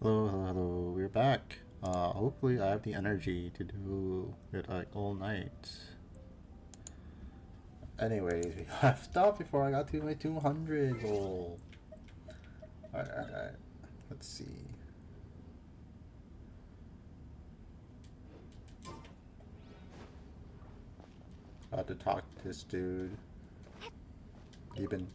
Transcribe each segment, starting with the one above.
Hello, hello, hello. We're back. Hopefully I have the energy to do it like all night. Anyways, we left off before I got to my 200 goal. Alright. Let's see. About to talk to this dude. Even.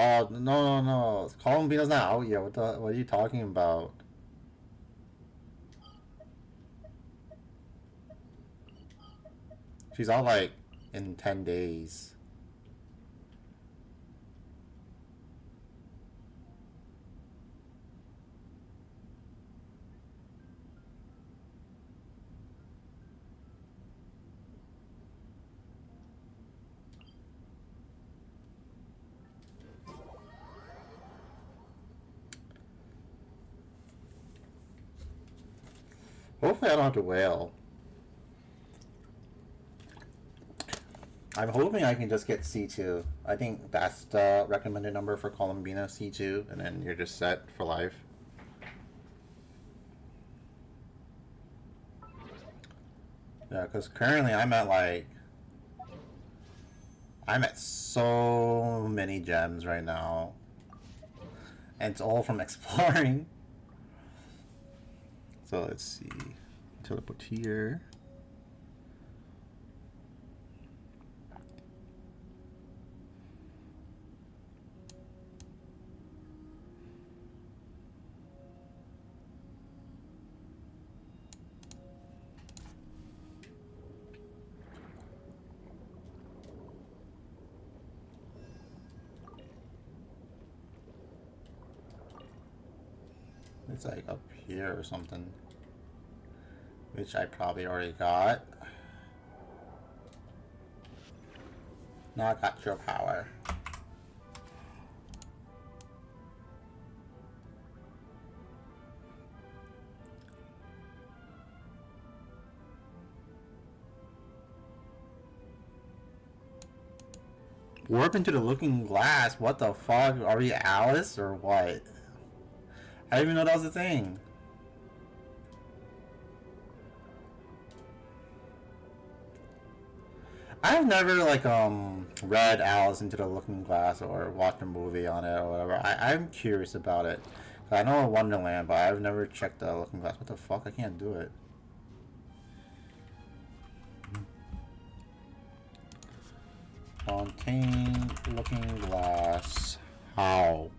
Oh, no. Columbina's not out yet. What are you talking about? She's out like in 10 days. Hopefully I don't have to wail. I'm hoping I can just get C2. I think that's the recommended number for Columbina, C2, and then you're just set for life. Yeah, because currently I'm at so many gems right now. And it's all from exploring. So let's see. Teleport here. It's like up here or something. Which I probably already got. Now I got your power. Warp into the looking glass? What the fuck? Are we Alice or what? I didn't even know that was a thing. I've never read Alice into the Looking Glass or watched a movie on it or whatever. I'm curious about it. I know Wonderland, but I've never checked the Looking Glass. What the fuck? I can't do it. Fontaine Looking Glass. How?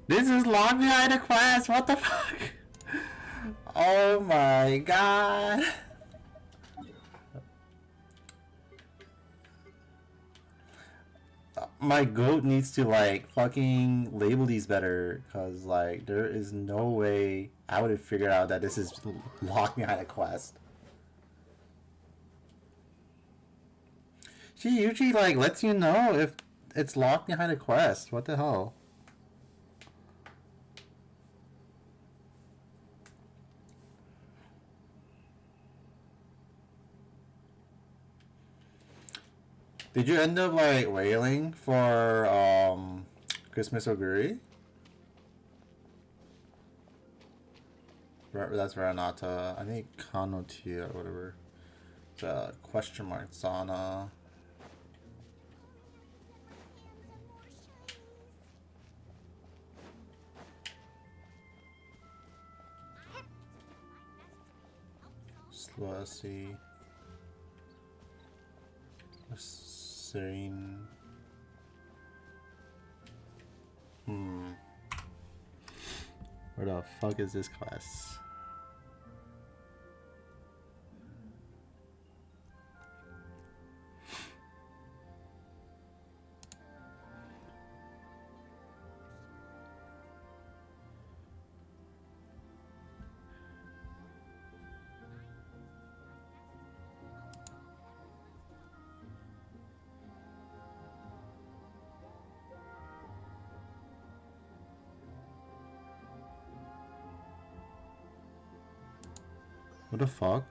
This is locked behind a quest. What the fuck? Oh my god. My goat needs to fucking label these better, cause there is no way I would have figured out that this is locked behind a quest. She usually lets you know if it's locked behind a quest. What the hell? Did you end up wailing for Christmas Oguri? That's Ranata. I think Kanotia or whatever. The question mark Zana. Slossie. Serene. Where the fuck is this class? What the fuck?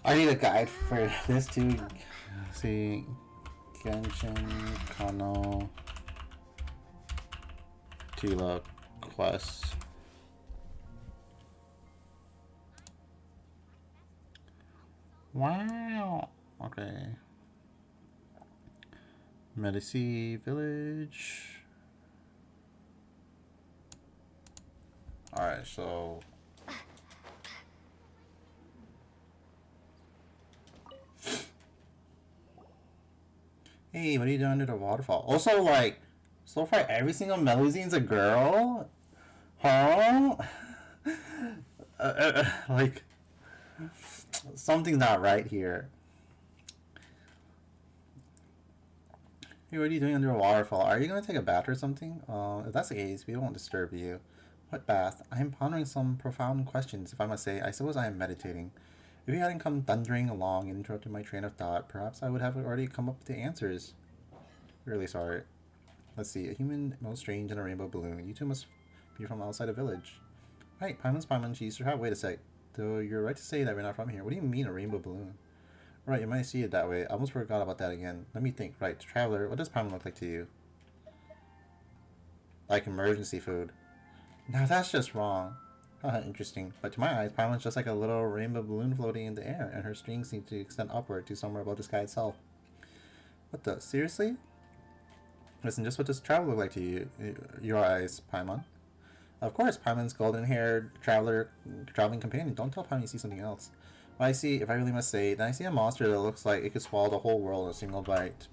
I need a guide for this too. See, Genshin Kano Tila quest. Wow. Okay. Medici Village. Alright, so hey, what are you doing under the waterfall? Also, like, so far every single Melusine's a girl? Huh? Like, something's not right here. Hey, what are you doing under a waterfall? Are you gonna take a bath or something? If that's the case, we won't disturb you. What bath? I am pondering some profound questions, if I must say. I suppose I am meditating. If you hadn't come thundering along and interrupted my train of thought, perhaps I would have already come up with the answers. Really sorry. Let's see. A human most strange in a rainbow balloon. You two must be from outside a village. Right, Paimon's Paimon, she's your hat. Wait a sec. Though you're right to say that we're not from here. What do you mean a rainbow balloon? Right, you might see it that way. I almost forgot about that again. Let me think. Right, traveler, what does Paimon look like to you? Like emergency food. Now that's just wrong. Interesting. But to my eyes, Paimon's just like a little rainbow balloon floating in the air, and her strings seem to extend upward to somewhere above the sky itself. What the? Seriously? Listen, just what does travel look like to you? Your eyes, Paimon. Of course, Paimon's golden-haired traveling companion. Don't tell Paimon you see something else. What I see, if I really must say, then I see a monster that looks like it could swallow the whole world in a single bite.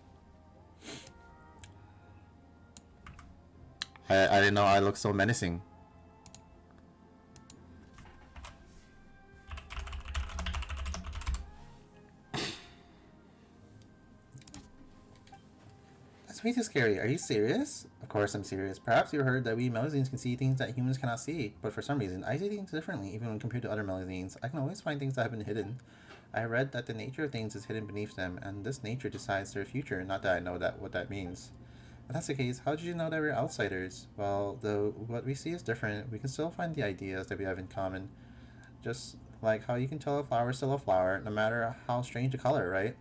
I didn't know I looked so menacing. That's way too scary. Are you serious? Of course I'm serious. Perhaps you heard that we Melusines can see things that humans cannot see, but for some reason, I see things differently, even when compared to other Melusines. I can always find things that have been hidden. I read that the nature of things is hidden beneath them, and this nature decides their future, not that I know what that means. If that's the case, how did you know that we're outsiders? Well, though what we see is different, we can still find the ideas that we have in common. Just like how you can tell a flower is still a flower, no matter how strange the color, right?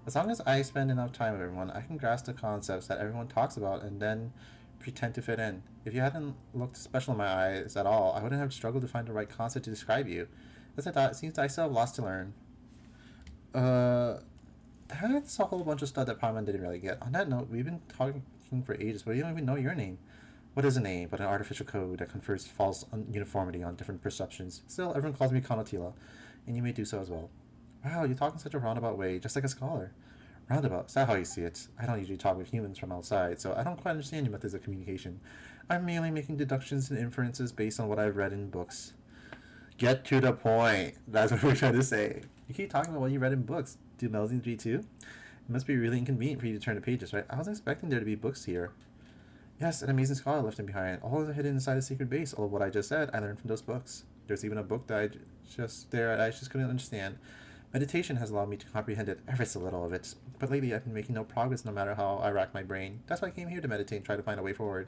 As long as I spend enough time with everyone, I can grasp the concepts that everyone talks about and then pretend to fit in. If you hadn't looked special in my eyes at all, I wouldn't have struggled to find the right concept to describe you. As I thought, it seems I still have lots to learn. Uh, that's a whole bunch of stuff that Paimon didn't really get. On that note, we've been talking for ages, but you don't even know your name. What is a name but an artificial code that confers false uniformity on different perceptions? Still, everyone calls me Kanotila, and you may do so as well. Wow, you talk in such a roundabout way, just like a scholar. Roundabout, is that how you see it? I don't usually talk with humans from outside, so I don't quite understand your methods of communication. I'm merely making deductions and inferences based on what I've read in books. Get to the point. That's what we're trying to say. You keep talking about what you read in books. Do Melusines read too? It must be really inconvenient for you to turn the pages, right? I was expecting there to be books here. Yes, an amazing scholar left them behind. All is hidden inside a secret base. All of what I just said, I learned from those books. There's even a book that I just couldn't understand. Meditation has allowed me to comprehend it, ever so little of it. But lately I've been making no progress no matter how I rack my brain. That's why I came here to meditate and try to find a way forward.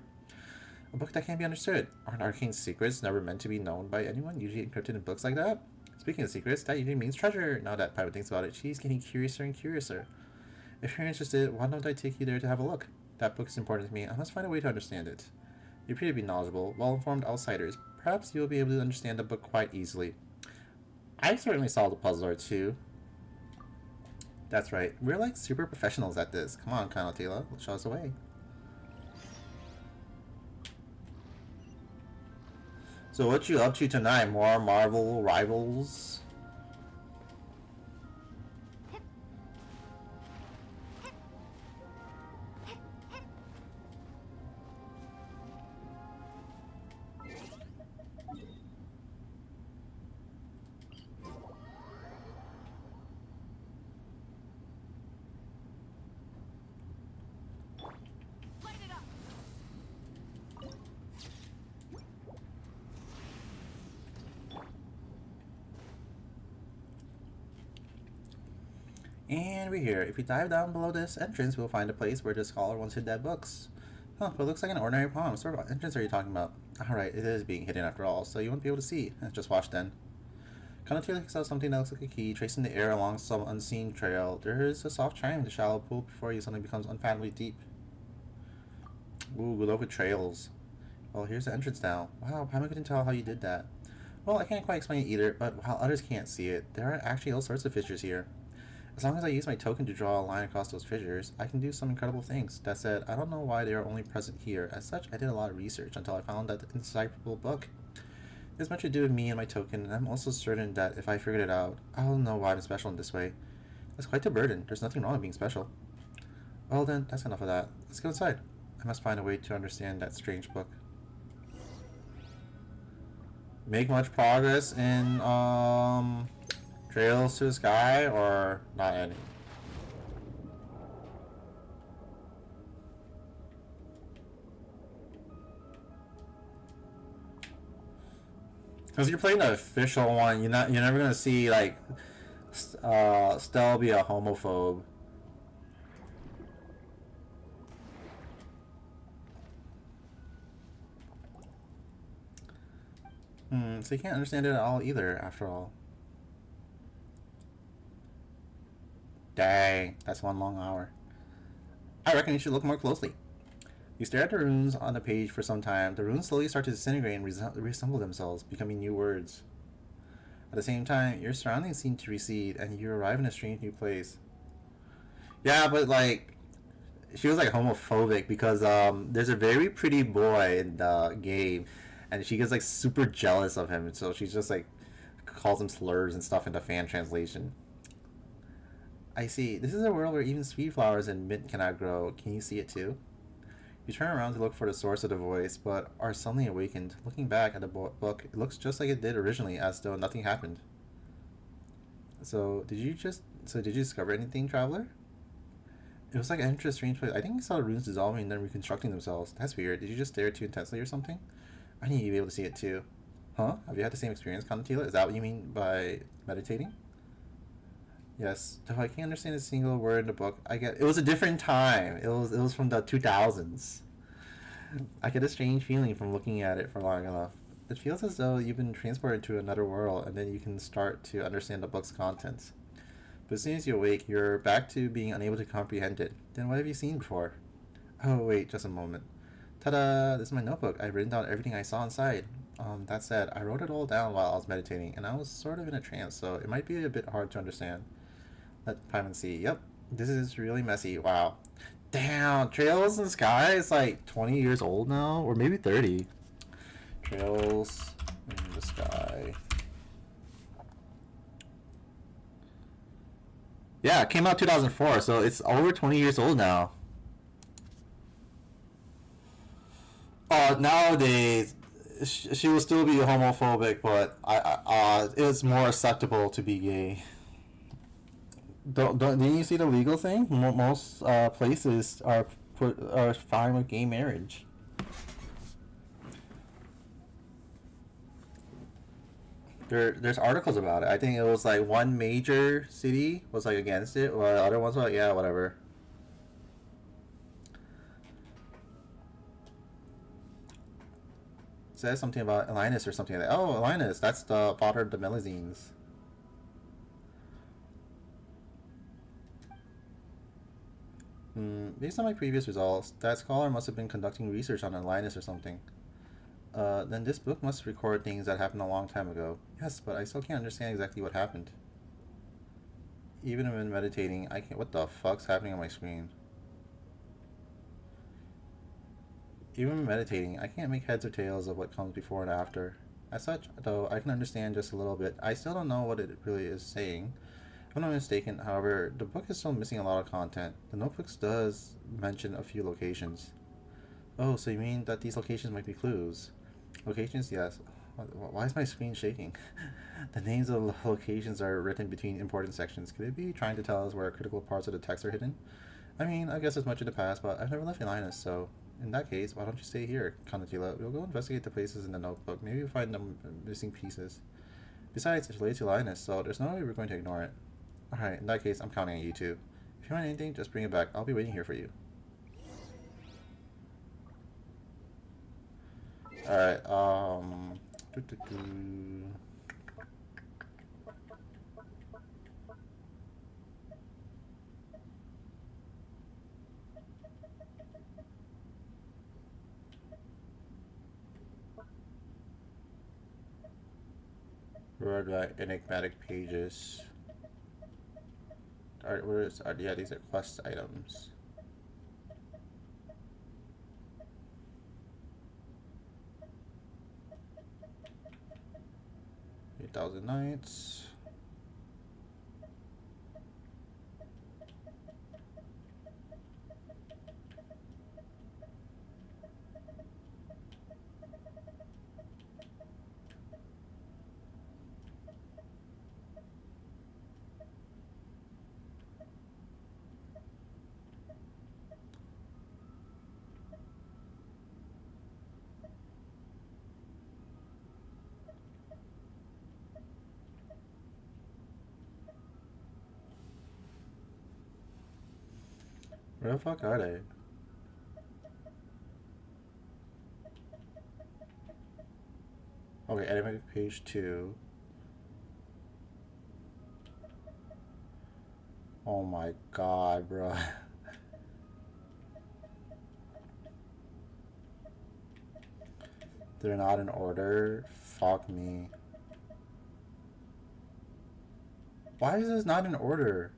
A book that can't be understood. Aren't arcane secrets never meant to be known by anyone, usually encrypted in books like that? Speaking of secrets, that usually means treasure. Now that Piper thinks about it, she's getting curiouser and curiouser. If you're interested, why don't I take you there to have a look? That book is important to me. I must find a way to understand it. You appear to be knowledgeable, well-informed outsiders. Perhaps you'll be able to understand the book quite easily. I certainly solved a puzzle or two. That's right. We're like super professionals at this. Come on, Kanotila. Show us a way. So what you up to tonight? More Marvel rivals? And we're here. If we dive down below this entrance, we'll find a place where the scholar once hid dead books. Huh, but it looks like an ordinary pond. What sort of entrance are you talking about? Alright, it is being hidden after all, so you won't be able to see. Just watch then. Connotator takes out something that looks like a key, tracing the air along some unseen trail. There is a soft chime in the shallow pool before you suddenly becomes unfathomably deep. Ooh, we love with trails. Well, here's the entrance now. Wow, Pama couldn't tell how you did that. Well, I can't quite explain it either, but while others can't see it, there are actually all sorts of fissures here. As long as I use my token to draw a line across those fissures, I can do some incredible things. That said, I don't know why they are only present here. As such, I did a lot of research until I found that indecipherable book. There's much to do with me and my token, and I'm also certain that if I figured it out, I'll know why I'm special in this way. That's quite a burden. There's nothing wrong with being special. Well then, that's enough of that. Let's go inside. I must find a way to understand that strange book. Make much progress in, Trails to the Sky, or not any? Because you're playing the official one, you're never gonna see like Stell be a homophobe. So you can't understand it at all either, after all. Dang, that's one long hour. I reckon you should look more closely. You stare at the runes on the page for some time. The runes slowly start to disintegrate and reassemble themselves, becoming new words. At the same time, your surroundings seem to recede, and you arrive in a strange new place. Yeah, but like, she was like homophobic because there's a very pretty boy in the game, and she gets like super jealous of him, so she's just like calls him slurs and stuff in the fan translation. I see. This is a world where even sweet flowers and mint cannot grow. Can you see it too? You turn around to look for the source of the voice, but are suddenly awakened. Looking back at the book, it looks just like it did originally, as though nothing happened. So did you discover anything, traveler? It was like an interesting strange place. I think I saw the runes dissolving and then reconstructing themselves. That's weird. Did you just stare too intensely or something? I need you to be able to see it too. Huh? Have you had the same experience, Kanatila? Is that what you mean by meditating? Yes. Though I can't understand a single word in the book, I get it was a different time. It was from the 2000s. I get a strange feeling from looking at it for long enough. It feels as though you've been transported to another world, and then you can start to understand the book's contents. But as soon as you awake, you're back to being unable to comprehend it. Then what have you seen before? Oh, wait, just a moment. Ta-da! This is my notebook. I've written down everything I saw inside. That said, I wrote it all down while I was meditating, and I was sort of in a trance, so it might be a bit hard to understand. Let Paimon see. Yep, this is really messy. Wow. Damn, Trails in the Sky is like 20 years old now, or maybe 30. Trails in the Sky. Yeah, it came out 2004, so it's over 20 years old now. Nowadays, she will still be homophobic, but it's more acceptable to be gay. Didn't you see the legal thing? Most places are fine with gay marriage. There's articles about it. I think it was like one major city was like against it, while the other ones were like, yeah, whatever. It says something about Linus or something like that. Oh, Linus, that's the father of the Melusines. Based on my previous results, that scholar must have been conducting research on Linus or something. Then this book must record things that happened a long time ago. Yes, but I still can't understand exactly what happened. Even when meditating, I can't. What the fuck's happening on my screen? Even when meditating, I can't make heads or tails of what comes before and after. As such, though I can understand just a little bit, I still don't know what it really is saying. If I'm not mistaken, however, the book is still missing a lot of content. The notebooks does mention a few locations. Oh, so you mean that these locations might be clues? Locations, yes. Why is my screen shaking? The names of locations are written between important sections. Could it be trying to tell us where critical parts of the text are hidden? I mean, I guess it's much in the past, but I've never left Linus, so in that case, why don't you stay here, Kanatila? We'll go investigate the places in the notebook. Maybe we'll find the missing pieces. Besides, it's related to Linus, so there's no way we're going to ignore it. Alright, in that case, I'm counting on you two. If you want anything, just bring it back. I'll be waiting here for you. Alright, doo -doo -doo. Read back enigmatic pages. Alright, where is, yeah, these are quest items. 8,000 nights. Where the fuck are they? Okay, enigmatic page 2. Oh my god, bro. They're not in order? Fuck me. Why is this not in order?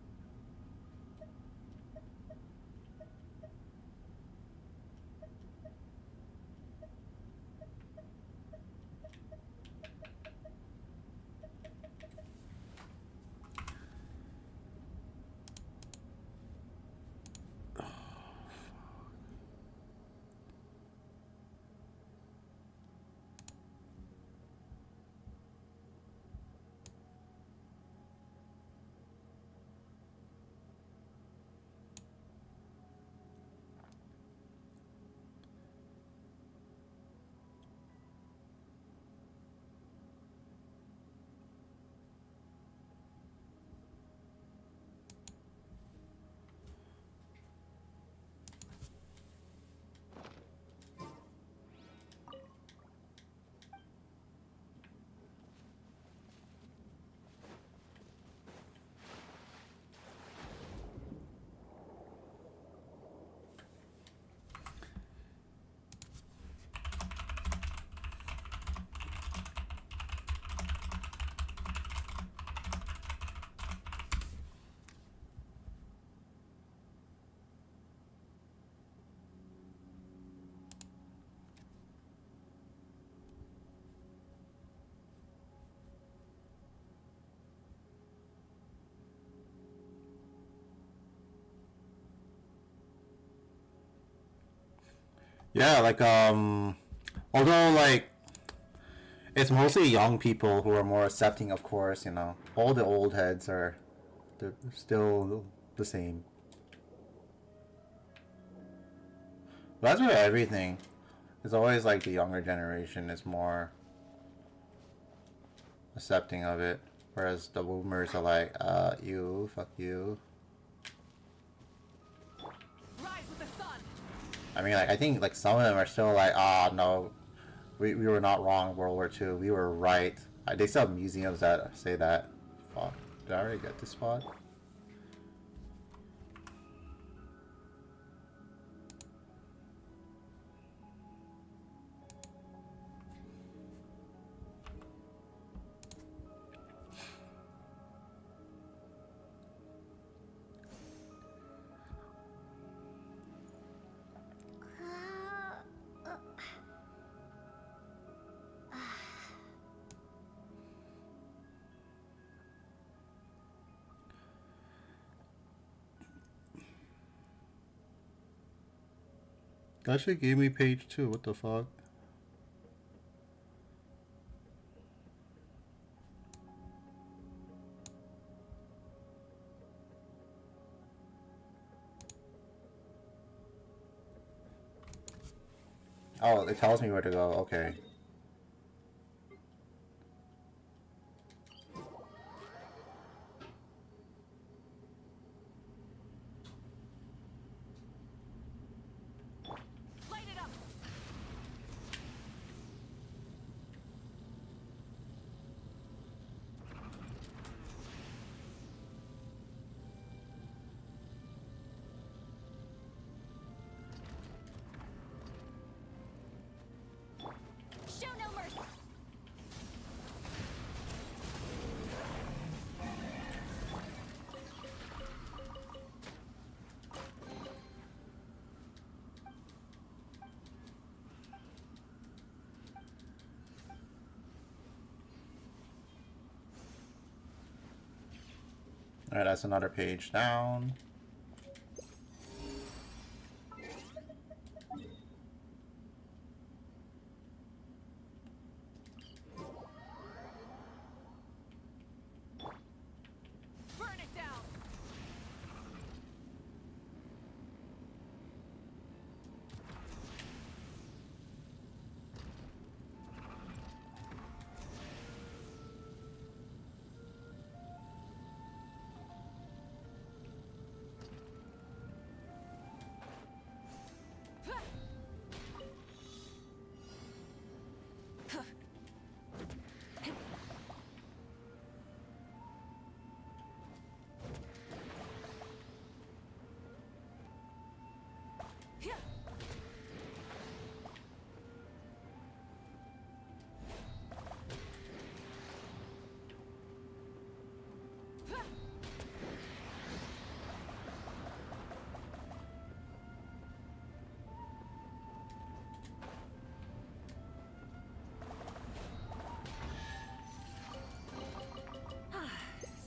Yeah, like, although, like, it's mostly young people who are more accepting, of course, you know. All the old heads are they're still the same. But that's with everything. It's always like the younger generation is more accepting of it. Whereas the boomers are like, you, fuck you. I mean, like, I think, like, some of them are still like, ah, no, we were not wrong in World War II. We were right. They still have museums that say that. Fuck. Did I already get this spot? That shit gave me page 2. What the fuck? Oh, it tells me where to go. Okay. Alright, that's another page down.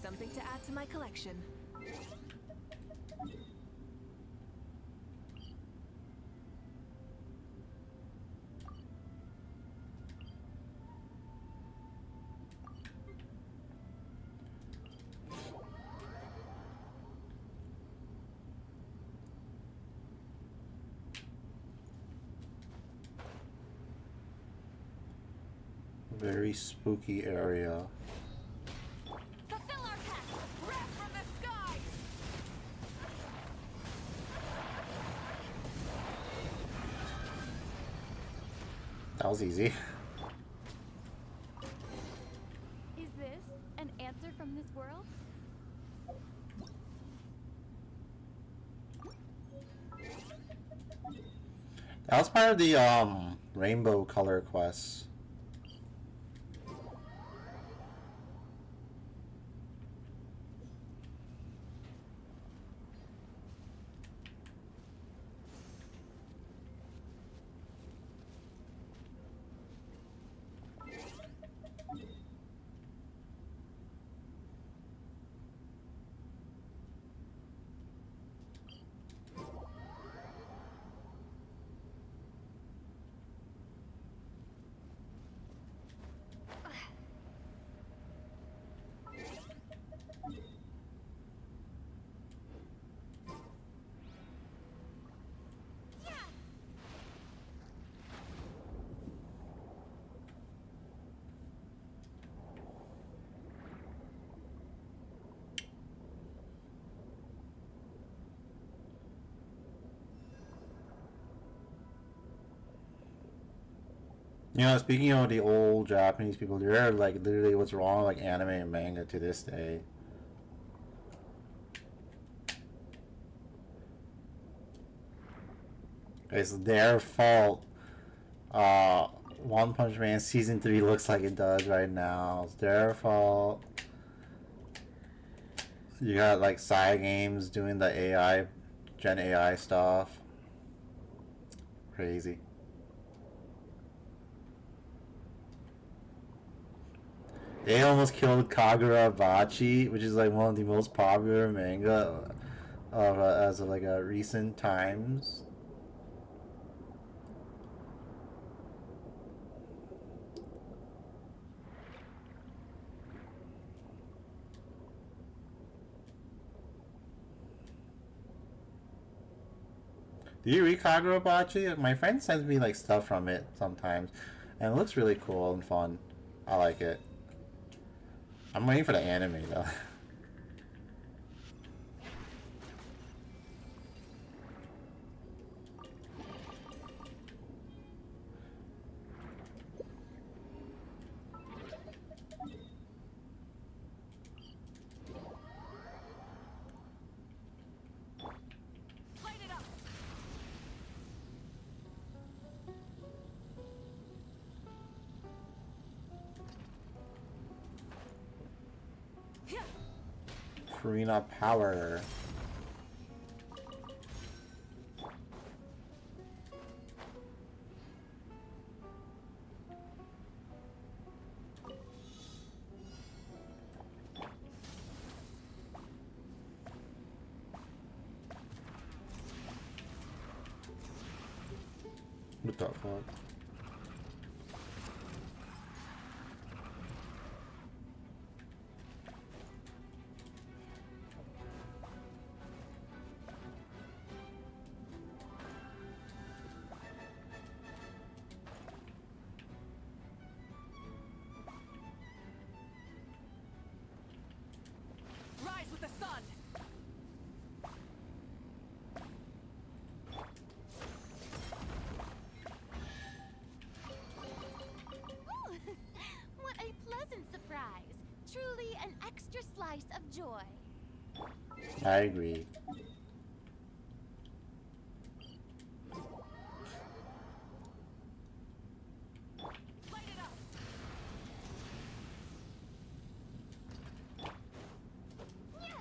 Something to add to my collection. Very spooky area. Fulfill our pact! Wrath from the sky! That was easy. Is this an answer from this world? That was part of the rainbow color quest. You know, speaking of the old Japanese people, they're like literally what's wrong with like anime and manga to this day. It's their fault. One Punch Man season 3 looks like it does right now. It's their fault. You got like side games doing the AI, Gen AI stuff. Crazy. They almost killed Kagura Bachi, which is like one of the most popular manga of as of like recent times. Do you read Kagura Bachi? My friend sends me like stuff from it sometimes, and it looks really cool and fun. I like it. I'm waiting for the anime though. Light it up! Farina Power. What the fuck? Rise with the sun. Ooh, what a pleasant surprise. Truly an extra slice of joy. I agree. Light it up. Yeah.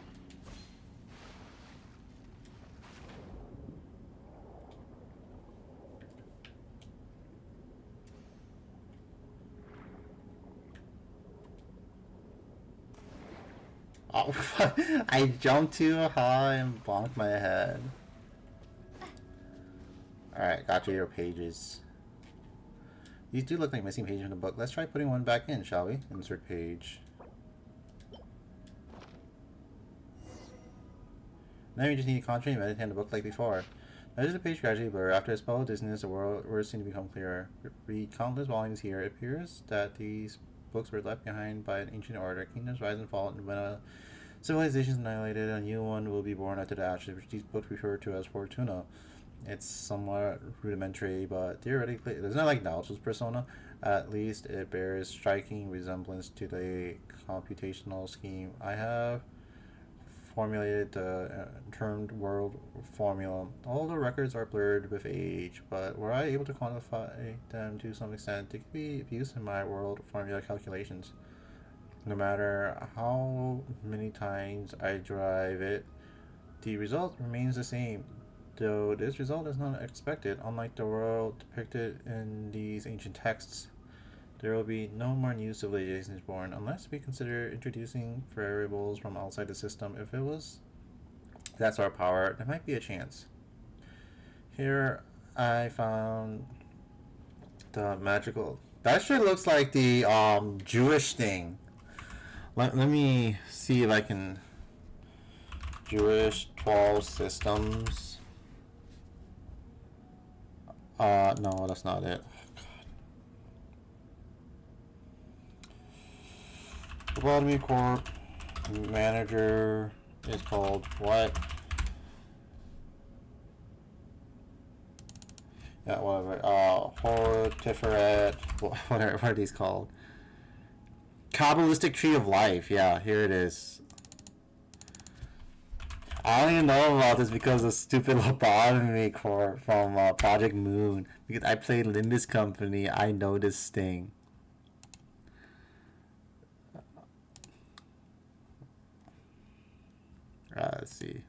Oh, I jumped too high and bonked my head. Alright, got your pages. These do look like missing pages in the book. Let's try putting one back in, shall we? Insert page. Now you just need to concentrate and meditate on the book like before. As the page gradually blur, after a spell of dizziness, the words seem to become clearer. Read countless volumes here. It appears that these books were left behind by an ancient order. Kingdoms rise and fall, and when a civilization is annihilated, a new one will be born out of the ashes, which these books refer to as Fortuna. It's somewhat rudimentary, but theoretically, it's not like Naruto's persona. At least it bears striking resemblance to the computational scheme I have formulated the termed world formula. All the records are blurred with age, but were I able to quantify them to some extent, they could be of use in my world formula calculations. No matter how many times I drive it, the result remains the same. Though this result is not expected, unlike the world depicted in these ancient texts, there will be no more new civilizations born unless we consider introducing variables from outside the system. If it was that's our power, there might be a chance. Here I found the magical. That sure looks like the Jewish thing. Let me see if I can. Jewish 12 systems. No, that's not it. The Vladimir Corp manager is called what? Yeah, whatever. Hortiferet. What are these called? Kabbalistic Tree of Life. Yeah, here it is. I don't even know about this because of stupid lobotomy corp from Project Moon. Because I played Linda's Company, I know this thing. Let's see.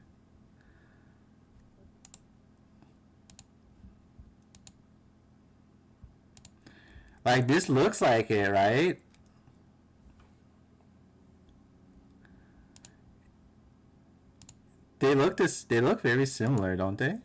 Like this looks like it, right? They look very similar, don't they?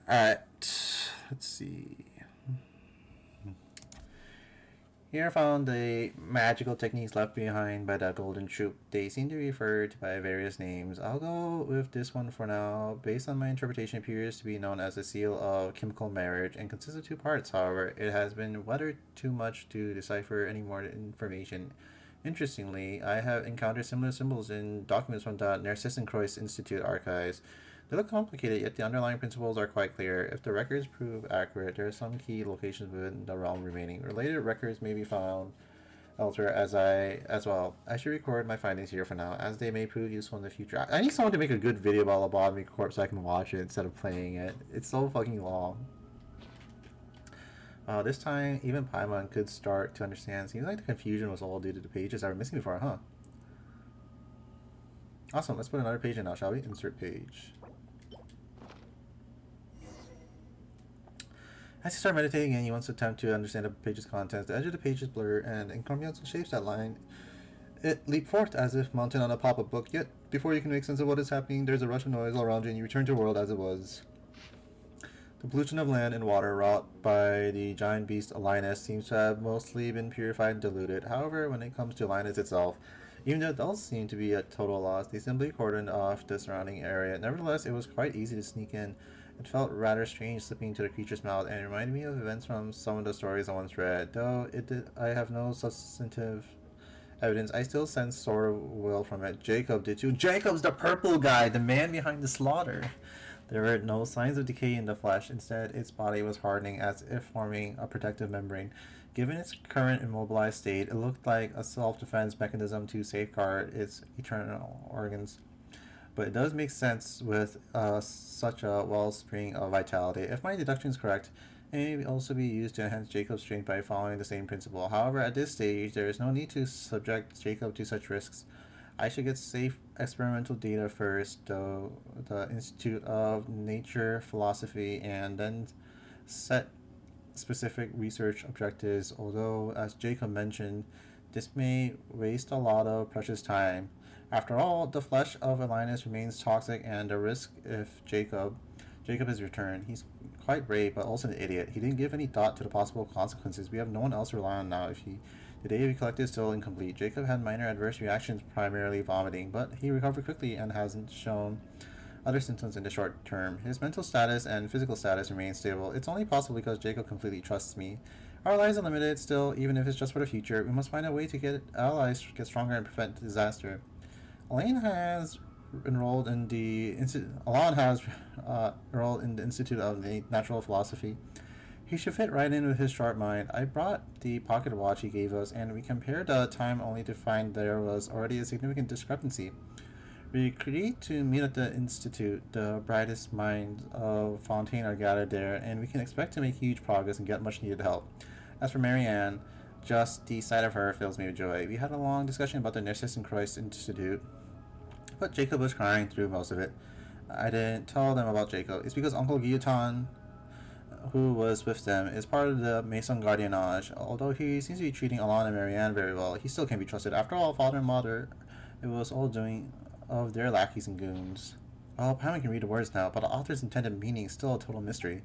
Alright, let's see. Here I found the magical techniques left behind by the Golden Troop. They seem to be referred by various names. I'll go with this one for now. Based on my interpretation, it appears to be known as the Seal of Chemical Marriage and consists of two parts. However, it has been weathered too much to decipher any more information. Interestingly, I have encountered similar symbols in documents from the Narcissenkreuz Institute archives. They look complicated, yet the underlying principles are quite clear. If the records prove accurate, there are some key locations within the realm remaining. Related records may be found elsewhere as well. I should record my findings here for now, as they may prove useful in the future. I need someone to make a good video about Lobotomy Corp so I can watch it instead of playing it. It's so fucking long. This time, even Paimon could start to understand. Seems like the confusion was all due to the pages I were missing before, huh? Awesome, let's put another page in now, shall we? Insert page. As you start meditating and you want to attempt to understand the page's contents, the edge of the page is blurred and incongruence shapes that line. It leaped forth as if mounted on a pop-up book, yet before you can make sense of what is happening, there's a rush of noise all around you and you return to the world as it was. The pollution of land and water wrought by the giant beast Linus seems to have mostly been purified and diluted. However, when it comes to Linus itself, even the adults seem to be at total loss. They simply cordoned off the surrounding area. Nevertheless, it was quite easy to sneak in. It felt rather strange slipping into the creature's mouth and it reminded me of events from some of the stories I once read. Though I have no substantive evidence, I still sense sort of will from it. Jacob did too. Jacob's the purple guy, the man behind the slaughter. There were no signs of decay in the flesh. Instead, its body was hardening as if forming a protective membrane. Given its current immobilized state, it looked like a self-defense mechanism to safeguard its internal organs. But it does make sense with such a wellspring of vitality. If my deduction is correct, it may also be used to enhance Jacob's strength by following the same principle. However, at this stage, there is no need to subject Jacob to such risks. I should get safe experimental data first, though the Institute of Nature Philosophy, and then set specific research objectives. Although, as Jacob mentioned, this may waste a lot of precious time. After all, the flesh of Linus remains toxic, and the risk if Jacob is returned. He's quite brave, but also an idiot. He didn't give any thought to the possible consequences. We have no one else to rely on now. The data we collected is still incomplete. Jacob had minor adverse reactions, primarily vomiting, but he recovered quickly and hasn't shown other symptoms in the short term. His mental status and physical status remain stable. It's only possible because Jacob completely trusts me. Our lives are limited still, even if it's just for the future. We must find a way to get allies get stronger and prevent disaster. Elaine has enrolled in the Alan has enrolled in the Institute of Natural Philosophy. He should fit right in with his sharp mind. I brought the pocket watch he gave us, and we compared the time only to find there was already a significant discrepancy. We agreed to meet at the Institute. The brightest minds of Fontaine are gathered there, and we can expect to make huge progress and get much needed help. As for Marianne, just the sight of her fills me with joy. We had a long discussion about the Narcissus Christ Institute, but Jacob was crying through most of it. I didn't tell them about Jacob. It's because Uncle Guillotin, who was with them, is part of the Maison Gardiennage. Although he seems to be treating Alana and Marianne very well, he still can't be trusted. After all, father and mother, it was all doing of their lackeys and goons. Well, Pamela can read the words now, but the author's intended meaning is still a total mystery.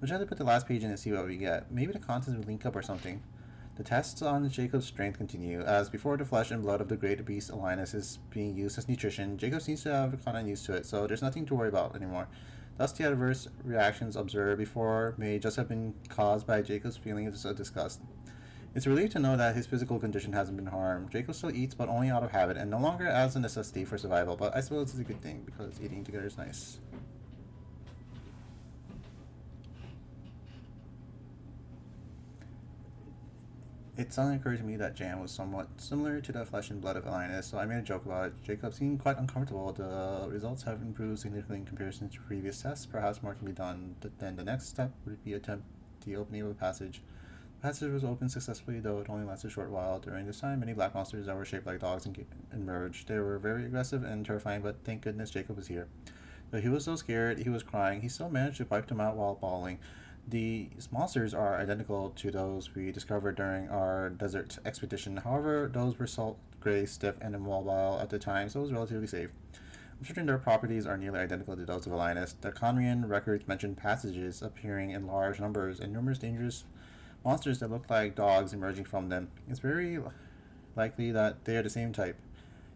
We'll try to put the last page in and see what we get. Maybe the contents will link up or something. The tests on Jacob's strength continue. As before, the flesh and blood of the great beast Linus is being used as nutrition. Jacob seems to have gotten used to it, so there's nothing to worry about anymore. Thus, the adverse reactions observed before may just have been caused by Jacob's feelings of disgust. It's a relief to know that his physical condition hasn't been harmed. Jacob still eats, but only out of habit, and no longer as a necessity for survival, but I suppose it's a good thing, because eating together is nice. It suddenly occurred to me that Jan was somewhat similar to the flesh and blood of Linus, so I made a joke about it. Jacob seemed quite uncomfortable. The results have improved significantly in comparison to previous tests. Perhaps more can be done. Then the next step would be attempt the opening of a passage. The passage was opened successfully, though it only lasted a short while. During this time, many black monsters that were shaped like dogs emerged. They were very aggressive and terrifying, but thank goodness Jacob was here. Though he was so scared, he was crying, he still managed to wipe them out while bawling. These monsters are identical to those we discovered during our desert expedition. However, those were salt gray, stiff, and immobile at the time, so it was relatively safe. I'm certain their properties are nearly identical to those of Linus. The Conrian records mention passages appearing in large numbers and numerous dangerous monsters that look like dogs emerging from them. It's very likely that they are the same type.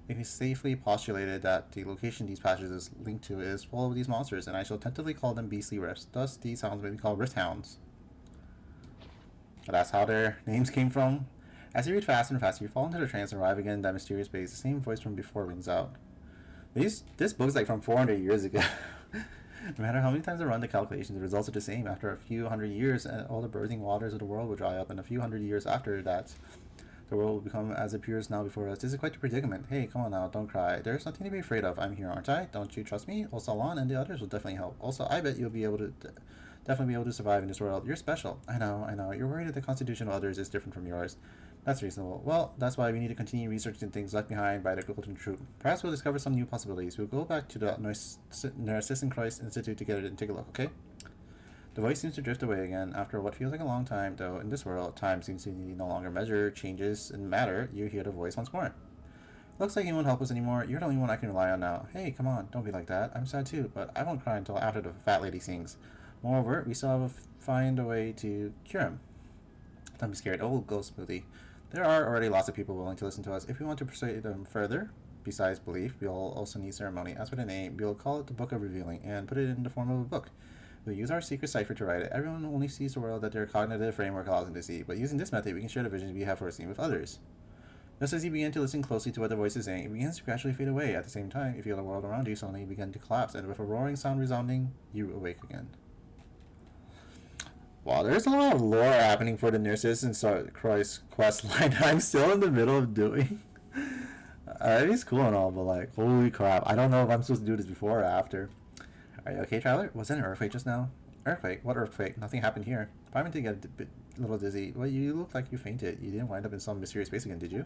It is safely postulated that the location these passages link to is full of these monsters, and I shall tentatively call them beastly rifts. Thus, these hounds may be called rift hounds. But that's how their names came from. As you read faster and faster, you fall into the trance and arrive again in that mysterious space. The same voice from before rings out. This book's like from 400 years ago. No matter how many times I run the calculations, the results are the same. After a few hundred years, all the birthing waters of the world will dry up, and a few hundred years after that, the world will become as it appears now before us. This is quite the predicament. Hey, come on now, don't cry. There's nothing to be afraid of. I'm here, aren't I? Don't you trust me? Also, Alon and the others will definitely help. Also, I bet you'll be able to definitely be able to survive in this world. You're special. I know. You're worried that the constitution of others is different from yours. That's reasonable. Well, that's why we need to continue researching things left behind by the Golden Troop. Perhaps we'll discover some new possibilities. We'll go back to the Narcissus Christ Institute together and take a look, okay? The voice seems to drift away again. After what feels like a long time, though, in this world, time seems to no longer measure changes in matter. You hear the voice once more. Looks like you won't help us anymore. You're the only one I can rely on now. Hey, come on, don't be like that. I'm sad too, but I won't cry until after the fat lady sings. Moreover, we still have to find a way to cure him. Don't be scared. It will go smoothly. There are already lots of people willing to listen to us. If we want to persuade them further, besides belief, we'll also need ceremony. As for the name, we'll call it the Book of Revealing and put it in the form of a book. We'll use our secret cipher to write it. Everyone only sees the world that their cognitive framework allows them to see, but using this method, we can share the visions we have foreseen with others. Just as you begin to listen closely to what the voice is saying, it begins to gradually fade away. At the same time, you feel the world around you suddenly begin to collapse, and with a roaring sound resounding, you awake again. Wow, there's a lot of lore happening for the Narcissus Christ quest line I'm still in the middle of doing. It's cool and all, but like, holy crap. I don't know if I'm supposed to do this before or after. Are you okay, Traveler? Was that an earthquake just now? Earthquake? What earthquake? Nothing happened here. Probably did get a little dizzy. Well, you look like you fainted. You didn't wind up in some mysterious space again, did you?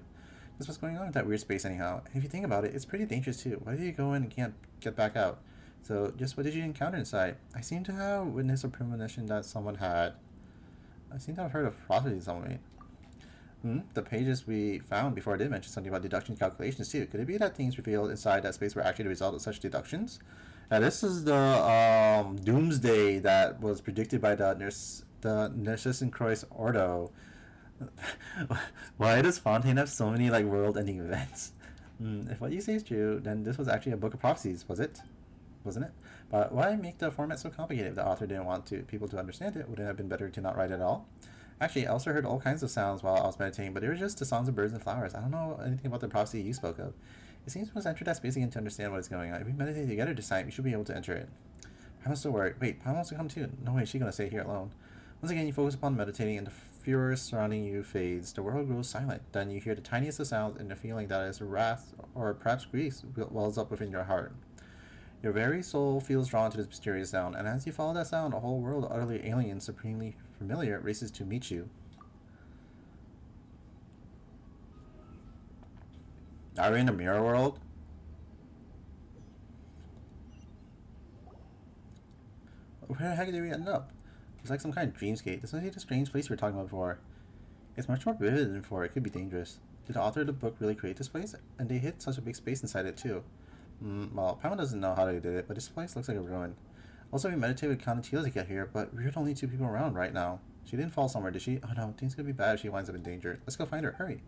That's what's going on with that weird space anyhow. And if you think about it, it's pretty dangerous too. Why do you go in and can't get back out? So, just what did you encounter inside? I seem to have witnessed a premonition that someone had. I seem to have heard of prophecy somewhere. The pages we found before did mention something about deduction calculations too. Could it be that things revealed inside that space were actually the result of such deductions? Now this is the doomsday that was predicted by the Narcissus Christ Ordo. Why does Fontaine have so many like world-ending events? If what you say is true, then this was actually a book of prophecies, was it? Wasn't it? But why make the format so complicated? If the author didn't want people to understand it, would it have been better to not write at all? Actually, I also heard all kinds of sounds while I was meditating, but they were just the songs of birds and flowers. I don't know anything about the prophecy you spoke of. It seems we must enter that space again to understand what is going on. If we meditate together this time, we should be able to enter it. I'm still worried. Wait, Pam wants to come too. No way, she's gonna stay here alone. Once again, you focus upon meditating, and the furor surrounding you fades. The world grows silent. Then you hear the tiniest of sounds, and the feeling that is wrath or perhaps grief wells up within your heart. Your very soul feels drawn to this mysterious sound, and as you follow that sound, a whole world utterly alien, supremely familiar, races to meet you. Are we in a mirror world? Where the heck did we end up? It's like some kind of dreamscape. This must be the strange place we were talking about before. It's much more vivid than before. It could be dangerous. Did the author of the book really create this place? And they hid such a big space inside it too. Well, Pama doesn't know how they did it, but this place looks like a ruin. Also, we meditated with Conatila to get here, but we're the only two people around right now. She didn't fall somewhere, did she? Oh no, things could be bad if she winds up in danger. Let's go find her. Hurry.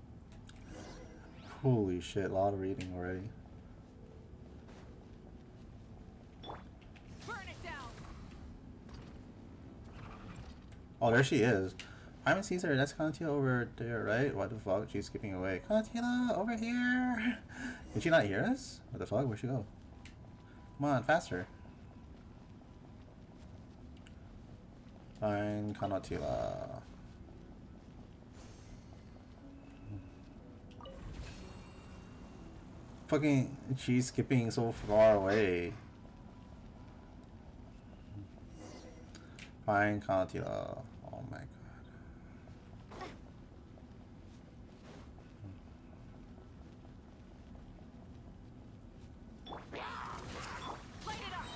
Holy shit, a lot of reading already. Burn it down. Oh, there she is. Paimon sees her. That's Conatila over there, right? What the fuck? She's skipping away. Conatila, over here! Did she not hear us? What the fuck? Where'd she go? Come on, faster. Find Conatila. Fucking, she's skipping so far away. Find Conatila. Oh my god. Light it up.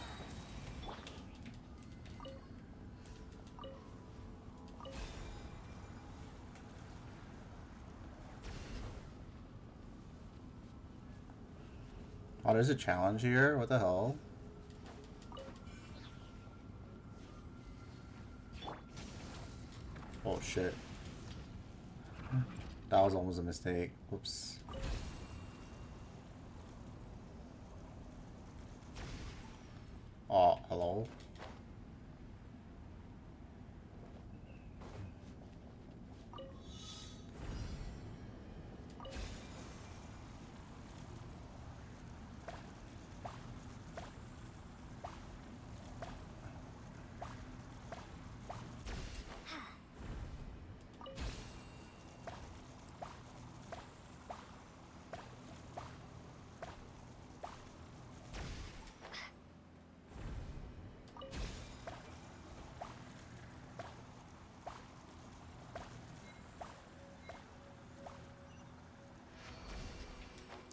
Oh, there's a challenge here? What the hell? Oh shit. That was almost a mistake. Whoops. Oh, hello?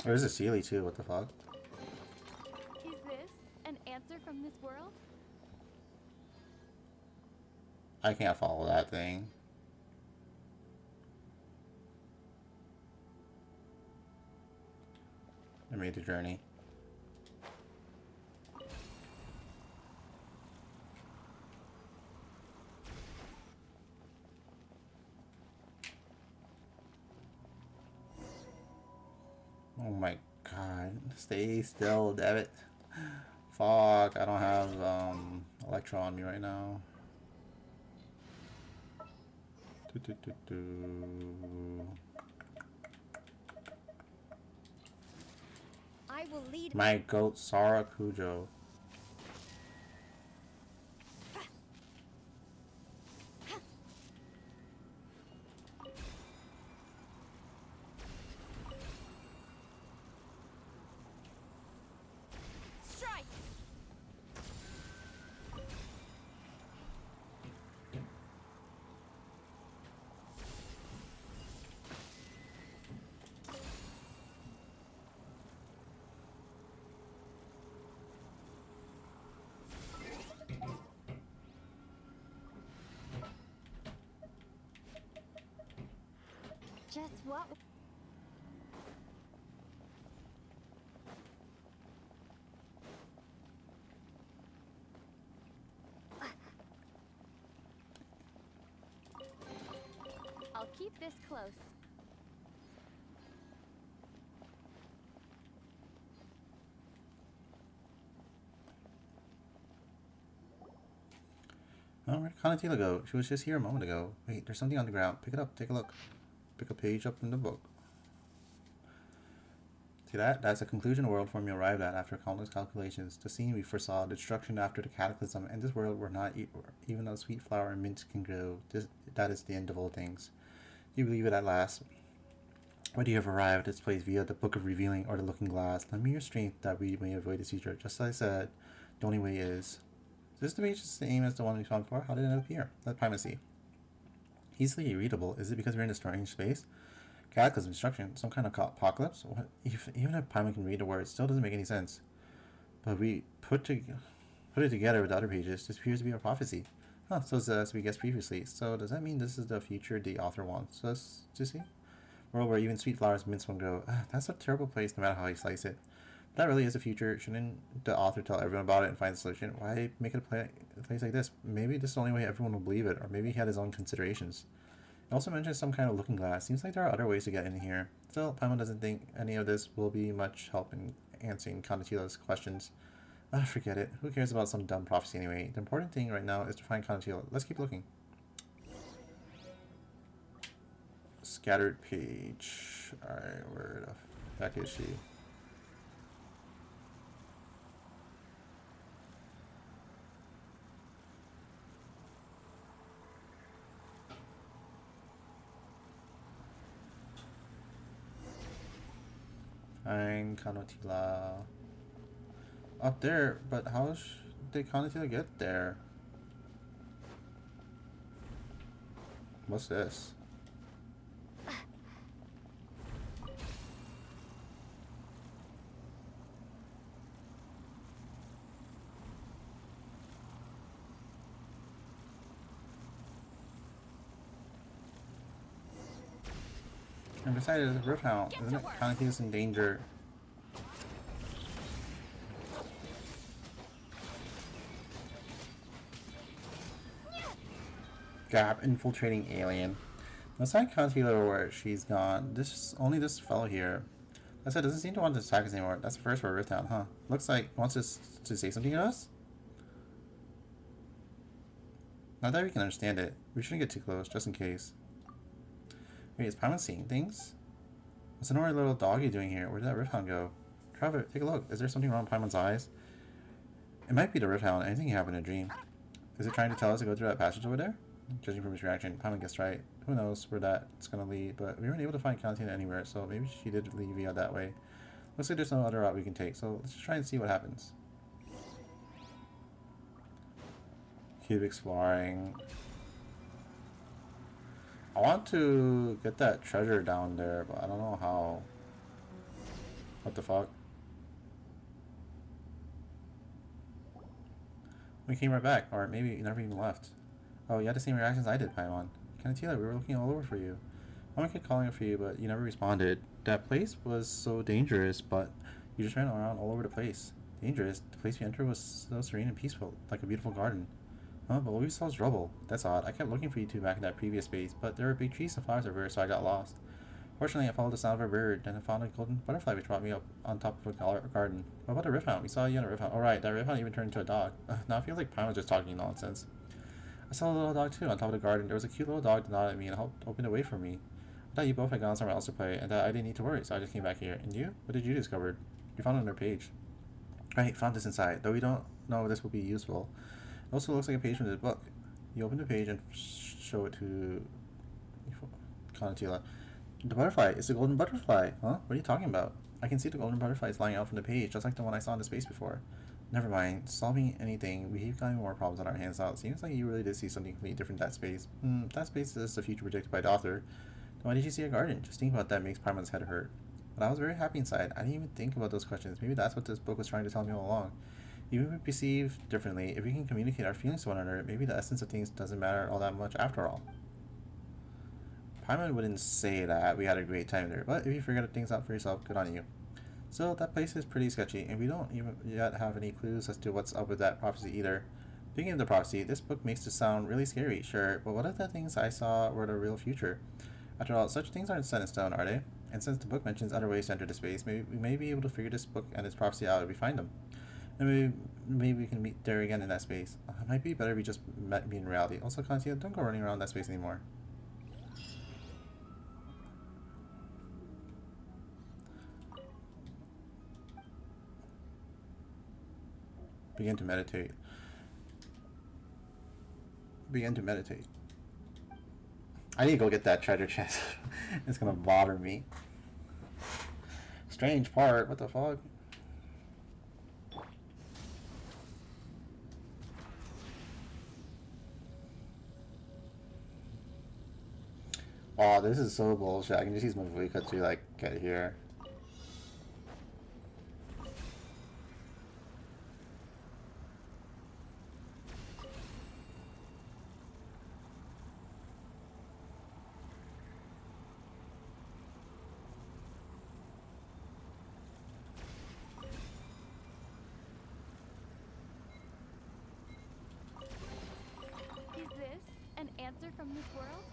There's a Sealy too, what the fuck? Is this an answer from this world? I can't follow that thing. I made the journey. Oh my god. Stay still, damn it. Fuck, I don't have Electro on me right now. I will lead. My goat Sara Kujo. Strike. Just what? I'll keep this close. Oh, where did Conatila go? She was just here a moment ago. Wait, there's something on the ground. Pick it up, take a look. Pick a page up from the book. See that? That's the conclusion of the world form you arrived at after countless calculations. The scene we foresaw, the destruction after the cataclysm, and this world where not even a sweet flower and mint can grow. That is the end of all things. Do you believe it at last? Whether you have arrived at this place via the Book of Revealing or the Looking Glass, lend me your strength that we may avoid the future. Just as I said, the only way is. Is this the page the same as the one we found before? How did it appear? Let primacy. Easily readable. Is it because we're in a strange space? Cataclysm, destruction, some kind of apocalypse? What? Even if Paimon can read the words, it still doesn't make any sense. But we put it together with the other pages. This appears to be a prophecy. Huh, so as we guessed previously. So does that mean this is the future the author wants us to see? World where even sweet flowers mince won't grow. That's a terrible place no matter how you slice it. But that really is the future. Shouldn't the author tell everyone about it and find the solution? Why make it a place like this? Maybe this is the only way everyone will believe it, or maybe he had his own considerations. It also mentions some kind of looking glass. Seems like there are other ways to get in here. Still, Paimon doesn't think any of this will be much help in answering Konatila's questions. Forget it. Who cares about some dumb prophecy anyway? The important thing right now is to find Konatila. Let's keep looking. Scattered page. Alright, where the heck is she? Find Konatila. Up there, but how did Konatila get there? What's this? And besides, it's a Rifthound. Isn't it? Konatila's in danger. Gap, infiltrating alien. Let's find Konatila where she's gone. This fellow here. I said, doesn't seem to want to attack us anymore. That's the first for Rifthound, huh? Looks like he wants us to say something to us? Not that we can understand it. We shouldn't get too close, just in case. Wait, is Paimon seeing things? What's an little doggy doing here? Where did that Rifthound go? Trevor, take a look. Is there something wrong with Paimon's eyes? It might be the Rifthound. Anything can happen in a dream. Is it trying to tell us to go through that passage over there? Judging from his reaction, Paimon guessed right. Who knows where that's gonna lead, but we weren't able to find Konatila anywhere, so maybe she did leave via that way. Looks like there's no other route we can take, so let's just try and see what happens. Keep exploring. I want to get that treasure down there, but I don't know how. What the fuck? We came right back, or maybe you never even left. Oh, you had the same reactions I did, Paimon. Kanatila, we were looking all over for you. I kept calling for you, but you never responded. That place was so dangerous, but you just ran around all over the place. Dangerous? The place we entered was so serene and peaceful, like a beautiful garden. Huh, but what we saw was rubble. That's odd. I kept looking for you two back in that previous space, but there were big trees and flowers everywhere, so I got lost. Fortunately, I followed the sound of a bird, and I found a golden butterfly which brought me up on top of a garden. What about the riff hound? We saw you on a riff hound. Oh right, that riff hound even turned into a dog. Now it feels like Pine was just talking nonsense. I saw a little dog too on top of the garden. There was a cute little dog that nodded at me and helped open the way for me. I thought you both had gone somewhere else to play, and that I didn't need to worry, so I just came back here. And you? What did you discover? You found it on their page. Right, found this inside, though we don't know this will be useful. It also looks like a page from this book. You open the page and show it to Konatila. The butterfly. It's a golden butterfly. Huh? What are you talking about? I can see the golden butterflies lying out from the page, just like the one I saw in the space before. Never mind. Solving anything, we keep getting more problems on our hands now. It seems like you really did see something completely different in that space. That space is the future predicted by the author. Then why did you see a garden? Just thinking about that makes Paimon's head hurt. But I was very happy inside. I didn't even think about those questions. Maybe that's what this book was trying to tell me all along. Even if we perceive differently, if we can communicate our feelings to one another, maybe the essence of things doesn't matter all that much after all. Paimon wouldn't say that we had a great time there, but if you figured things out for yourself, good on you. So that place is pretty sketchy, and we don't even yet have any clues as to what's up with that prophecy either. Speaking of the prophecy, this book makes it sound really scary, sure, but what if the things I saw were the real future? After all, such things aren't set in stone, are they? And since the book mentions other ways to enter the space, maybe we may be able to figure this book and its prophecy out if we find them. And maybe we can meet there again in that space. It might be better if we just met me in reality. Also, Kantia, don't go running around that space anymore. Begin to meditate. Begin to meditate. I need to go get that treasure chest. It's gonna bother me. Strange part, what the fuck? Oh, this is so bullshit. I can just use my Vuika to like get here. Is this an answer from this world?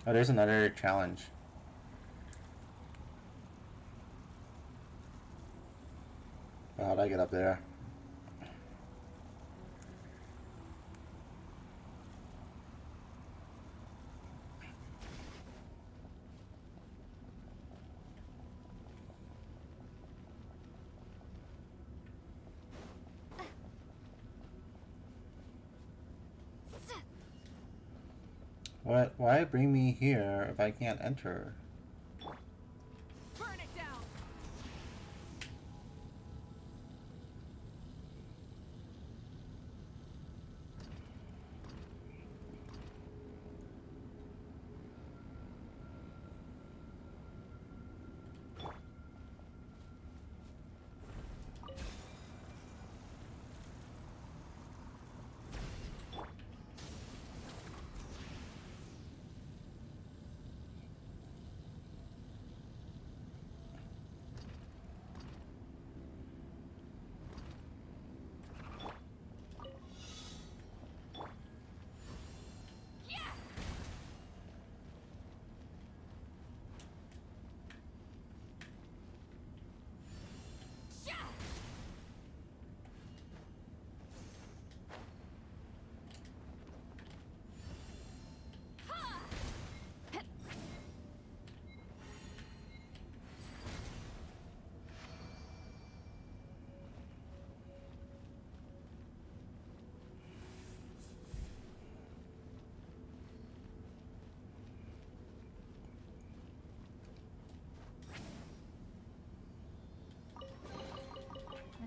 Oh, there's another challenge. How'd I get up there? What? Why bring me here if I can't enter? Burn it down.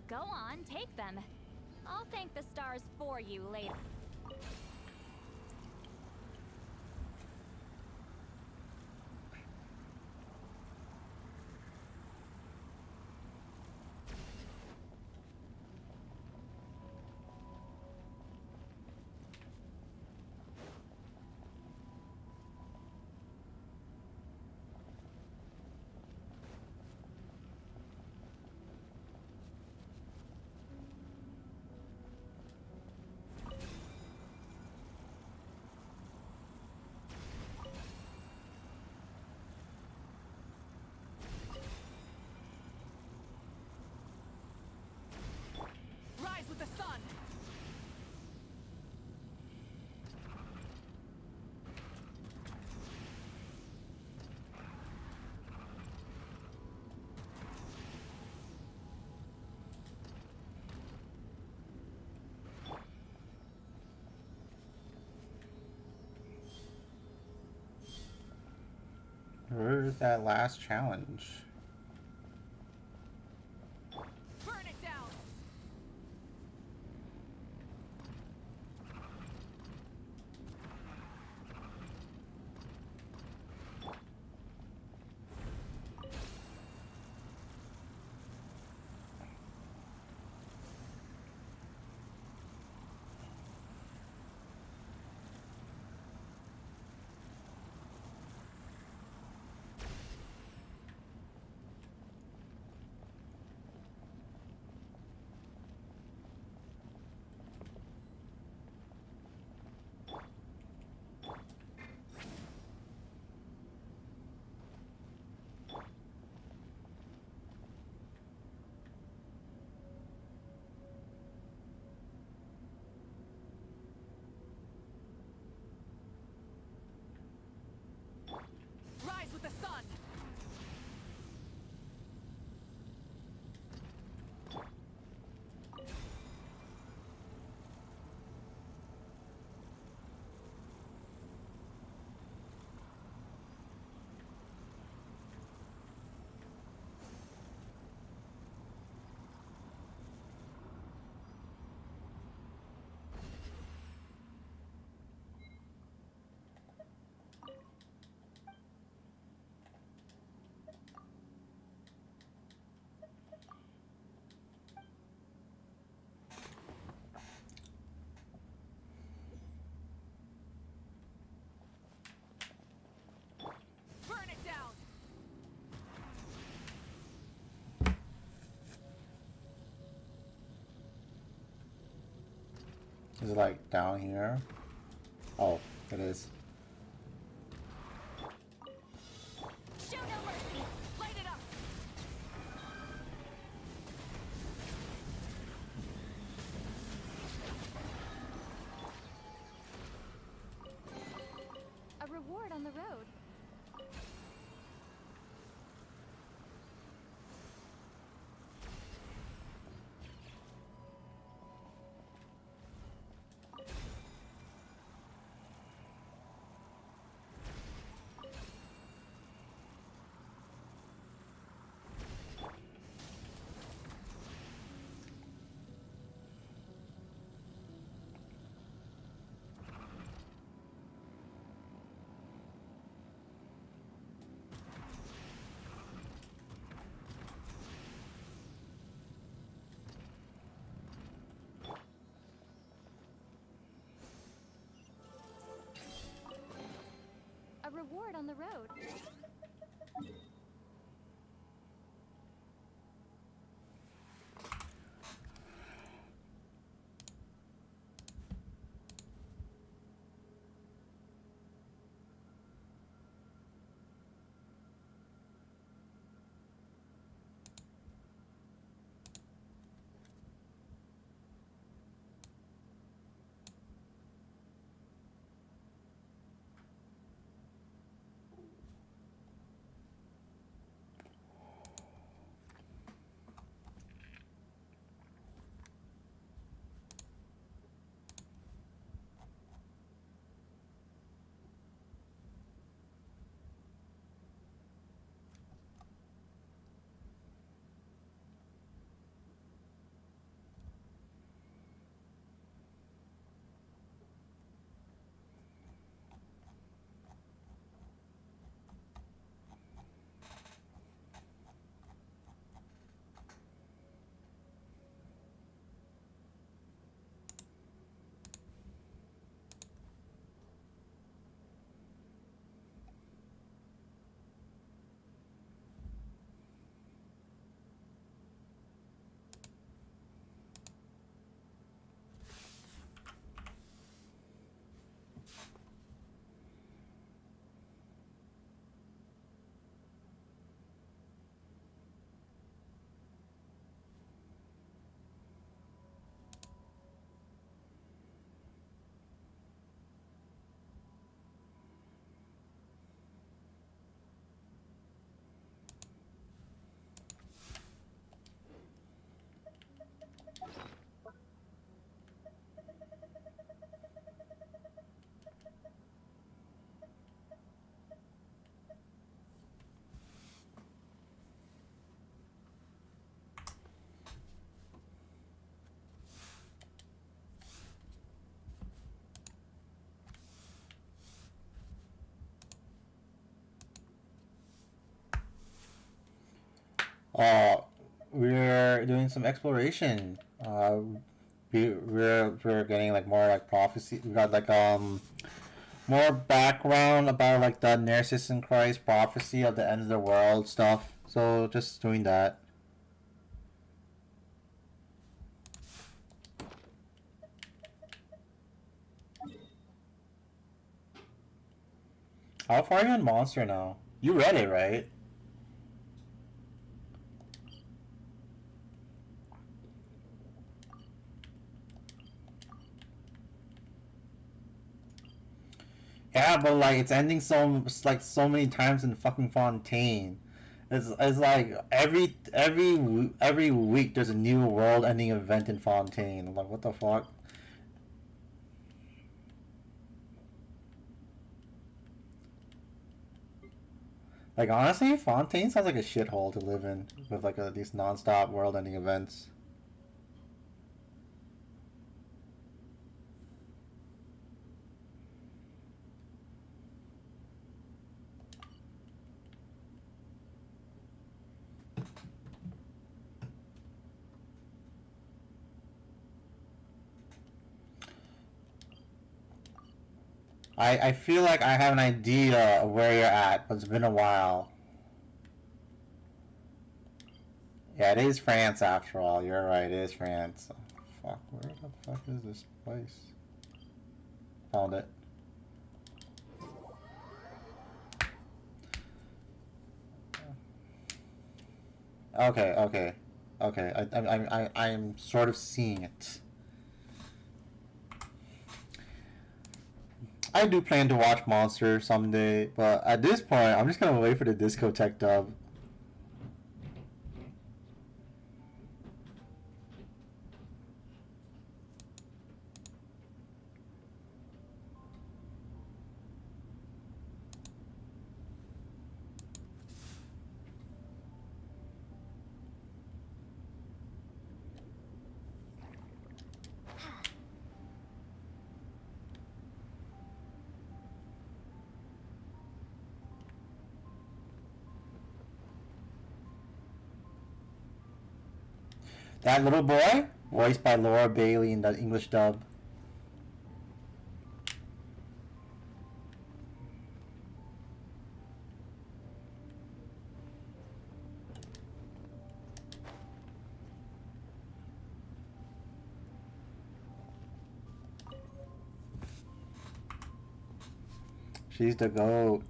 Go on, take them. I'll thank the stars for you later. was that last challenge? Burn it down. Rise with the sun. Burn it down. Is it like down here? Oh, it is. Show no mercy. Light it up. A reward on the road. A reward on the road. Uh, we're doing some exploration. We're getting like more like prophecy. We got like more background about like the Narcissus and Christ prophecy of the end of the world stuff. So just doing that. How far are you in Monster now? You read it, right? Yeah, but like it's ending so many times in fucking Fontaine. It's like every week there's a new world-ending event in Fontaine. I'm like, what the fuck? Like honestly, Fontaine sounds like a shithole to live in with like these non-stop world-ending events. I feel like I have an idea of where you're at, but it's been a while. Yeah, it is France after all. You're right, it is France. Fuck, where the fuck is this place? Found it. Okay, okay, okay. I'm sort of seeing it. I do plan to watch Monster someday, but at this point, I'm just gonna wait for the discotheque dub. That little boy, voiced by Laura Bailey in the English dub. She's the goat.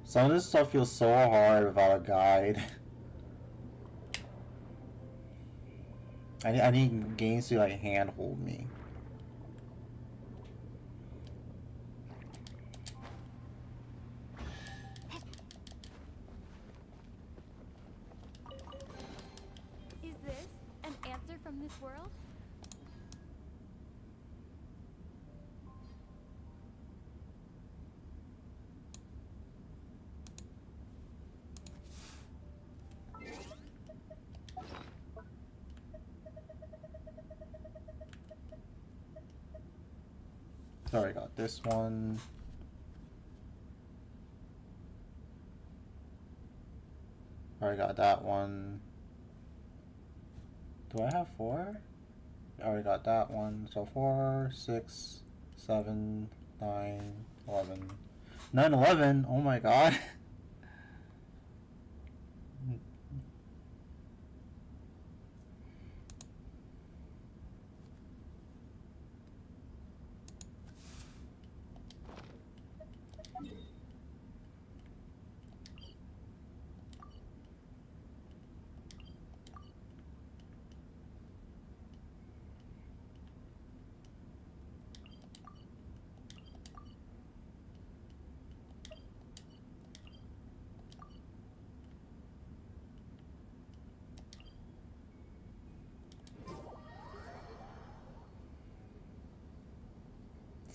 Some of this stuff feels so hard without a guide. I need games to like handhold me. Is this an answer from this world? Already got this one. Already got that one. Do I have 4? Already got that one. So 4, 6, 7, 9, 11. 9, 11? Oh my god.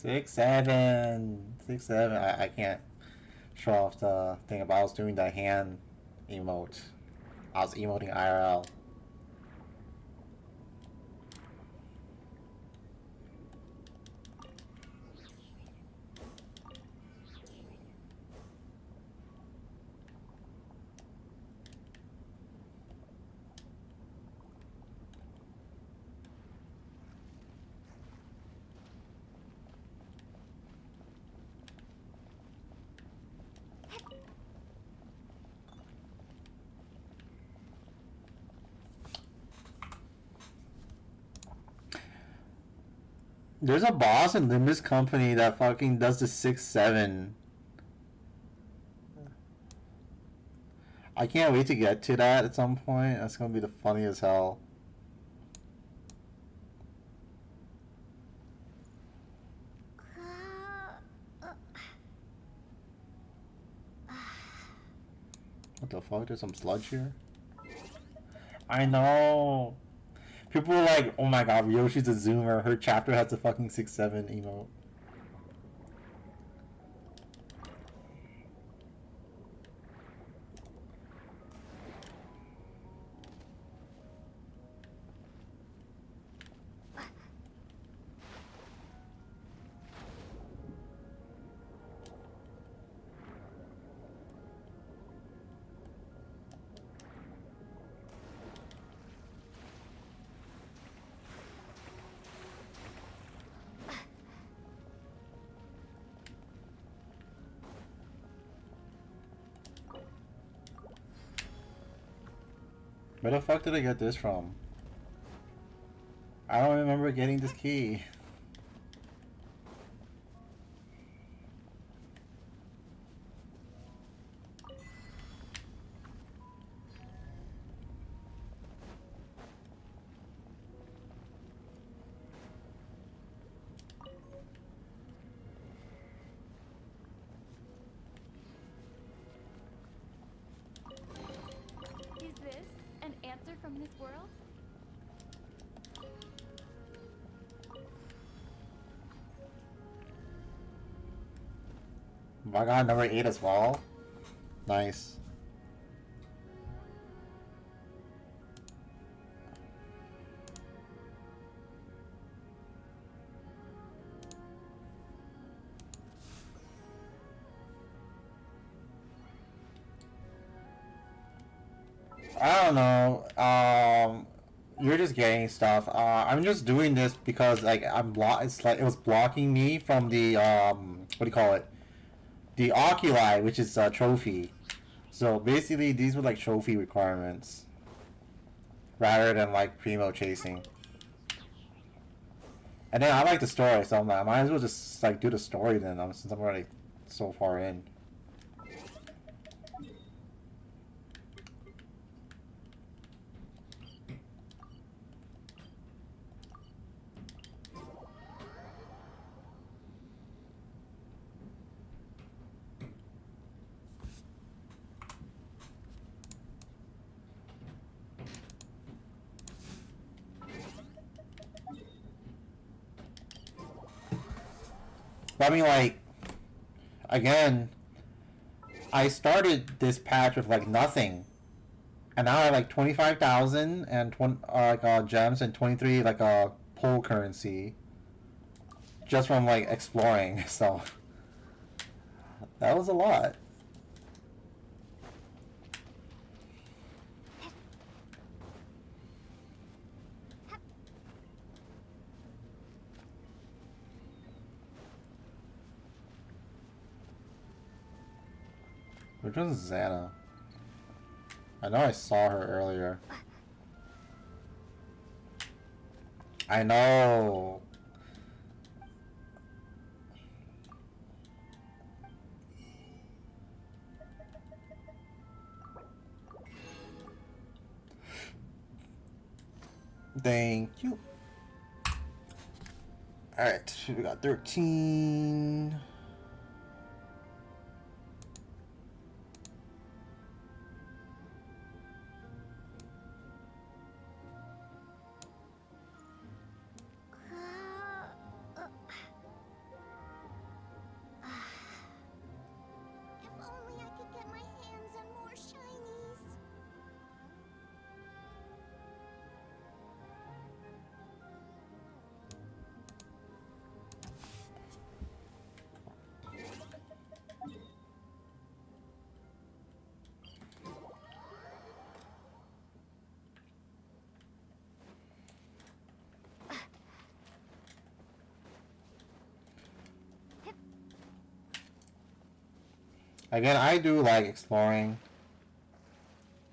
6'7". I can't show off the thing about I was doing the hand emote. I was emoting IRL. There's a boss in Limbus Company that fucking does the 6'7". I can't wait to get to that at some point. That's gonna be the funny as hell. What the fuck? There's some sludge here? I know. People were like, oh my god, Yoshi's a zoomer. Her chapter has a fucking 6'7" emote. Where the fuck did I get this from? I don't remember getting this key. Is this an answer from this world? I got number 8 as well. Nice. I don't know. You're just getting stuff. I'm just doing this because like It's like it was blocking me from the what do you call it? The oculi, which is a trophy. So basically, these were like trophy requirements, rather than like primo chasing. And then I like the story, so I might as well just like do the story then, since I'm already so far in. But I mean, like, again, I started this patch with like nothing, and now I have like 25,000 and gems and 23 like pole currency, just from like exploring. So that was a lot. Which one's Xana? I know I saw her earlier. I know. Thank you. Alright, we got 13. Again, I do like exploring,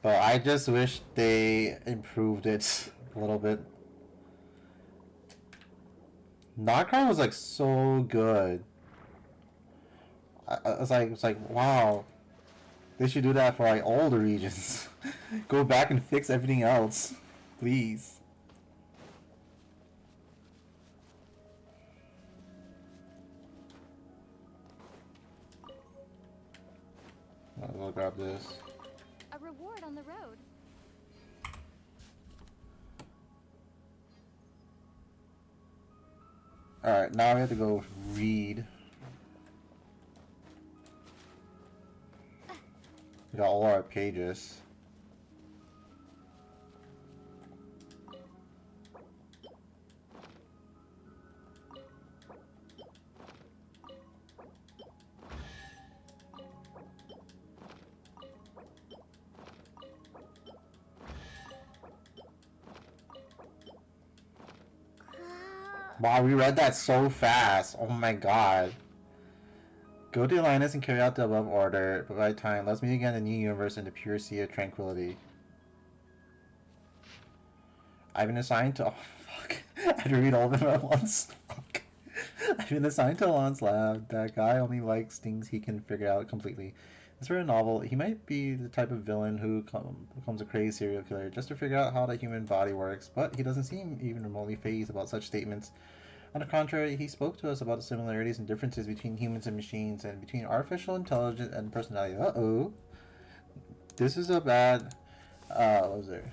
but I just wish they improved it a little bit. Knockout was like so good. It's like wow, they should do that for like all the regions. Go back and fix everything else, please. I'll grab this. A reward on the road. Alright, now we have to go read. We got all our pages. Wow, we read that so fast. Oh my god. Go to Atlantis and carry out the above order. Provide time. Let's meet again in the new universe in the pure sea of tranquility. I've been assigned to... Oh, fuck. I had to read all of them at once. Fuck. I've been assigned to Alon's lab. That guy only likes things he can figure out completely. It's very novel. He might be the type of villain who becomes a crazy serial killer just to figure out how the human body works, but he doesn't seem even remotely fazed about such statements. On the contrary, he spoke to us about the similarities and differences between humans and machines, and between artificial intelligence and personality. Uh-oh. This is a bad... what was there?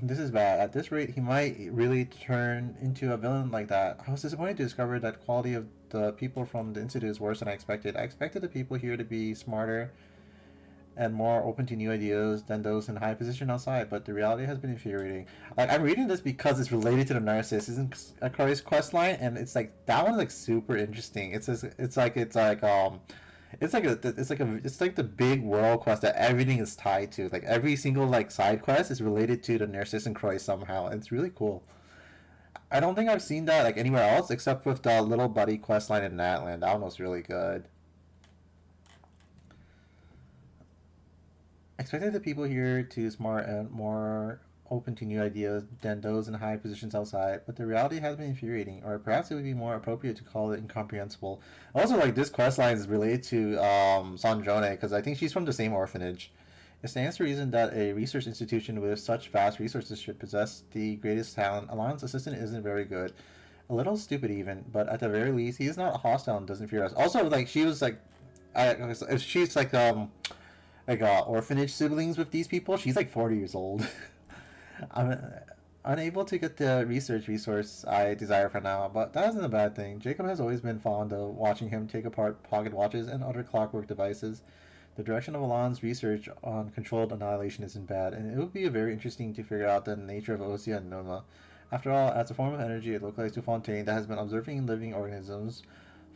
This is bad. At this rate, he might really turn into a villain like that. I was disappointed to discover that quality of the people from the Institute is worse than I expected. I expected the people here to be smarter and more open to new ideas than those in high position outside, but the reality has been infuriating. Like, I'm reading this because it's related to the Narcissism quest line, and it's like that one's like super interesting. It's like the big world quest that everything is tied to. Like every single like side quest is related to the Narcissus Croix somehow, and it's really cool. I don't think I've seen that like anywhere else except with the little buddy quest line in Natland. That one was really good. Expected the people here to smart and more open to new ideas than those in high positions outside, but the reality has been infuriating, or perhaps it would be more appropriate to call it incomprehensible. Also, like this quest line is related to Sanjone because I think she's from the same orphanage. It stands to reason that a research institution with such vast resources should possess the greatest talent. Alon's assistant isn't very good, a little stupid even, but at the very least, he is not hostile and doesn't fear us. Also, like she was like, if she's like orphanage siblings with these people. She's like 40 years old. I'm unable to get the research resource I desire for now, but that isn't a bad thing. Jacob has always been fond of watching him take apart pocket watches and other clockwork devices. The direction of Alon's research on controlled annihilation isn't bad, and it would be very interesting to figure out the nature of Osea and Noma. After all, as a form of energy, it localized to Fontaine that has been observing living organisms.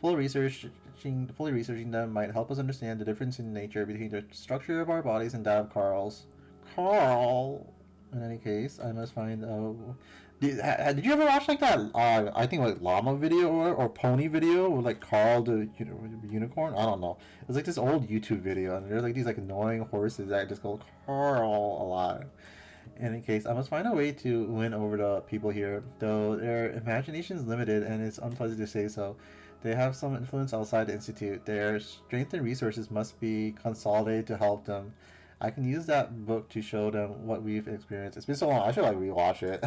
Fully researching them might help us understand the difference in nature between the structure of our bodies and that of Carl's. Carl. In any case, I must find. Did you ever watch like that? I think like llama video or pony video with like Carl the unicorn. I don't know. It was like this old YouTube video, and there's like these like annoying horses that just go Carl a lot. In any case, I must find a way to win over the people here, though their imagination is limited, and it's unpleasant to say so. They have some influence outside the Institute. Their strength and resources must be consolidated to help them. I can use that book to show them what we've experienced. It's been so long, I should like rewatch it.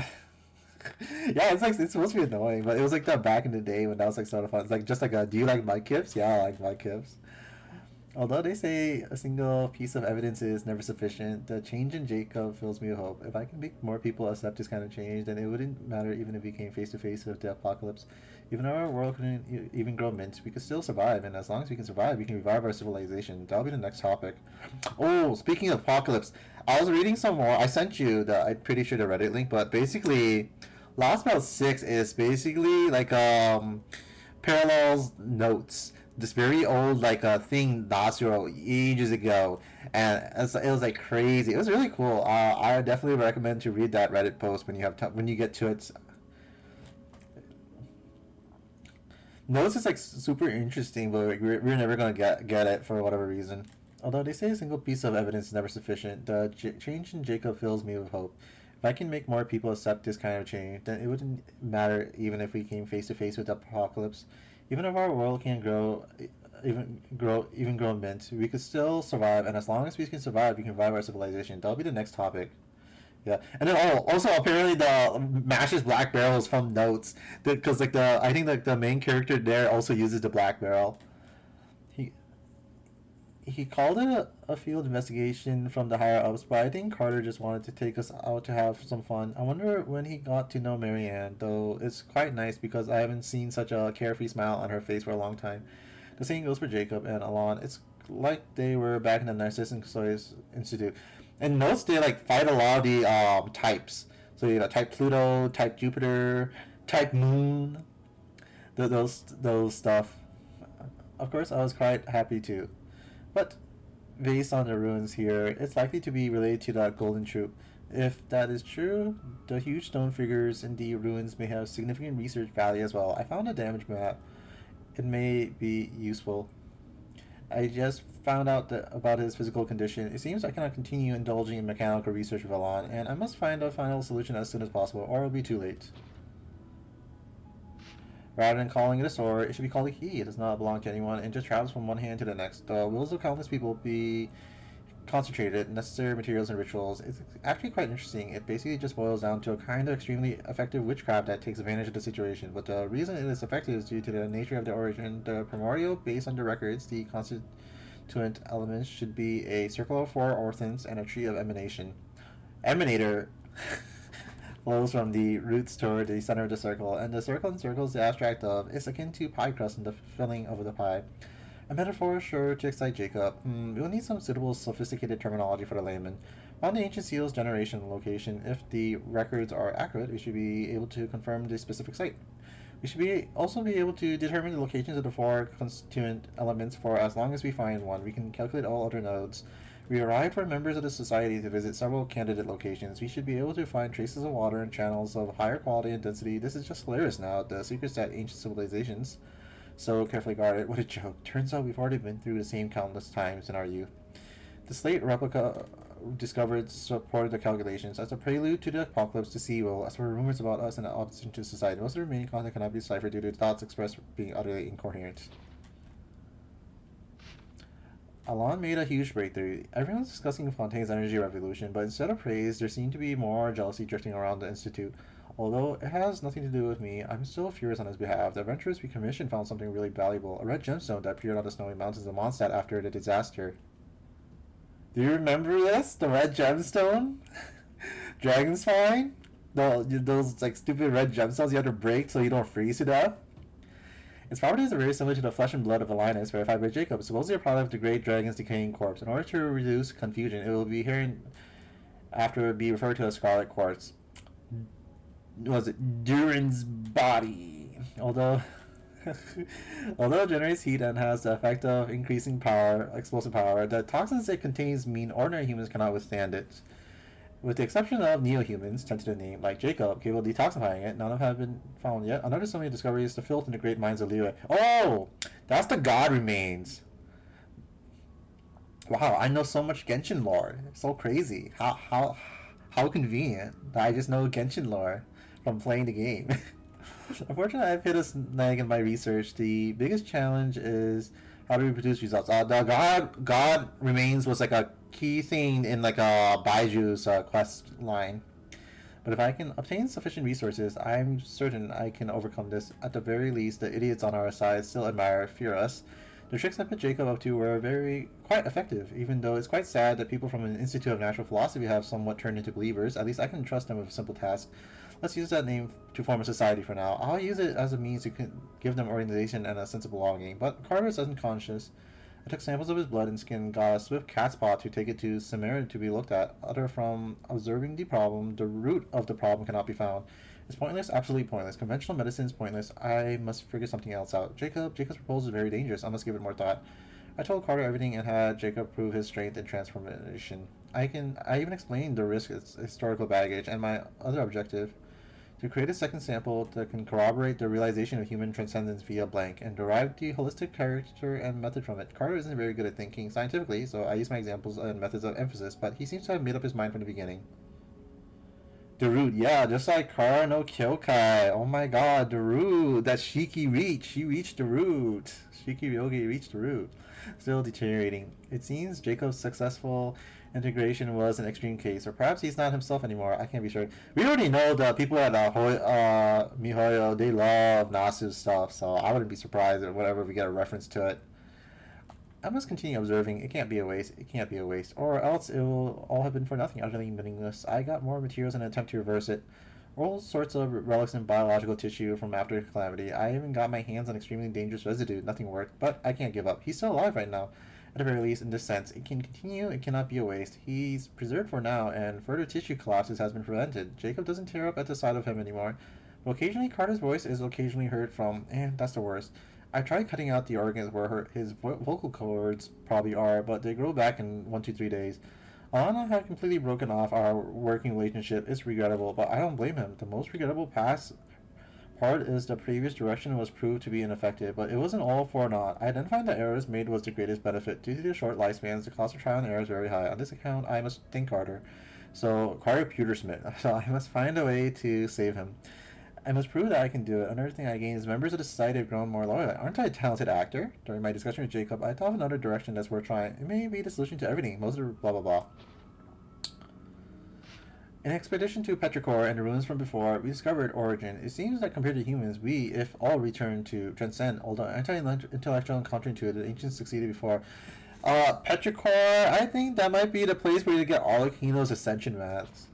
Yeah, it's like it's supposed to be annoying, but it was like that back in the day when that was like sort of fun. It's like just like a do you like Mudkips? Yeah, I like Mudkips. Although they say a single piece of evidence is never sufficient, the change in Jacob fills me with hope. If I can make more people accept this kind of change, then it wouldn't matter even if we came face to face with the apocalypse. Even if our world couldn't even grow mint, we could still survive, and as long as we can survive, we can revive our civilization. That'll be the next topic. Oh, speaking of apocalypse, I was reading some more. I sent you the, I'm pretty sure the Reddit link, but basically, Last Spell 6 is basically like parallels notes, this very old like thing Nasir wrote ages ago, and it was like crazy. It was really cool. I definitely recommend to read that Reddit post when you have when you get to it. Notes is like super interesting, but like, we're never gonna get it for whatever reason. Although they say a single piece of evidence is never sufficient, the change in Jacob fills me with hope. If I can make more people accept this kind of change, then it wouldn't matter even if we came face to face with the apocalypse. Even if our world can't even grow mint, we could still survive. And as long as we can survive, we can revive our civilization. That'll be the next topic. Yeah, and then also apparently the Mash's black barrel is from Notes, because like the I think like the main character there also uses the black barrel. He he called it a field investigation from the higher ups, but I think Carter just wanted to take us out to have some fun. I wonder when he got to know Marianne, though it's quite nice because I haven't seen such a carefree smile on her face for a long time. The same goes for Jacob and Alon. It's like they were back in the Narcissus Institute. And Notes they like fight a lot of the types. So you know, type Pluto, type Jupiter, type Moon, those stuff. Of course, I was quite happy too. But based on the ruins here, it's likely to be related to that golden troop. If that is true, the huge stone figures in the ruins may have significant research value as well. I found a damage map. It may be useful. I just found out about his physical condition. It seems I cannot continue indulging in mechanical research with Alon, and I must find a final solution as soon as possible, or it'll be too late. Rather than calling it a sword, it should be called a key. It does not belong to anyone and just travels from one hand to the next. The wills of countless people be concentrated, necessary materials and rituals. It's actually quite interesting. It basically just boils down to a kind of extremely effective witchcraft that takes advantage of the situation. But the reason it is effective is due to the nature of the origin. The primordial, based on the records, the constituent elements should be a circle of four orphans and a tree of emanation. Emanator flows from the roots toward the center of the circle, and the circle encircles the abstract of is akin to pie crust and the filling of the pie. A metaphor sure to excite Jacob. We'll need some suitable sophisticated terminology for the layman. On the ancient seal's generation location, if the records are accurate, we should be able to confirm the specific site. We should also be able to determine the locations of the four constituent elements for as long as we find one. We can calculate all other nodes. We arrived for members of the society to visit several candidate locations. We should be able to find traces of water and channels of higher quality and density. This is just hilarious now. The secrets that ancient civilizations so carefully guarded. What a joke. Turns out we've already been through the same countless times in our youth. The slate replica discovered supported the calculations. As a prelude to the apocalypse, the sea will, as for rumors about us and opposition to society, most of the remaining content cannot be deciphered due to thoughts expressed being utterly incoherent. Alon made a huge breakthrough. Everyone's discussing Fontaine's energy revolution, but instead of praise, there seemed to be more jealousy drifting around the Institute. Although it has nothing to do with me, I'm still furious on his behalf. The adventurers we commissioned found something really valuable, a red gemstone that appeared on the snowy mountains of Mondstadt after the disaster. Do you remember this? The red gemstone? Dragon's Spine? Those like stupid red gemstones you have to break so you don't freeze to death? Its properties are very similar to the flesh and blood of Linus, verified by Jacob, supposedly a product of the great dragon's decaying corpse. In order to reduce confusion, it will be after be referred to as Scarlet Quartz. Was it Durin's body? Although it generates heat and has the effect of increasing power, explosive power, the toxins it contains mean ordinary humans cannot withstand it. With the exception of neo-humans, tentative name, like Jacob, capable of detoxifying it, none of have been found yet. Another so many discoveries to filth in the great minds of Liyue. Oh! That's the god remains! Wow, I know so much Genshin lore. So crazy. How convenient that I just know Genshin lore from playing the game. Unfortunately, I've hit a snag in my research. The biggest challenge is how to reproduce results. The God Remains was like a key thing in like a Baiju's quest line. But if I can obtain sufficient resources, I'm certain I can overcome this. At the very least, the idiots on our side still fear us. The tricks I put Jacob up to were quite effective, even though it's quite sad that people from an Institute of Natural Philosophy have somewhat turned into believers. At least I can trust them with a simple task. Let's use that name to form a society for now. I'll use it as a means to give them organization and a sense of belonging. But Carter is unconscious. I took samples of his blood and skin, got a swift cat's paw to take it to Samara to be looked at. Other from observing the problem, the root of the problem cannot be found. It's pointless, absolutely pointless. Conventional medicine is pointless. I must figure something else out. Jacob's proposal is very dangerous. I must give it more thought. I told Carter everything and had Jacob prove his strength and transformation. I even explained the risk, its historical baggage, and my other objective, To create a second sample that can corroborate the realization of human transcendence via blank and derive the holistic character and method from it. Carter isn't very good at thinking scientifically, so I use my examples and methods of emphasis, but he seems to have made up his mind from the beginning. The root, yeah, just like Kara no Kyokai. Oh my god, the root. That Shiki reached. She reached the root. Shiki Ryogi reached the root. Still deteriorating. It seems Jacob's successful integration was an extreme case, or perhaps he's not himself anymore. I can't be sure. We already know the people at Mihoyo, they love Nasu's stuff, so I wouldn't be surprised if whenever we get a reference to it. I must continue observing. It can't be a waste. It can't be a waste. Or else it will all have been for nothing, utterly meaningless. I got more materials in an attempt to reverse it. All sorts of relics and biological tissue from after calamity. I even got my hands on extremely dangerous residue. Nothing worked, but I can't give up. He's still alive right now. At the very least, in this sense, it can continue. It cannot be a waste. He's preserved for now, and further tissue collapses has been prevented. Jacob doesn't tear up at the sight of him anymore. But occasionally, Carter's voice is occasionally heard from, and that's the worst. I tried cutting out the organs where his vocal cords probably are, but they grow back in 1 to 3 days. Alana had completely broken off our working relationship. It's regrettable, but I don't blame him. The most regrettable part is the previous direction was proved to be ineffective, but it wasn't all for naught. I identified that errors made was the greatest benefit. Due to the short lifespans, the cost of trial and error is very high. On this account, I must thank Carter. So, Carter Pewtersmith. So I must find a way to save him. I must prove that I can do it. Another thing I gain is members of the society have grown more loyal. Aren't I a talented actor? During my discussion with Jacob, I thought of another direction that's worth trying. It may be the solution to everything. Most of the blah blah blah. In expedition to Petrichor and the ruins from before, we discovered origin. It seems that compared to humans, we, if all return to transcend, although anti-intellectual and counterintuitive, the ancients succeeded before. Petrichor, I think that might be the place where you get all of Kino's ascension maps.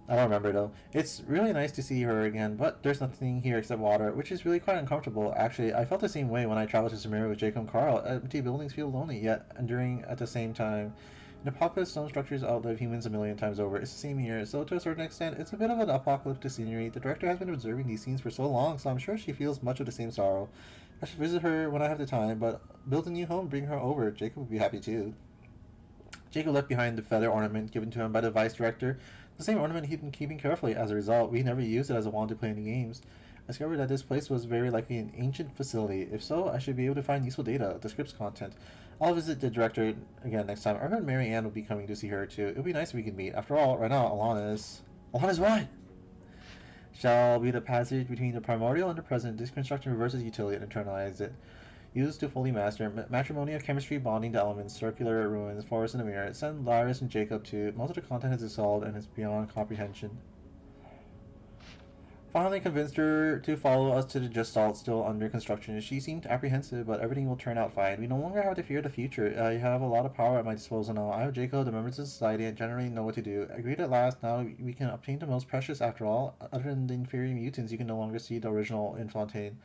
I don't remember though. It's really nice to see her again, but there's nothing here except water, which is really quite uncomfortable. Actually, I felt the same way when I traveled to Sumeria with Jacob and Carl. Empty buildings feel lonely, yet enduring at the same time. In the apocalypse, stone structures outlive humans a million times over. It's the same here, so to a certain extent, it's a bit of an apocalyptic scenery. The director has been observing these scenes for so long, so I'm sure she feels much of the same sorrow. I should visit her when I have the time, but build a new home, bring her over. Jacob would be happy too. Jacob left behind the feather ornament given to him by the vice director. The same ornament he'd been keeping carefully. As a result, we never used it as a wand to play any games. I discovered that this place was very likely an ancient facility. If so, I should be able to find useful data, the script's content. I'll visit the director again next time. I heard Mary Ann will be coming to see her too. It would be nice if we could meet. After all, right now, Alana's what? Shall be the passage between the primordial and the present. This construction reverses utility and internalizes it. Used to fully master matrimony of chemistry, bonding the elements, circular ruins, forest in the mirror. Send Lyris and Jacob to. Most of the content is dissolved and is beyond comprehension. Finally convinced her to follow us to the Gestalt still under construction. She seemed apprehensive, but everything will turn out fine. We no longer have to fear the future. I have a lot of power at my disposal now. I have Jacob, the members of society, and generally know what to do. Agreed at last, now we can obtain the most precious after all. Other than the inferior mutants, you can no longer see the original in Fontaine.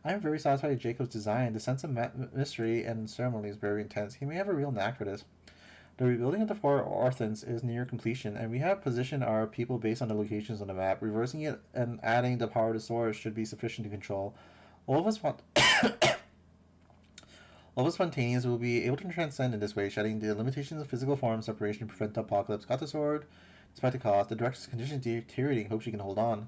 I am very satisfied with Jacob's design. The sense of mystery and ceremony is very intense. He may have a real knack for this. The rebuilding of the four orphans is near completion, and we have positioned our people based on the locations on the map. Reversing it and adding the power to source should be sufficient to control. All of us spontaneous will be able to transcend in this way, shedding the limitations of physical form separation to prevent the apocalypse. Got the sword, despite the cost. The director's condition is deteriorating. Hope she can hold on.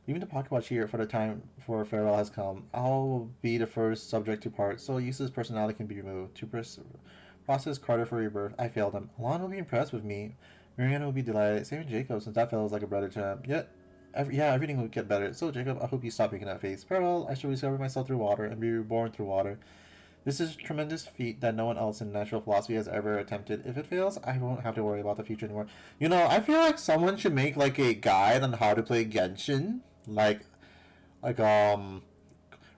Leaving the pocket watch here for the time for farewell has come. I'll be the first subject to part, so useless personality can be removed. To process Carter for rebirth. I failed him. Alon will be impressed with me. Marianne will be delighted. Same with Jacob, since that fellow's like a brother to him. Yet, everything will get better. So, Jacob, I hope you stop making that face. Farewell. I shall discover myself through water and be reborn through water. This is a tremendous feat that no one else in natural philosophy has ever attempted. If it fails, I won't have to worry about the future anymore. You know, I feel like someone should make like a guide on how to play Genshin. Like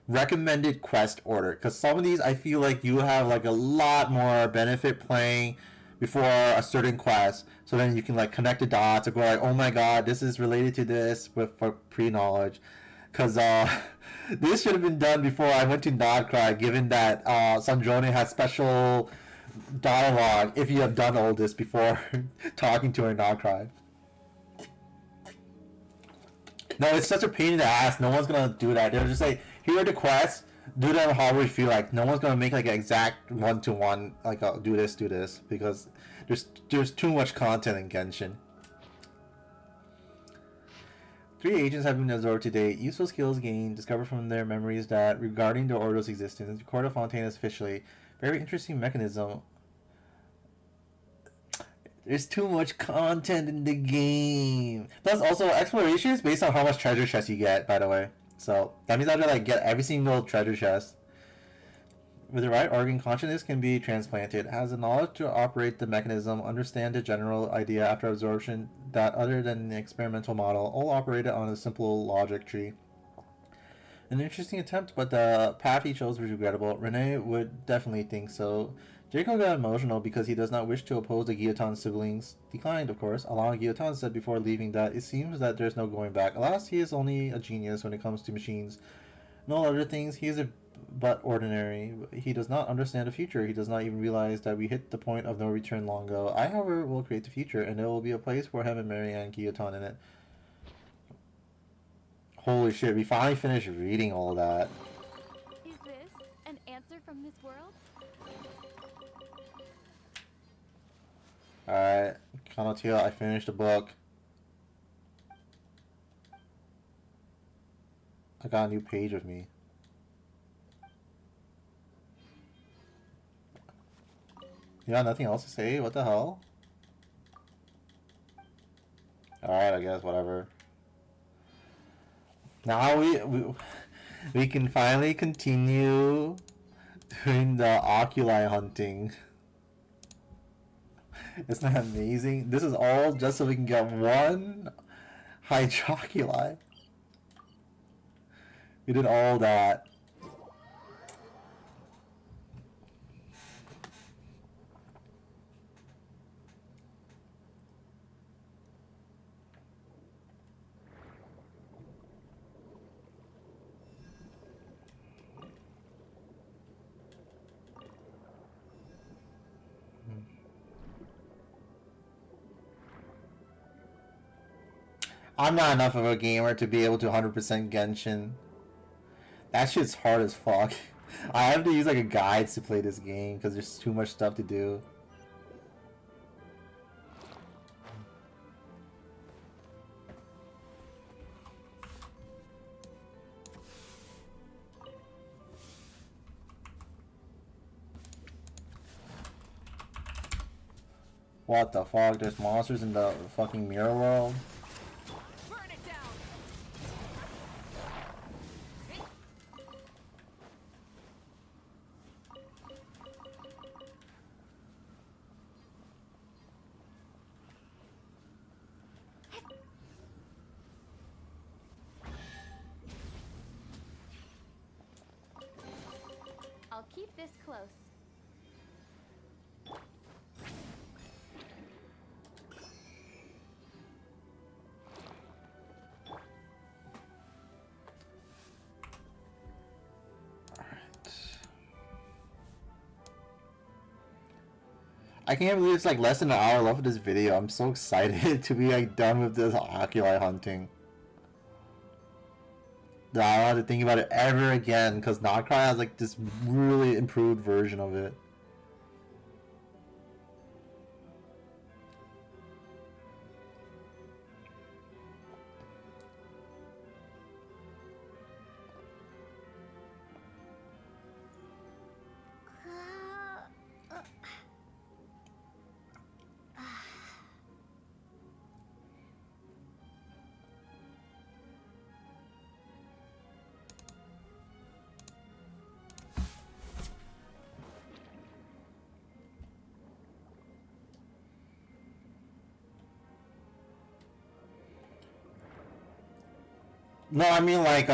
recommended quest order, because some of these I feel like you have like a lot more benefit playing before a certain quest, so then you can like connect the dots or go like, oh my god, this is related to this with for pre-knowledge, because this should have been done before I went to Nodcry, given that Sandrone has special dialogue if you have done all this before talking to her in Nodcry. No, it's such a pain in the ass. No one's gonna do that. They'll just say, here are the quests, do them however you feel like. No one's gonna make like an exact one-to-one, like do this, because there's too much content in Genshin. 3 agents have been absorbed to date. Useful skills gained, discovered from their memories that regarding the Ordo's existence. Corda Fontaine is officially. Very interesting mechanism. There's too much content in the game. Plus, also, exploration is based on how much treasure chest you get, by the way. So, that means I have to, like, get every single treasure chest. With the right organ, consciousness can be transplanted. It has the knowledge to operate the mechanism, understand the general idea after absorption that, other than the experimental model, all operated on a simple logic tree. An interesting attempt, but the path he chose was regrettable. Renee would definitely think so. Jacob got emotional because he does not wish to oppose the Guillotin siblings. Declined, of course. Alana Guillotin said before leaving that it seems that there's no going back. Alas, he is only a genius when it comes to machines. No other things, he is a but ordinary. He does not understand the future. He does not even realize that we hit the point of no return long ago. I, however, will create the future, and there will be a place for him and Marianne Guillotin in it. Holy shit, we finally finished reading all that. Is this an answer from this world? Alright, Kanotia, I finished the book. I got a new page with me. You got nothing else to say? What the hell? Alright, I guess, whatever. Now we can finally continue doing the oculi hunting. Isn't that amazing? This is all just so we can get one hydroculi. We did all that. I'm not enough of a gamer to be able to 100% Genshin. That shit's hard as fuck. I have to use like a guide to play this game because there's too much stuff to do. What the fuck? There's monsters in the fucking mirror world? Burn it down. I'll keep this close. I can't believe it's like less than an hour left of this video. I'm so excited to be like done with this oculi hunting. That I don't have to think about it ever again because Notcry has like this really improved version of it. No, I mean like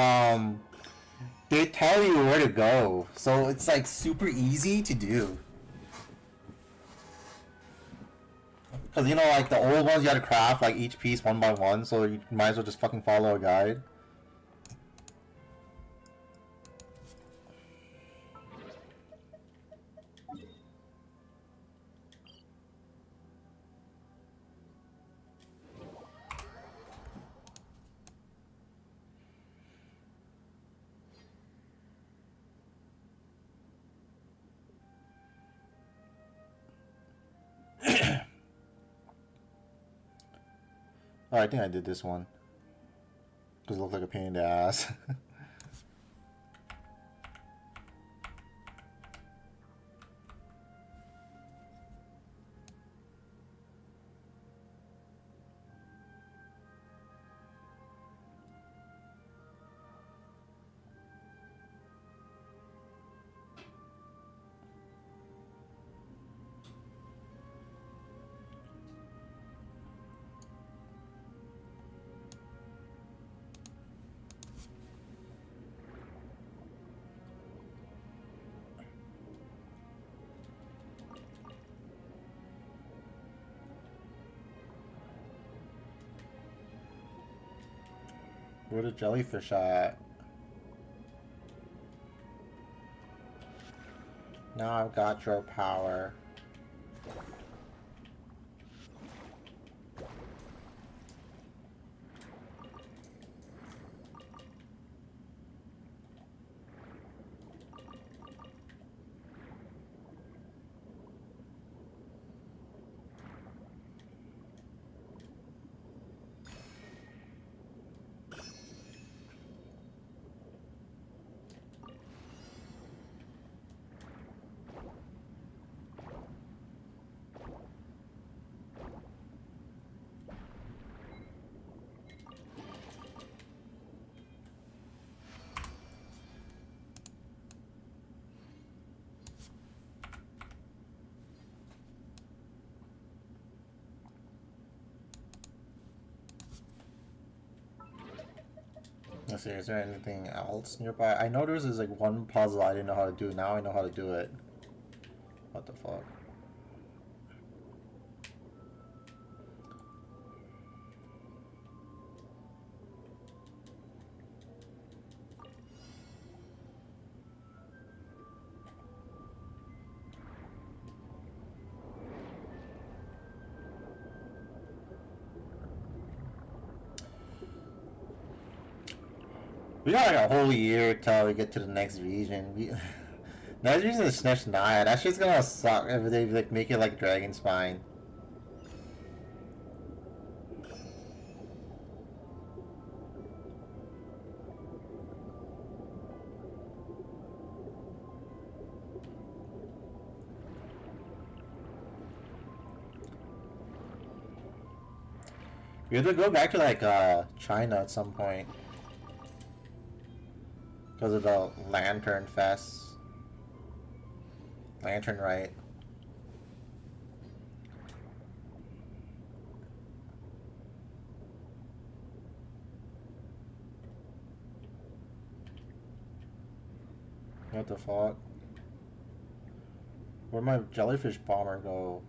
they tell you where to go, so it's like super easy to do. Cause you know like the old ones you had to craft like each piece one by one, so you might as well just fucking follow a guide. Oh, I think I did this one. Because it looked like a pain in the ass. Where the jellyfish at? Now I've got your power. Let's see, is there anything else nearby? I know there's this like one puzzle I didn't know how to do. Now I know how to do it. What the fuck? We got like a whole year till we get to the next region. Next region is Snish 9. That shit's gonna suck if they like make it like Dragon Spine. We have to go back to like China at some point. Because of the Lantern Fest. Lantern Rite. What the fuck? Where'd my jellyfish bomber go?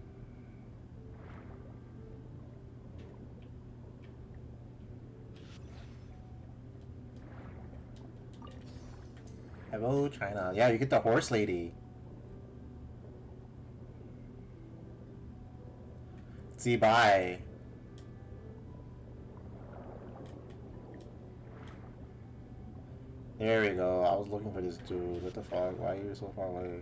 Hello, China. Yeah, you get the horse lady. See, bye. There we go. I was looking for this dude. What the fuck? Why are you so far away?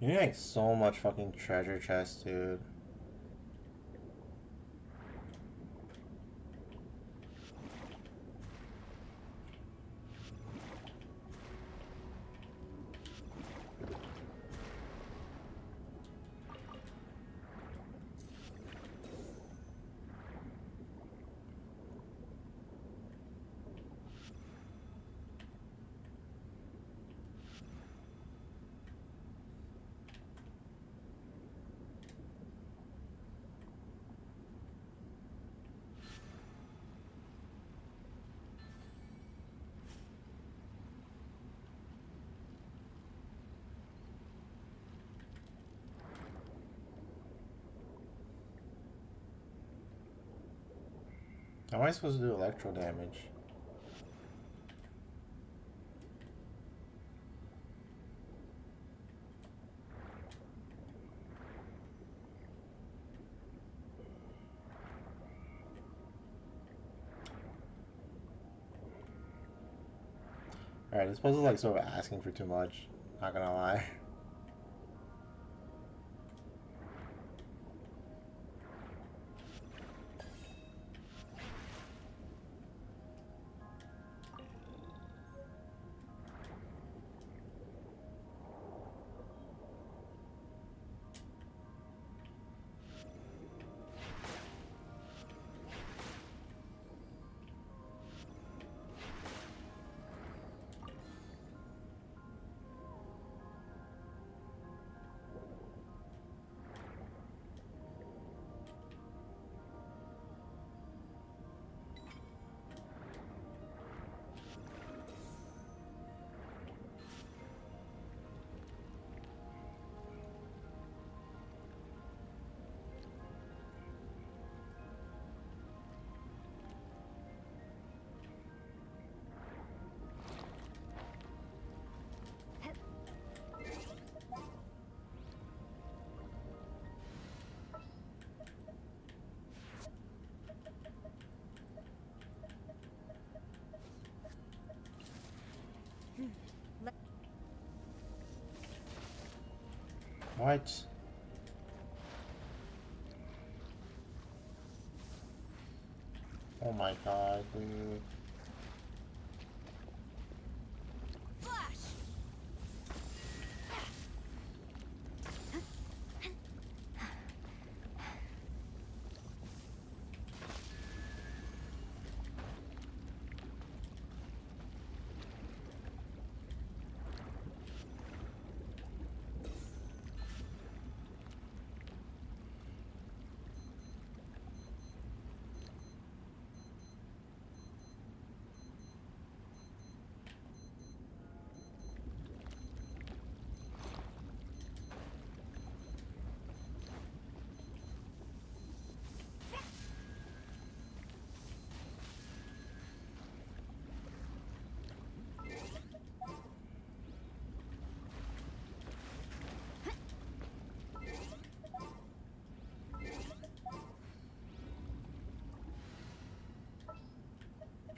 You need like so much fucking treasure chest, dude. How am I supposed to do electro damage? Alright, this puzzle's like sort of asking for too much. Not gonna lie. What? Oh my god, dude.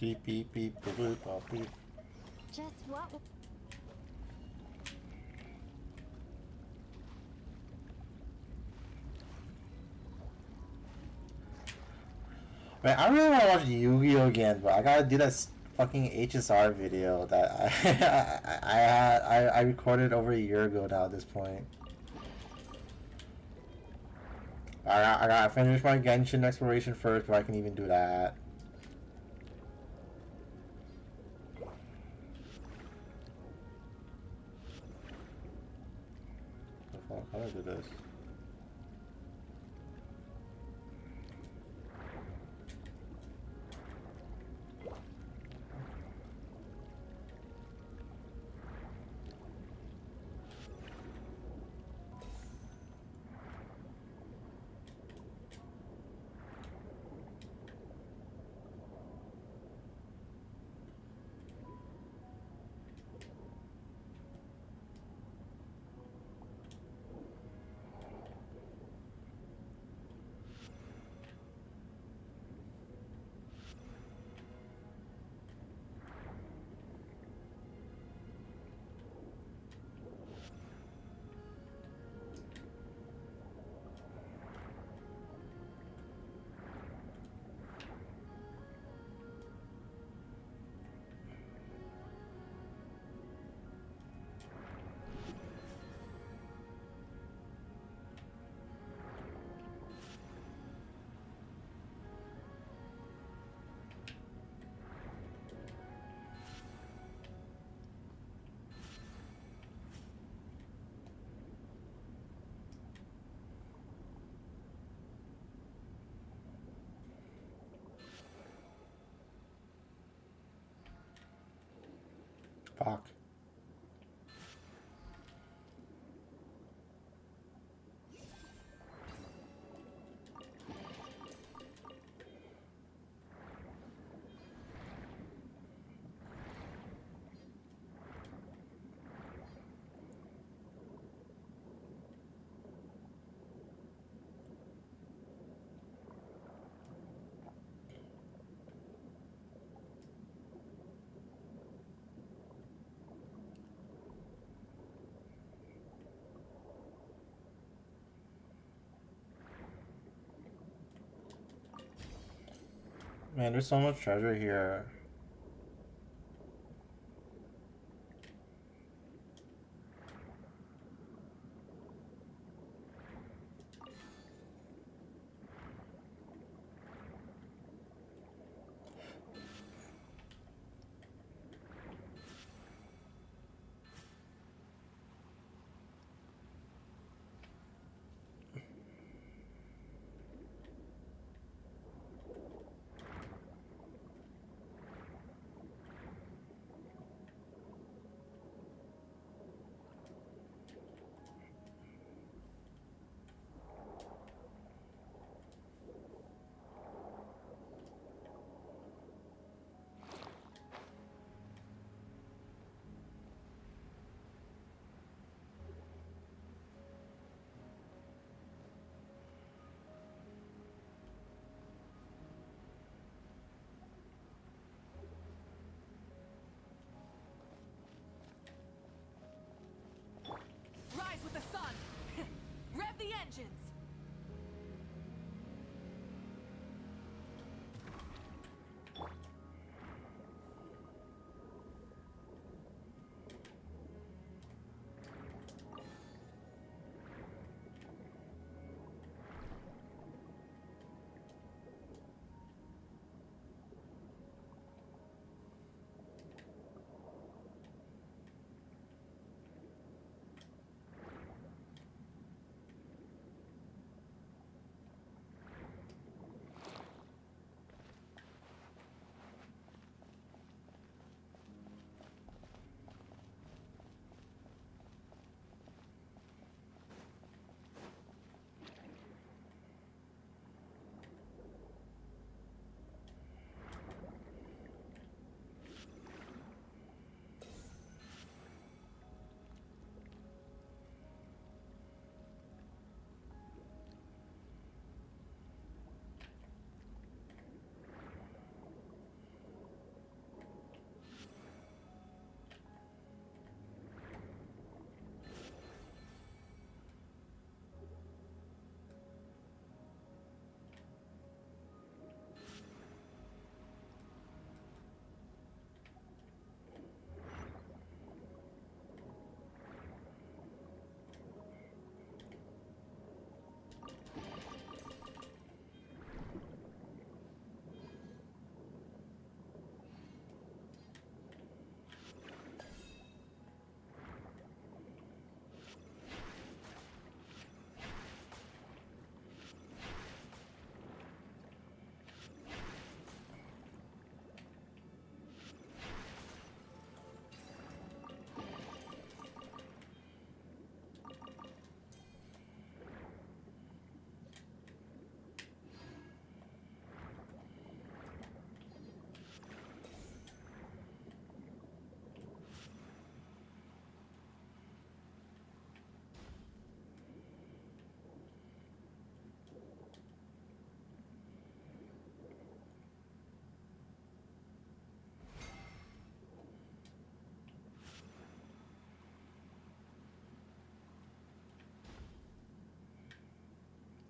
Beep beep beep boop boop boop beep. Just what? Man, I really want to watch Yu-Gi-Oh again, but I gotta do that fucking HSR video that I recorded over a year ago now at this point. I gotta finish my Genshin exploration first before I can even do that. How do I do this? Fuck. Man, there's so much treasure here. Rise with the sun! Rev the engines!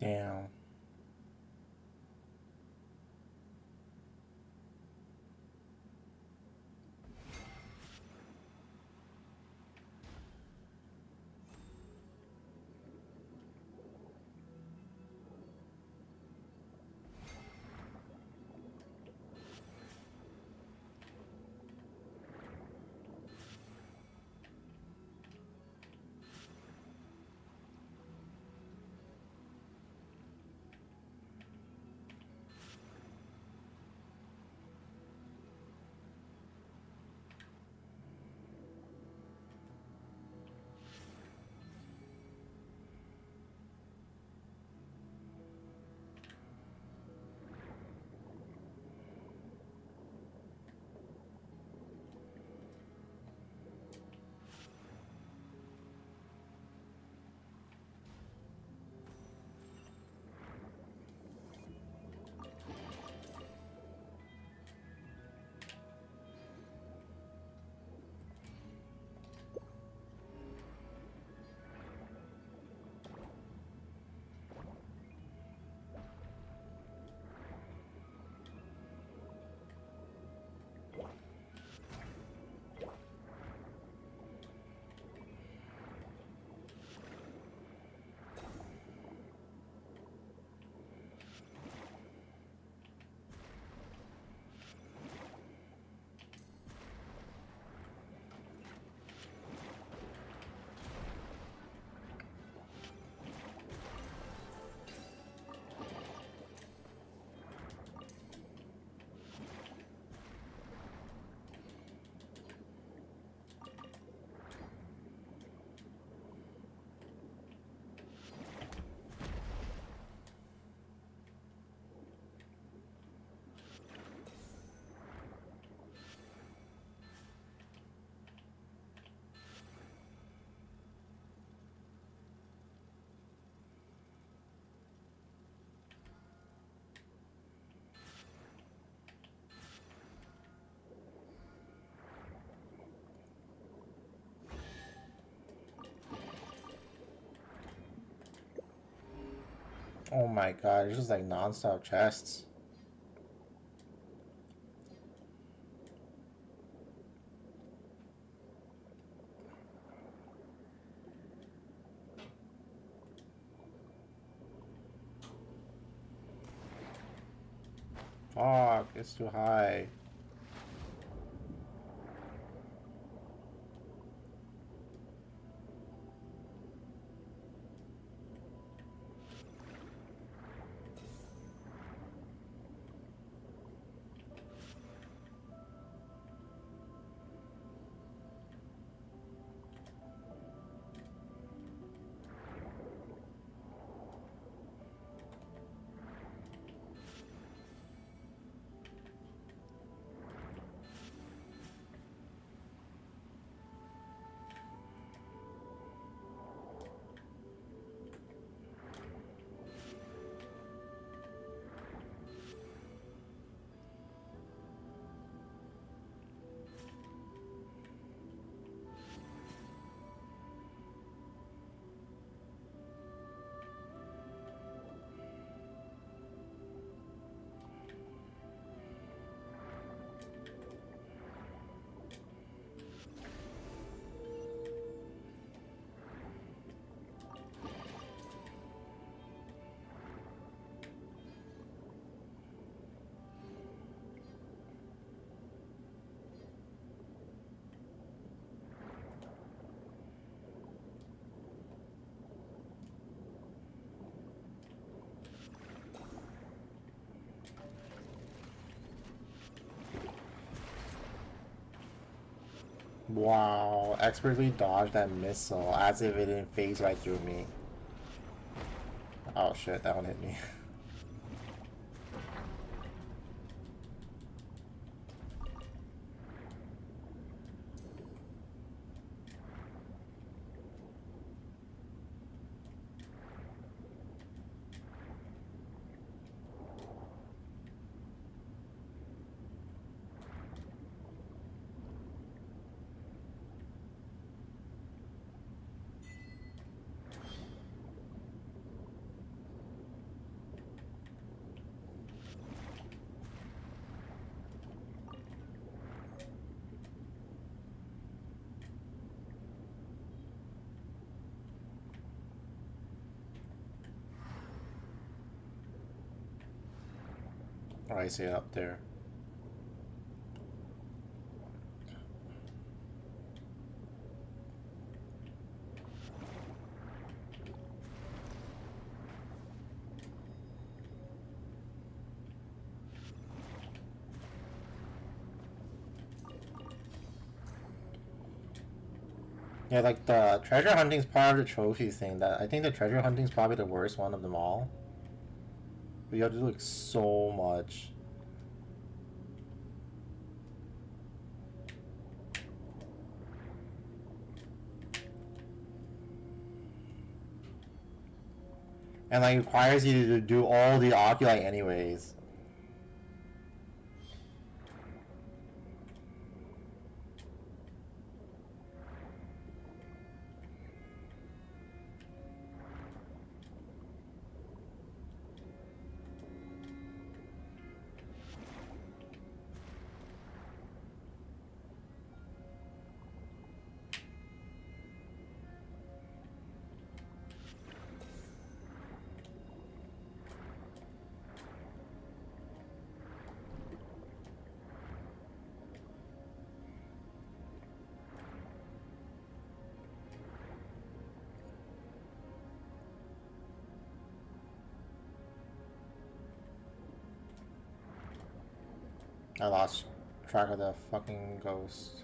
Damn. Oh my god, it's just like non-stop chests. Fuck, it's too high. Wow, expertly dodged that missile as if it didn't phase right through me. Oh shit, that one hit me. Oh, I see it up there. Yeah, like the treasure hunting's part of the trophy thing. That I think the treasure hunting's probably the worst one of them all. But you have to do like so much. And like requires you to do all the oculi anyways. I lost track of the fucking ghost.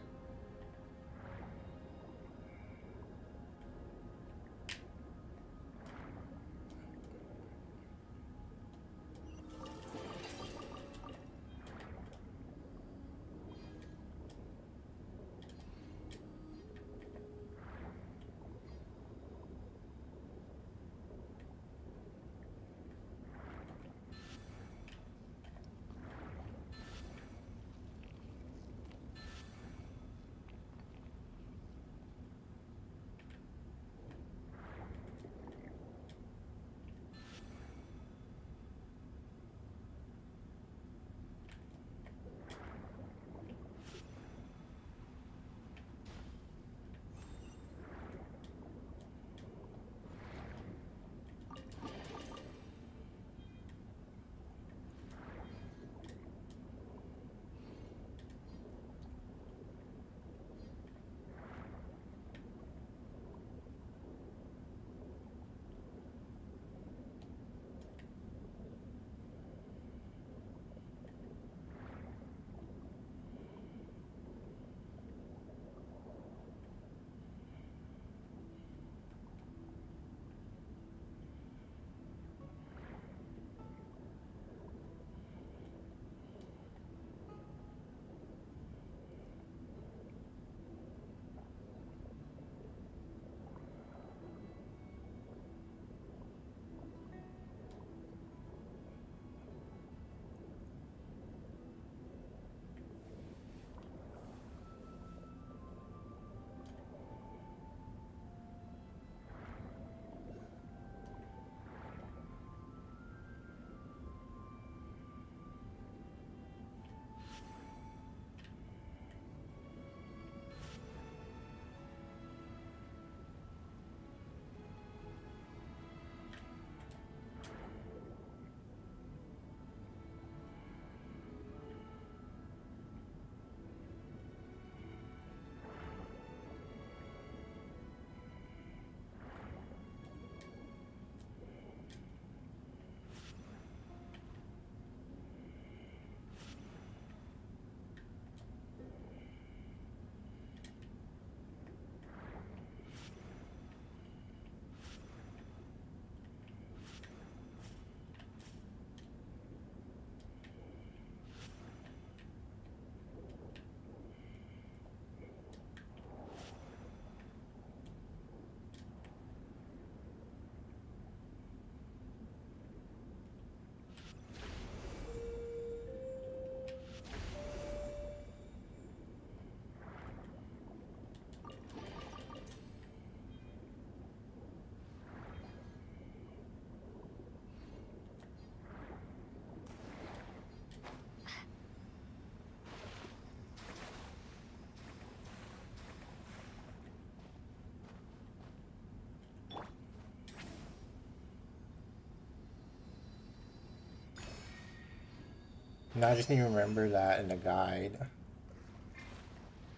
No, I just need to remember that in the guide.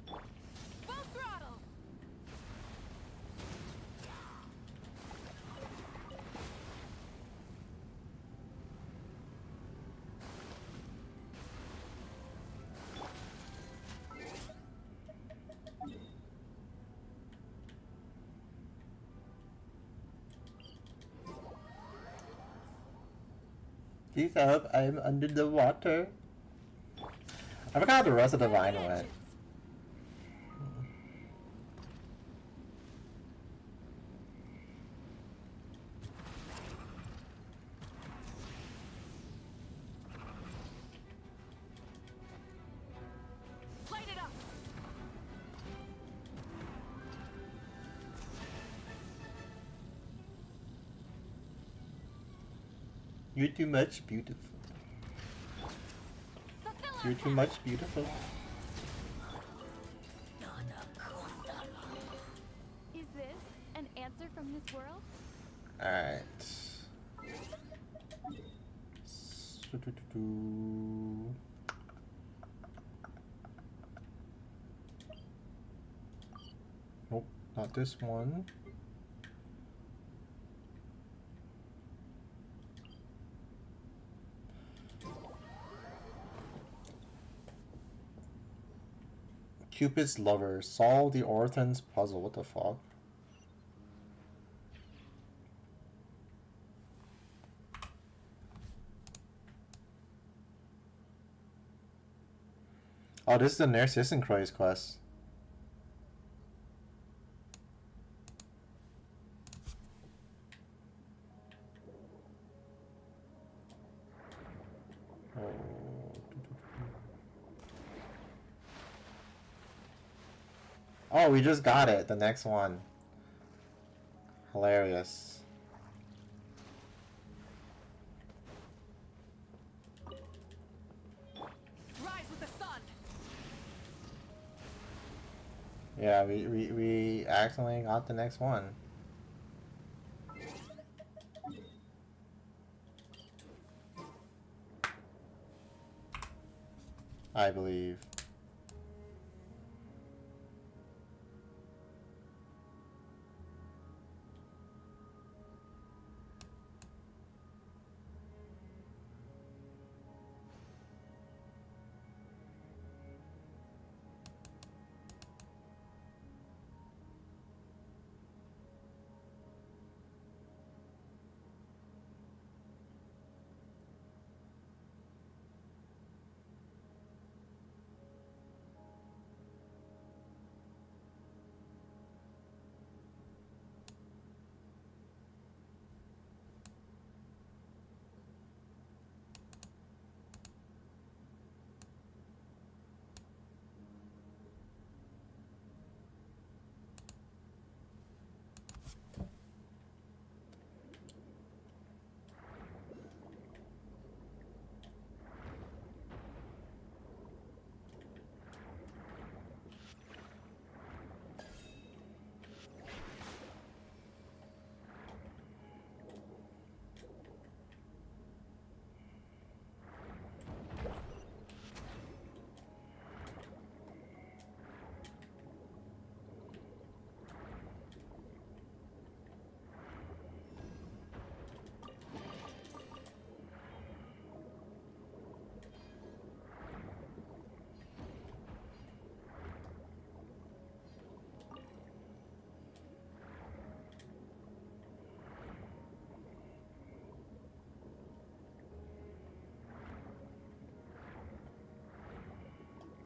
Full throttle. Please help, I'm under the water. I forgot how the rest of the vine went. Light it up. You're too much beautiful. Fulfill our You're too task. much beautiful. Is this an answer from this world? Alright. Nope, not this one. Cupid's lover. Solve the Orphan's puzzle. What the fuck? Oh, this is the Narcissus Croix quest. Oh, we just got it. The next one. Hilarious. Rise with the sun. Yeah, we accidentally got the next one. I believe.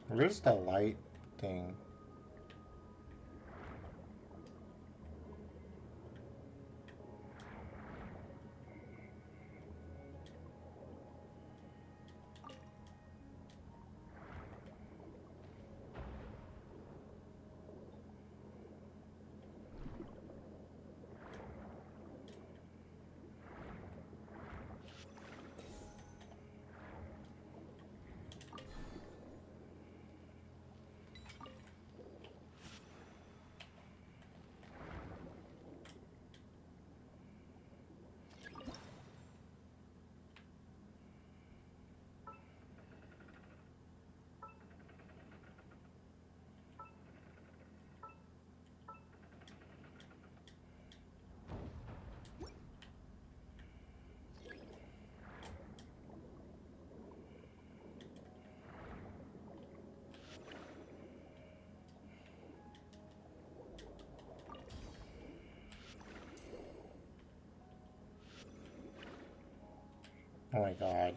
Where's the light thing? Oh my god.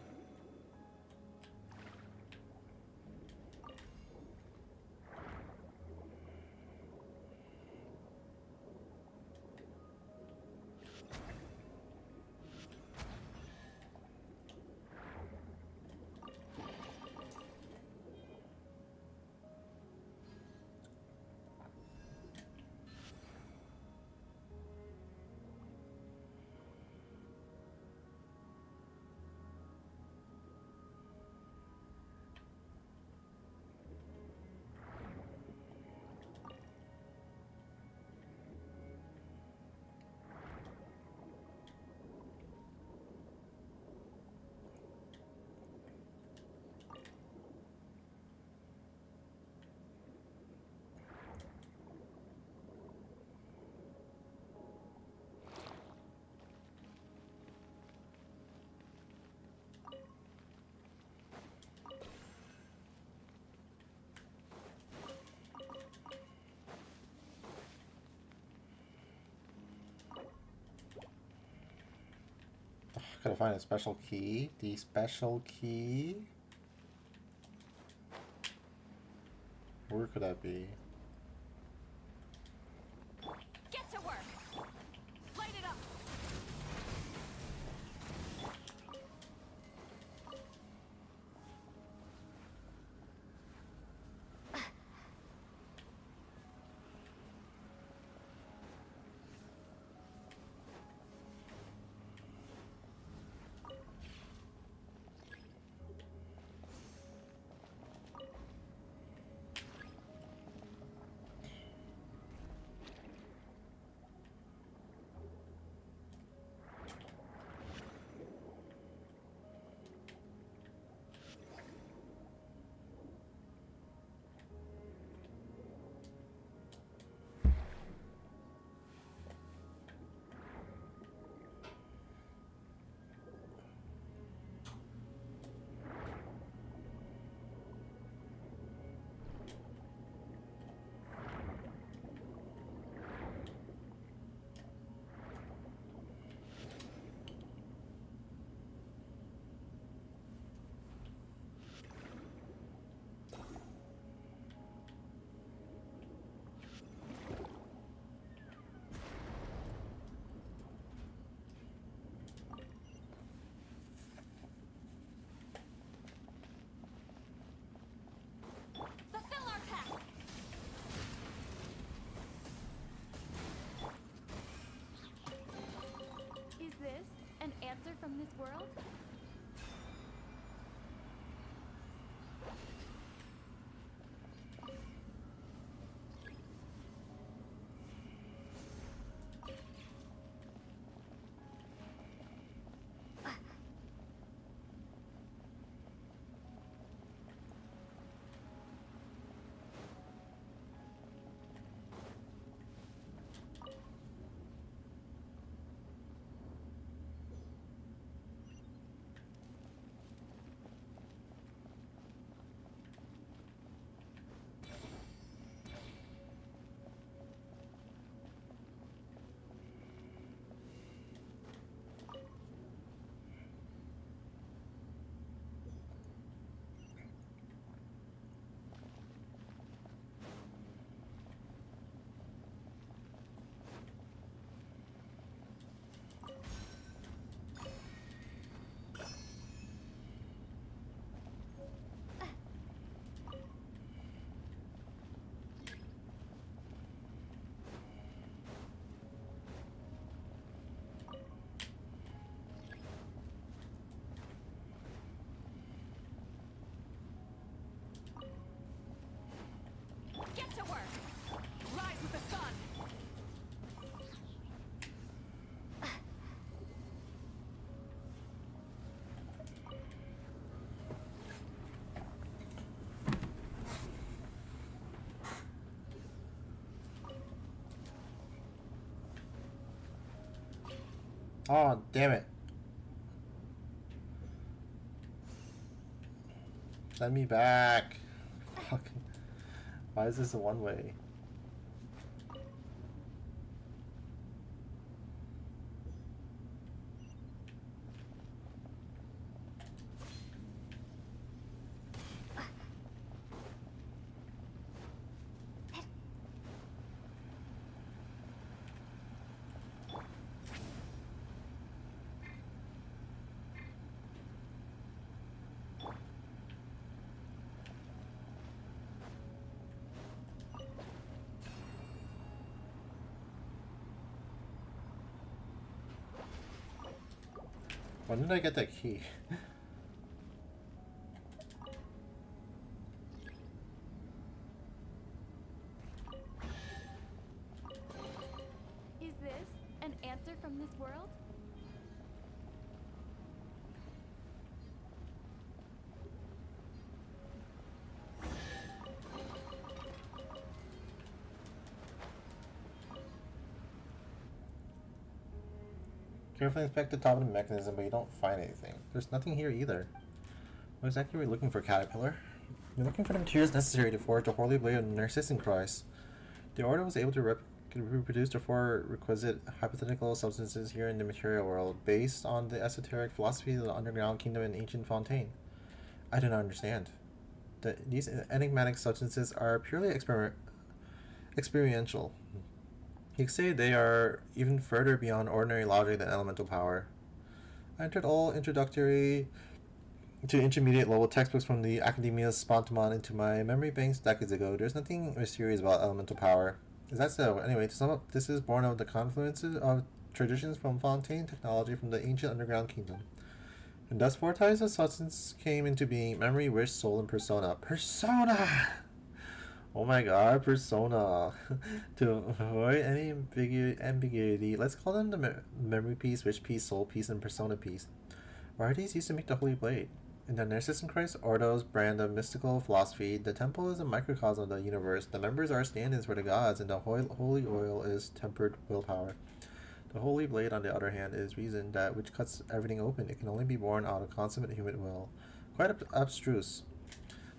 Gotta find a special key. The special key? Where could that be? Get to work. Light it up. Fulfill our pact. Is this an answer from this world? Get to work. Rise with the sun. Oh, damn it. Send me back. Fuck. Why is this a one-way? When did I get that key? Is this an answer from this world? Carefully inspect the top of the mechanism, but you don't find anything. There's nothing here either. What exactly are we looking for, Caterpillar? You're looking for the materials necessary to forge the Holy Blade of Narcissus Christ. The Order was able to reproduce the four requisite hypothetical substances here in the material world, based on the esoteric philosophy of the underground kingdom in ancient Fontaine. I do not understand. These enigmatic substances are purely experiential. You could say they are even further beyond ordinary logic than elemental power. I entered all introductory to intermediate level textbooks from the Academia Spontamon into my memory banks decades ago. There's nothing mysterious about elemental power. Is that so? Anyway, to sum up, this is born of the confluences of traditions from Fontaine technology from the ancient underground kingdom. And thus four types of substance came into being: memory, wish, soul, and persona. Persona! Oh my god, persona. To avoid any ambiguity, let's call them the memory piece, wish piece, soul piece, and persona piece. Why are these used to make the Holy Blade? In the Narcissus Christ Ordo's brand of mystical philosophy, the temple is a microcosm of the universe. The members are stand-ins for the gods, and the holy oil is tempered willpower. The Holy Blade, on the other hand, is reason that which cuts everything open. It can only be born out of consummate human will. Quite abstruse.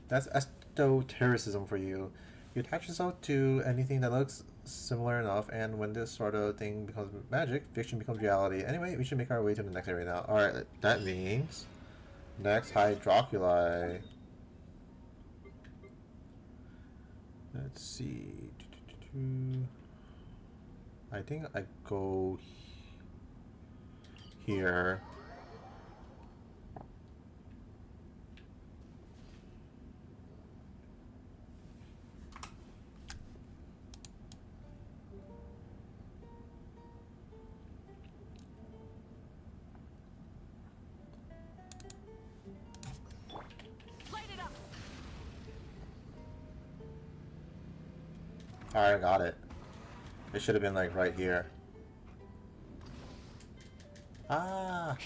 That's esotericism for you. You attach yourself to anything that looks similar enough, and when this sort of thing becomes magic, fiction becomes reality. Anyway, we should make our way to the next area now. Alright, that means next hydroculi. Let's see. I think I go here. Alright, I got it. It should have been like right here. Ah! I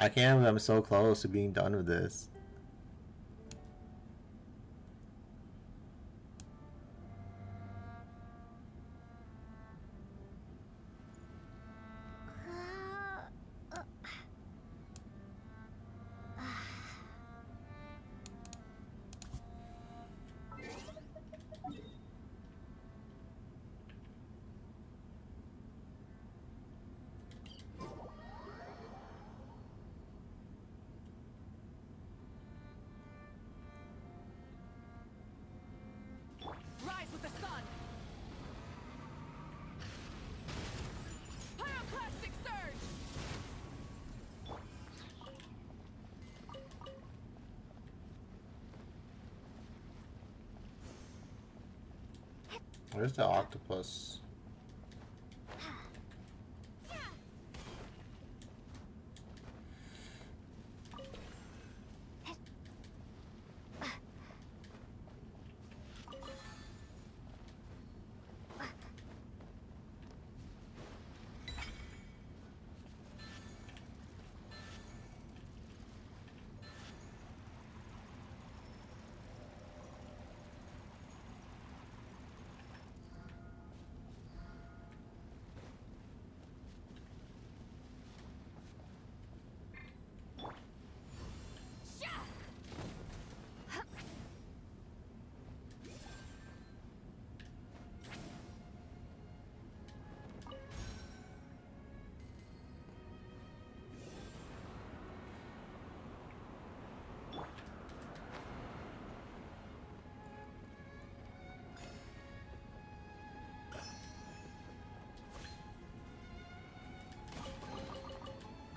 can't believe I'm so close to being done with this. Rise with the sun. Pyroclastic surge. Where's the octopus?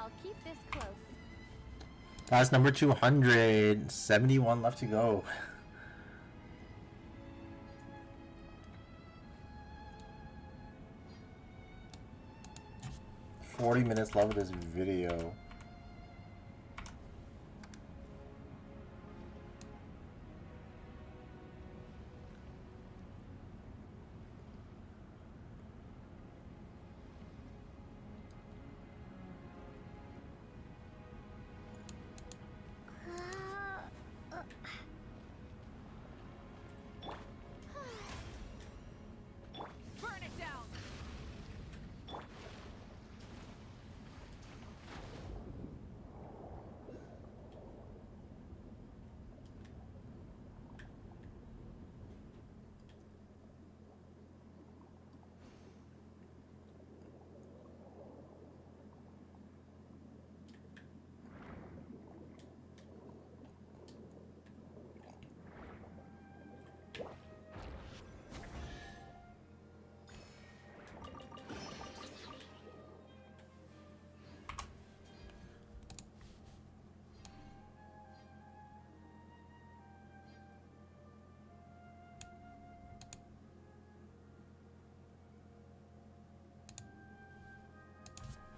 I'll keep this close. That's number 200. 71 left to go. 40 minutes left of this video. Burn it down.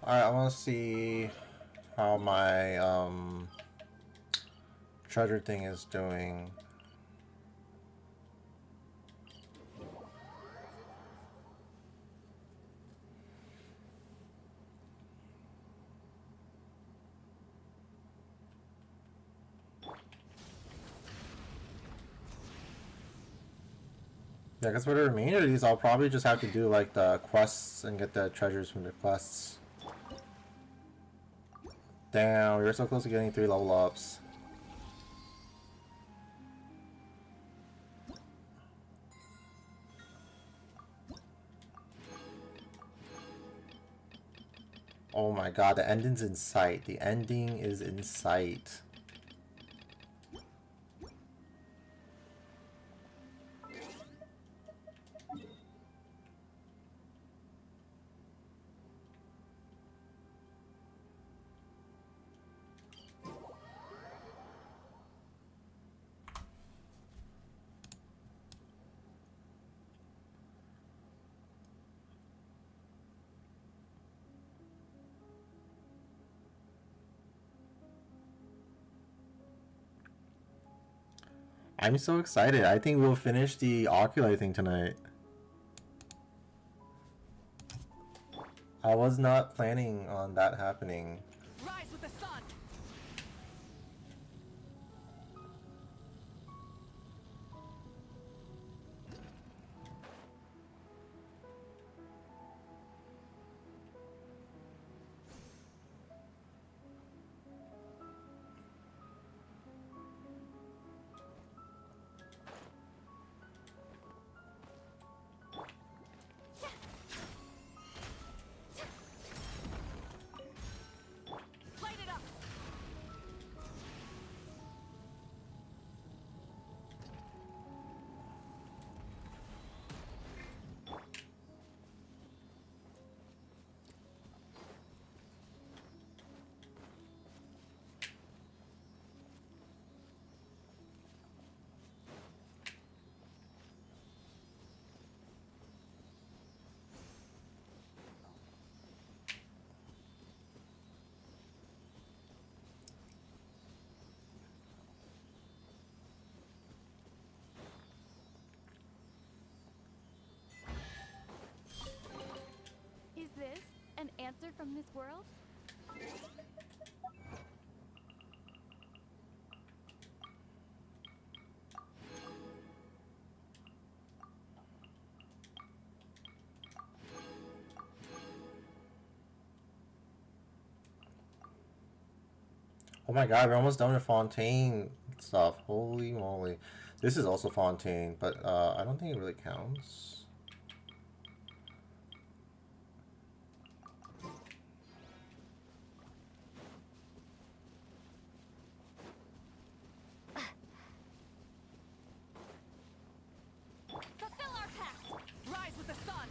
Alright, I want to see how my treasure thing is doing. Yeah, I guess for the remainder of these, I'll probably just have to do like the quests and get the treasures from the quests. Damn, we were so close to getting 3 level ups. Oh my god, the ending's in sight. The ending is in sight. I'm so excited. I think we'll finish the Oculus thing tonight. I was not planning on that happening. Rise with the sun. Light it up. Is this an answer from this world? Oh my god, we're almost done with Fontaine stuff. Holy moly. This is also Fontaine, but I don't think it really counts. Fulfill our pact. Rise with the sun.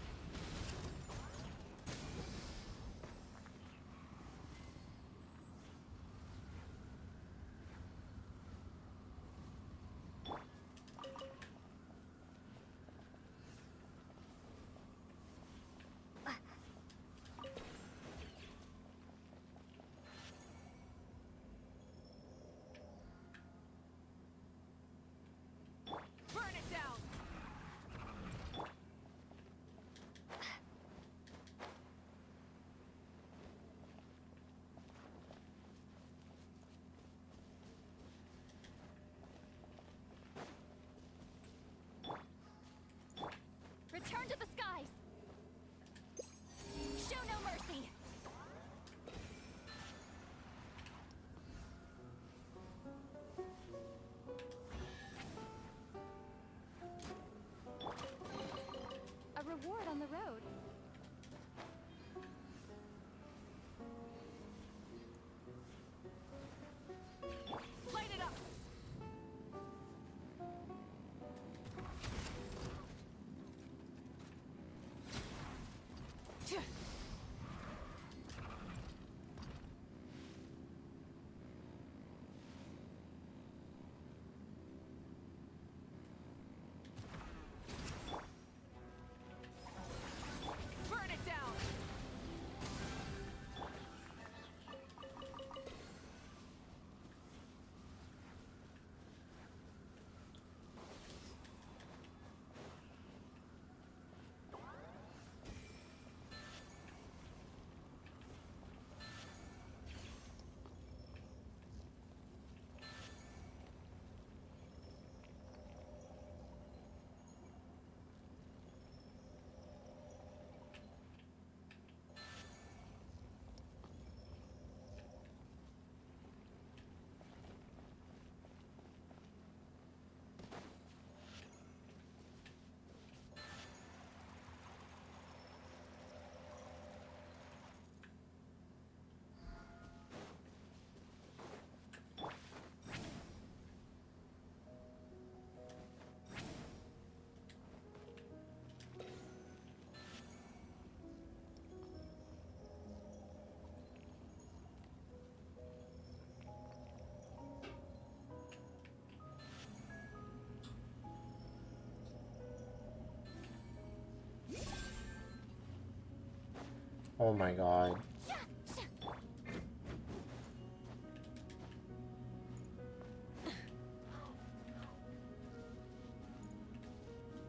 Oh my god.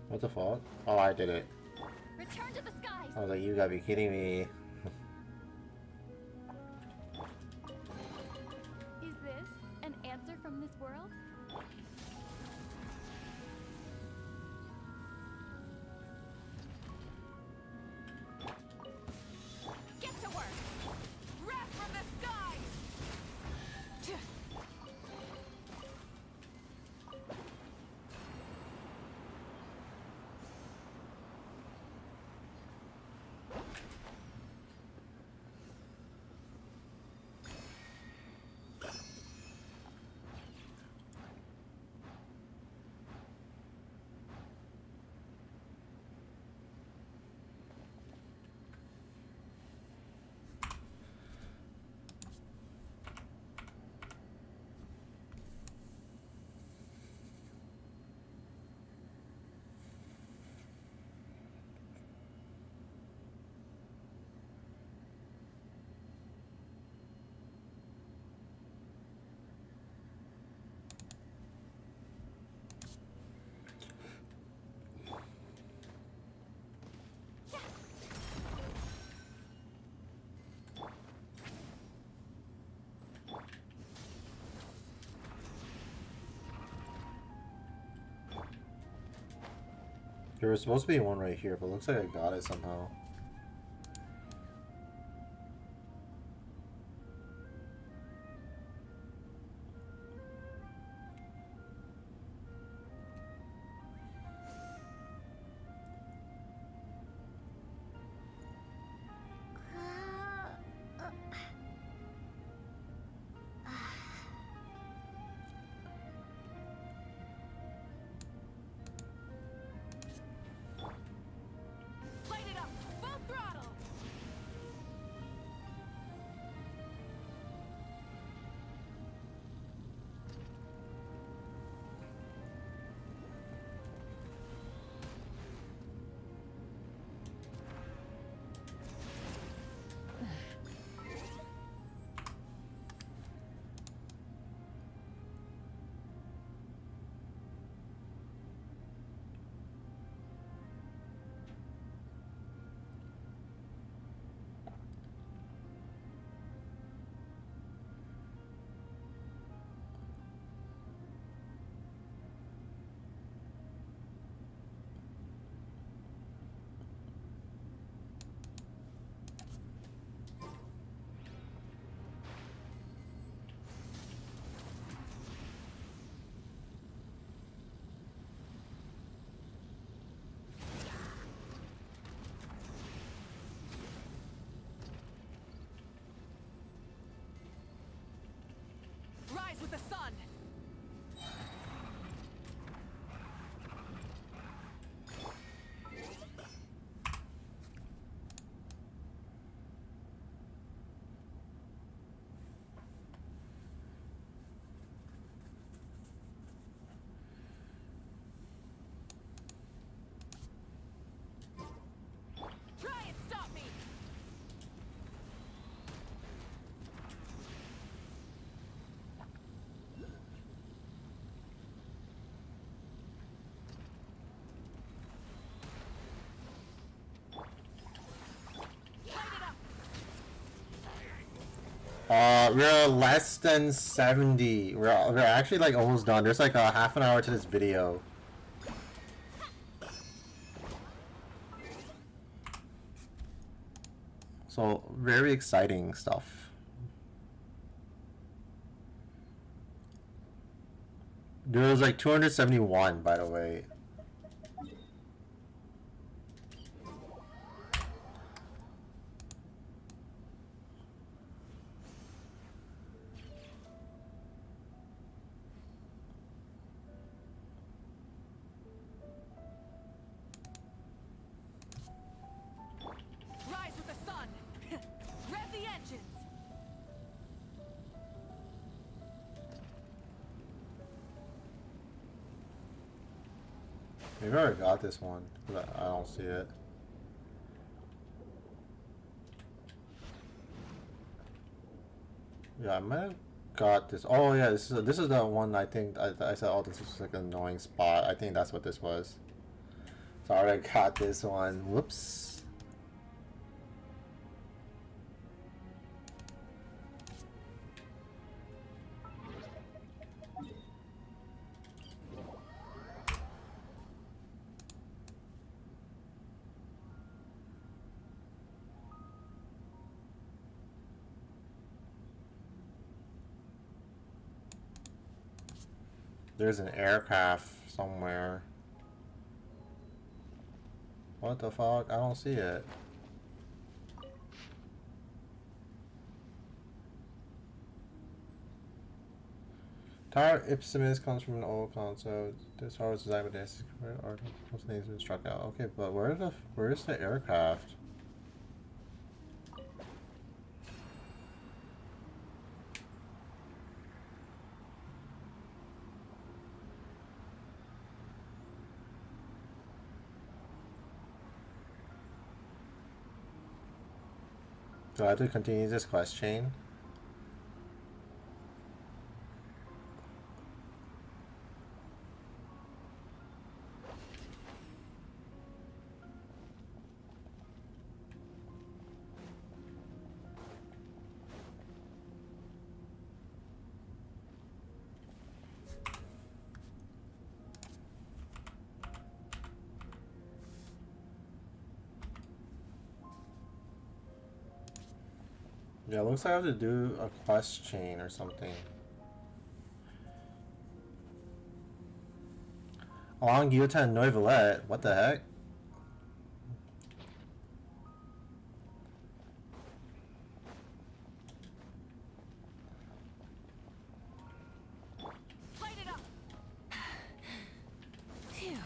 What the fuck? Oh, I did it. Return to the skies. I was like, you gotta be kidding me. Is this an answer from this world? Get to work. Wrath from the skies. There was supposed to be one right here, but it looks like I got it somehow. Light it up. Full throttle. Rise with the sun. Try and stop me. We're less than 70. We're actually like almost done. There's like a half an hour to this video. So, very exciting stuff. There was like 271, by the way. Rise with the sun. Rev the engines. Maybe I already got this one, but I don't see it. Yeah, I might have got this. Oh yeah, this is the one I think I said. Oh, this is like an annoying spot. I think that's what this was. So I already got this one. Whoops. There's an aircraft somewhere. What the fuck? I don't see it. Tower Ipsimus comes from an old concept. This tower was designed by this article. What's the name has been struck out? Okay, but where's the aircraft? Do I have to continue this quest chain? Yeah, it looks like I have to do a quest chain or something. Along Guillotin Noivellette. What the heck? Light it up. Phew.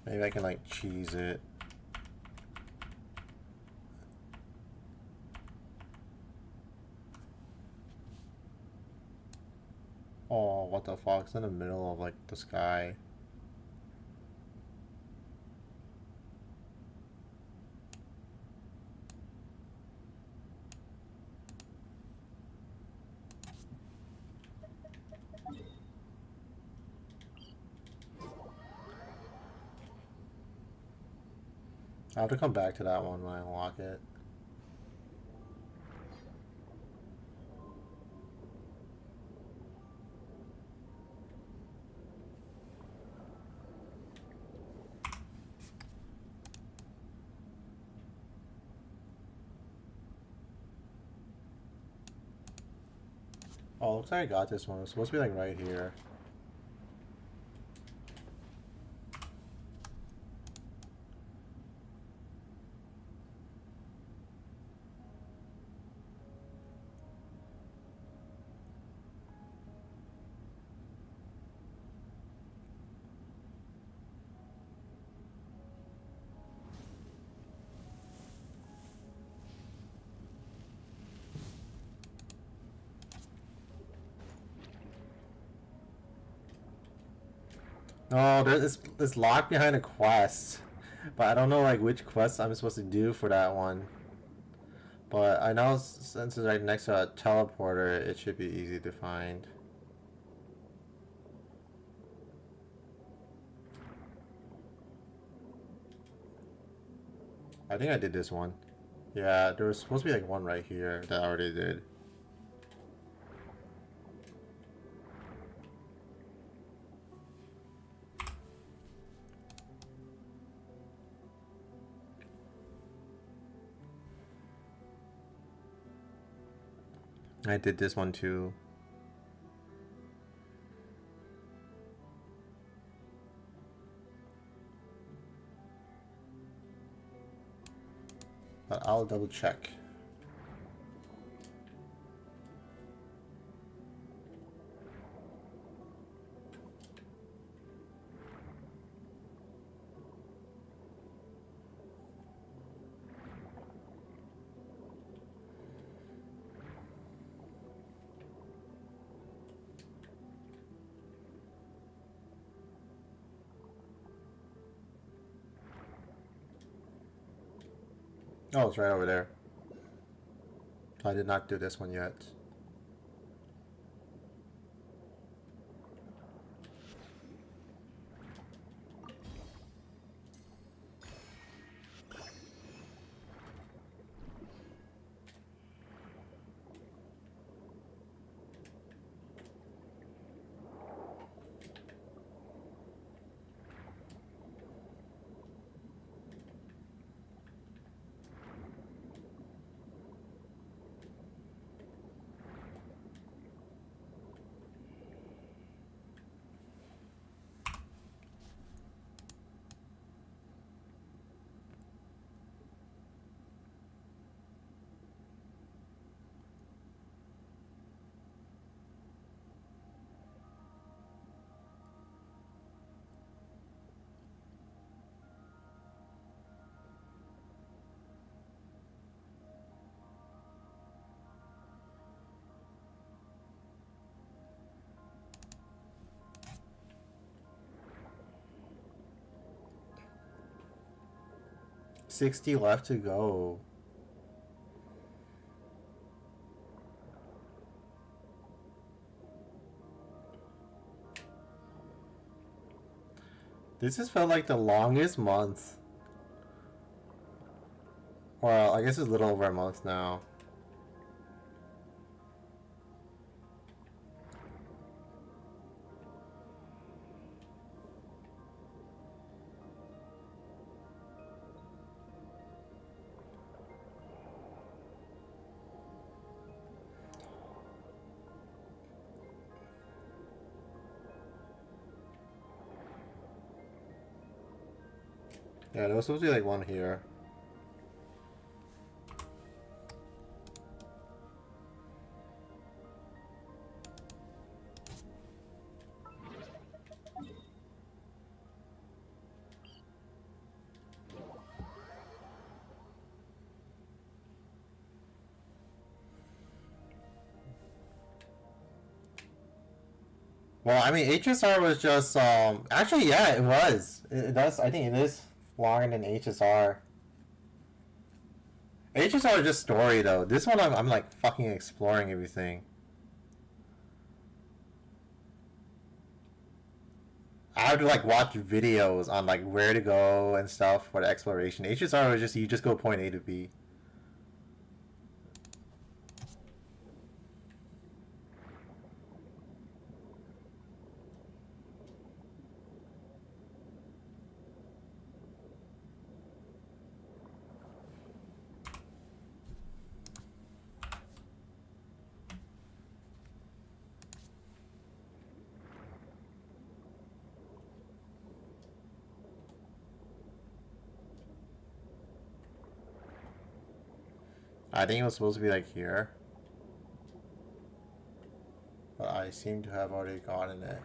Maybe I can like cheese it. Oh, what the fuck? It's in the middle of like the sky. I'll have to come back to that one when I unlock it. Oh, looks like I got this one. It's supposed to be like right here. No, it's locked behind a quest, but I don't know like which quest I'm supposed to do for that one. But I know since it's right next to a teleporter, it should be easy to find. I think I did this one. Yeah, there was supposed to be like one right here that I already did. I did this one too. But I'll double check. Oh, it's right over there. I did not do this one yet. $60 left to go. This has felt like the longest month. Well, I guess it's a little over a month now. Yeah, there was supposed to be like one here. Well, I mean, HSR was just, actually, yeah, it was. It does, I think it is longer than HSR. HSR is just story, though. This one, I'm like, fucking exploring everything. I have to, like, watch videos on, like, where to go and stuff for the exploration. HSR was just, you just go point A to B. I think it was supposed to be like here. But I seem to have already gotten it.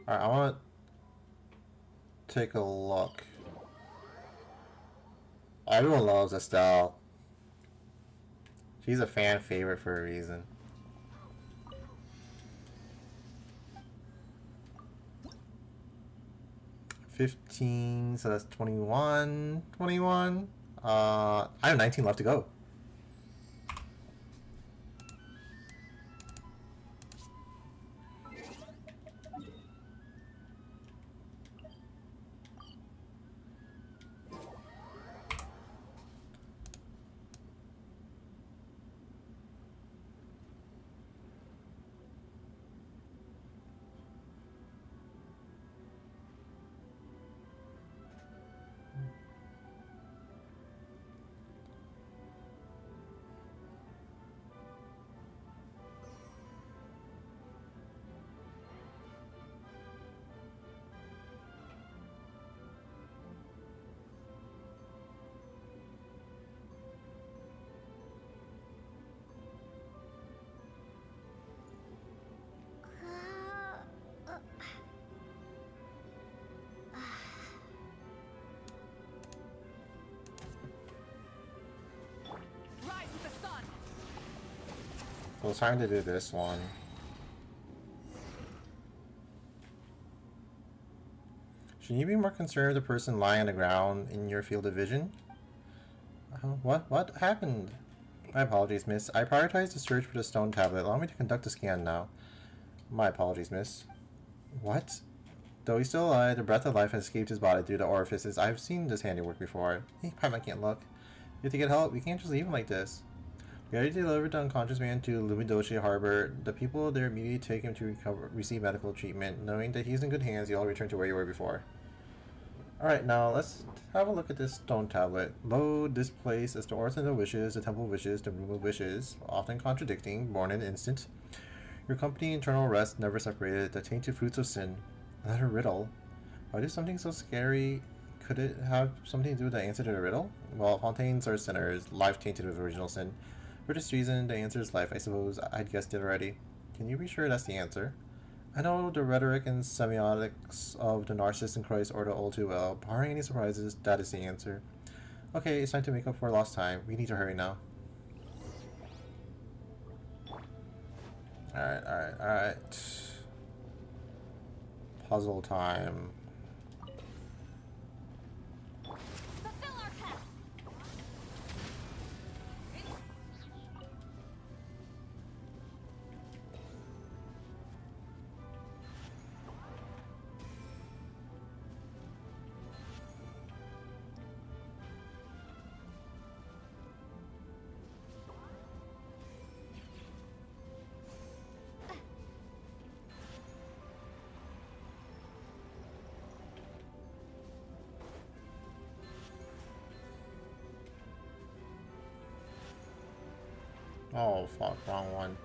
Alright, I want to take a look. Everyone loves Estelle. She's a fan favorite for a reason. $15, so that's 21. 21. I have 19 left to go. So it's time to do this one. Should you be more concerned with the person lying on the ground in your field of vision? What happened? My apologies, miss. I prioritized the search for the stone tablet. Allow me to conduct a scan now. My apologies, miss. What? Though he's still alive, the breath of life has escaped his body through the orifices. I've seen this handiwork before. He probably can't look. You have to get help. We can't just leave him like this. We already delivered the unconscious man to Lumidoshi Harbor. The people there immediately take him to receive medical treatment. Knowing that he's in good hands, you'll return to where you were before. Alright, now let's have a look at this stone tablet. Load this place as the origin of wishes, the temple of wishes, the room of wishes, often contradicting, born in an instant. Your company, internal rest, never separated, the tainted fruits of sin. Another riddle. Why do something so scary? Could it have something to do with the answer to the riddle? Well, Fontaines are sinners, life tainted with original sin. For this reason, the answer is life. I suppose I'd guessed it already. Can you be sure that's the answer? I know the rhetoric and semiotics of the Narcissus and Christ order all too well. Barring any surprises, that is the answer. Okay, it's time to make up for lost time. We need to hurry now. Alright. Puzzle time. Fulfill our path. Oh fuck, wrong one.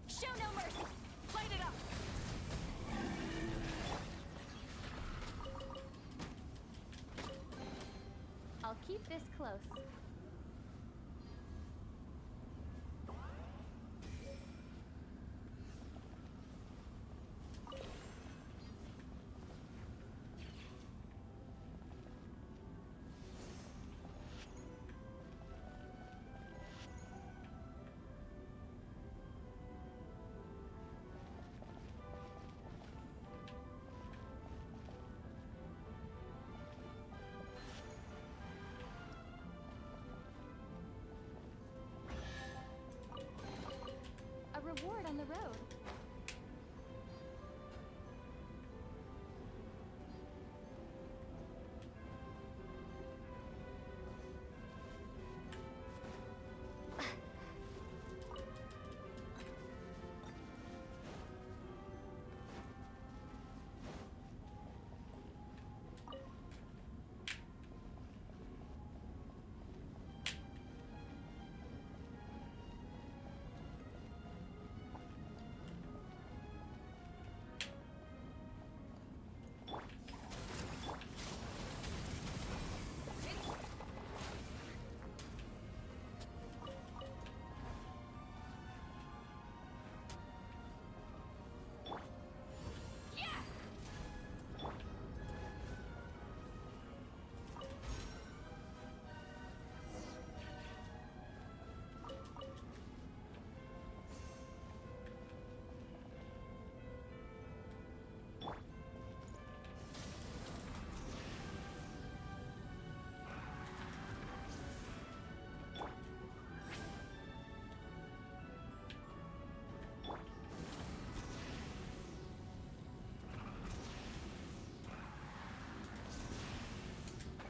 Show no mercy. Light it up. I'll keep this close. A reward on the road.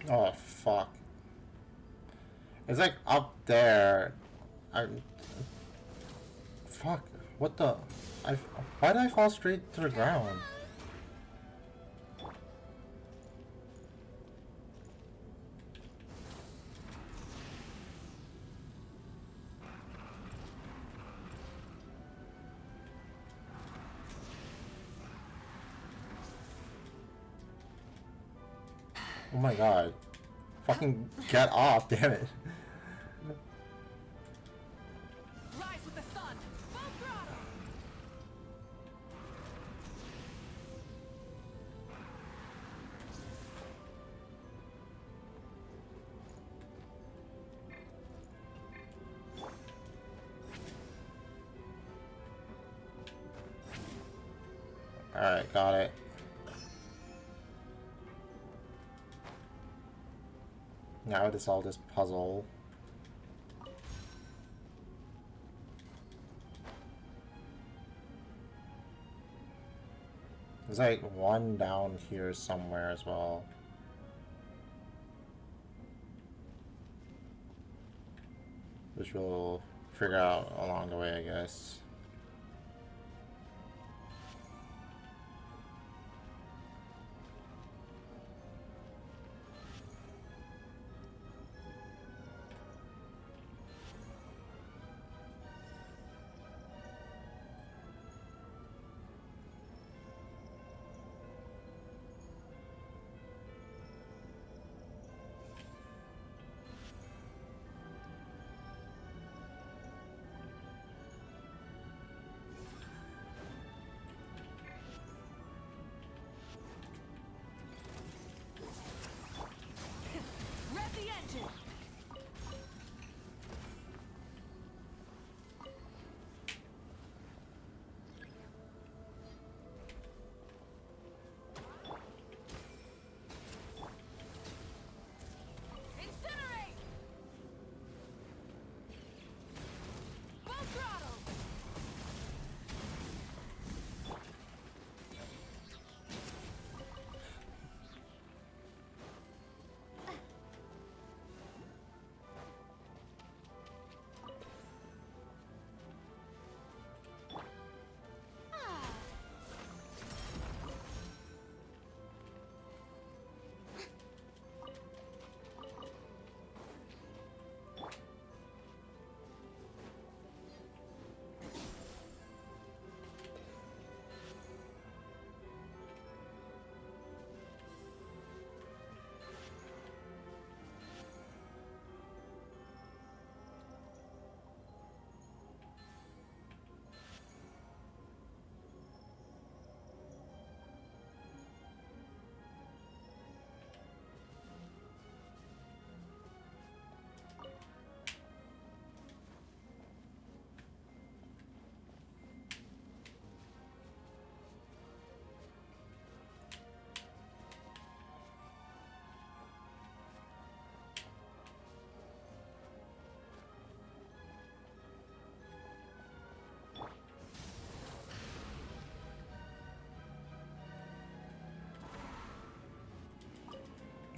Oh fuck! It's like up there. I fuck. What the? I why did I fall straight to the ground? Oh my god! Fucking get off! Damn it! Rise with the sun. Full throttle. All right, got it. Now to solve this puzzle. There's like one down here somewhere as well. Which we'll figure out along the way, I guess. Rev the engine. Incinerate. Full throttle.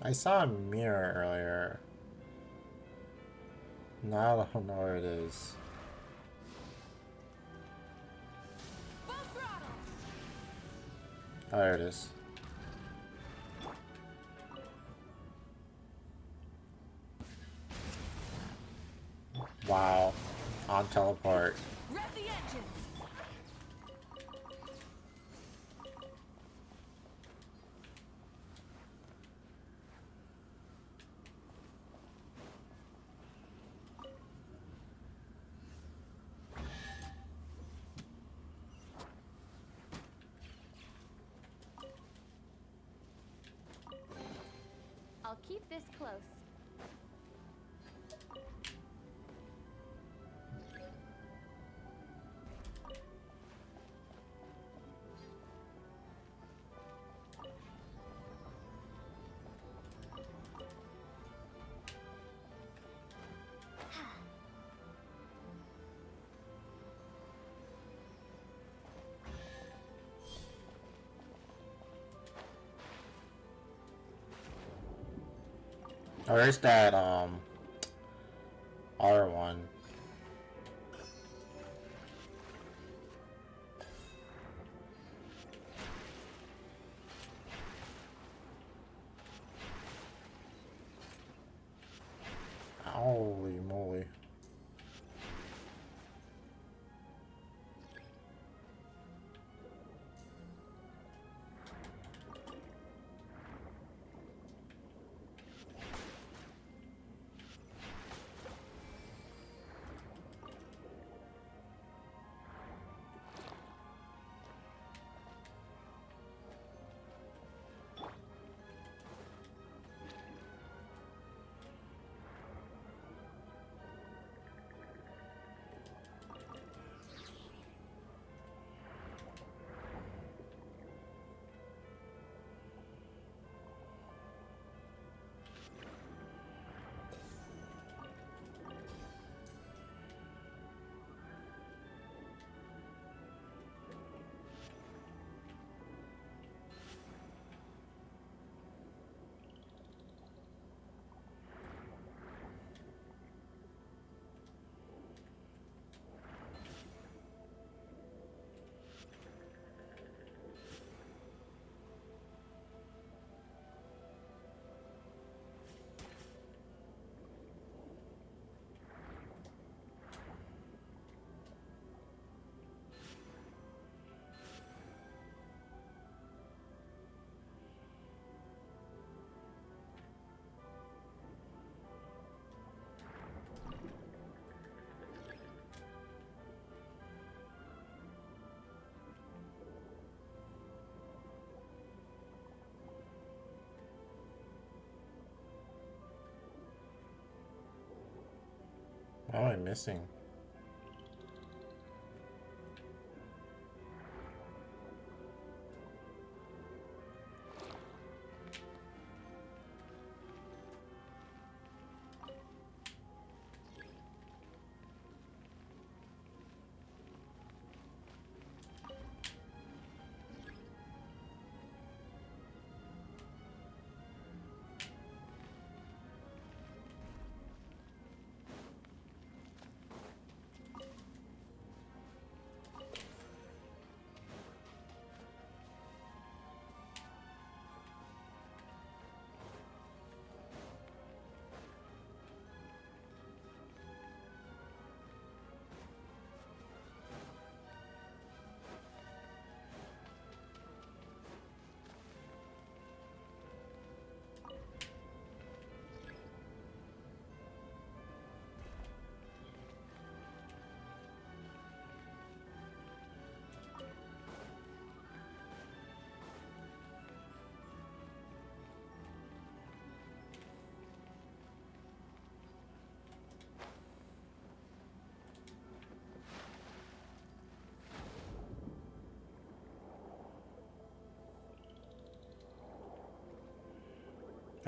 I saw a mirror earlier. Now I don't know where it is. Full throttle. Oh, there it is. Wow. On teleport. Rev the engines. I'll keep this close. Or is that other one? Holy moly. What am I missing?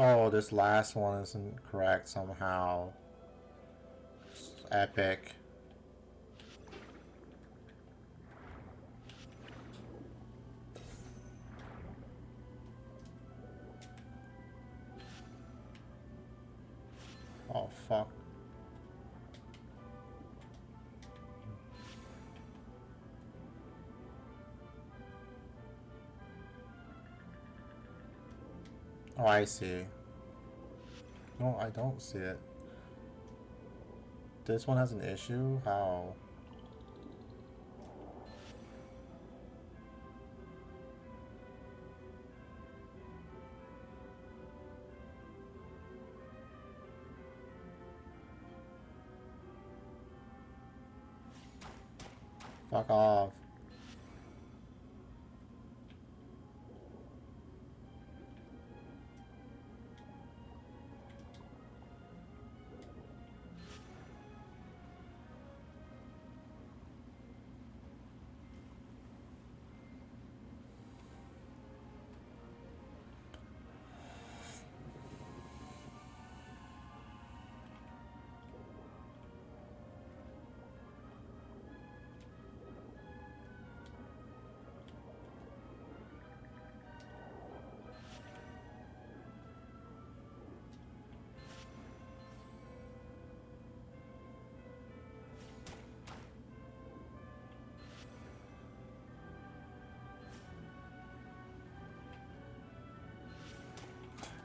Oh, this last one isn't correct somehow. It's epic. Oh, fuck. Oh, I see. No, I don't see it. This one has an issue? How? Fuck off.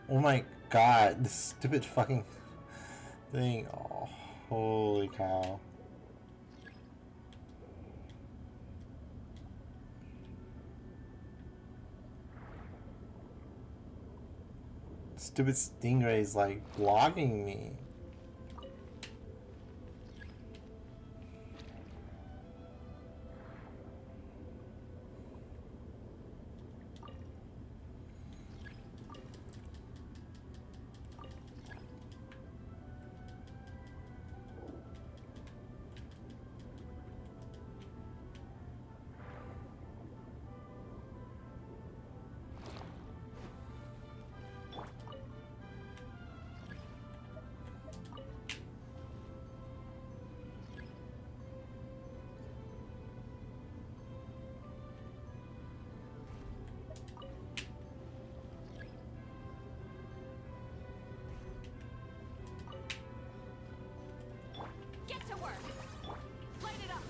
Oh my god, this stupid fucking thing. Oh, holy cow. Stupid stingray's like blocking me. Get to work. Light it up.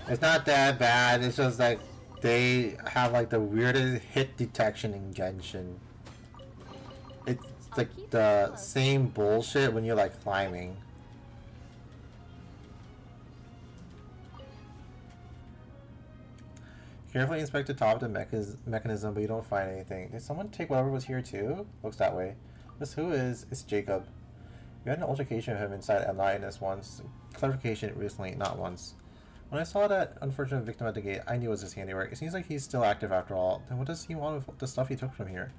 It's not that bad, it's just like they have like the weirdest hit detection in Genshin. It's I'll like keep this the close. same bullshit when you're like climbing. Carefully inspect the top of the mechanism, but you don't find anything. Did someone take whatever was here too? Looks that way. This who is? It's Jacob. We had an altercation with him inside Enlightenus once. Clarification recently, not once. When I saw that unfortunate victim at the gate, I knew it was his handiwork. It seems like he's still active after all. Then what does he want with the stuff he took from here?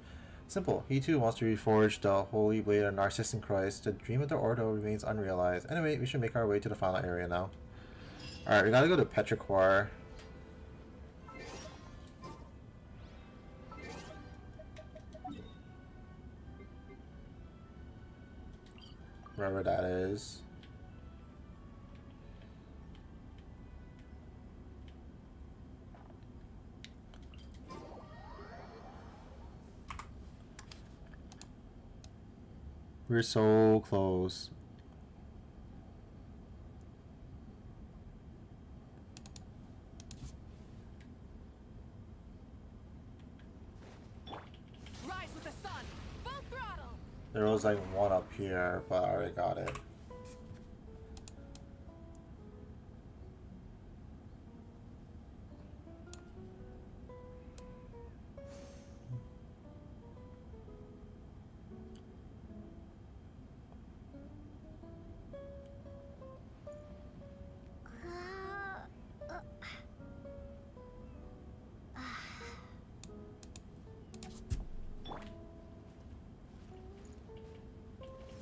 Simple. He too wants to reforge the holy blade of Narcissus and Christ. The dream of the Ordo remains unrealized. Anyway, we should make our way to the final area now. Alright, we gotta go to Petrichor. Wherever that is. We're so close. Rise with the sun. Full throttle. There was like one up here, but I already got it.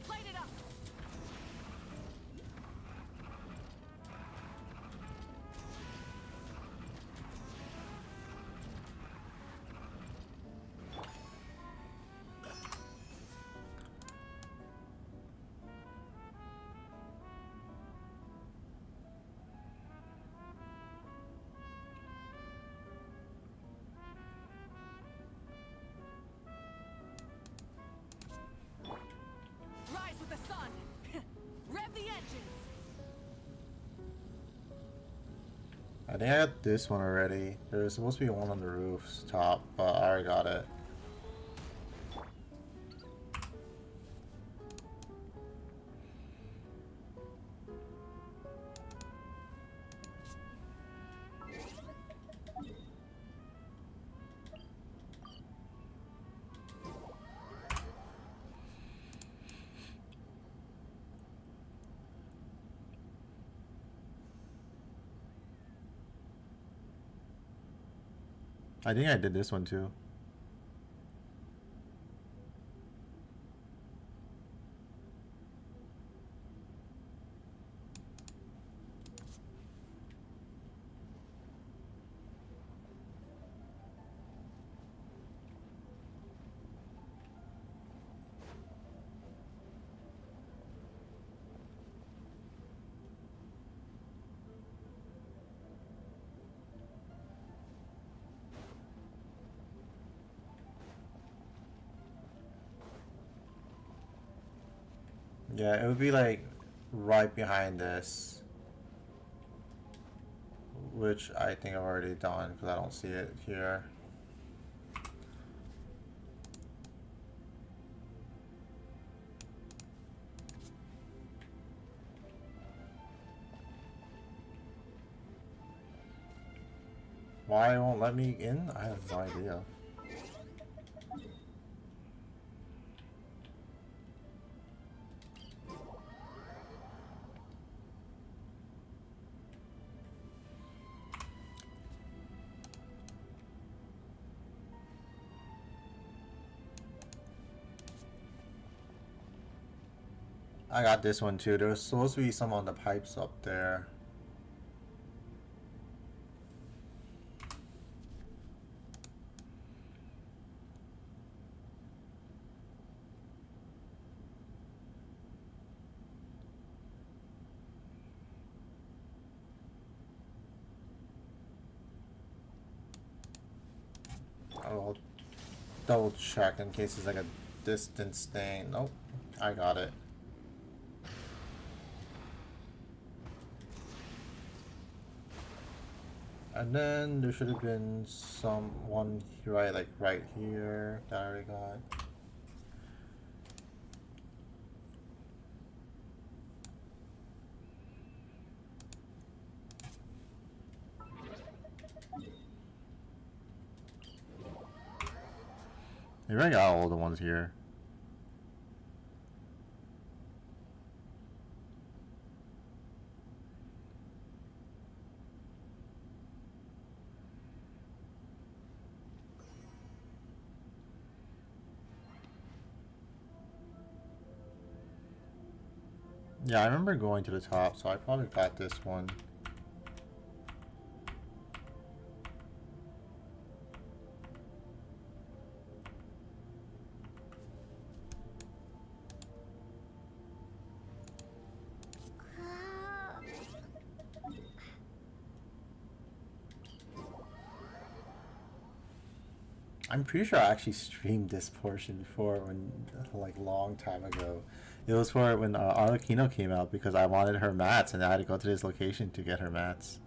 Light it up. Rise with the sun. Rev the engines. I think I got this one already. There's supposed to be one on the roof's top, but I already got it. I think I did this one too. Yeah, it would be like right behind this, which I think I've already done because I don't see it here. Why it won't let me in? I have no idea. I got this one too. There's supposed to be some on the pipes up there. I'll double check in case it's like a distance thing. Nope, I got it. And then there should have been one right, like right here that I already got. Maybe I got all the ones here. Yeah, I remember going to the top, so I probably got this one. I'm pretty sure I actually streamed this portion before when, like, long time ago. It was for when Arlecchino came out because I wanted her mats and I had to go to this location to get her mats.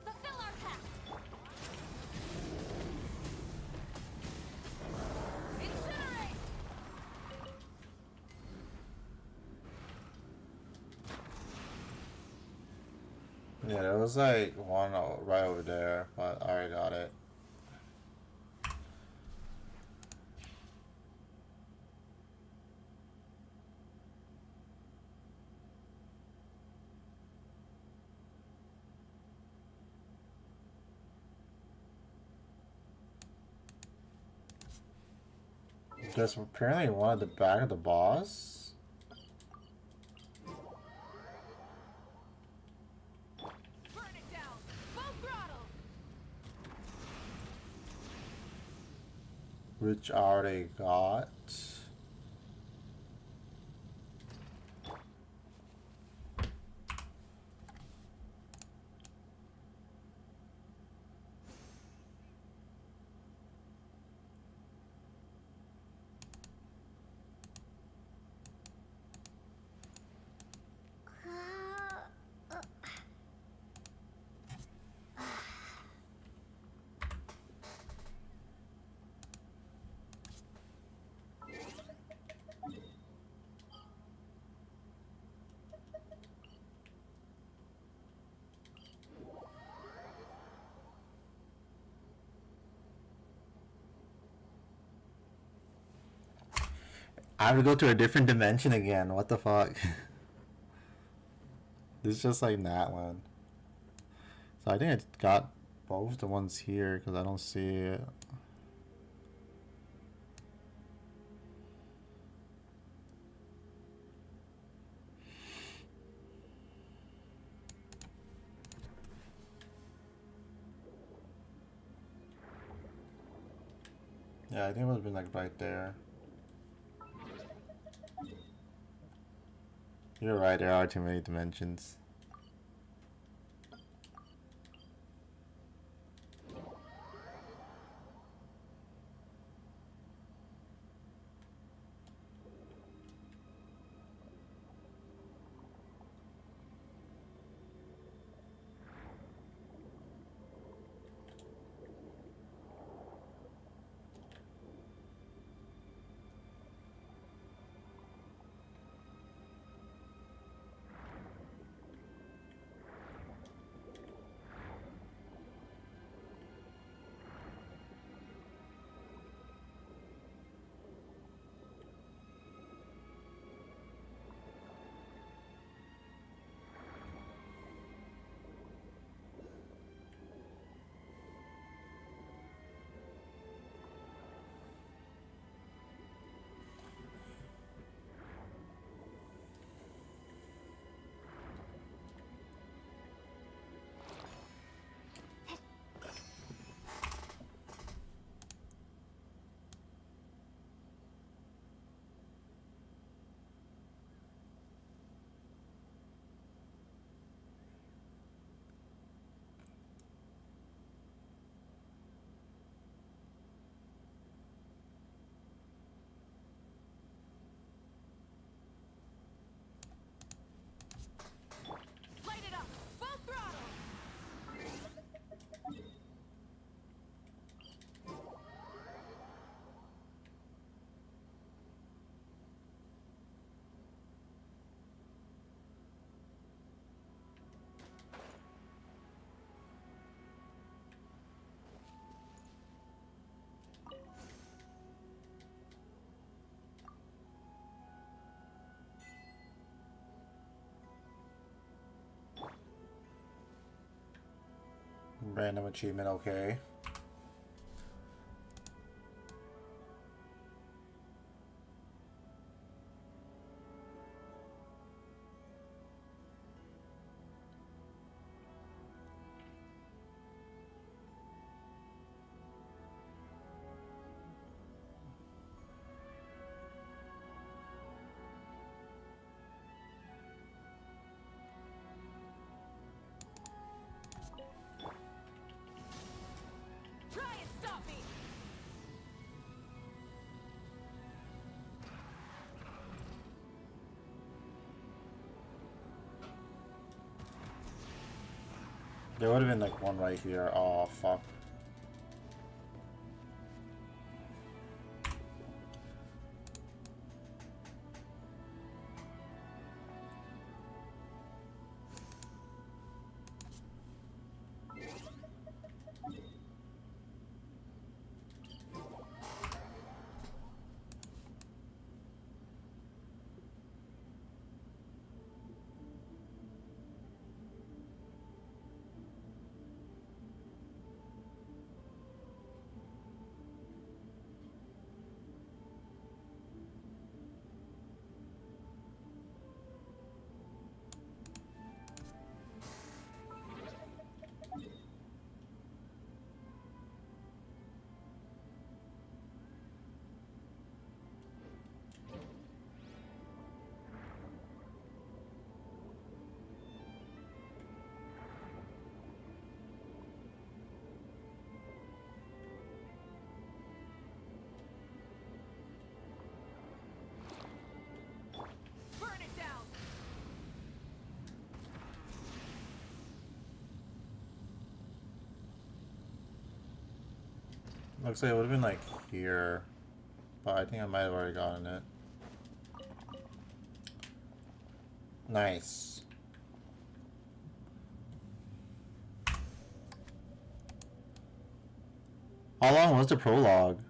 Fulfill our pact. Incinerate! Yeah, there was like one right over there, but I already got it. There's apparently one at the back of the boss. Burn it down! Full throttle! Which I already got. I have to go to a different dimension again. What the fuck? This is just like that one. So I think I got both the ones here because I don't see it. Yeah, I think it would have been like right there. You're right, there are too many dimensions. Random achievement, okay. Try and stop me! There would have been like one right here. Oh, fuck. Burn it down! Looks like it would have been like here. But I think I might have already gotten it. Nice. How long was the prologue?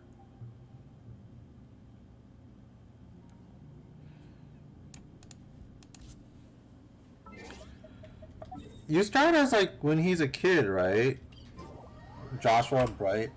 You start as like when he's a kid, right? Joshua Bright.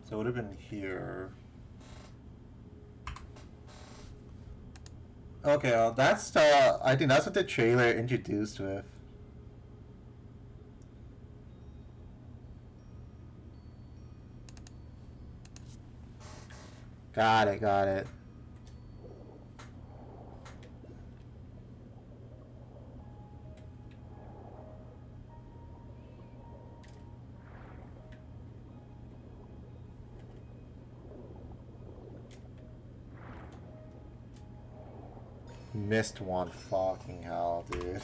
So it would have been here. Okay, well, that's the. I think that's what the trailer introduced with. Got it, got it. Missed one. Fucking hell, dude.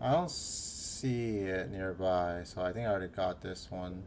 I don't see it nearby, so I think I already got this one.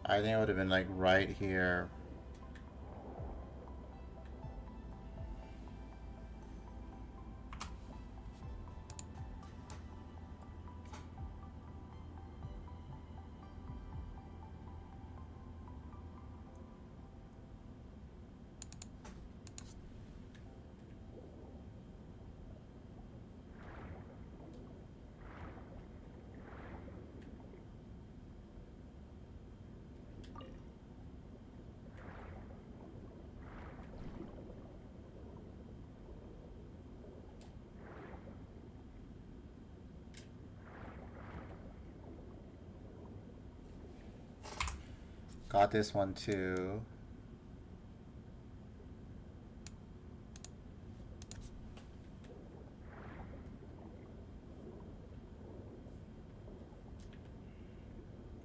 I think it would have been like right here. Got this one too.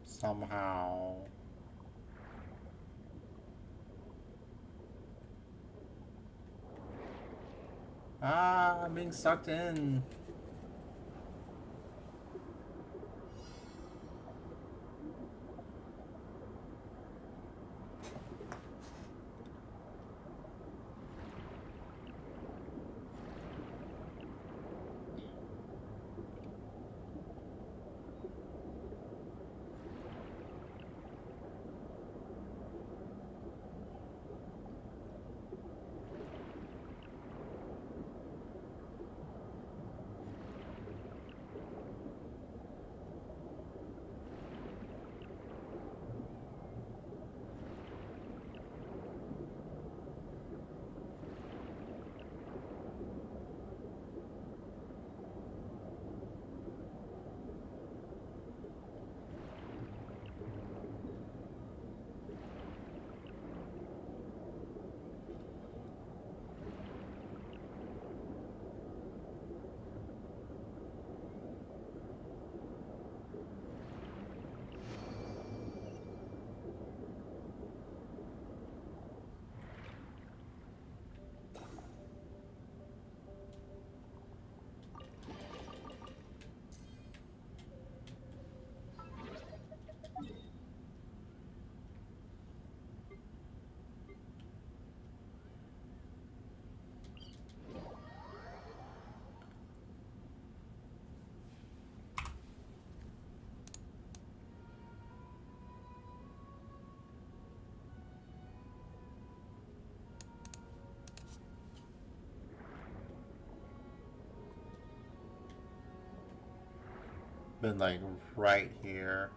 Somehow. Ah, I'm being sucked in. Been like right here.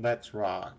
Let's rock.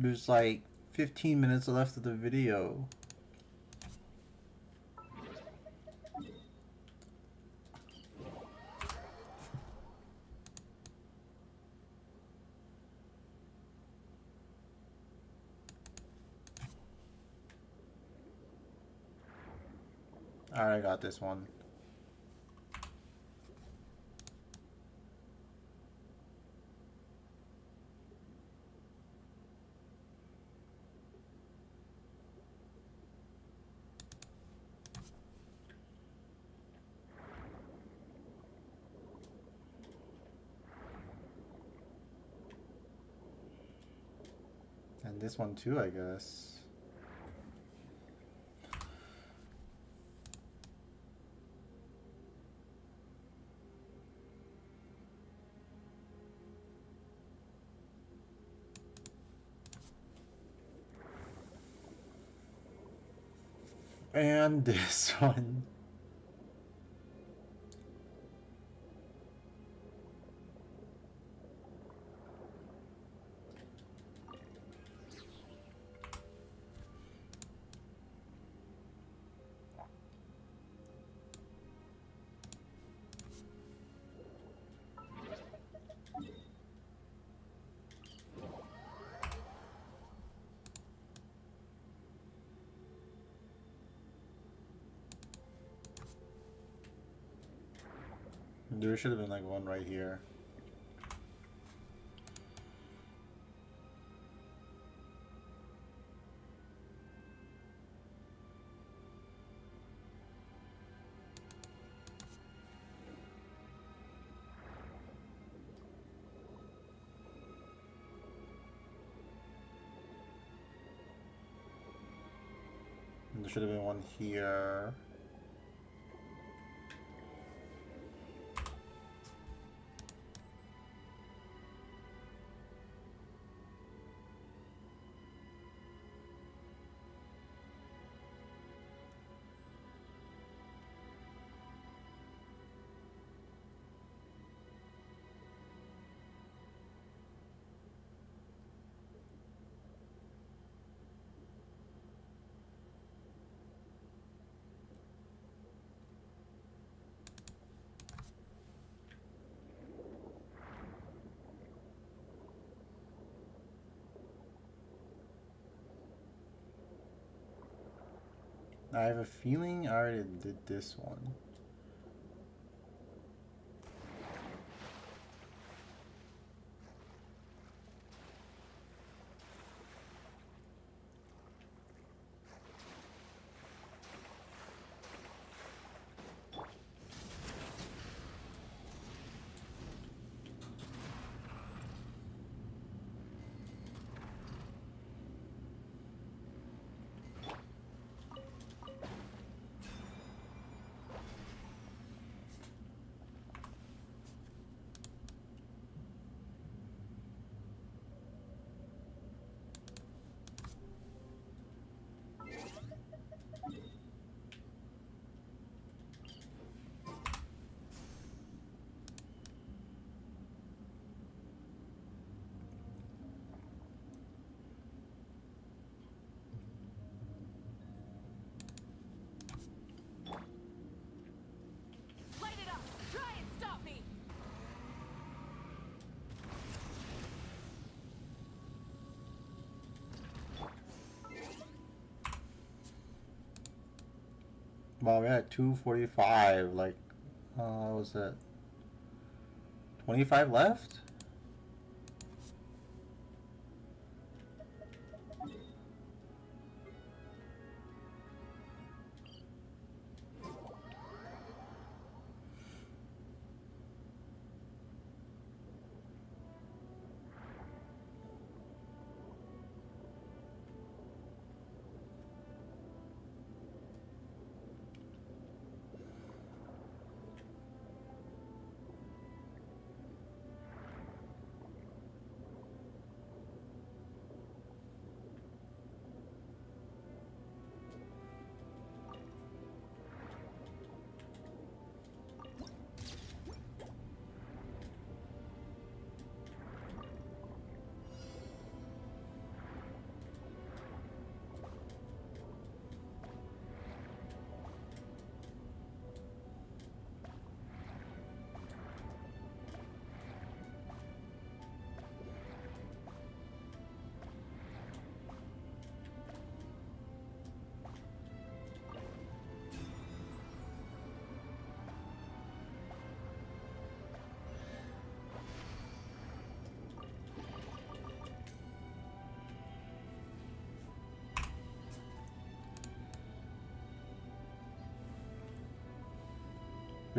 There's like 15 minutes left of the video. Alright, I got this one. And this one too, I guess. And this one. There should have been like one right here. And there should have been one here. I have a feeling I already did this one. Light it up! Try and stop me! Wow, we're at 2:45. Like, what was that? 25 left?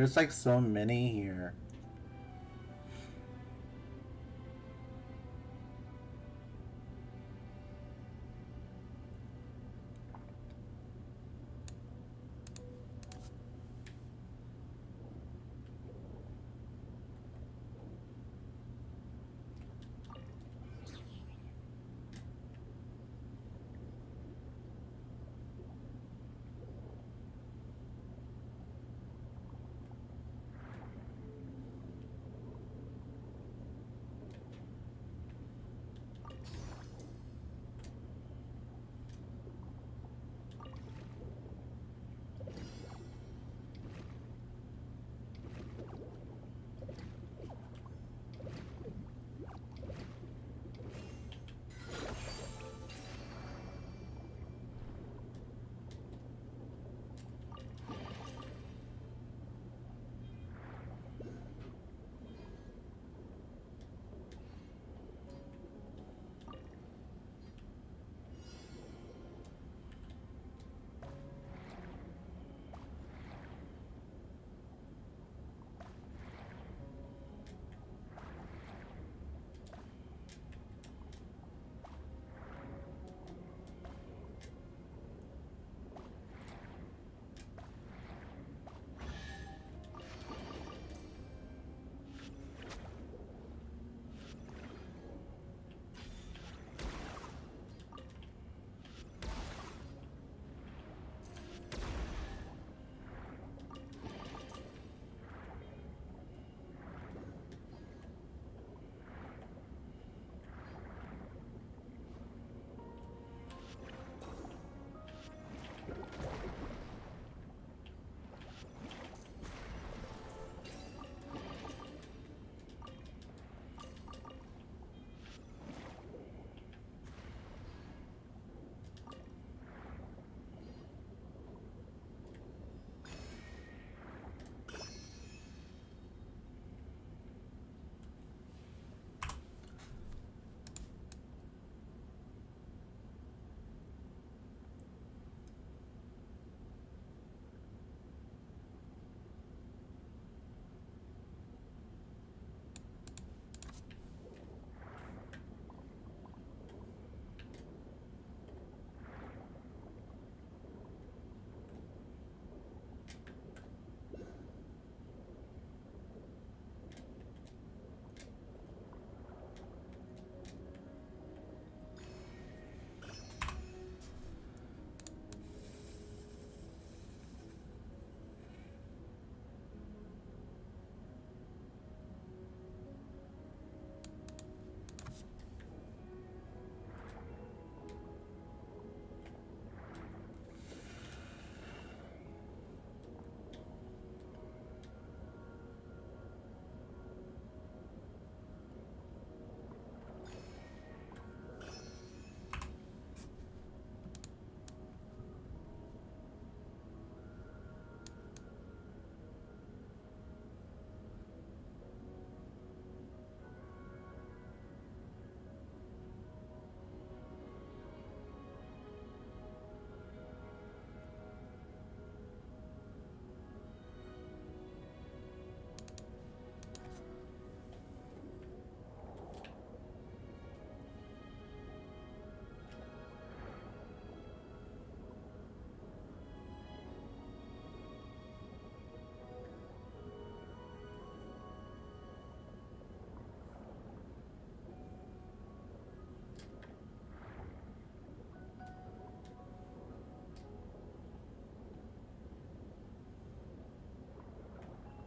There's like so many here.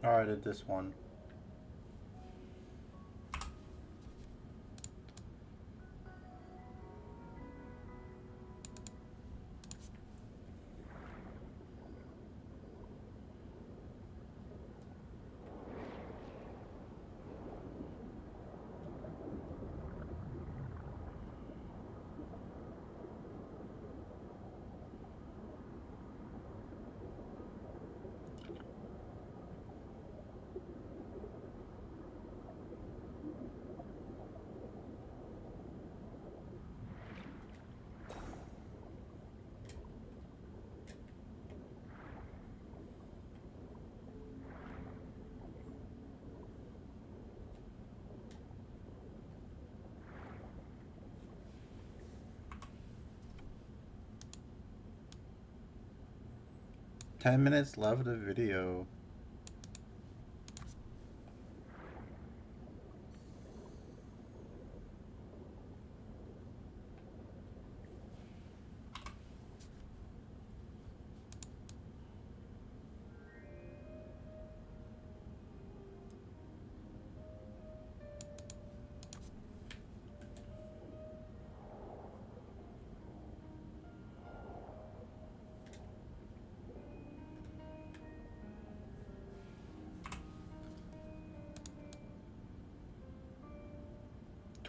Alright, I did this one. 10 minutes left of the video.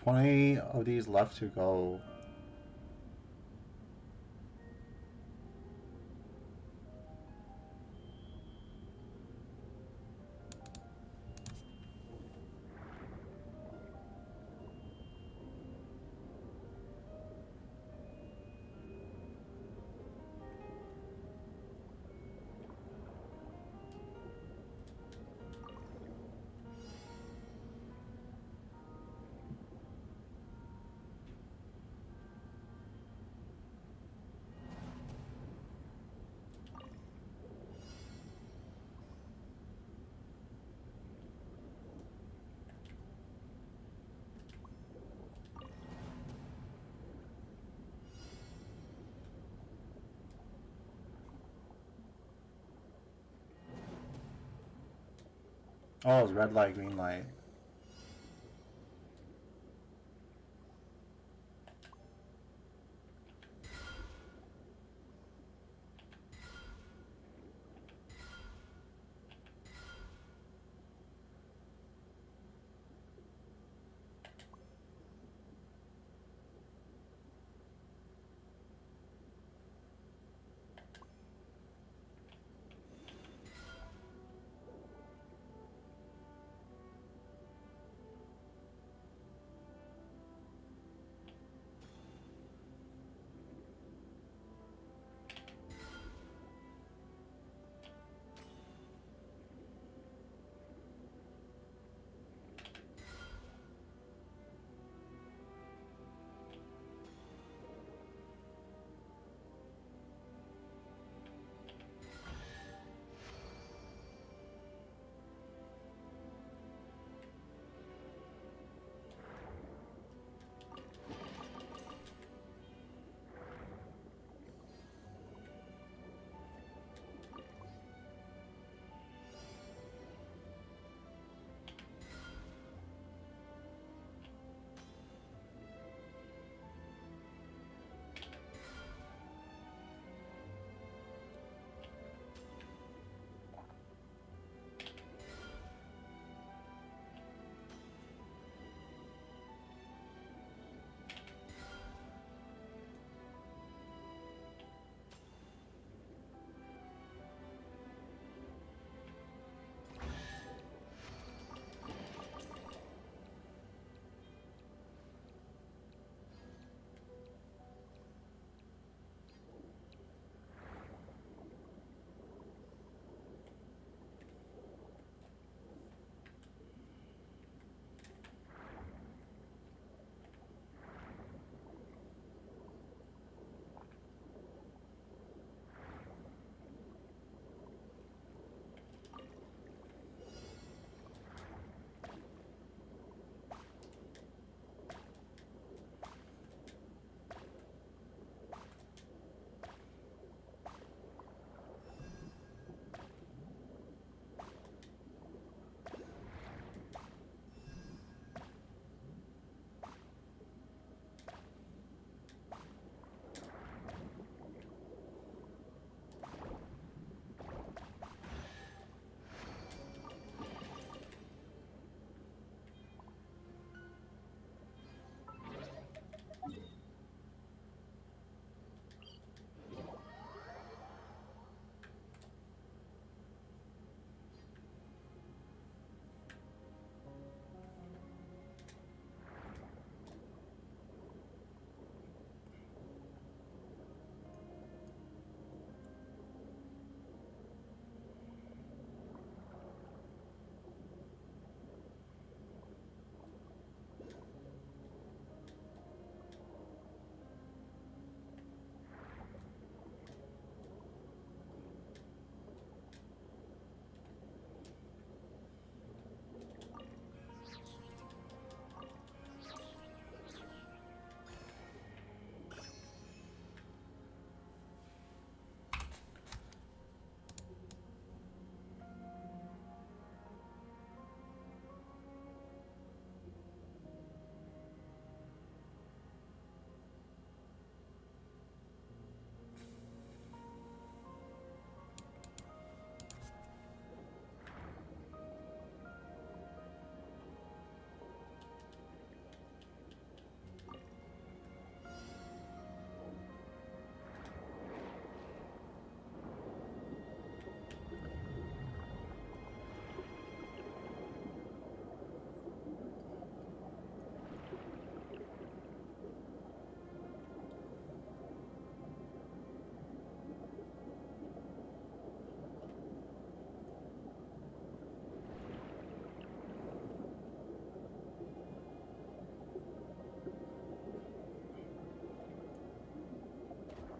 $20 of these left to go. Oh, it's red light, green light.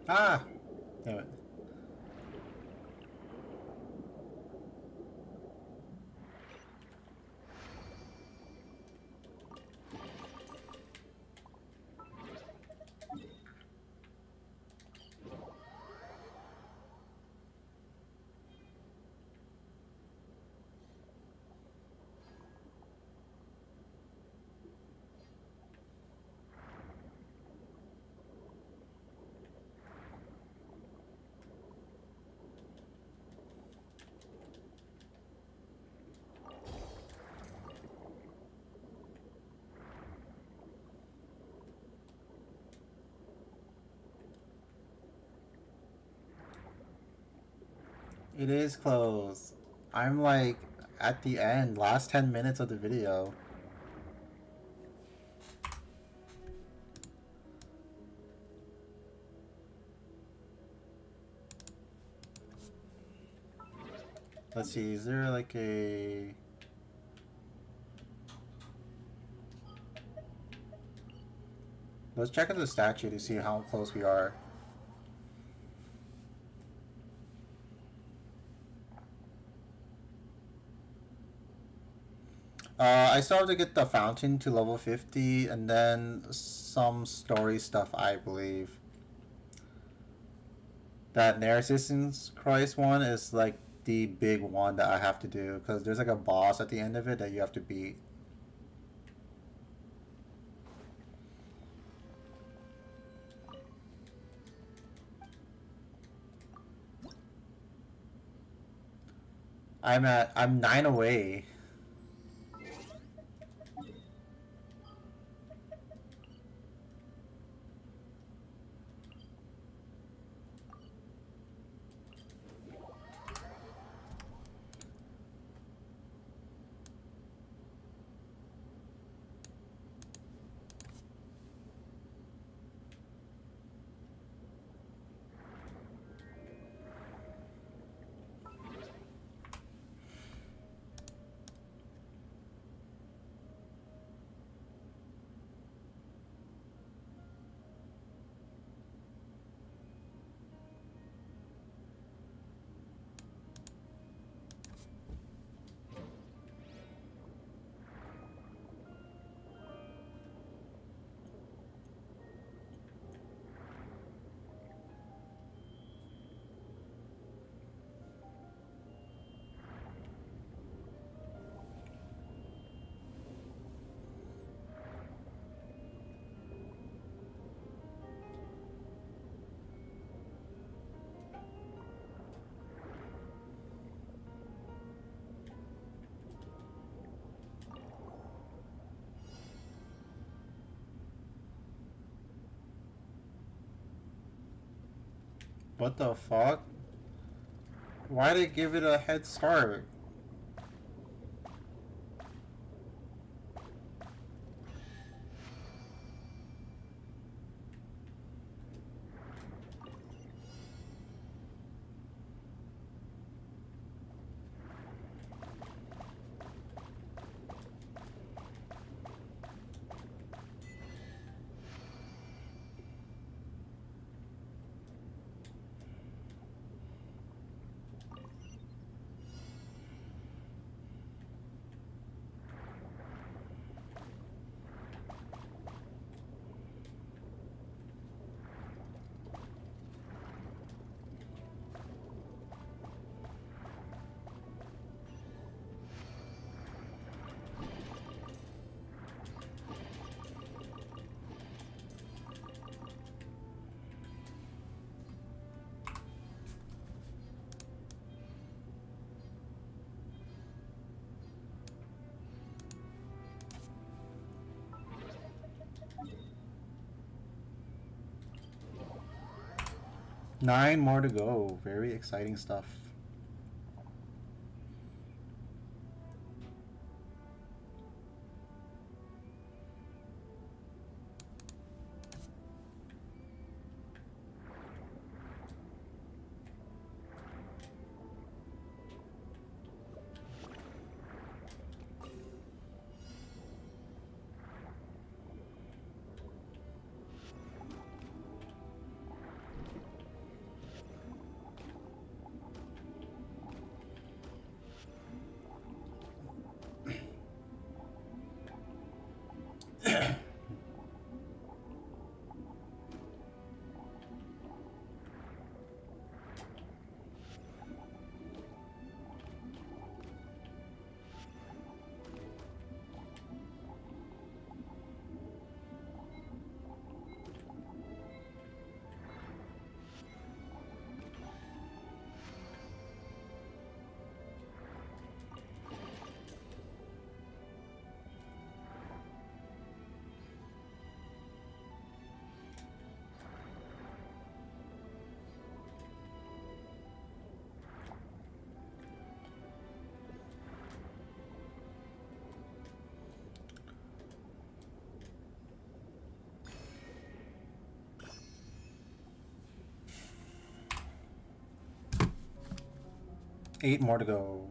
Ah! Damn it. It is close. I'm like at the end, last 10 minutes of the video. Let's see, is there like a... Let's check out the statue to see how close we are. I still have to get the fountain to level 50 and then some story stuff, I believe. That Narcissism Christ one is like the big one that I have to do because there's like a boss at the end of it that you have to beat. I'm 9 away. What the fuck? Why did they give it a head start? Nine more to go. Very exciting stuff. 8 more to go.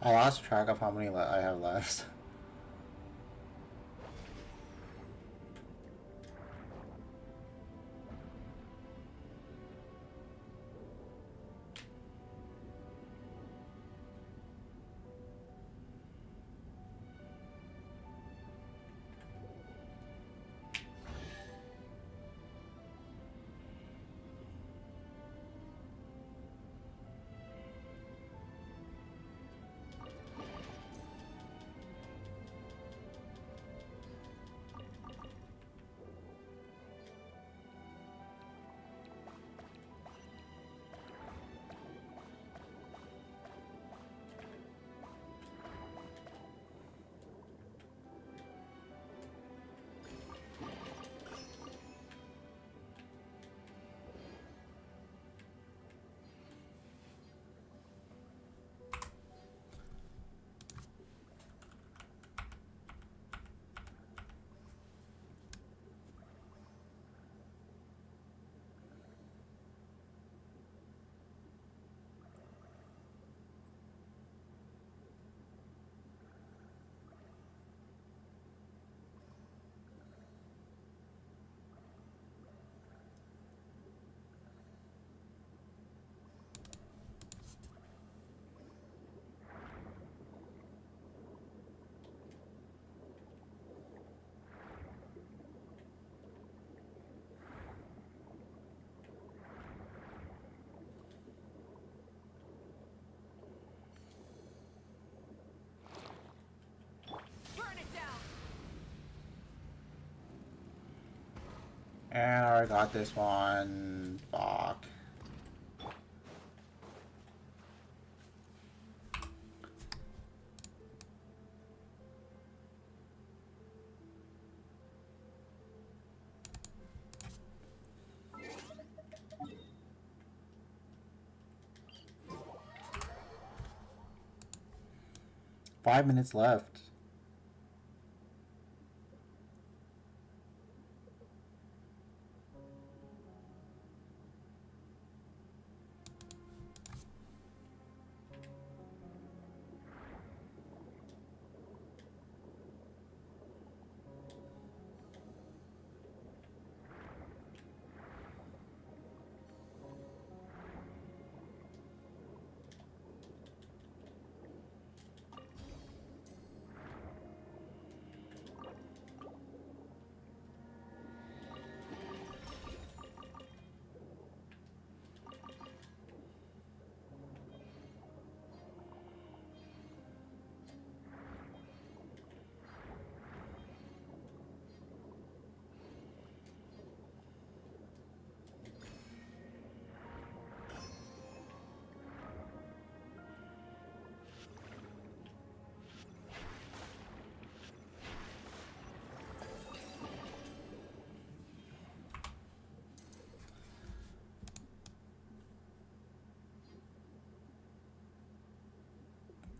I lost track of how many I have left. already got this one. Fuck. Five minutes left.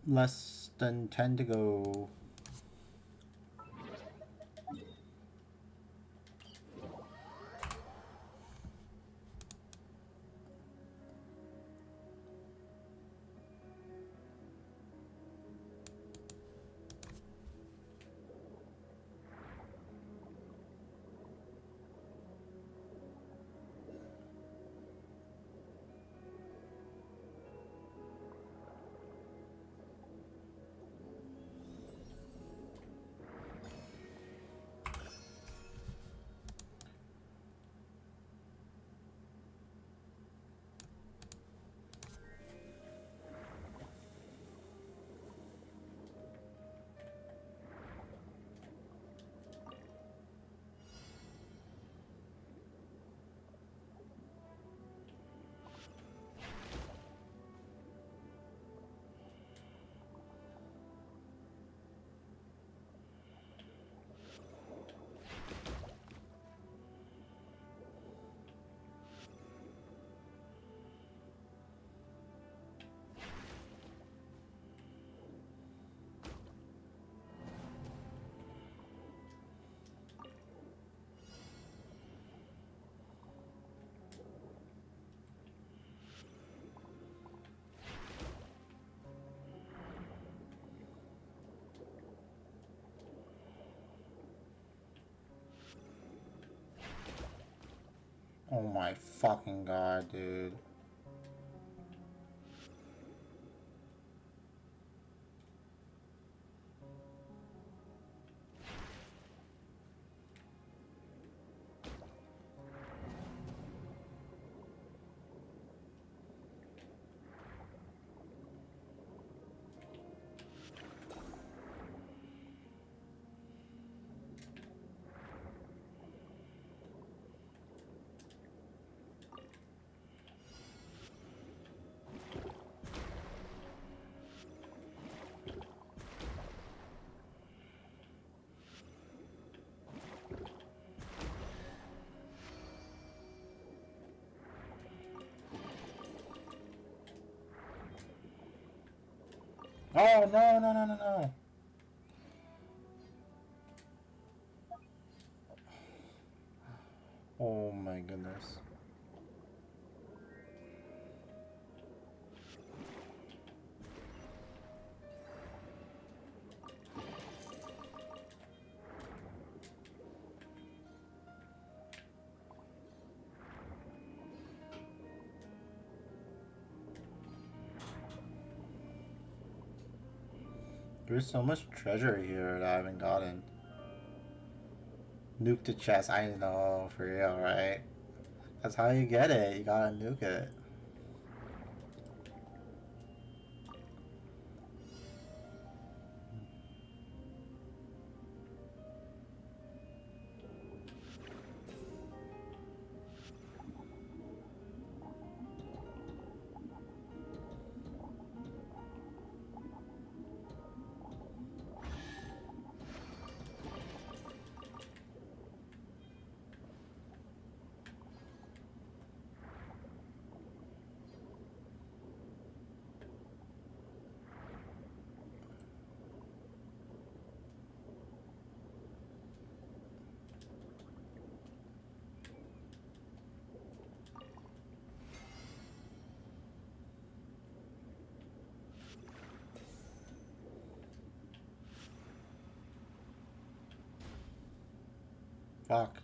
Less than 10 to go. Oh my fucking god, dude. Oh no no no no no. Oh my goodness. There's so much treasure here that I haven't gotten. Nuke the chest, I know, for real, right? That's how you get it, you gotta nuke it. Fuck.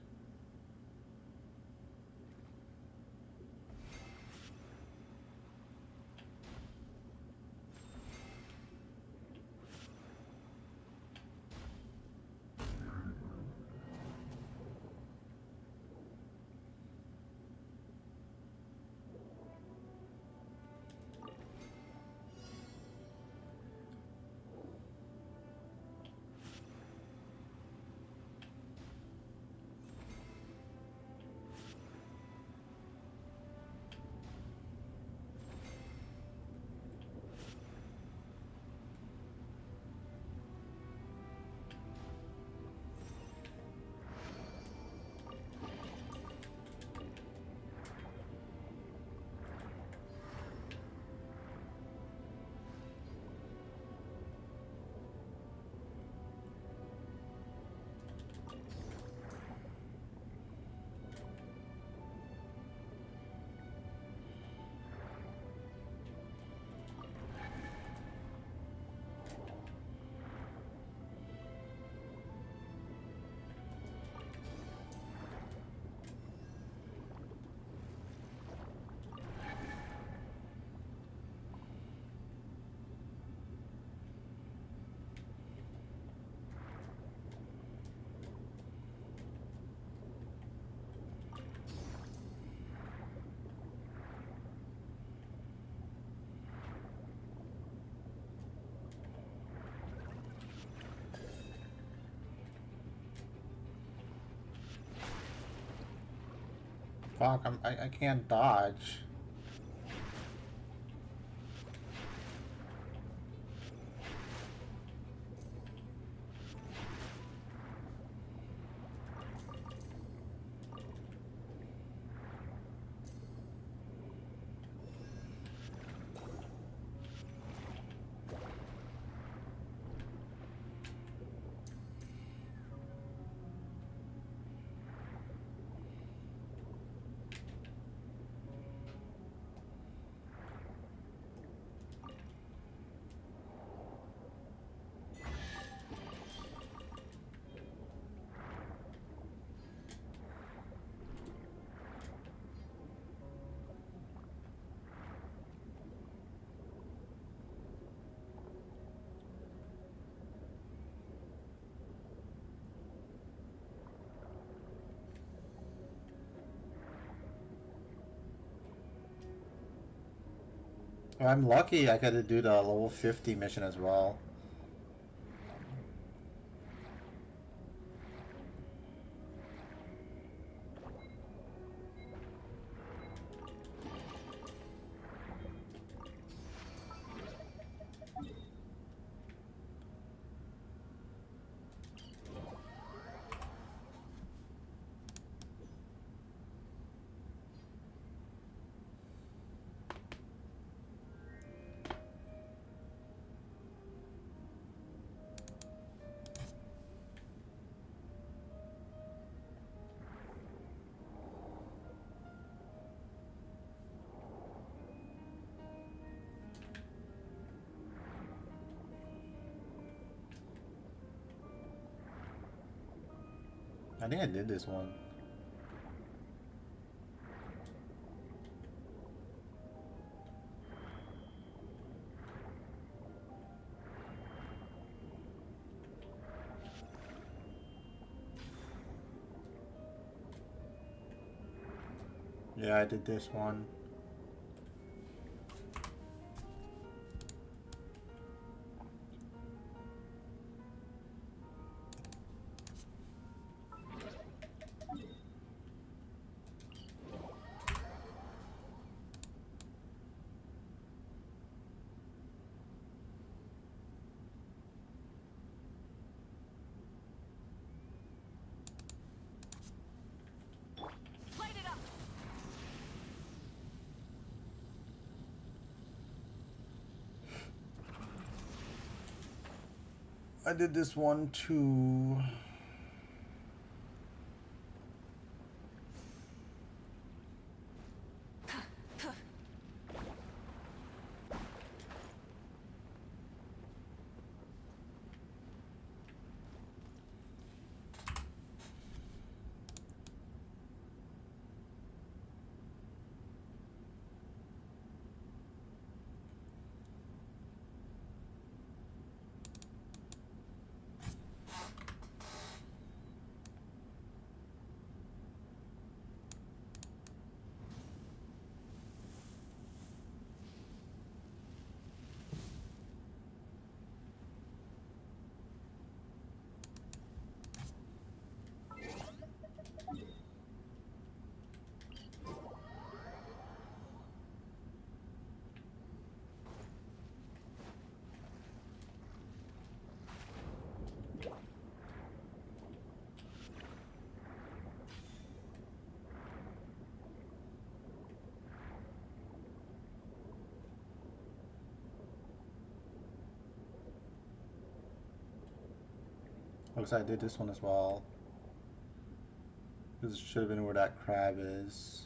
Fuck, I can't dodge. I'm lucky I could do the level 50 mission as well. I think I did this one. Yeah, I did this one. Light it up. I did this one too. Looks like I did this one as well. This should have been where that crab is.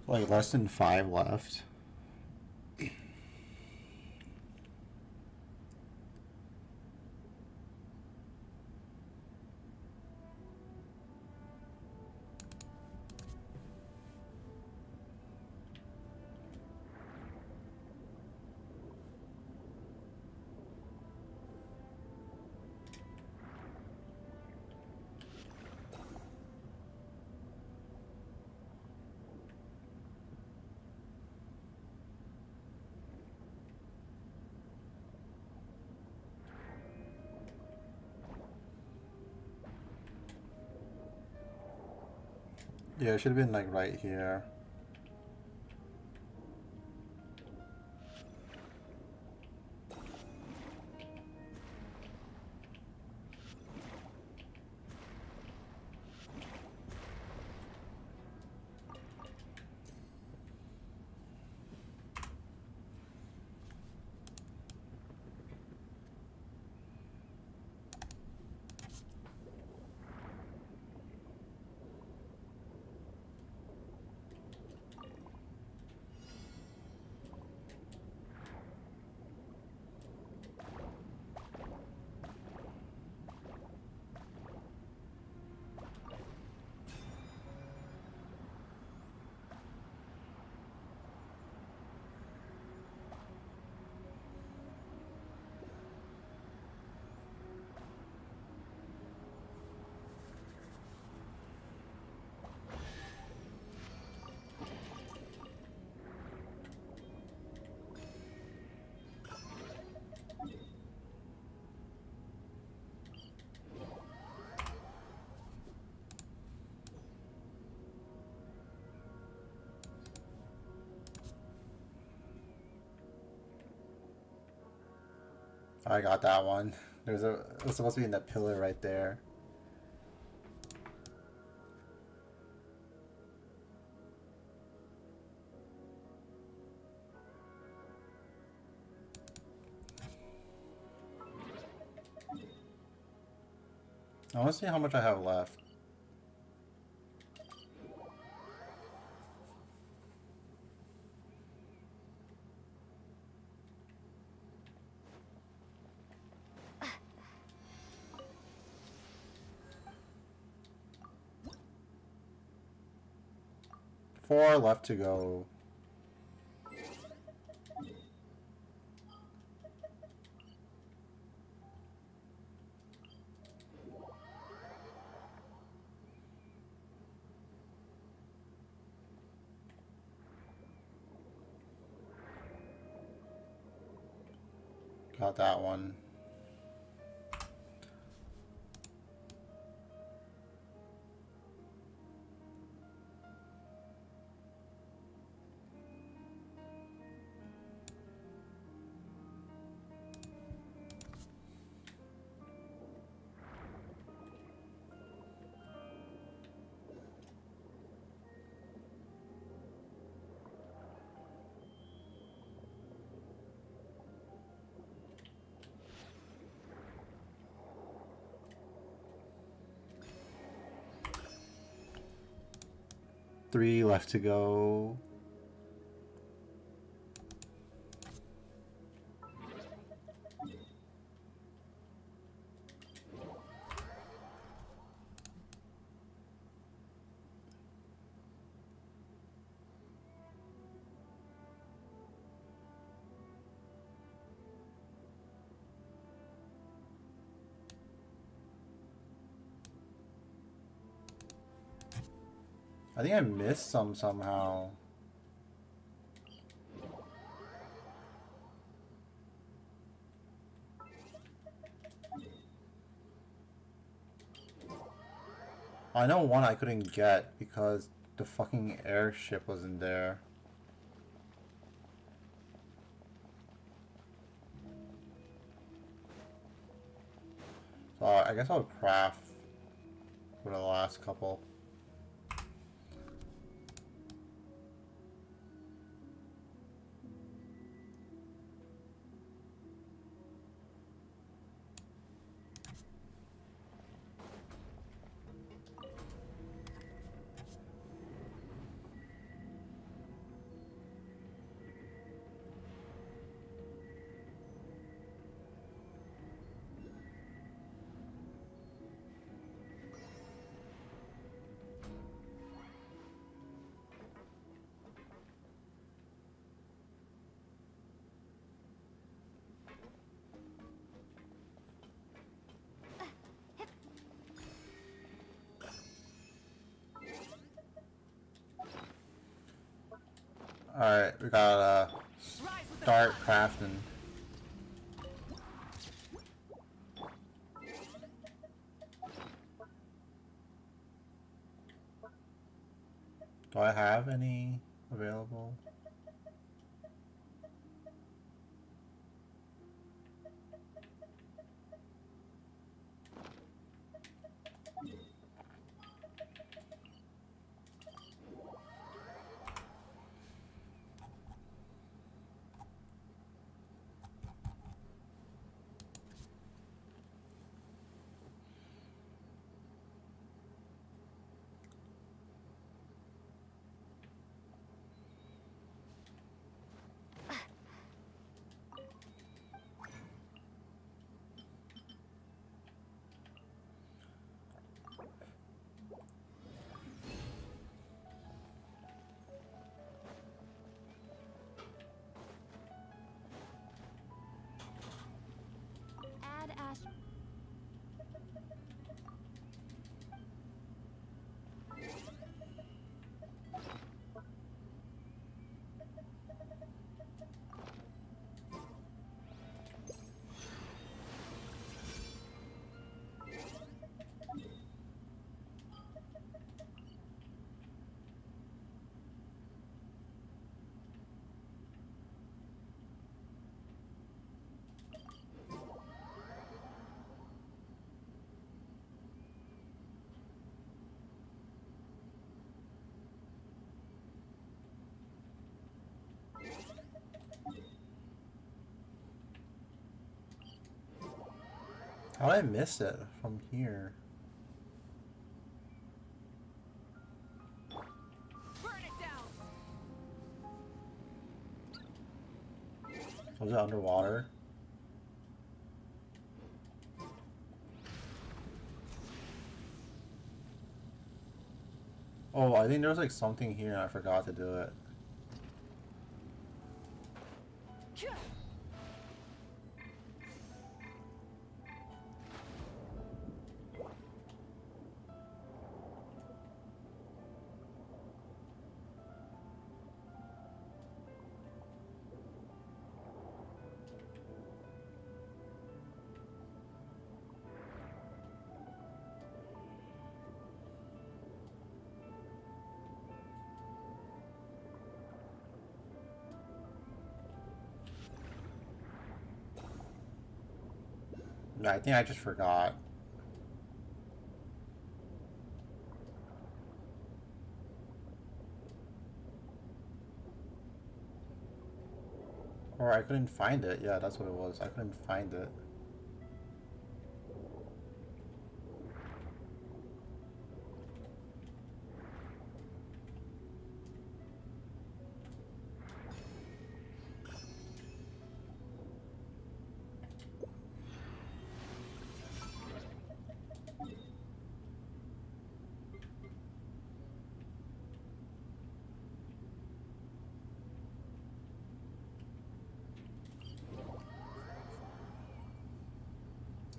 Like less than 5 left. Yeah, it should have been like right here. I got that one. It's supposed to be in that pillar right there. I want to see how much I have left. Four left to go. Got that one. Three left to go. I think I missed some somehow. I know one I couldn't get because the fucking airship wasn't there. So I guess I'll craft for the last couple. Alright, we gotta Rise with the start sun. crafting. Do I have any available? Add ash. How did I miss it from here? Burn it down. Was it underwater? Oh, I think there was like something here and I forgot to do it. No, I think I just forgot. Or I couldn't find it. Yeah, that's what it was. I couldn't find it.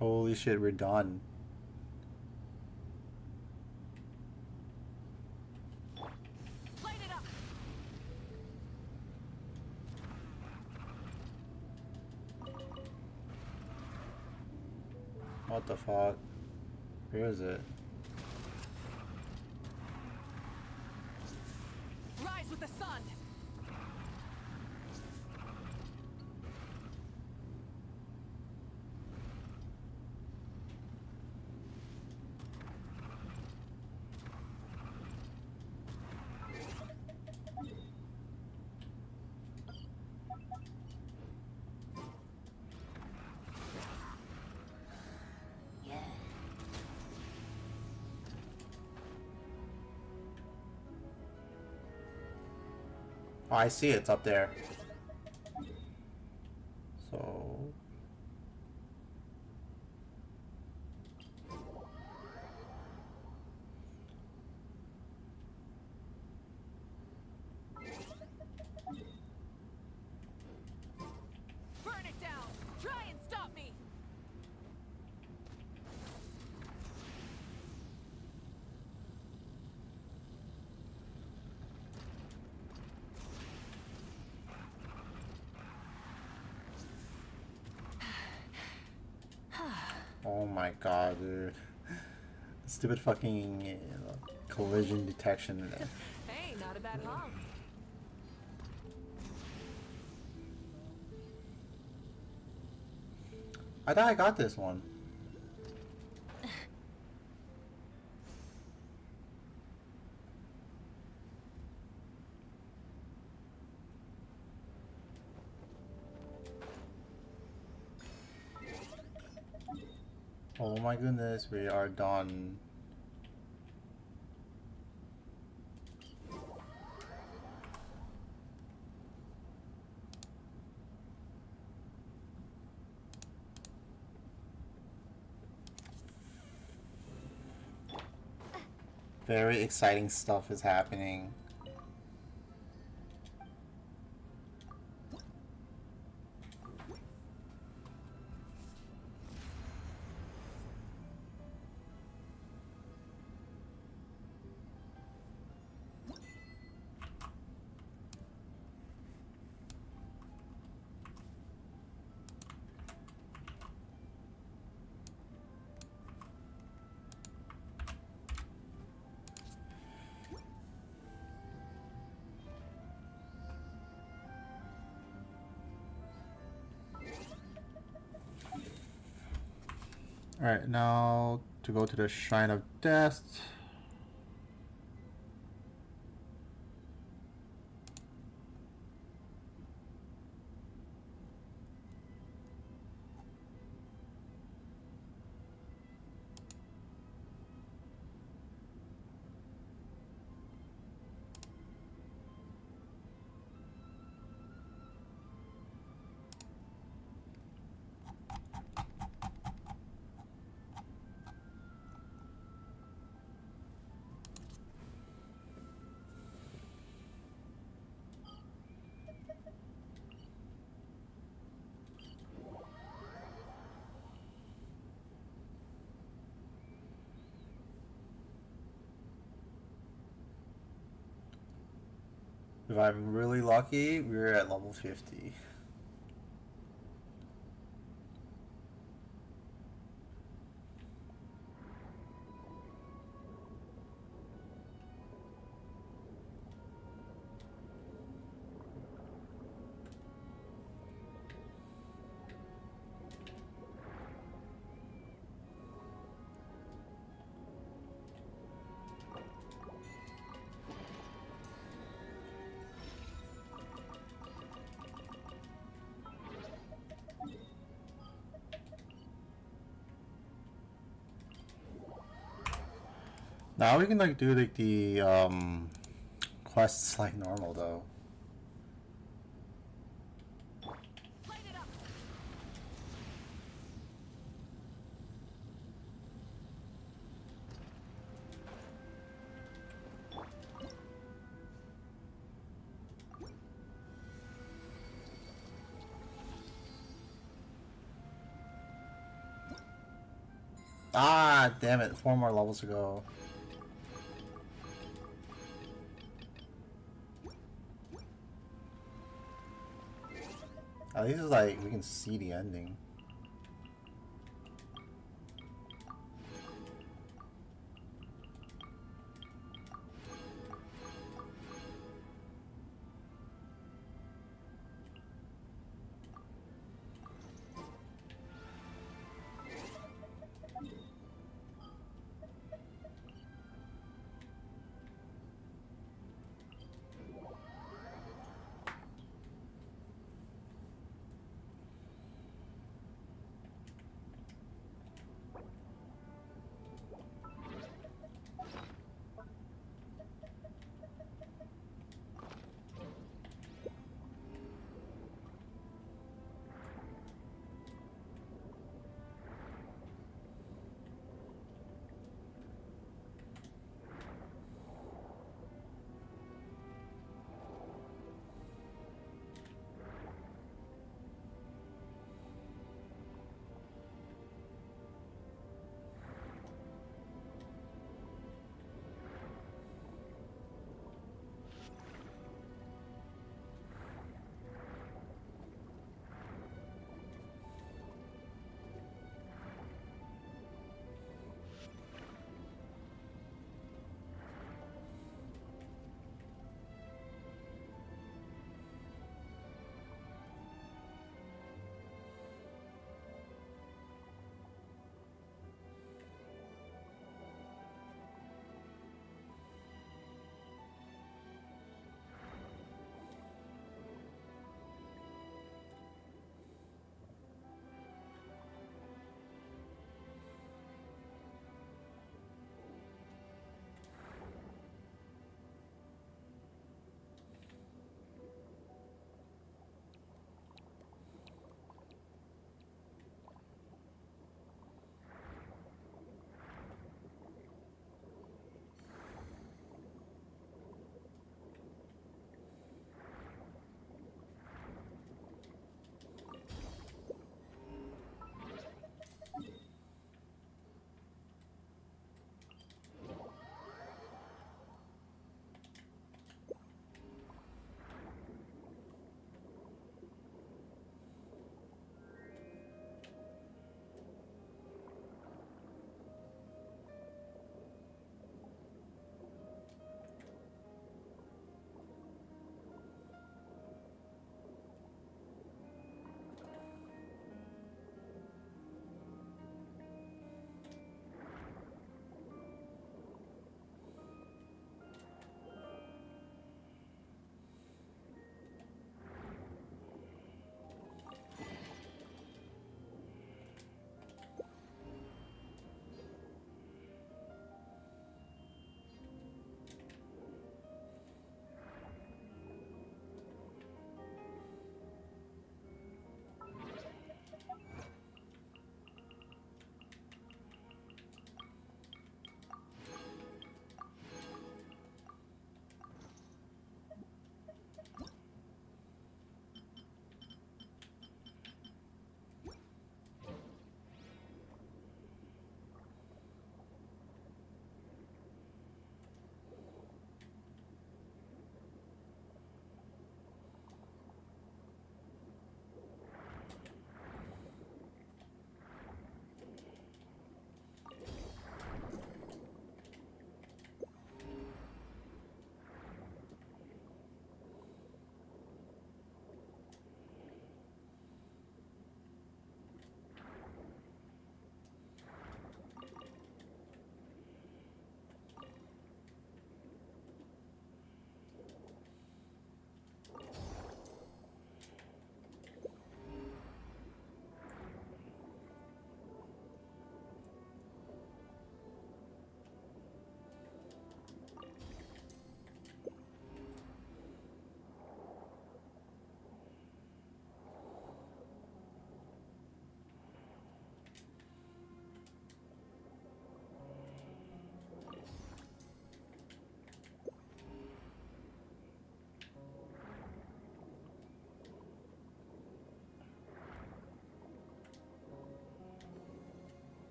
Holy shit, we're done. Light it up. What the fuck? Where is it? Rise with the sun. Oh, I see it. It's up there. So... Burn it down. Try and stop me. Oh my god, dude. Stupid fucking collision detection. Hey, not a bad haul. I thought I got this one. Oh my goodness, we are done. Very exciting stuff is happening. Alright, now to go to the Shrine of Death. If I'm really lucky, we're at level 50. Now we can like do like the quests like normal though. Light it up. Ah, damn it! 4 more levels to go. At least it's like we can see the ending.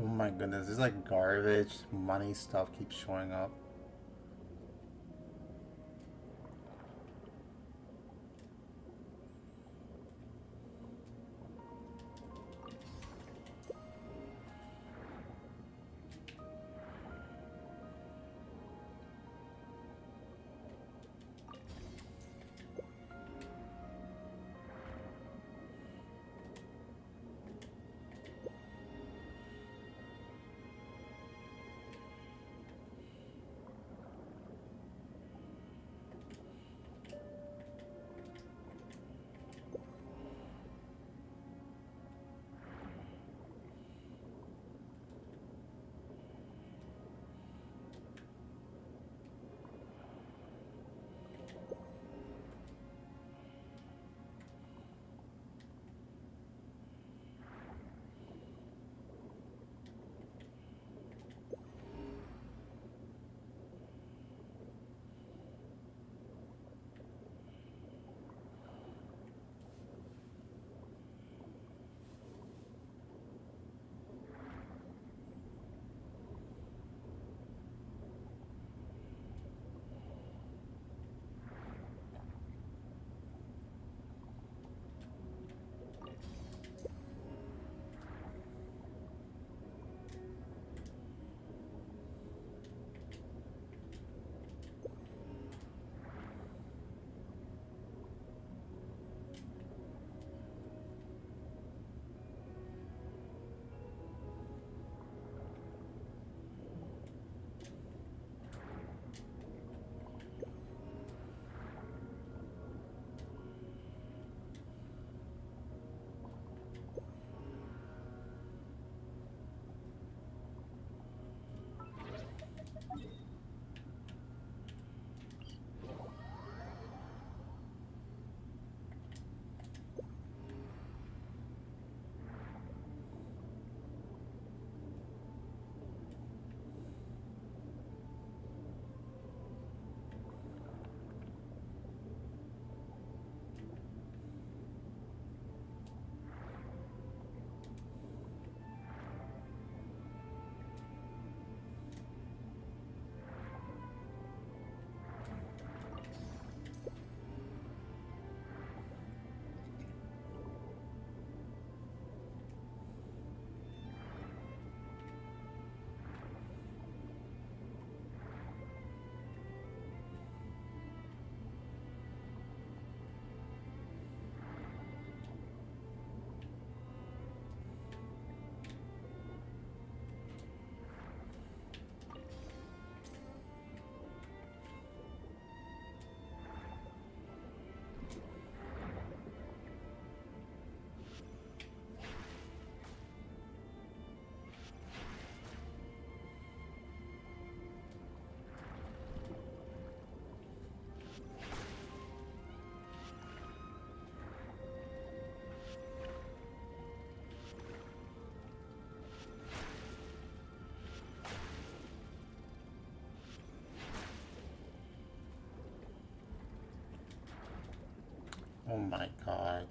Oh my goodness, this like garbage money stuff keeps showing up. Oh my god.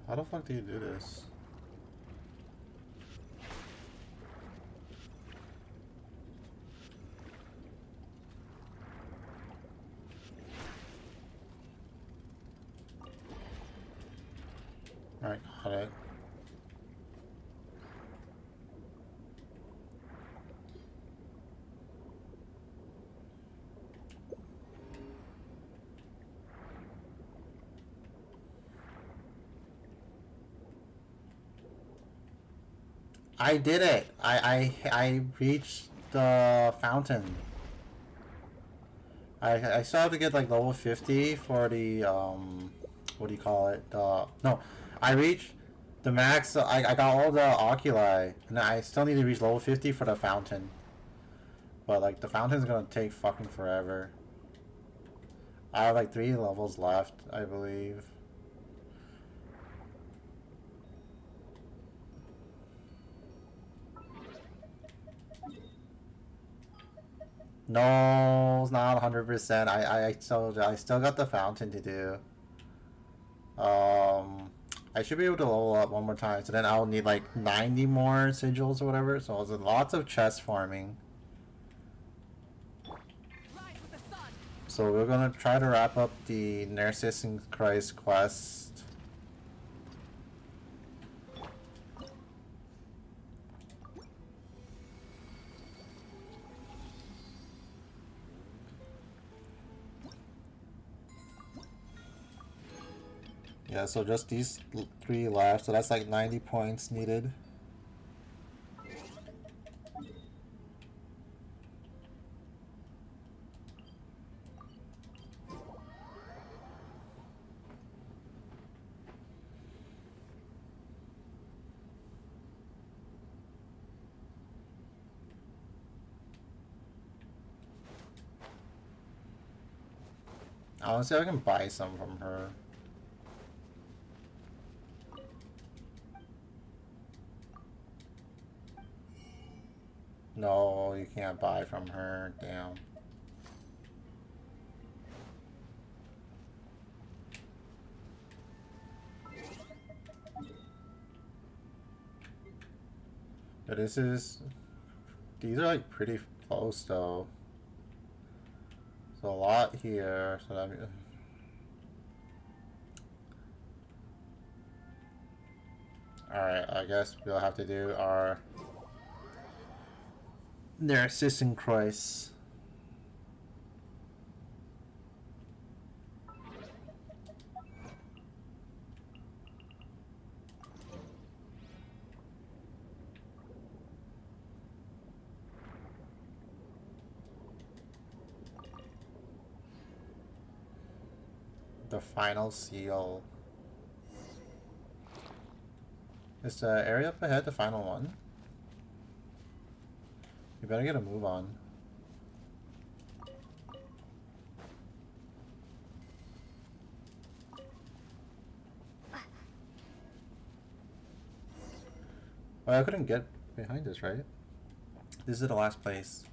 How the fuck do you do this? Alright, got it. I did it! I reached the fountain. I still have to get like level 50 for the what do you call it? No, I reached the max. I got all the oculi, and I still need to reach level 50 for the fountain. But like the fountain's gonna take fucking forever. I have like 3 levels left, I believe. No, it's not 100%. I told you, I still got the fountain to do. Um, I should be able to level up one more time, so then I'll need like 90 more sigils or whatever. So it's lots of chest farming. Rise with the sun. So we're gonna try to wrap up the Narcissus Christ quest. Yeah, so just these three left, so that's like 90 points needed. I want to see if I can buy some from her. No, you can't buy from her. Damn. But these are like pretty close though. So a lot here. So that. All right, I guess we'll have to do our Narcissus Christ. The final seal. Is the area up ahead the final one? You better get a move on. Well, I couldn't get behind this, right? This is the last place.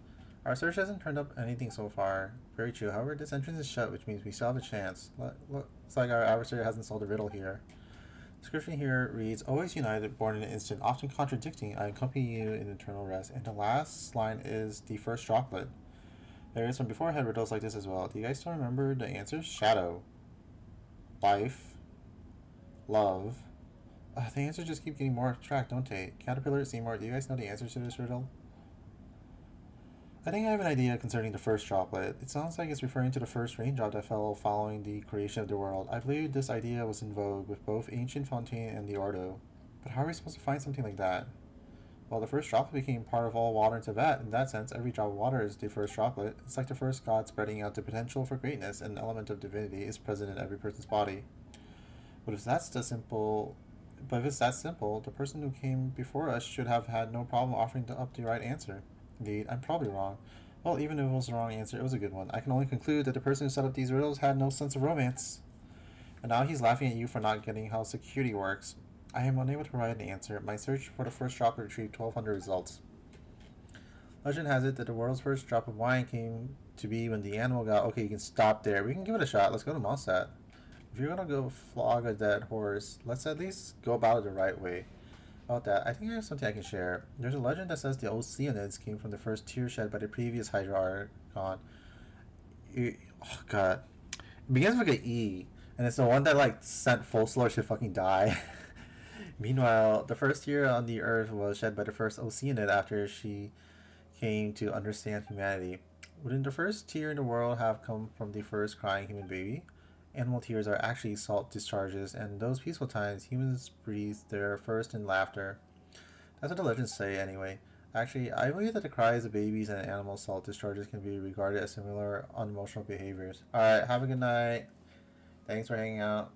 Our search hasn't turned up anything so far. Very true. However, this entrance is shut, which means we still have a chance. Looks like our adversary hasn't solved a riddle here. Description here reads, always united, born in an instant, often contradicting, I accompany you in eternal rest. And the last line is the first droplet. There is from before I had riddles like this as well. Do you guys still remember the answers? Shadow. Life. Love. The answers just keep getting more abstract, don't they? Caterpillar, Seymour, do you guys know the answers to this riddle? I think I have an idea concerning the first droplet. It sounds like it's referring to the first raindrop that fell following the creation of the world. I believe this idea was in vogue with both ancient Fontaine and the Ordo. But how are we supposed to find something like that? Well, the first droplet became part of all water in Tibet. In that sense, every drop of water is the first droplet. It's like the first god spreading out the potential for greatness, and an element of divinity is present in every person's body. But if that's the simple... But if it's that simple, the person who came before us should have had no problem offering up the right answer. Indeed, I'm probably wrong. Well, even if it was the wrong answer, it was a good one. I can only conclude that the person who set up these riddles had no sense of romance. And now he's laughing at you for not getting how security works. I am unable to provide an answer. My search for the first droplet retrieved 1,200 results. Legend has it that the world's first drop of wine came to be when the animal got... Okay, you can stop there. We can give it a shot. Let's go to Mossad. If you're gonna go flog a dead horse, let's at least go about it the right way. About that, I think I have something I can share. There's a legend that says the Oceanids came from the first tear shed by the previous Hydra Archon. Oh god. It begins with an E, and it's the one that like sent Folslor to fucking die. Meanwhile, the first tear on the earth was shed by the first Oceanid after she came to understand humanity. Wouldn't the first tear in the world have come from the first crying human baby? Animal tears are actually salt discharges, and in those peaceful times, humans breathe their first in laughter. That's what the legends say, anyway. Actually, I believe that the cries of babies and animal salt discharges can be regarded as similar unemotional behaviors. Alright, have a good night. Thanks for hanging out.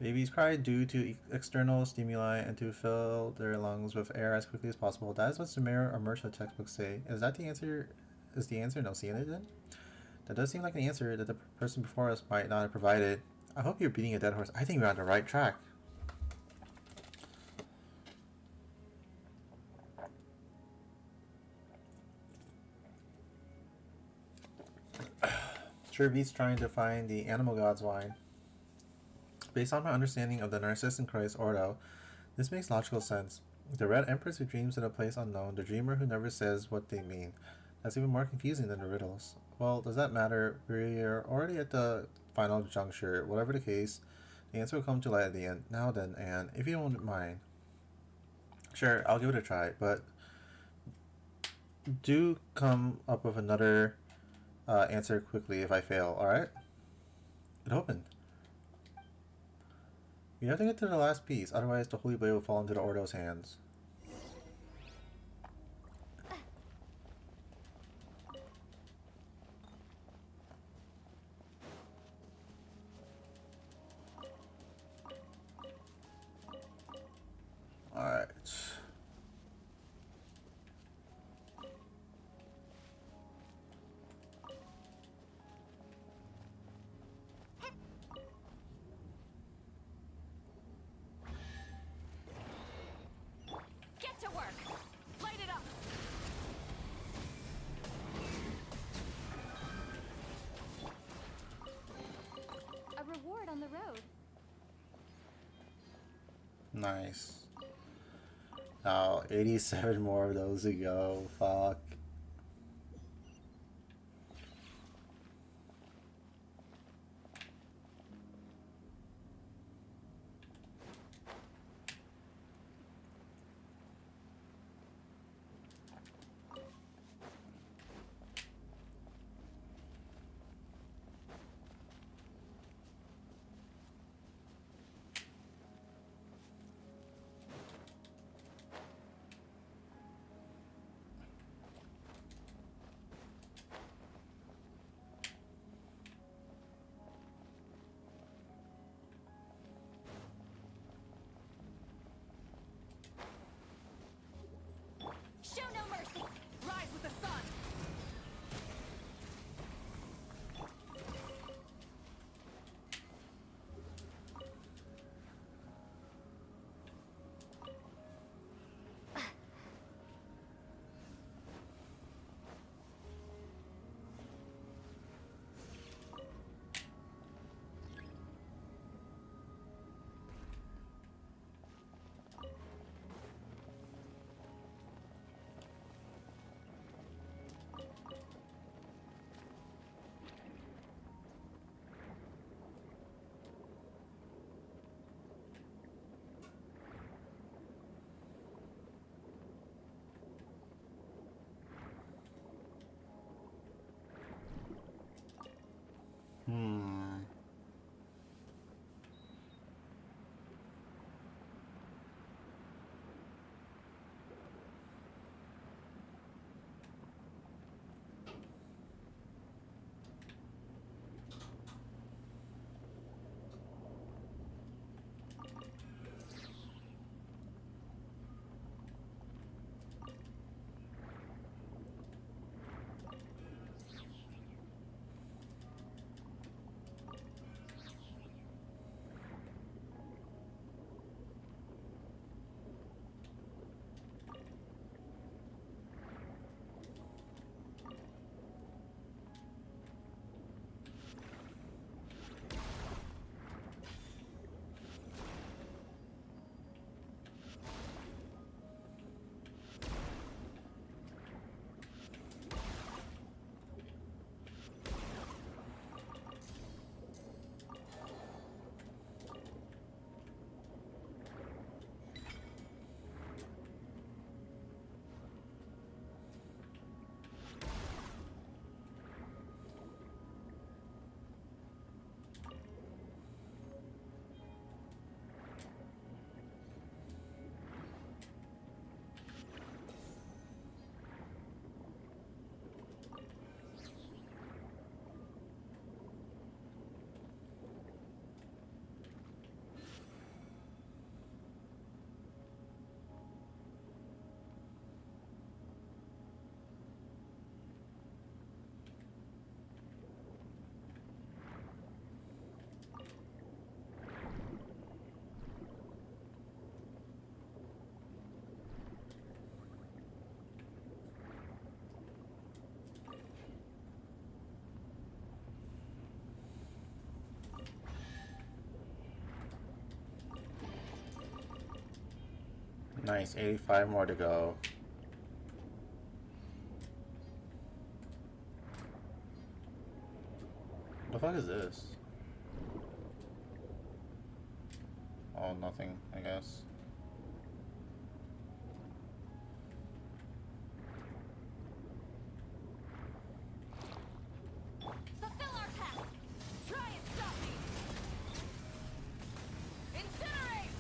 Babies cry due to external stimuli and to fill their lungs with air as quickly as possible. That is what Sumer or Mersha textbooks say. Is that the answer? Is the answer no cyanide then? That does seem like an answer that the person before us might not have provided. I hope you're beating a dead horse. I think we're on the right track. Sure beats trying to find the animal god's wine. Based on my understanding of the Narcissus and Christ Ordo, this makes logical sense. The Red Empress who dreams in a place unknown, the dreamer who never says what they mean. That's even more confusing than the riddles. Well, does that matter? We're already at the final juncture. Whatever the case, the answer will come to light at the end. Now then, Anne, if you don't mind. Sure, I'll give it a try, but do come up with another answer quickly if I fail, alright? It opened. You have to get to the last piece, otherwise the Holy Blade will fall into the Ordo's hands. Alright. Get to work. Light it up. A reward on the road. Nice. Now, 87 more of those to go. Fuck. Nice, 85 more to go. What the fuck is this? Oh, nothing, I guess. Fulfill our pact! Try and stop me! Incinerate!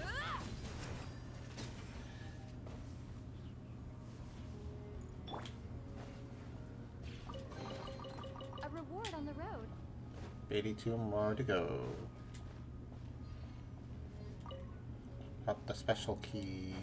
Ah! A reward on the road. 82 more to go. Got the special key.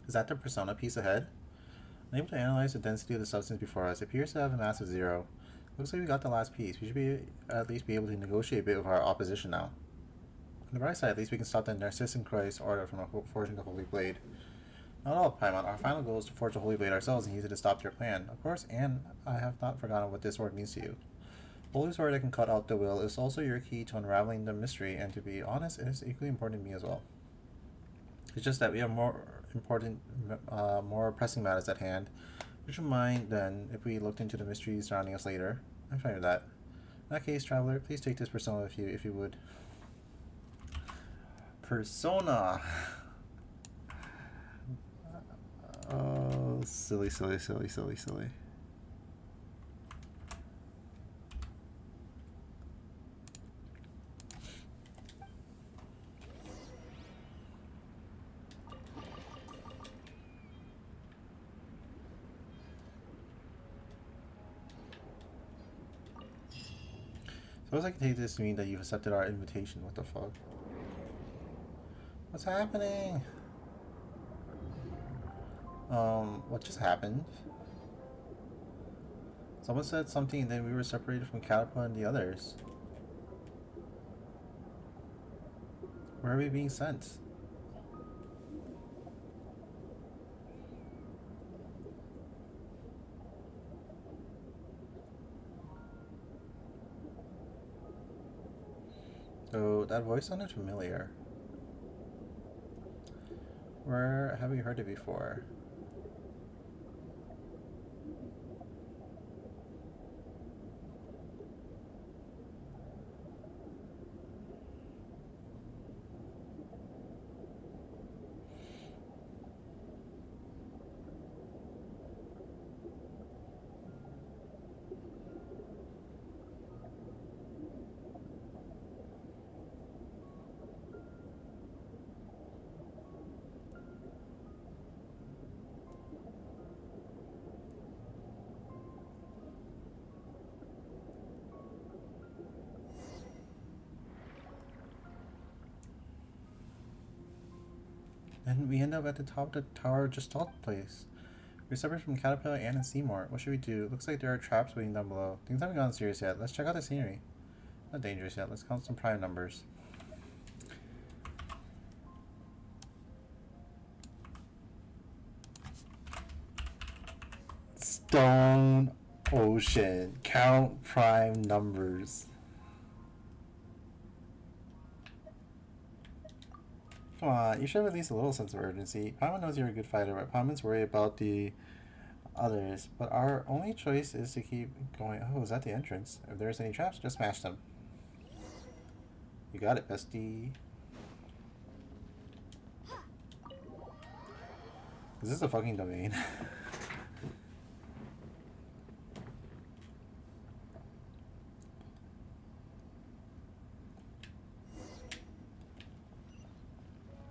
Is that the persona piece ahead? Unable to analyze the density of the substance before us. It appears to have a mass of 0. Looks like we got the last piece. We should at least be able to negotiate a bit with our opposition now. On the bright side, at least we can stop the Narcissus Christ order from forging the Holy Blade. Not all, Paimon. Our final goal is to forge the Holy Blade ourselves and use it to stop your plan. Of course, and I have not forgotten what this sword means to you. Holy sword that can cut out the will is also your key to unraveling the mystery, and to be honest, it is equally important to me as well. It's just that we have more important, more pressing matters at hand. Would you mind, then, if we looked into the mysteries surrounding us later? I'm fine with that. In that case, traveler, please take this persona with you, if you would. Persona! Oh, silly, silly, silly, silly, silly. Suppose I can take this to mean that you've accepted our invitation. What the fuck? What's happening? What just happened? Someone said something and then we were separated from Caterpillar and the others. Where are we being sent? So that voice sounded familiar. Where have we heard it before? And we end up at the top of the tower just off the place. We're separate from Caterpillar and Seymour. What should we do? Looks like there are traps waiting down below. Things haven't gotten serious yet. Let's check out the scenery. Not dangerous yet. Let's count some prime numbers. Stone Ocean. Count prime numbers. Come on, you should have at least a little sense of urgency. Paimon knows you're a good fighter, but Paimon's worried about the others. But our only choice is to keep going. Oh, is that the entrance? If there's any traps, just smash them. You got it, bestie. Is this a fucking domain?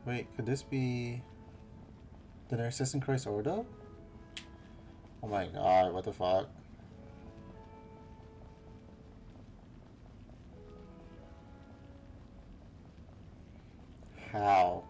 Wait, could this be the Narcissan Christ Ordo? Oh my god, what the fuck? How?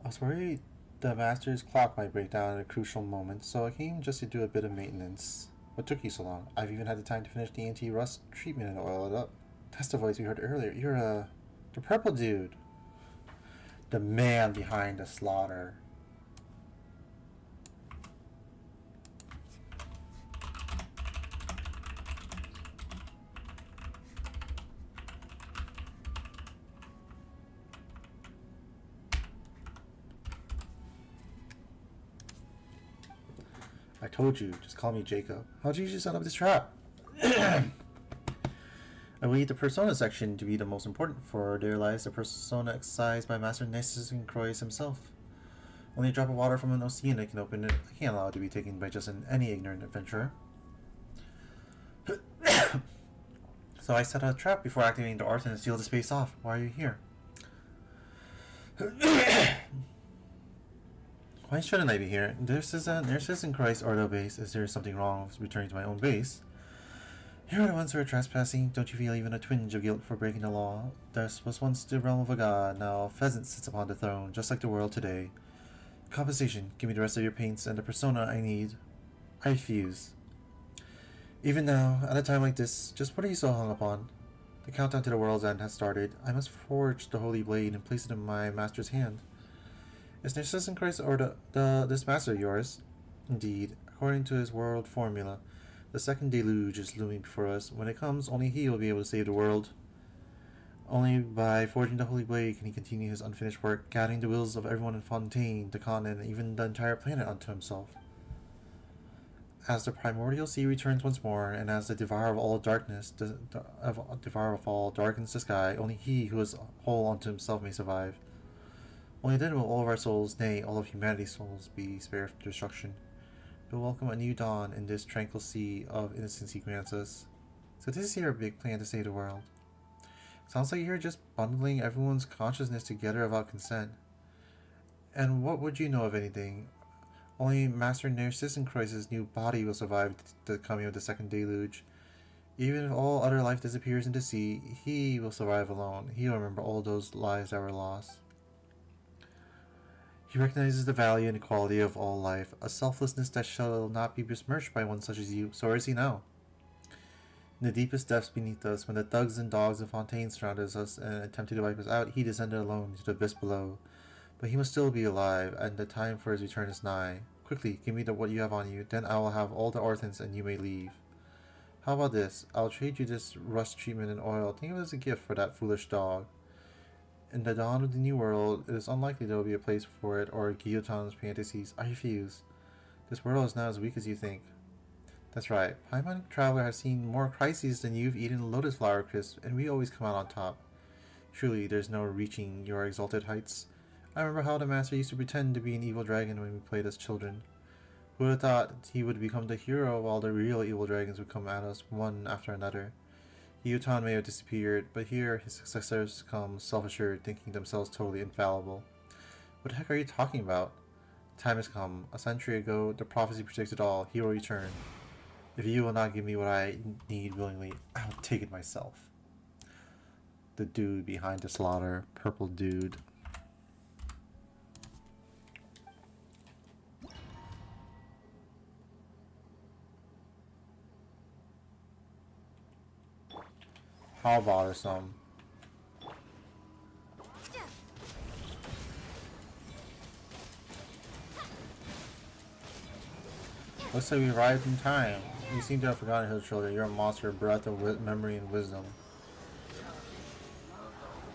I was worried the master's clock might break down at a crucial moment, so I came just to do a bit of maintenance. What took you so long? I've even had the time to finish the anti-rust treatment and oil it up. That's the voice we heard earlier. You're the purple dude. The man behind the slaughter. I told you, just call me Jacob. How'd you set up this trap? I believe the persona section to be the most important, for there lies the persona excised by Master Narcissan Croix himself. Only a drop of water from an oceanic can open it. I can't allow it to be taken by just any ignorant adventurer. So I set a trap before activating the Arthur and seal the space off. Why are you here? Why shouldn't I be here? This is a Narcissan Christ Ordo base. Is there something wrong with returning to my own base? Here are the ones who are trespassing. Don't you feel even a twinge of guilt for breaking the law? This was once the realm of a god. Now a pheasant sits upon the throne, just like the world today. Compensation. Give me the rest of your paints and the persona I need. I refuse. Even now, at a time like this, just what are you so hung upon? The countdown to the world's end has started. I must forge the holy blade and place it in my master's hand. Is Narcissan Christ or this master of yours? Indeed, according to his world formula, the second deluge is looming before us. When it comes, only he will be able to save the world. Only by forging the holy blade can he continue his unfinished work, gathering the wills of everyone in Fontaine, the continent, and even the entire planet unto himself. As the primordial sea returns once more, and as the devourer of all darkness, devourer of all darkens the sky, only he who is whole unto himself may survive. Only then will all of our souls, nay, all of humanity's souls, be spared from destruction. We'll welcome a new dawn in this tranquil sea of innocence he grants us. So this is your big plan to save the world. Sounds like you're just bundling everyone's consciousness together without consent. And what would you know of anything? Only Master Narcissan Christ's new body will survive the coming of the second deluge. Even if all other life disappears into the sea, he will survive alone. He will remember all those lives that were lost. He recognizes the value and quality of all life, a selflessness that shall not be besmirched by one such as you. So where is he now? In the deepest depths beneath us, when the thugs and dogs of Fontaine surrounded us and attempted to wipe us out, he descended alone into the abyss below. But he must still be alive, and the time for his return is nigh. Quickly, give me what you have on you, then I will have all the orphans and you may leave. How about this? I'll trade you this rust treatment and oil. Think of it as a gift for that foolish dog. In the dawn of the new world, it is unlikely there will be a place for it or Guillotin's fantasies. I refuse. This world is not as weak as you think. That's right. Paimon Traveler has seen more crises than you've eaten lotus flower crisps, and we always come out on top. Surely there's no reaching your exalted heights. I remember how the master used to pretend to be an evil dragon when we played as children. Who would have thought he would become the hero while the real evil dragons would come at us one after another? Guillotin may have disappeared, but here his successors come self-assured, thinking themselves totally infallible. What the heck are you talking about? Time has come. A century ago, the prophecy predicted all. He will return. If you will not give me what I need willingly, I will take it myself. The dude behind the slaughter. Purple dude. How bothersome. Looks like we arrived in time. You seem to have forgotten Hill Children. You're a monster, breath of memory and wisdom.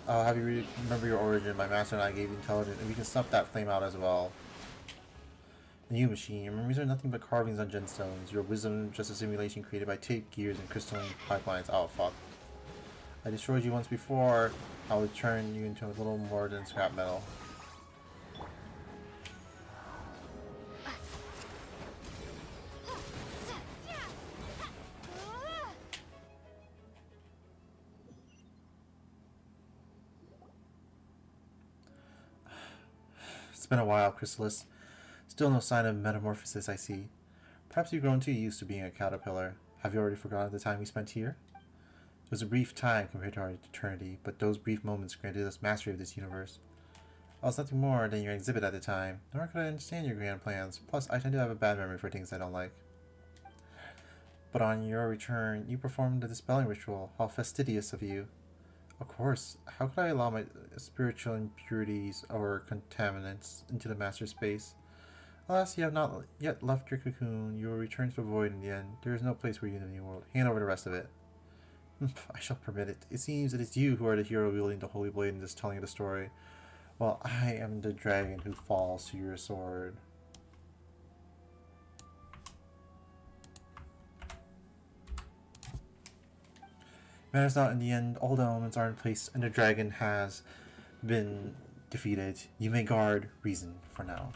I'll have you remember your origin. My master and I gave you intelligence, and we can snuff that flame out as well. And you, machine, your memories are nothing but carvings on gemstones. Your wisdom just a simulation created by tape, gears, and crystalline pipelines. Oh, fuck. I destroyed you once before. I will turn you into a little more than scrap metal. It's been a while, Chrysalis. Still no sign of metamorphosis, I see. Perhaps you've grown too used to being a caterpillar. Have you already forgotten the time we spent here? It was a brief time compared to our eternity, but those brief moments granted us mastery of this universe. I was nothing more than your exhibit at the time, nor could I understand your grand plans. Plus, I tend to have a bad memory for things I don't like. But on your return, you performed the dispelling ritual. How fastidious of you. Of course, how could I allow my spiritual impurities or contaminants into the master space? Alas, you have not yet left your cocoon. You will return to the void in the end. There is no place for you in the new world. Hand over the rest of it. I shall permit it. It seems it is you who are the hero wielding the holy blade in this telling of the story, while I am the dragon who falls to your sword. Matters not in the end. All the elements are in place, and the dragon has been defeated. You may guard reason for now.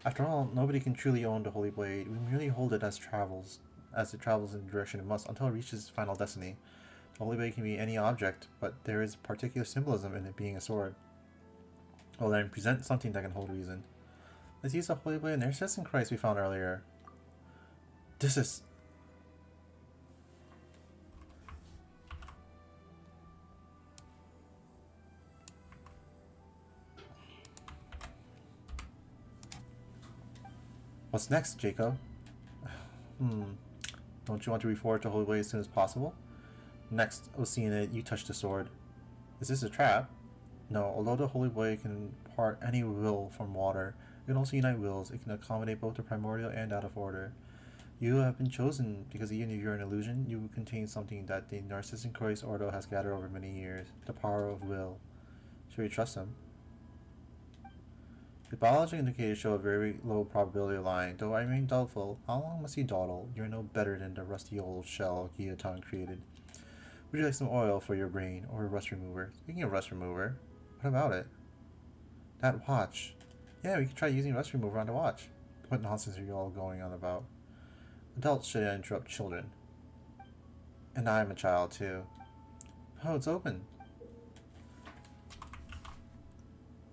After all, nobody can truly own the Holy Blade. We merely hold it as it travels in the direction it must until it reaches its final destiny. The Holy Blade can be any object, but there is particular symbolism in it being a sword. Well then, present something that can hold reason. Let's use the Holy Blade and there's just in Christ we found earlier. This is... What's next, Jacob? Don't you want to reforge the Holy Blade as soon as possible? Next, Oceana, you touch the sword. Is this a trap? No, although the Holy Blade can part any will from water, it can also unite wills. It can accommodate both the primordial and out of order. You have been chosen because even if you're an illusion, you contain something that the Narcissus Croix Ordo has gathered over many years. The power of will. Should we trust him? The biological indicators show a very low probability of lying, though I remain doubtful. How long must he dawdle? You're no better than the rusty old shell Guillotine created. Would you like some oil for your brain, or a rust remover? Speaking of rust remover, what about it? That watch. Yeah, we could try using rust remover on the watch. What nonsense are you all going on about? Adults shouldn't interrupt children. And I'm a child, too. Oh, it's open.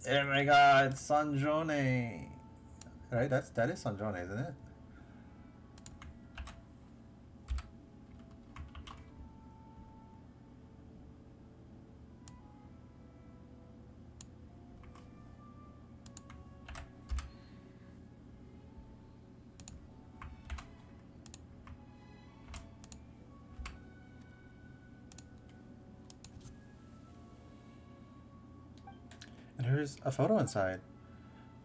Oh my god, Sanjone! Right, that is Sanjone, isn't it? And there's a photo inside.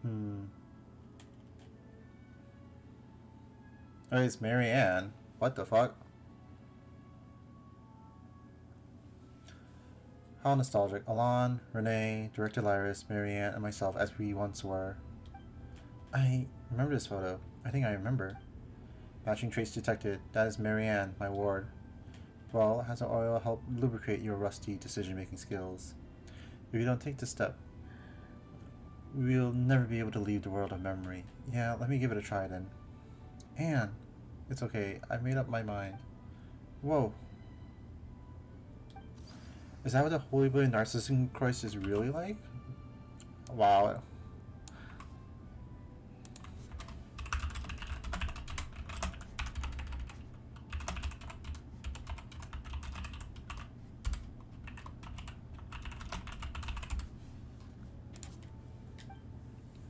Oh, it's Mary Ann. What the fuck? How nostalgic. Alon, Renee, Director Lyris, Mary Ann, and myself as we once were. I remember this photo. I think I remember. Matching trace detected. That is Mary Ann, my ward. Well, has the oil help lubricate your rusty decision-making skills? If you don't take this step, we'll never be able to leave the world of memory. Yeah, let me give it a try then. Anne, it's okay. I made up my mind. Whoa. Is that what the Holy Blade Narcissus Christ is really like? Wow.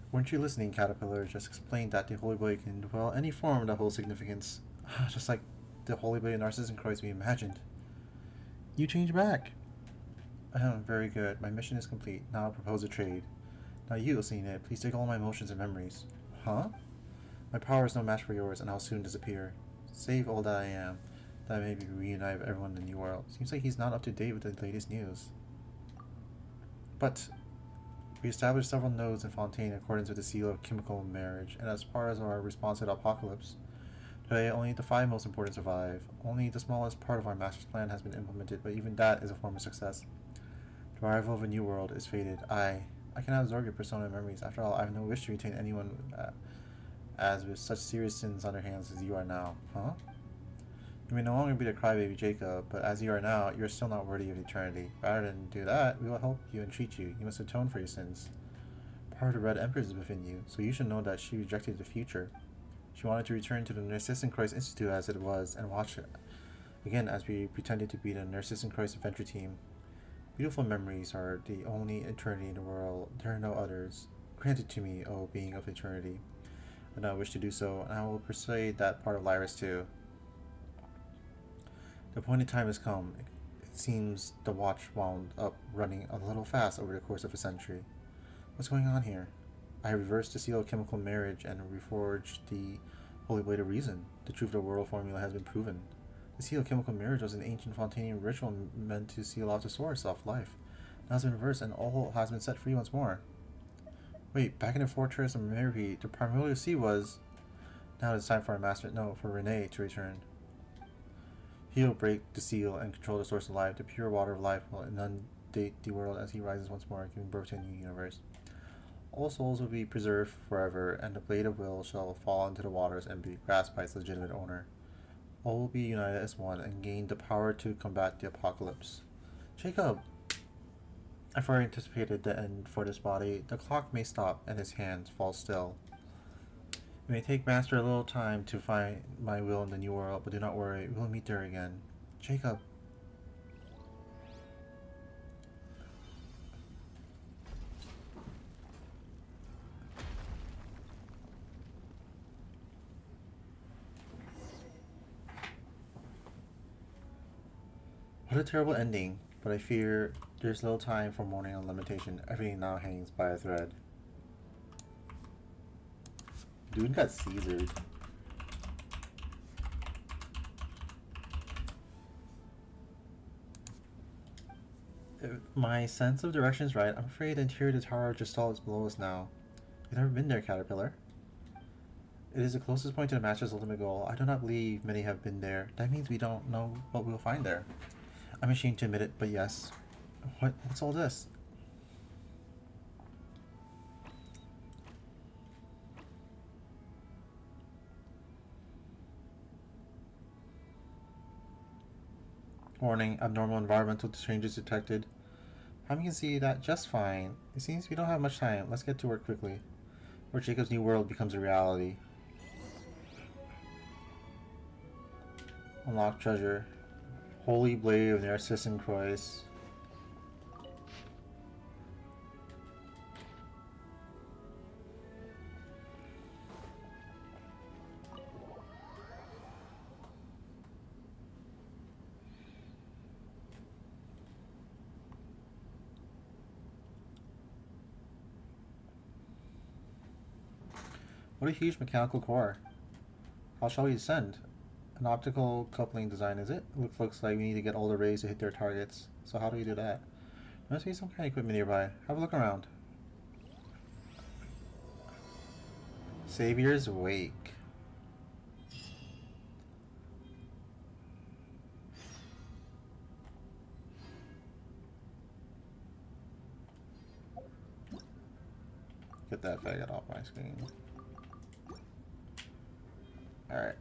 Weren't you listening, Caterpillar? Just explained that the Holy Blade can dwell any form that holds significance. Just like the Holy Blade Narcissus Christ we imagined. You changed back. Very good. My mission is complete. Now I'll propose a trade. Now you, Oceana, please take all my emotions and memories. Huh? My power is no match for yours, and I'll soon disappear. Save all that I am, that I may be reunited with everyone in the new world. Seems like he's not up to date with the latest news. But We established several nodes in Fontaine in accordance with the seal of chemical marriage, and as far as our response to the apocalypse, today only the 5 most important survive. Only the smallest part of our master's plan has been implemented, but even that is a form of success. The arrival of a new world is fated. I cannot absorb your persona memories. After all, I have no wish to retain anyone as with such serious sins on their hands as you are now. Huh? You may no longer be the crybaby Jacob, but as you are now, you are still not worthy of eternity. Rather than do that, we will help you and treat you. You must atone for your sins. Part of the Red Empress is within you, so you should know that she rejected the future. She wanted to return to the Narcissus Christ Institute as it was, and watch it again as we pretended to be the Narcissus Christ Adventure Team. Beautiful memories are the only eternity in the world. There are no others. Granted to me, O being of eternity. I do not wish to do so, and I will persuade that part of Lyris too. The appointed time has come. It seems the watch wound up running a little fast over the course of a century. What's going on here? I have reversed the seal of chemical marriage and reforged the holy blade of reason. The truth of the world formula has been proven. The seal of chemical marriage was an ancient Fontanian ritual meant to seal off the source of life. Now it's been reversed and all has been set free once more. Wait, back in the fortress of Mary, the primordial sea was... Now it's time for our master... No, for Renee to return. He will break the seal and control the source of life. The pure water of life will inundate the world as he rises once more, giving birth to a new universe. All souls will be preserved forever, and the blade of will shall fall into the waters and be grasped by its legitimate owner. All will be united as one and gain the power to combat the apocalypse. Jacob! I fully anticipated the end for this body. The clock may stop, and his hands fall still. It may take Master a little time to find my will in the new world, but do not worry, we will meet there again. Jacob! What a terrible ending, but I fear there's little time for mourning and lamentation. Everything now hangs by a thread. Dude got Caesared. If my sense of direction is right, I'm afraid the interior of the Tower of Gestalt is below us now. You've never been there, Caterpillar. It is the closest point to the Master's ultimate goal. I do not believe many have been there. That means we don't know what we'll find there. I'm ashamed to admit it, but yes. What's all this? Warning, abnormal environmental changes detected. I can see that just fine. It seems we don't have much time. Let's get to work quickly, or Jacob's new world becomes a reality. Unlock treasure. Holy Blade of Narcissus Christ. What a huge mechanical core. How shall we descend? An optical coupling design, is it? Looks like we need to get all the rays to hit their targets. So how do we do that? There must be some kind of equipment nearby. Have a look around. Savior's Wake. Get that faggot off my screen. Alright.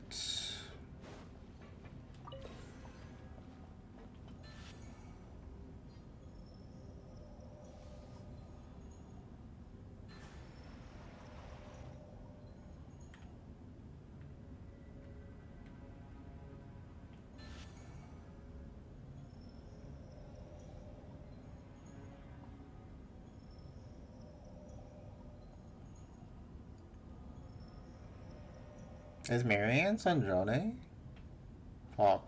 Is Marianne Sandrone? Fuck.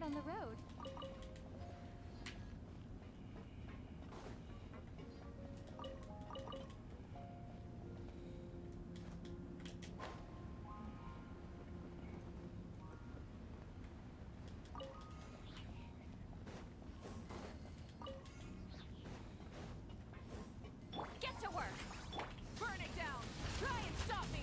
on the road. Get to work! Burn it down! Try and stop me!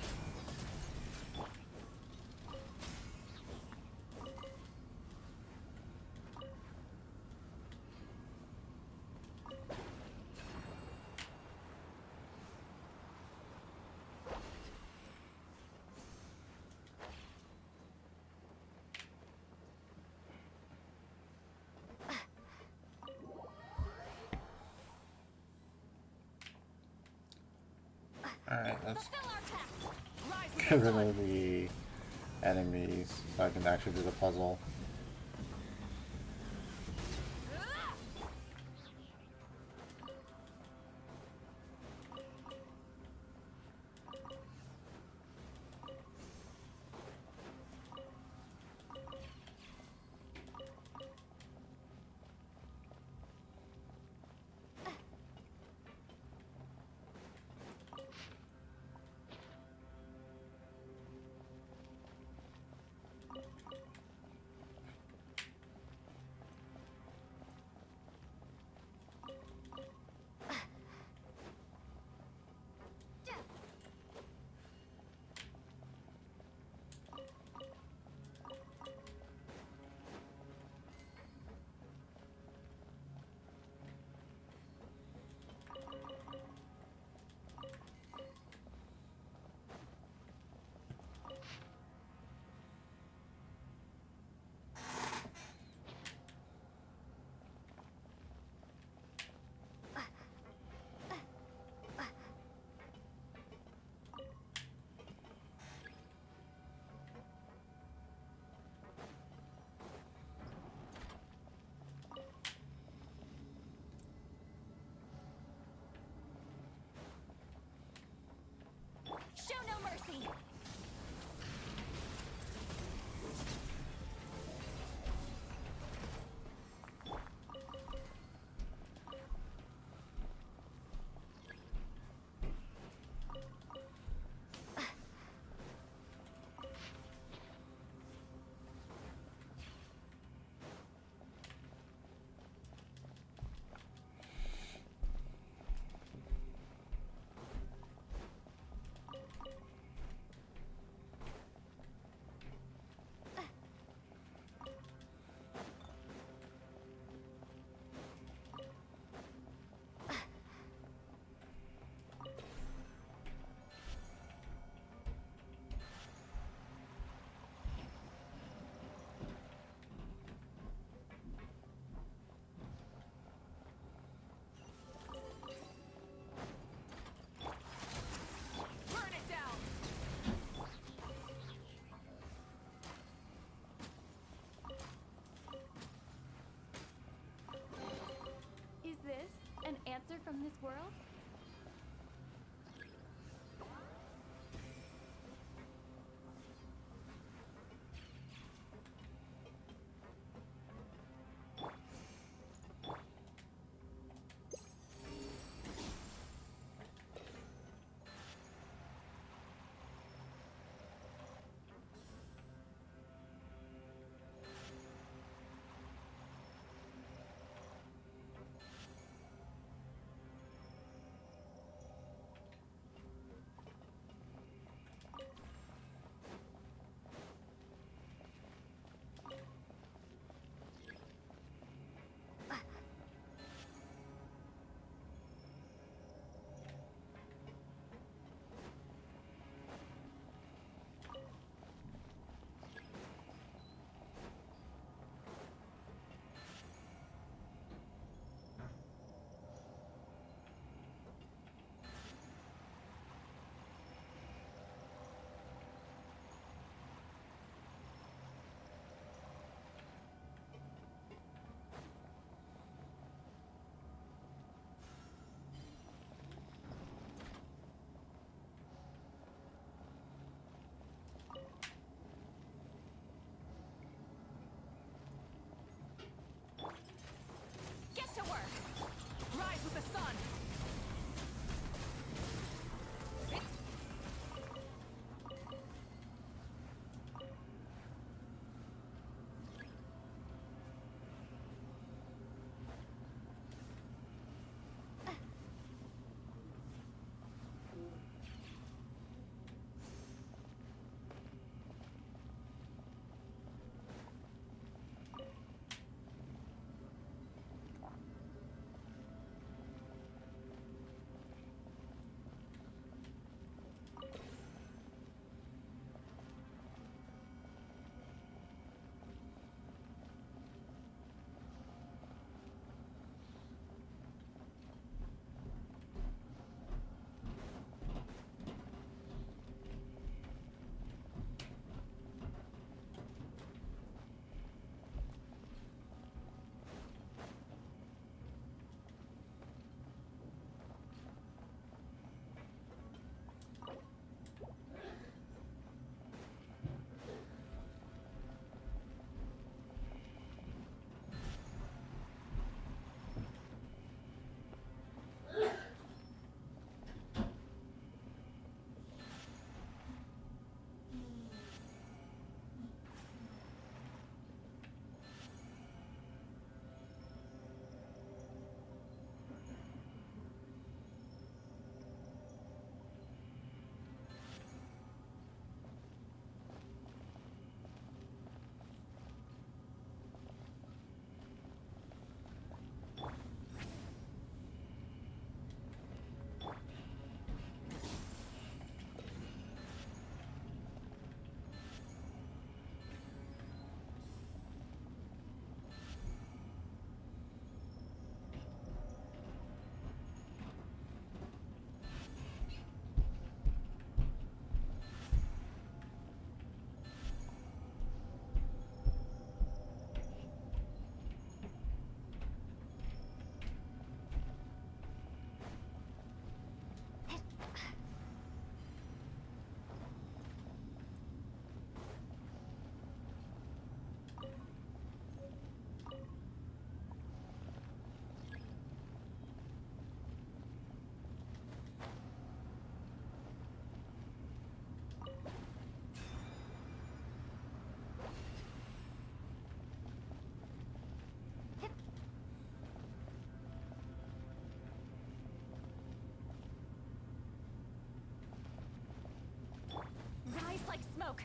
Alright, let's Fulfill our task! Rise with get the rid sun! of the enemies so I can actually do the puzzle. Show no mercy! Burn it down! Is this an answer from this world? smoke.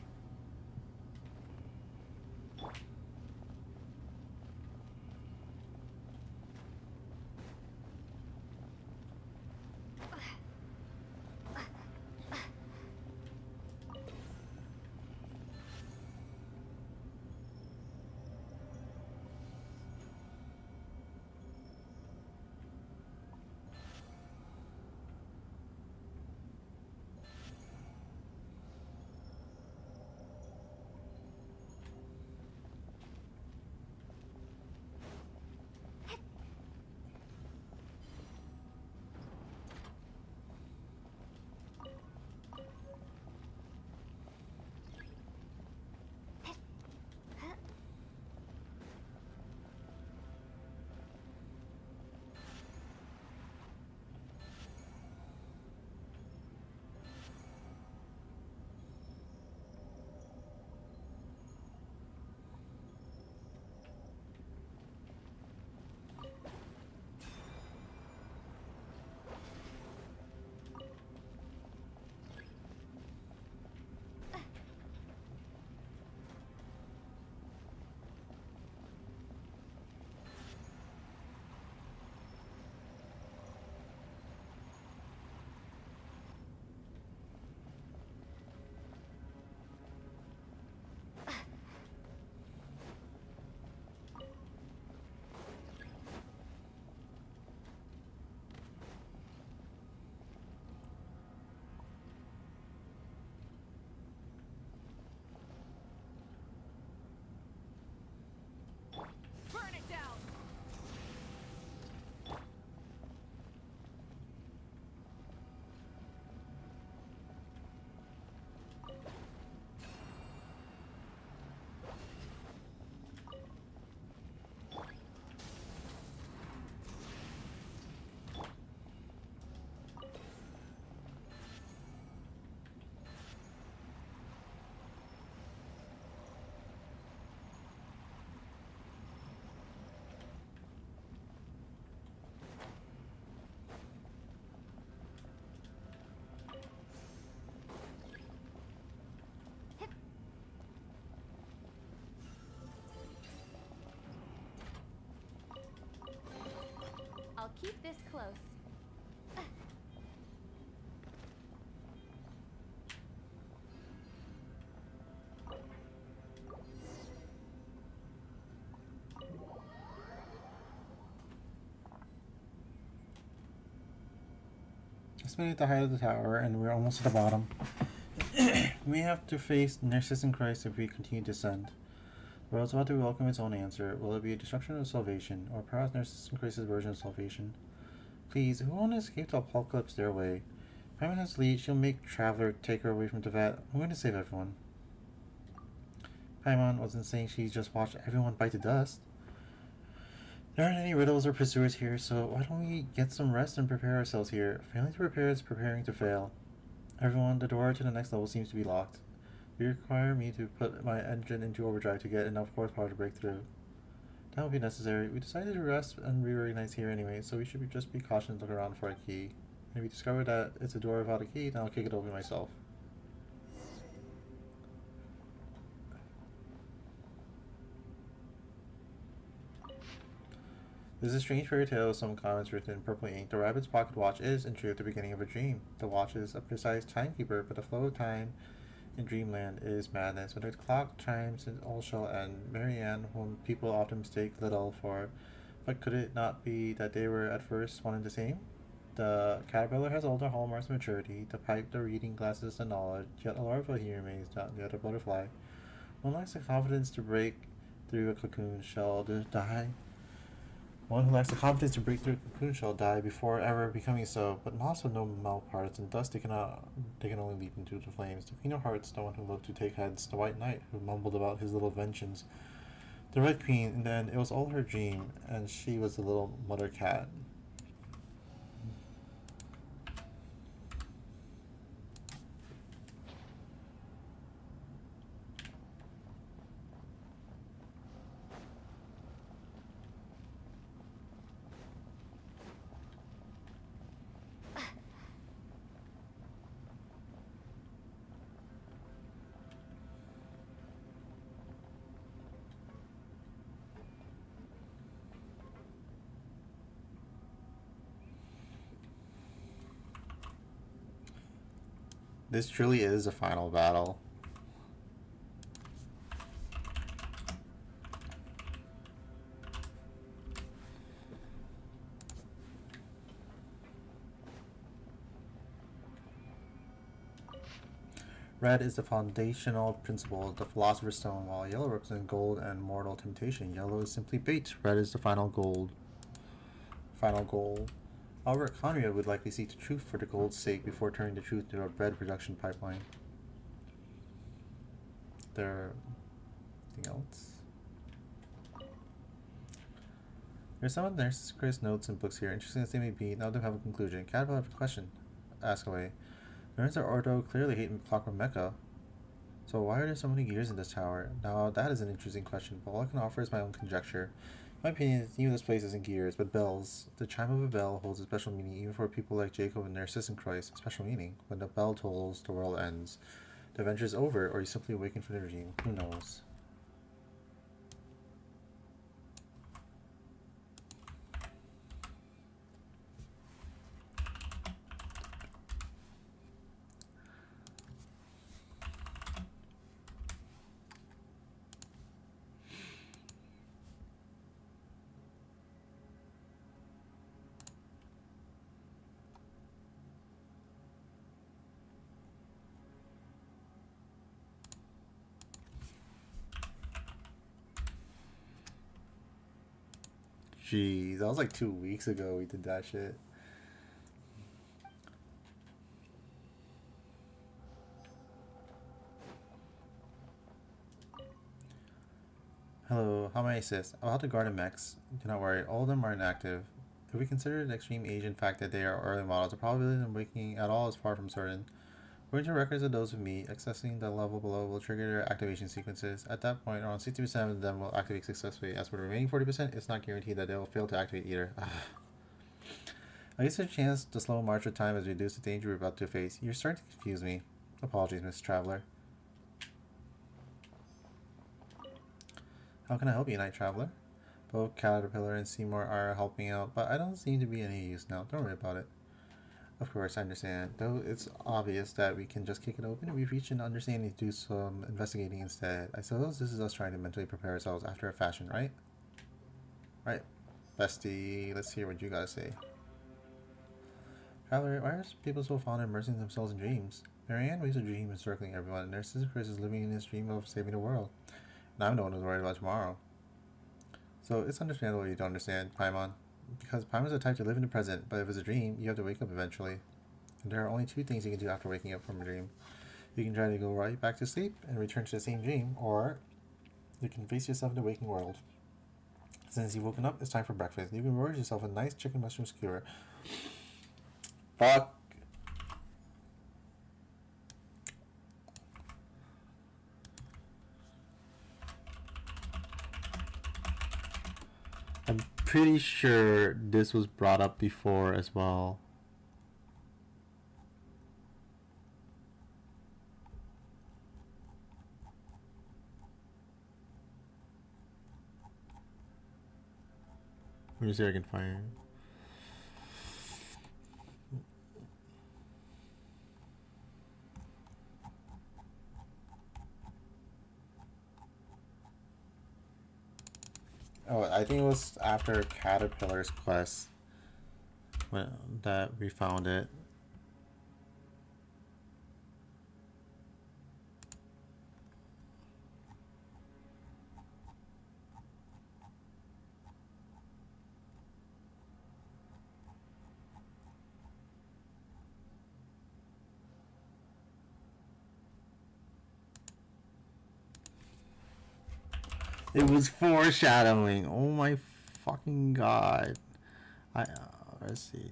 Burn it down. I'll keep this close. It's been at the height of the tower, and we're almost at the bottom. We may have to face Nexus in Christ if we continue to descend. The world's about to welcome its own answer. Will it be a destruction or salvation, or perhaps Nexus in Christ's version of salvation? Please, who won't escape the apocalypse their way? Paimon has lead. She'll make Traveler take her away from Tibet. I'm going to save everyone. Paimon wasn't saying she just watched everyone bite to dust. There aren't any riddles or pursuers here, so why don't we get some rest and prepare ourselves here? Failing to prepare is preparing to fail. Everyone, the door to the next level seems to be locked. You require me to put my engine into overdrive to get enough horsepower to break through. That would be necessary. We decided to rest and reorganize here anyway, so we should just be cautious and look around for a key. If we discover that it's a door without a key, then I'll kick it open myself. This is a strange fairy tale with some comments written in purple ink. The rabbit's pocket watch is, in truth, the beginning of a dream. The watch is a precise timekeeper, but the flow of time in dreamland is madness. When the clock chimes, it all shall end. Marianne, whom people often mistake little for, but could it not be that they were at first one and the same? The caterpillar has all the hallmarks of maturity, the pipe, the reading glasses, the knowledge, yet a larva he remains, not yet a butterfly. One lacks the confidence to break through a cocoon shall die. One who lacks the confidence to break through a cocoon shall die before ever becoming so, but also no mouth parts, and thus they can only leap into the flames. The Queen of Hearts, the one who loved to take heads, the White Knight, who mumbled about his little inventions. The Red Queen, and then it was all her dream, and she was the little mother cat. This truly is a final battle. Red is the foundational principle, the philosopher's stone, while yellow represents gold and mortal temptation. Yellow is simply bait. Red is the final gold. Final goal. However, Conria would likely seek the truth for the gold's sake before turning the truth into a bread production pipeline. There anything else? There's some of the nurse's Chris notes and books here. Interesting as they may be, none of them have a conclusion. Caterpillar have a question. Ask away. Nerds are Ordo clearly hate Clockwork Mecha. So why are there so many gears in this tower? Now that is an interesting question, but all I can offer is my own conjecture. In my opinion, the theme of this place isn't gears, but bells. The chime of a bell holds a special meaning even for people like Jacob and Narcissus and Christ. A special meaning. When the bell tolls, the world ends. The adventure is over, or you simply awaken from the dream. Who knows? Jeez, that was like 2 weeks ago we did that shit. Hello, how may I assist? About the garden mechs. Do not worry, all of them are inactive. If we consider the extreme age and fact that they are early models, the probability of them waking at all is far from certain. According to records of those with me, accessing the level below will trigger their activation sequences. At that point, around 60% of them will activate successfully. As for the remaining 40%, it's not guaranteed that they will fail to activate either. I guess there's a chance the slow march of time has reduced the danger we're about to face. You're starting to confuse me. Apologies, Miss Traveler. How can I help you, Night Traveler? Both Caterpillar and Seymour are helping out, but I don't seem to be any use now. Don't worry about it. Of course, I understand. Though it's obvious that we can just kick it open, we've reached an understanding to do some investigating instead. I suppose this is us trying to mentally prepare ourselves after a fashion, right? Right. Bestie, let's hear what you gotta say. Traveler, why are people so fond of immersing themselves in dreams? Marianne waves a dream encircling everyone, and their sister Chris is living in his dream of saving the world. And I'm the one who's worried about tomorrow. So it's understandable you don't understand, Paimon. Because Paimon's the type to live in the present, but if it's a dream, you have to wake up eventually. And there are only two things you can do after waking up from a dream. You can try to go right back to sleep and return to the same dream, or you can face yourself in the waking world. Since you've woken up, it's time for breakfast. You can reward yourself a nice chicken mushroom skewer. Fuck. I'm pretty sure this was brought up before as well. Let me see if I can find it. Oh, I think it was after Caterpillar's quest that we found it. It was foreshadowing. Oh my fucking god. Let's see.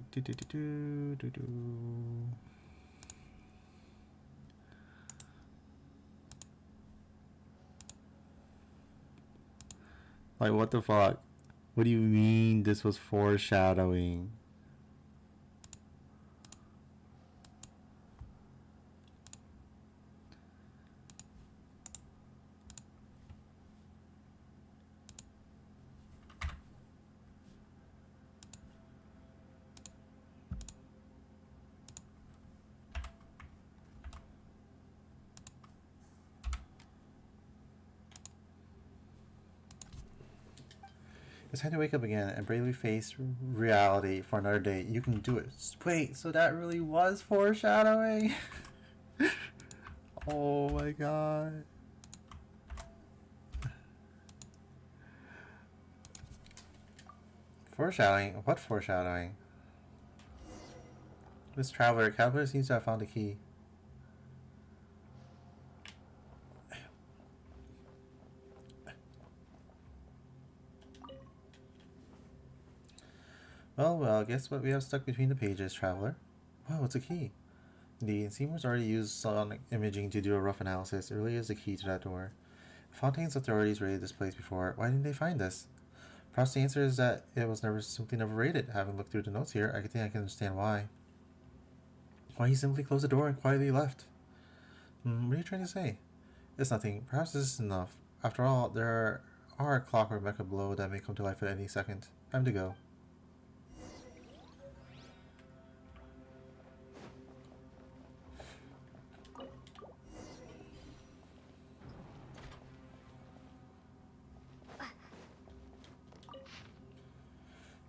Like, what the fuck? What do you mean this was foreshadowing? It's time to wake up again and bravely face reality for another day. You can do it. Wait, so that really was foreshadowing? Oh my god. Foreshadowing? What foreshadowing? This traveler, Caterpillar seems to have found a key. Well, guess what we have stuck between the pages, traveler? Wow, it's a key. Indeed, Seymour's already used sonic imaging to do a rough analysis. It really is the key to that door. Fontaine's authorities raided this place before. Why didn't they find us? Perhaps the answer is that it was simply never raided. Having looked through the notes here, I think I can understand why. Why he simply closed the door and quietly left. What are you trying to say? It's nothing. Perhaps this is enough. After all, there are clockwork mecha below that may come to life at any second. Time to go.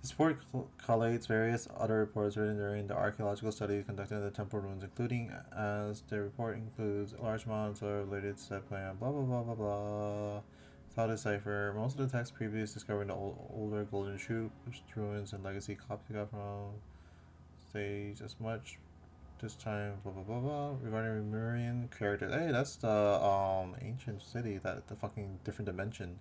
This report collates various other reports written during the archaeological studies conducted in the temple ruins, including, as the report includes, large amounts of related set plan, blah blah blah blah blah. Without decipher, most of the text previously discovered in the older Golden Shoot ruins and legacy copies got from stage as much this time, blah blah blah blah. Regarding Lemurian characters, hey, that's the ancient city, that the fucking different dimension.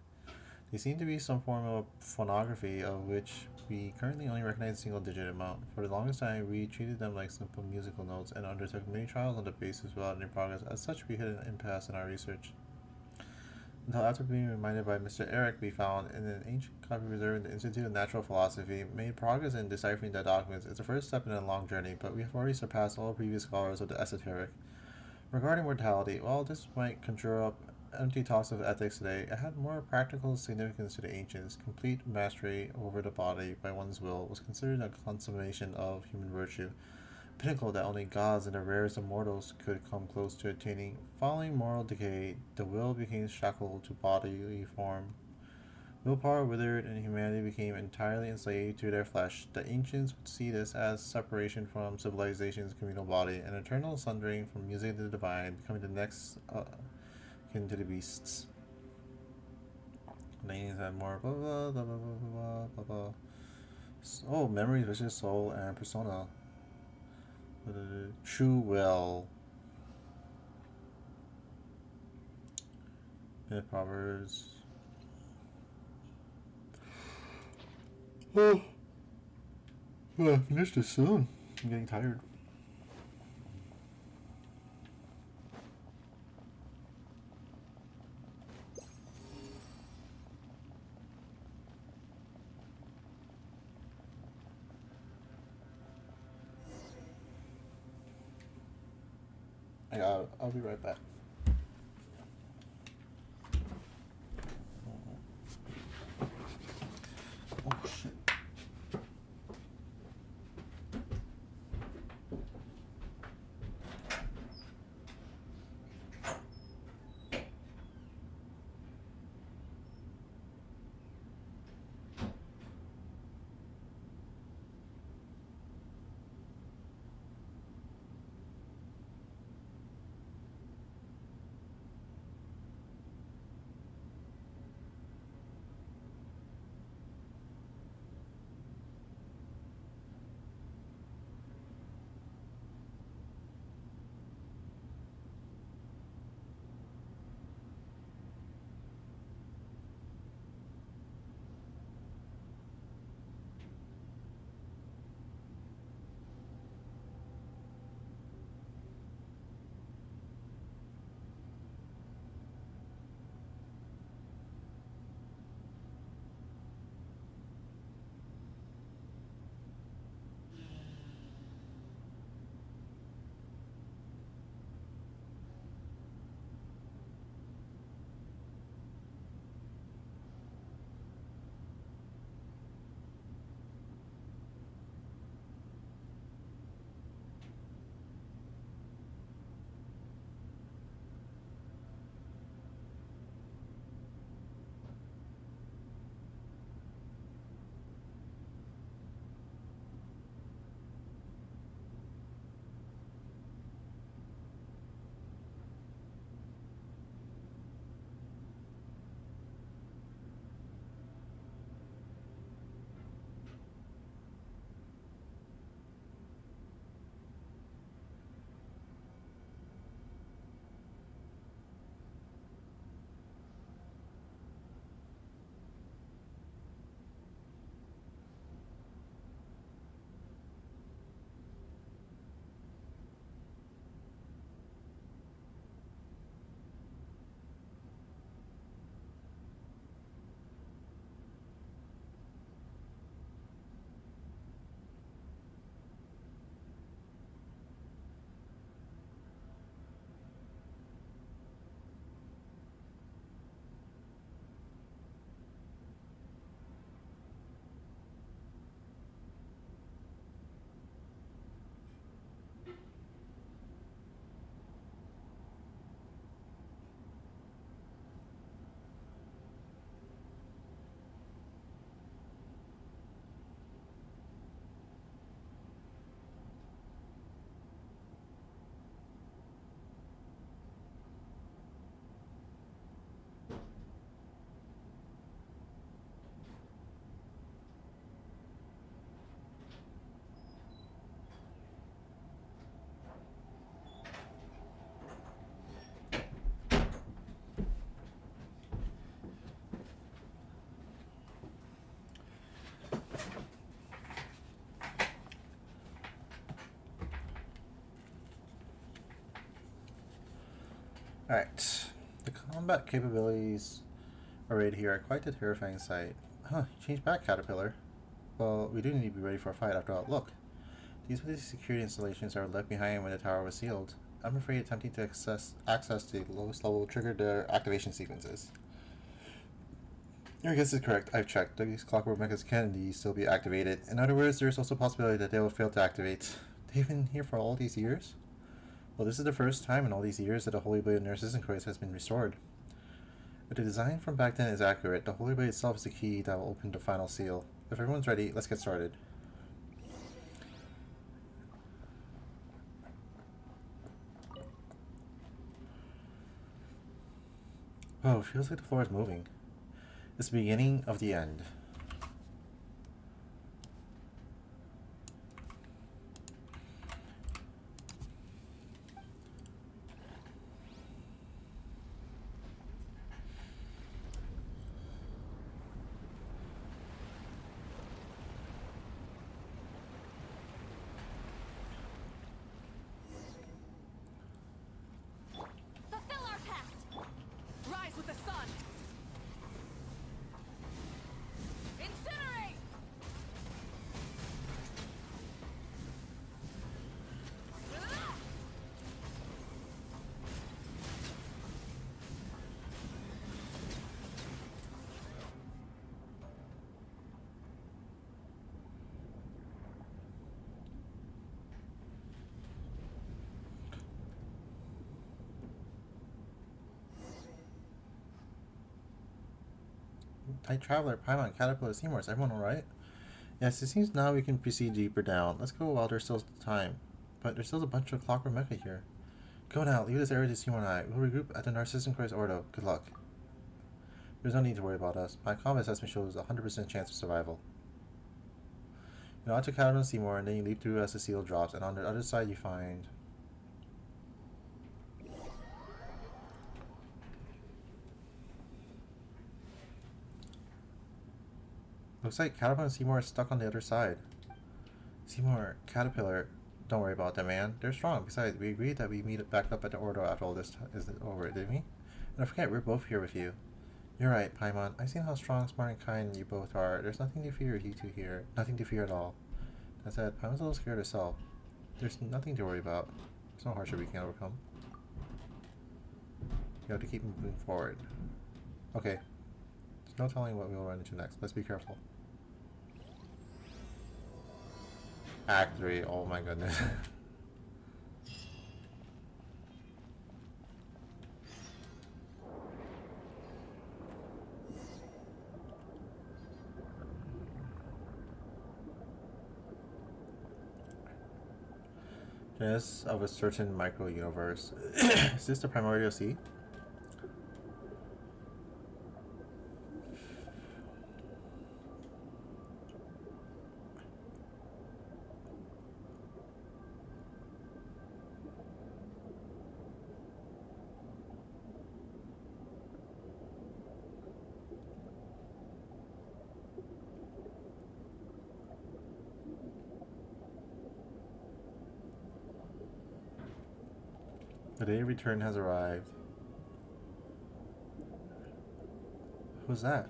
They seem to be some form of phonography, of which we currently only recognize a single digit amount. For the longest time, we treated them like simple musical notes and undertook many trials on the basis without any progress. As such, we hit an impasse in our research. Until after being reminded by Mr. Eric, we found in an ancient copy reserved in the Institute of Natural Philosophy, made progress in deciphering the documents. It's the first step in a long journey, but we have already surpassed all previous scholars of the esoteric. Regarding mortality, while this might conjure up empty talks of ethics today, it had more practical significance to the ancients. Complete mastery over the body by one's will was considered a consummation of human virtue, a pinnacle that only gods and the rarest of mortals could come close to attaining. Following moral decay, the will became shackled to bodily form. Willpower withered and humanity became entirely enslaved to their flesh. The ancients would see this as separation from civilization's communal body, an eternal sundering from music to the divine, becoming the next akin to the beasts. Names had more blah blah blah blah blah blah blah. Oh, memories, vicious soul, and persona. True will. Myth proverbs. Oh, I finished this soon. I'm getting tired. I'll be right back. Oh shit. Alright. The combat capabilities arrayed here are quite a terrifying sight. Huh, change back, Caterpillar. Well, we do need to be ready for a fight after all. Look, these security installations are left behind when the tower was sealed. I'm afraid attempting to access the lowest level triggered their activation sequences. Your guess is correct. I've checked. These clockwork mechas can indeed still be activated. In other words, there's also a possibility that they will fail to activate. They've been here for all these years? Well, this is the first time in all these years that the Holy Blade of Narcissus Christ has been restored. If the design from back then is accurate, the Holy Blade itself is the key that will open the final seal. If everyone's ready, let's get started. Oh, feels like the floor is moving. It's the beginning of the end. Fulfill our pact! Rise with the sun! Incinerate! Ah! Night Traveler, Paimon, Caterpillar, Seymour, is everyone alright? Yes, it seems now we can proceed deeper down. Let's go while there's still time. But there's still a bunch of clockwork mecha here. Go now, leave this area to Seymour and I. We'll regroup at the Narcissus Christ Ordo. Good luck. There's no need to worry about us. My combat assessment shows a 100% chance of survival. You know, I took out on Seymour, and then you leap through as the seal drops, and on the other side you find... Looks like Caterpillar and Seymour are stuck on the other side. Seymour, Caterpillar, don't worry about them, man. They're strong. Besides, we agreed that we meet back up at the Ordo after all this is over, didn't we? And don't forget, we're both here with you. You're right, Paimon. I've seen how strong, smart, and kind you both are. There's nothing to fear, you two here. Nothing to fear at all. That said, Paimon's a little scared herself. There's nothing to worry about. There's no hardship we can't overcome. You have to keep moving forward. Okay. There's no telling what we'll run into next. Let's be careful. Act 3, oh my goodness. Genesis of a certain micro-universe. Is this the primordial sea? The day of return has arrived. Who's that?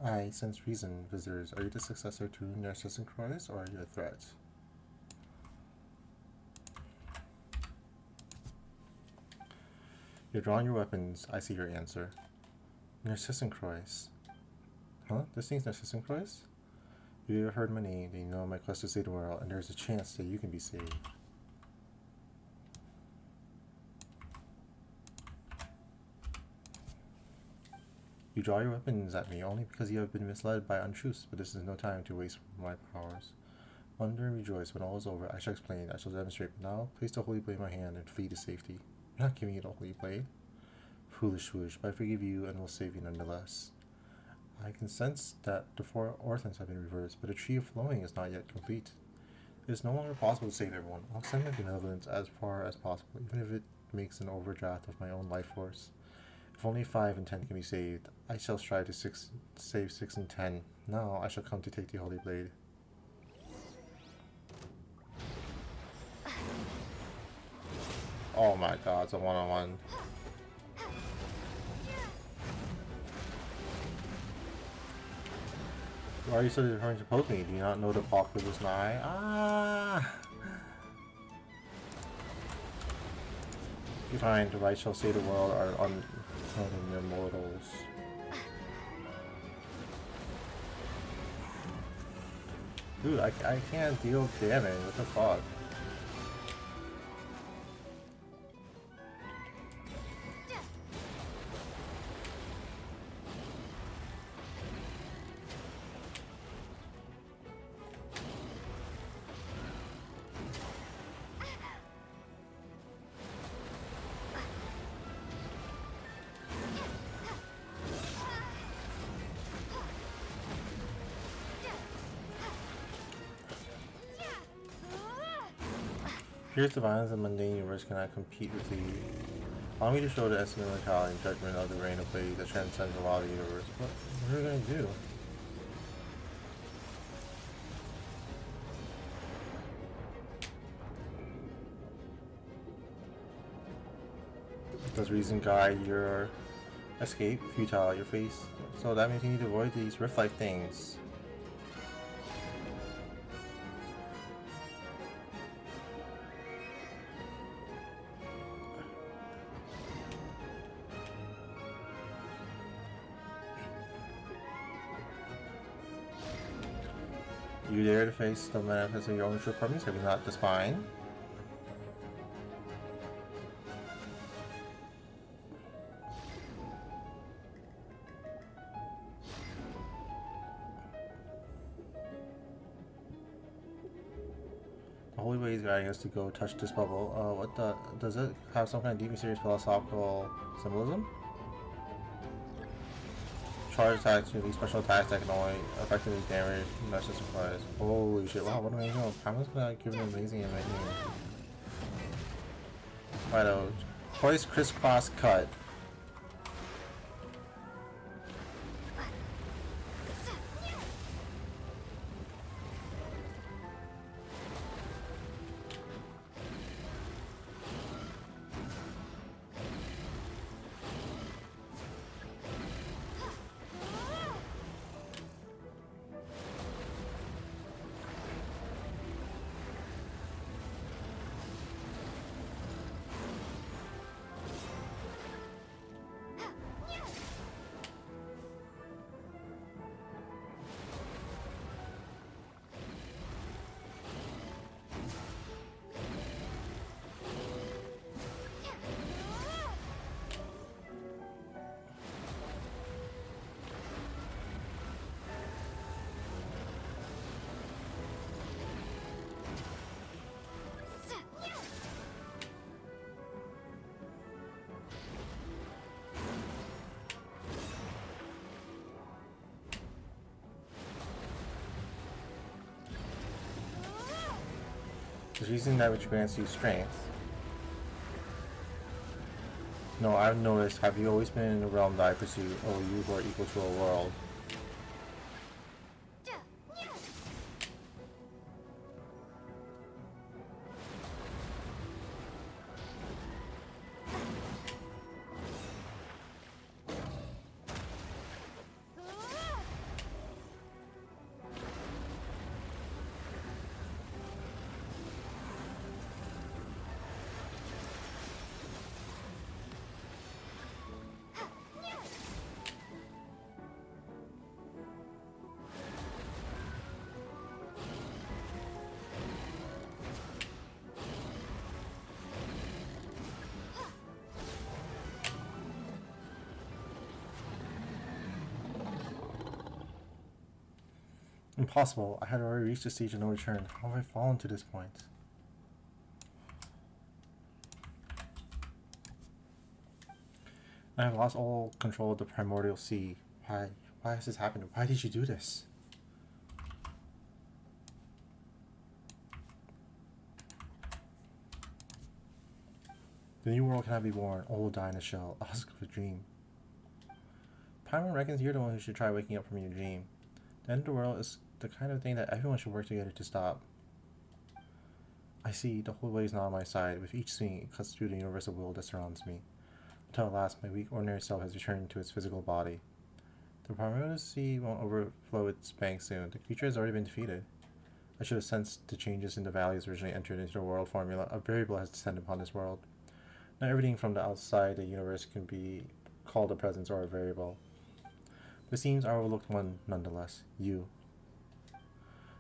I sense reason, visitors. Are you the successor to Narcissus Croix, or are you a threat? You're drawing your weapons. I see your answer. Narcissus Croix. Huh? This thing's Narcissus Croix? You have heard my name, and you know my quest to save the world, and there's a chance that you can be saved. You draw your weapons at me only because you have been misled by untruths, but this is no time to waste my powers. Wonder and rejoice. When all is over, I shall explain. I shall demonstrate. But now, place the holy blade in my hand and flee to safety. You're not giving you the holy blade. Foolish, foolish, but I forgive you and will save you nonetheless. I can sense that the 4 orphans have been reversed, but the tree of flowing is not yet complete. It is no longer possible to save everyone. I'll extend my benevolence as far as possible, even if it makes an overdraft of my own life force. If only 5 and 10 can be saved, I shall strive to save 6 and 10. Now I shall come to take the holy blade. Oh my god, it's a one-on-one. Why are you so determined to poke me? Do you not know the apocalypse is nigh? Ah! You find the right shall say the world are immortals. Dude, I can't deal damage. What the fuck? Here's the violence of the mundane universe cannot compete with the... Allow me to show the estimate mortality and judgment of the reign of blade that transcends the law of the universe. What are we gonna do? Does reason guide your escape? Futile, your face. So that means you need to avoid these rift-like things. You dare to face the manifest of your own shortcomings? Have you not the spine? The holy way is guiding us to go touch this bubble. What the? Does it have some kind of deep and serious philosophical symbolism? Charge attacks with these special attacks that can only effectively damage master supplies. Holy shit, wow, what am I doing? Pama's gonna give an amazing event here. Righto. Hoist crisscross cut. Is using that which grants you strength. No, I've noticed. Have you always been in the realm that I pursue? Oh, you who are equal to a world. Impossible. I had already reached the stage of no return. How have I fallen to this point? I have lost all control of the primordial sea. Why? Why has this happened? Why did you do this? The new world cannot be born. All will die in a shell. A husk of a dream. Paimon reckons you're the one who should try waking up from your dream. The end of the world is the kind of thing that everyone should work together to stop. I see, the whole way is not on my side. With each swing, it cuts through the universal will that surrounds me. Until at last, my weak, ordinary self has returned to its physical body. The primordial sea won't overflow its banks soon. The creature has already been defeated. I should have sensed the changes in the values originally entered into the world formula. A variable has descended upon this world. Not everything from the outside the universe can be called a presence or a variable. But it seems our overlooked one nonetheless. You.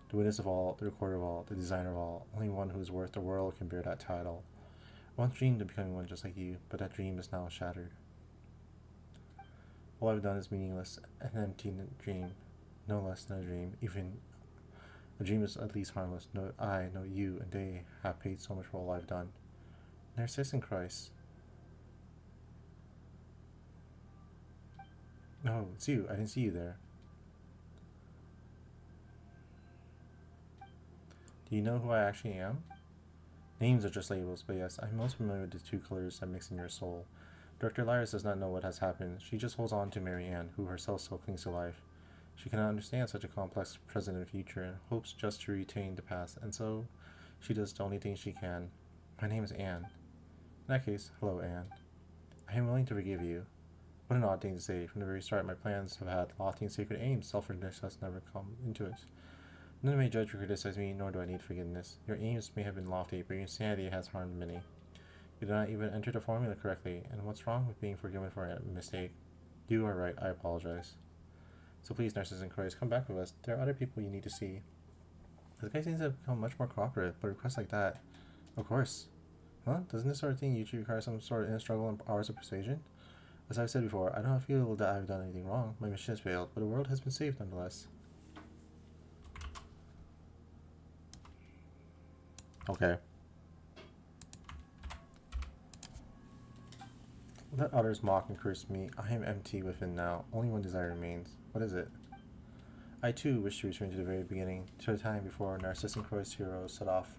The witness of all, the recorder of all, the designer of all. Only one who is worth the world can bear that title. I once dreamed of becoming one just like you, but that dream is now shattered. All I've done is meaningless, an empty dream, no less than a dream. Even a dream is at least harmless. No, I, no you, and they have paid so much for all I've done. Narcissus in Christ. No, it's you. I didn't see you there. Do you know who I actually am? Names are just labels, but yes, I'm most familiar with the two colors that mix in your soul. Dr. Lyris does not know what has happened. She just holds on to Mary Ann, who herself still clings to life. She cannot understand such a complex present and future, and hopes just to retain the past, and so she does the only thing she can. My name is Anne. In that case, hello, Anne. I am willing to forgive you. What an odd thing to say. From the very start, my plans have had lofty and sacred aims. Selfishness has never come into it. None may judge or criticize me, nor do I need forgiveness. Your aims may have been lofty, but your insanity has harmed many. You did not even enter the formula correctly, and what's wrong with being forgiven for a mistake? You are right, I apologize. So please, Narcissus and Christ, come back with us. There are other people you need to see. This guy seems to have become much more cooperative, but requests like that, of course. Huh? Doesn't this sort of thing usually require some sort of inner struggle and hours of persuasion? As I've said before, I do not feel that I've done anything wrong. My mission has failed, but the world has been saved nonetheless. Okay. Let others mock and curse me. I am empty within now. Only one desire remains. What is it? I too wish to return to the very beginning, to the time before Narcissus and Croy's heroes set off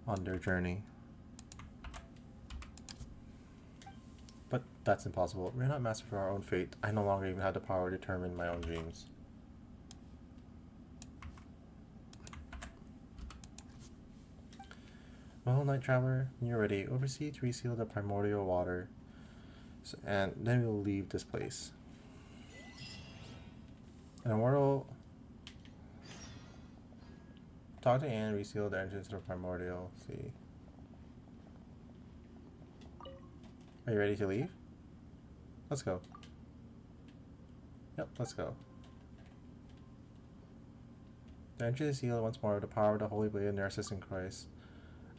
on their journey. But that's impossible. We're not masters of our own fate. I no longer even have the power to determine my own dreams. Well, Night Traveler, when you're ready, oversee to reseal the primordial water, and then we'll leave this place. An immortal. Talk to Anne, reseal the entrance to the primordial. See. Are you ready to leave? Let's go. Yep, let's go. The entrance is sealed once more with the power of the Holy Blade of Narcissus in Christ.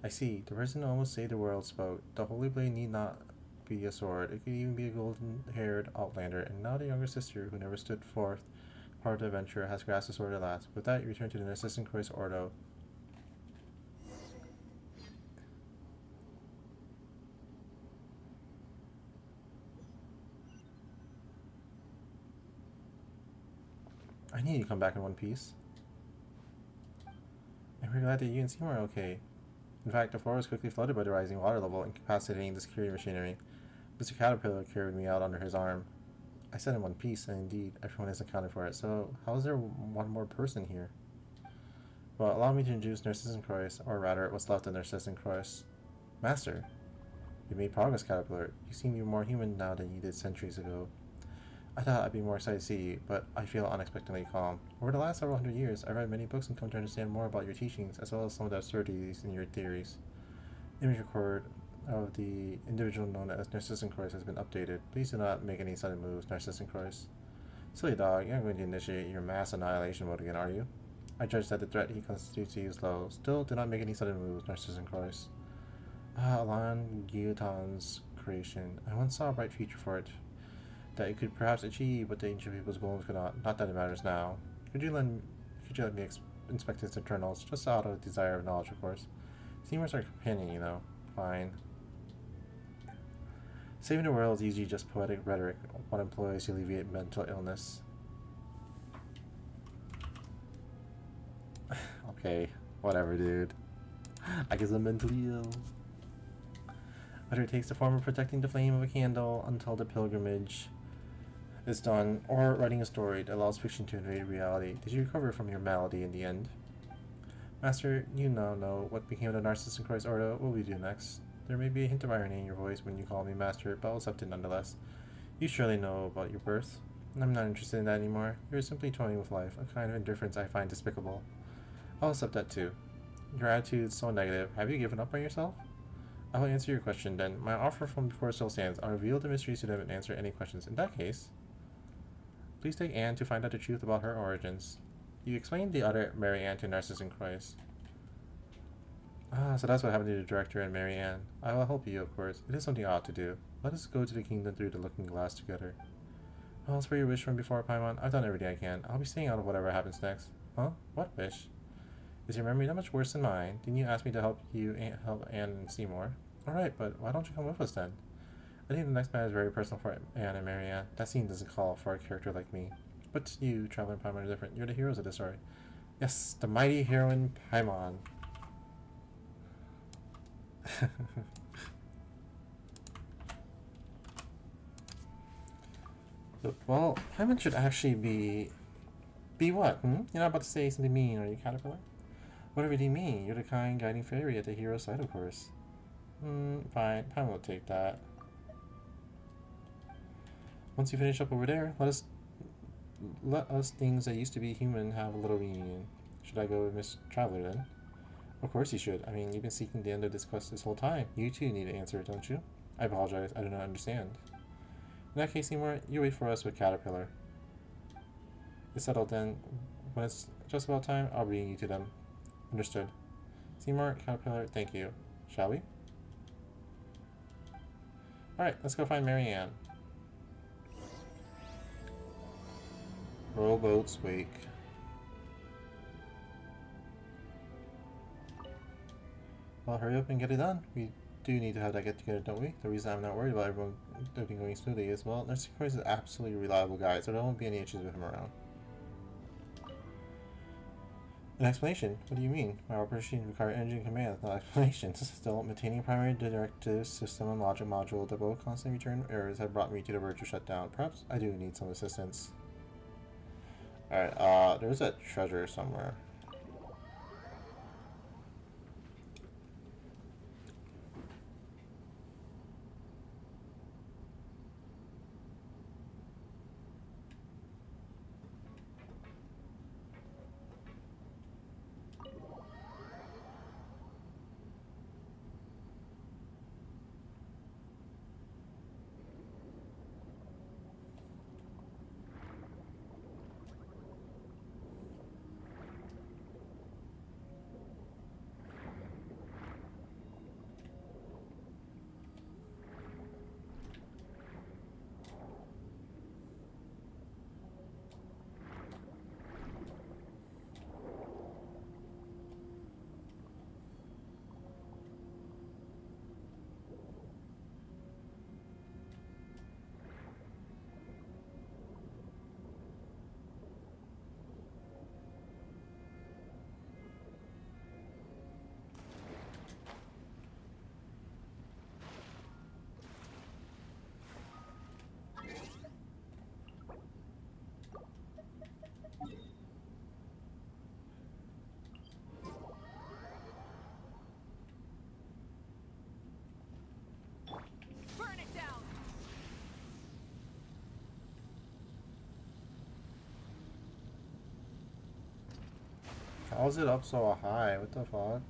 I see. The person who almost saved the world spoke. The Holy Blade need not be a sword. It could even be a golden-haired outlander, and now the younger sister, who never stood forth part of the adventure, has grasped the sword at last. With that, you return to the Narcissus in Christ Ordo. I knew you'd come back in one piece. And we're glad that you and Seymour are okay. In fact, the floor was quickly flooded by the rising water level, incapacitating the security machinery. Mr. Caterpillar carried me out under his arm. I said in one piece, and indeed, everyone is accounted for it, so how is there one more person here? Well, allow me to introduce Narcissus in Christ, or rather, what's left of Narcissus in Christ. Master, you made progress, Caterpillar. You seem even more human now than you did centuries ago. I thought I'd be more excited to see you, but I feel unexpectedly calm. Over the last several hundred years, I've read many books and come to understand more about your teachings, as well as some of the absurdities in your theories. Image record of the individual known as Narcissus in Christ has been updated. Please do not make any sudden moves, Narcissus in Christ. Silly dog, you're not going to initiate your mass annihilation mode again, are you? I judge that the threat he constitutes to you is low. Still, do not make any sudden moves, Narcissus in Christ. Alain Guillotin's creation. I once saw a bright future for it, that it could perhaps achieve what the ancient people's goals could not. Not that it matters now. Could could you let me inspect its internals, just out of desire of knowledge, of course. Seymour's our companion, you know. Fine. Saving the world is usually just poetic rhetoric, one employs to alleviate mental illness. Okay, whatever, dude. I guess I'm mentally ill. Whether it takes the form of protecting the flame of a candle until the pilgrimage is done, or writing a story that allows fiction to invade reality, did you recover from your malady in the end? Master, you now know what became of the Narcissus and Christ Ordo. What will we do next? There may be a hint of irony in your voice when you call me Master, but I'll accept it nonetheless. You surely know about your birth. I'm not interested in that anymore. You're simply toying with life, a kind of indifference I find despicable. I'll accept that too. Your attitude is so negative. Have you given up on yourself? I will answer your question then. My offer from before still stands. I'll reveal the mysteries to them and answer any questions. In that case, please take Anne to find out the truth about her origins. You explained the other Mary Ann to Narcissus and Christ. Ah, so that's what happened to the director and Mary Ann. I will help you, of course. It is something I ought to do. Let us go to the kingdom through the looking glass together. Well, spare your wish from before, Paimon. I've done everything I can. I'll be staying out of whatever happens next. Huh? What wish? Is your memory that much worse than mine? Didn't you ask me to help help Anne and Seymour? Alright, but why don't you come with us then? I think the next man is very personal for Anne and Mary Ann. That scene doesn't call for a character like me. But you, Traveler and Paimon, are different. You're the heroes of this story. Yes, the mighty heroine Paimon. Well, Paimon should actually be... Be what? You're not about to say something mean, are you, Caterpillar? Whatever do you mean? You're the kind guiding fairy at the hero's side, of course. Fine. Paimon will take that. Once you finish up over there, let us things that used to be human have a little reunion. Should I go with Miss Traveler then? Of course you should. I mean, you've been seeking the end of this quest this whole time. You too need an answer, don't you? I apologize. I do not understand. In that case, Seymour, you wait for us with Caterpillar. It's settled then. When it's just about time, I'll bring you to them. Understood. Seymour, Caterpillar, thank you. Shall we? Alright, let's go find Mary Ann. Rowboat's wake. Well, hurry up and get it done. We do need to have that get together, don't we? The reason I'm not worried about everyone going smoothly is, well, Nurse Croix is an absolutely reliable guy, so there won't be any issues with him around. An explanation? What do you mean? My operation requires engine commands, not explanations. Still, maintaining primary directive system and logic module that both constantly return errors have brought me to the verge of shutdown. Perhaps I do need some assistance. Alright, there's a treasure somewhere. Burn it down! How is it up so high? What the fuck?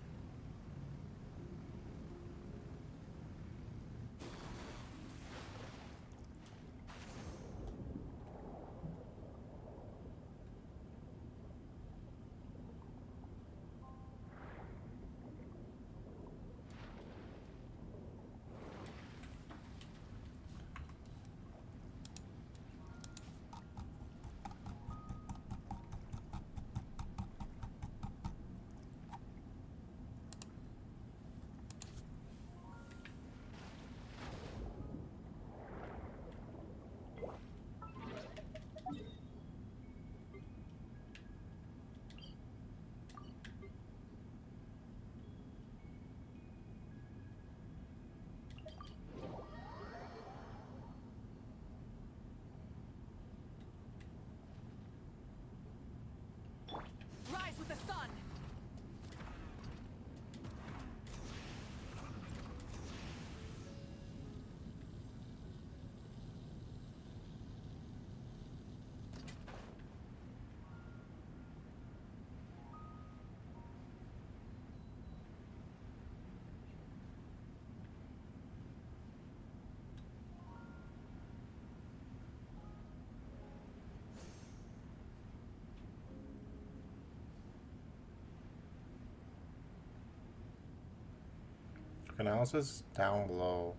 analysis down below.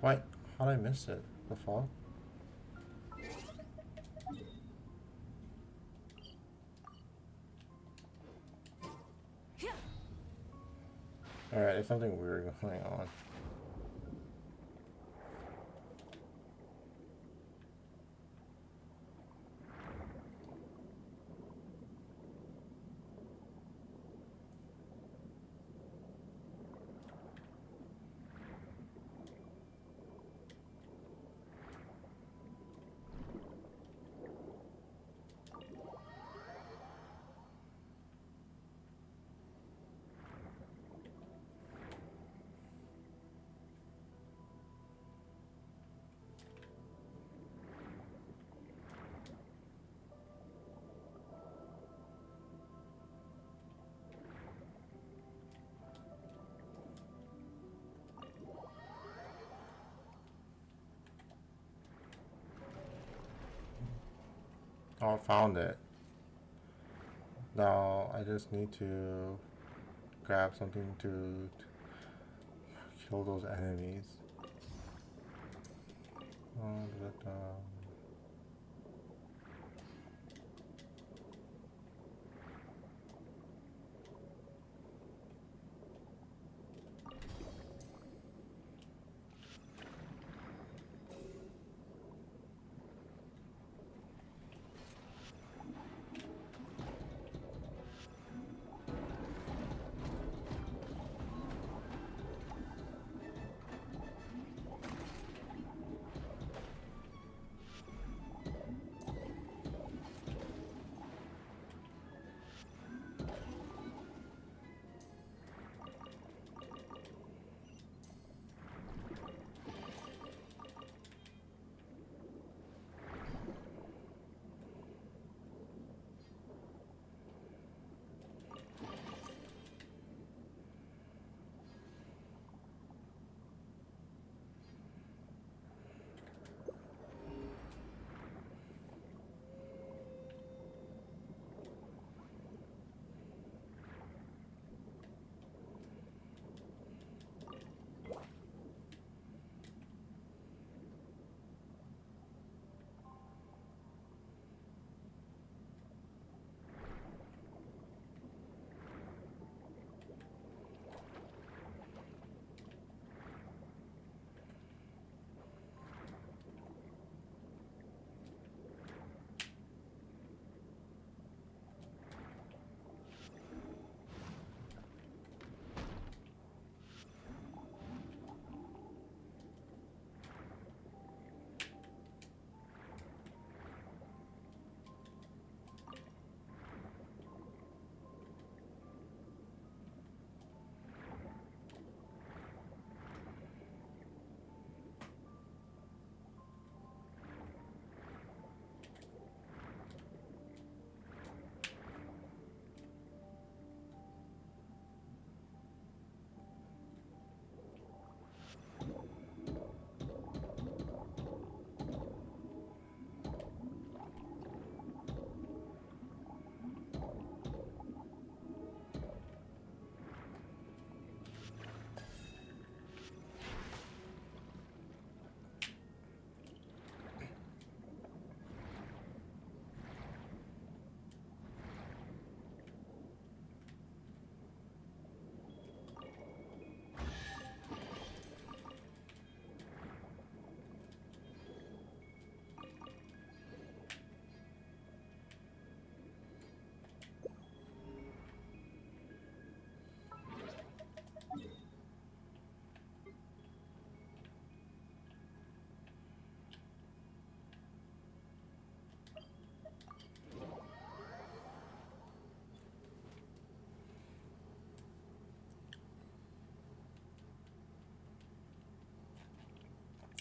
What? How did I miss it? The fuck? Alright, there's something weird going on. Oh, I found it. Now I just need to grab something to kill those enemies. But,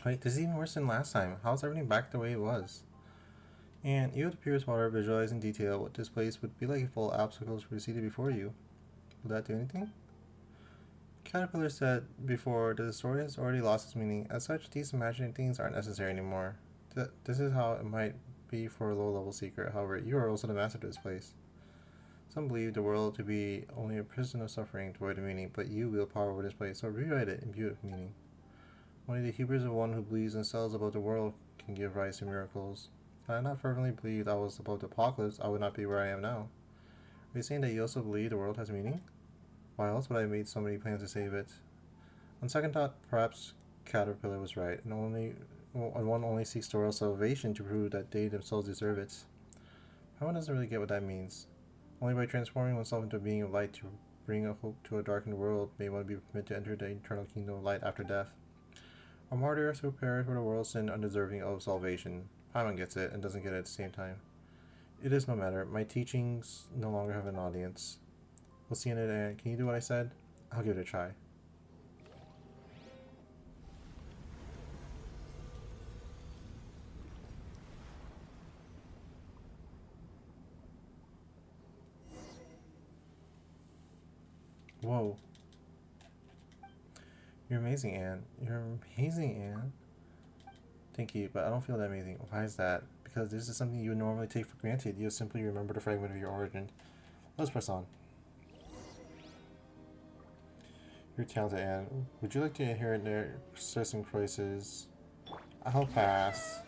wait, this is even worse than last time. How's everything back the way it was? And you would pierce water, visualize in detail what this place would be like if all obstacles receded before you. Will that do anything? Caterpillar said before that the story has already lost its meaning. As such, these imaginary things aren't necessary anymore. This is how it might be for a low-level secret. However, you are also the master of this place. Some believe the world to be only a prison of suffering, devoid of meaning, but you wield power over this place, so rewrite it and imbue it with meaning. Only the hubris of one who believes and sells about the world can give rise to miracles. Had I not fervently believed I was about the apocalypse, I would not be where I am now. Are you saying that you also believe the world has meaning? Why else would I have made so many plans to save it? On second thought, perhaps Caterpillar was right, and one only seeks the world's salvation to prove that they themselves deserve it. One doesn't really get what that means. Only by transforming oneself into a being of light to bring a hope to a darkened world may one be permitted to enter the eternal kingdom of light after death. A martyr who prepared for the world's sin undeserving of salvation. Paimon gets it and doesn't get it at the same time. It is no matter. My teachings no longer have an audience. We'll see in it, and can you do what I said? I'll give it a try. Whoa. You're amazing, Anne. You're amazing, Anne. Thank you, but I don't feel that amazing. Why is that? Because this is something you would normally take for granted. You simply remember the fragment of your origin. Let's press on. You're talented, Anne. Would you like to inherit their certain choices? I'll pass.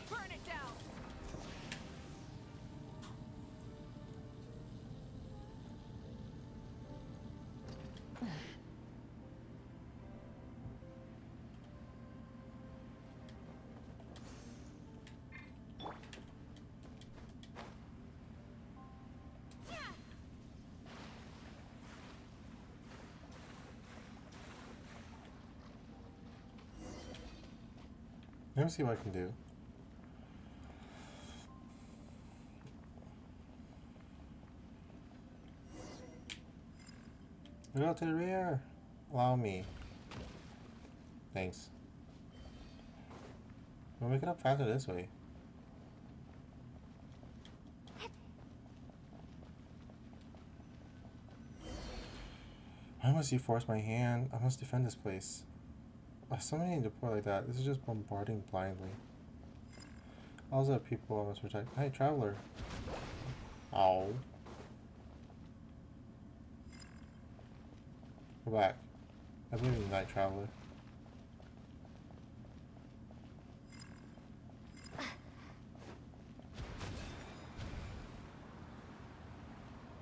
Burn it down. Let me see what I can do. Go to the rear. Allow me. Thanks. We'll make it up faster this way. Why must you force my hand? I must defend this place. So many deploy like that. This is just bombarding blindly. All the people I must protect. Hey, traveler. Ow. Go back. I believe in the night traveler.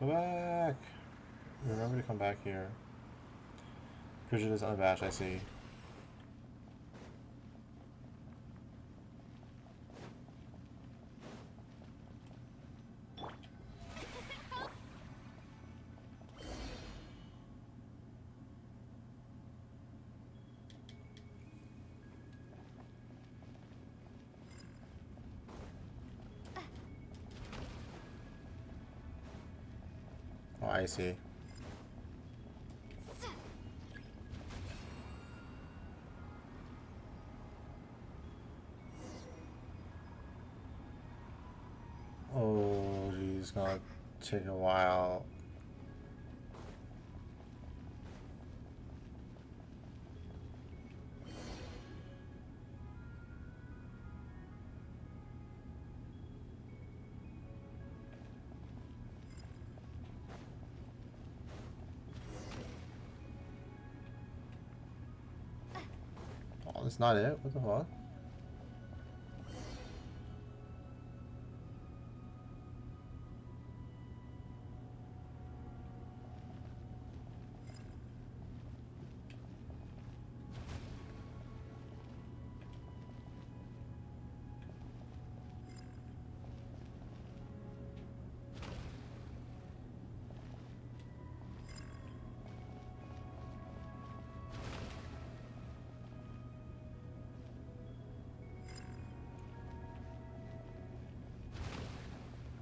Go back! Remember to come back here. Prejudice unabashed, I see. Oh, I see. Oh, geez, gonna take a while. Oh, that's not it? What the fuck?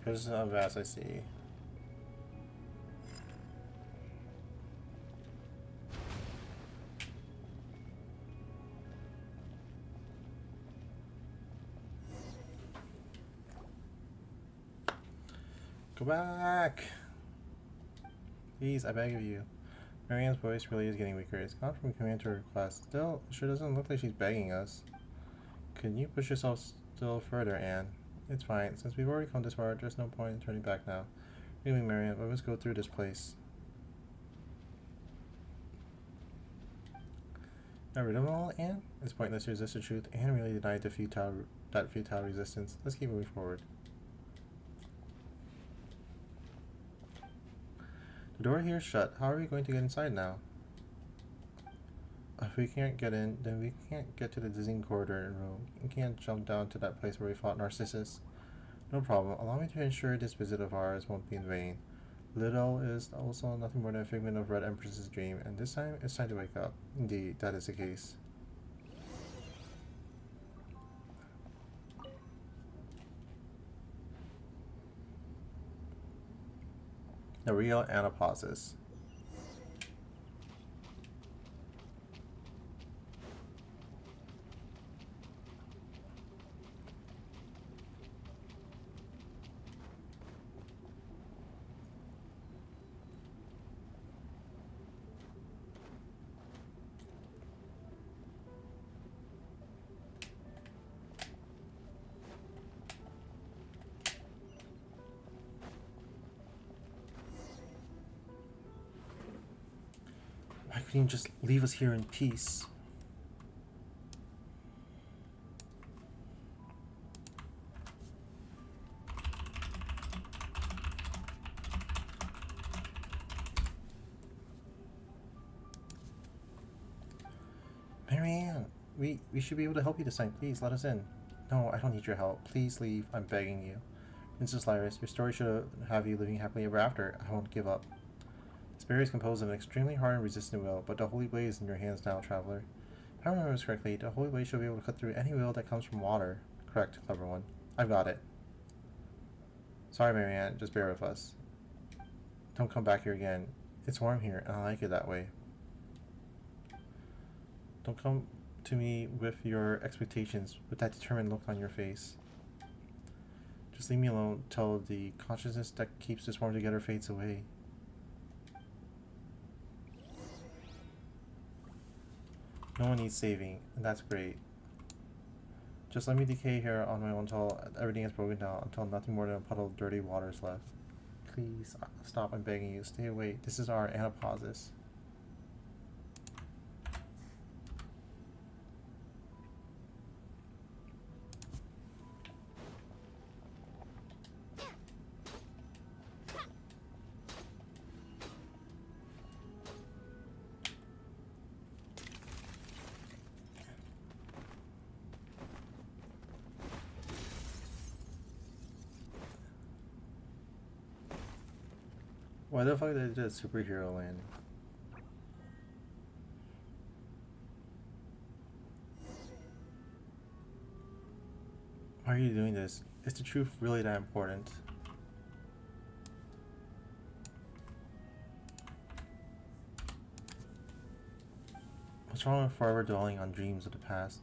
Here's how vast I see. Go back! Please, I beg of you. Marianne's voice really is getting weaker. It's gone from command to request. Still, it sure doesn't look like she's begging us. Can you push yourself still further, Anne? It's fine. Since we've already come this far, there's no point in turning back now. Really, Marianne, let us go through this place. Got rid of it all, Anne? It's pointless to resist the truth. Anne really denied that futile resistance. Let's keep moving forward. The door here is shut. How are we going to get inside now? If we can't get in, then we can't get to the dizzying corridor and room. We can't jump down to that place where we fought Narcissus. No problem. Allow me to ensure this visit of ours won't be in vain. Little is also nothing more than a figment of Red Empress's dream, and this time it's time to wake up. Indeed, that is the case. The real anapausis. Why couldn't you just leave us here in peace? Marianne, we should be able to help you this time. Please, let us in. No, I don't need your help. Please leave. I'm begging you. Princess Lyris, your story should have you living happily ever after. I won't give up. This barrier is composed of an extremely hard and resistant will, but the Holy Blade is in your hands now, traveler. If I remember this correctly, the Holy Blade should be able to cut through any will that comes from water. Correct, clever one. I've got it. Sorry, Marianne, just bear with us. Don't come back here again. It's warm here, and I like it that way. Don't come to me with your expectations, with that determined look on your face. Just leave me alone till the consciousness that keeps this warm together fades away. No one needs saving, and that's great. Just let me decay here on my own until everything is broken down, until nothing more than a puddle of dirty water is left. Please, stop, I'm begging you. Stay away. This is our anapausis. Why the fuck did they do a superhero landing? Why are you doing this? Is the truth really that important? What's wrong with forever dwelling on dreams of the past?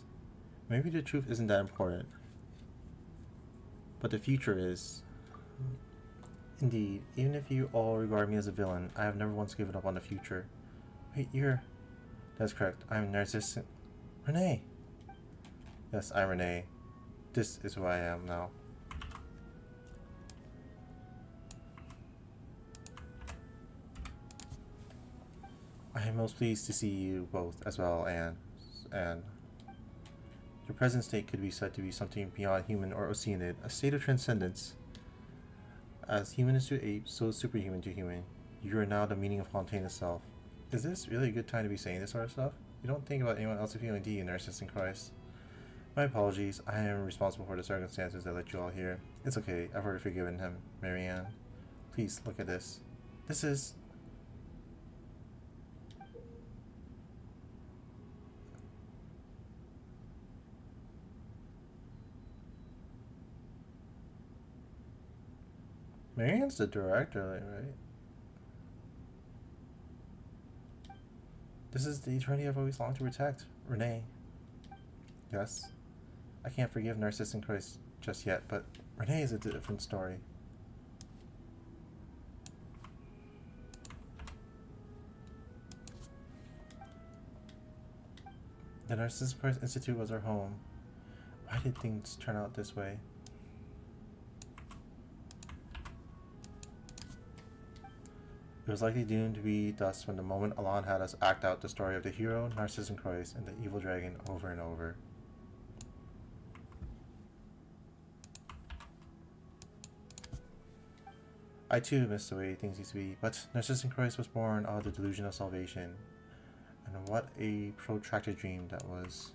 Maybe the truth isn't that important. But the future is. Indeed, even if you all regard me as a villain, I have never once given up on the future. Wait, you're... That's correct. I'm Narcissus... Renee! Yes, I'm Renee. This is who I am now. I am most pleased to see you both as well, and your present state could be said to be something beyond human or oceanid, a state of transcendence. As human is to ape, so is superhuman to human. You are now the meaning of Fontaine itself. Is this really a good time to be saying this sort of stuff? You don't think about anyone else if you indeed, Narcissus in Christ. My apologies, I am responsible for the circumstances that led you all here. It's okay, I've already forgiven him. Marianne, please look at this. This is... Marianne's the director, right? This is the eternity I've always longed to protect. Renee. Yes. I can't forgive Narcissus in Christ just yet, but Renee is a different story. The Narcissus Prize Institute was our home. Why did things turn out this way? It was likely doomed to be dust when the moment Alon had us act out the story of the hero, Narcissus and Christ, and the evil dragon over and over. I too missed the way things used to be, but Narcissus and Christ was born out of the delusion of salvation. And what a protracted dream that was.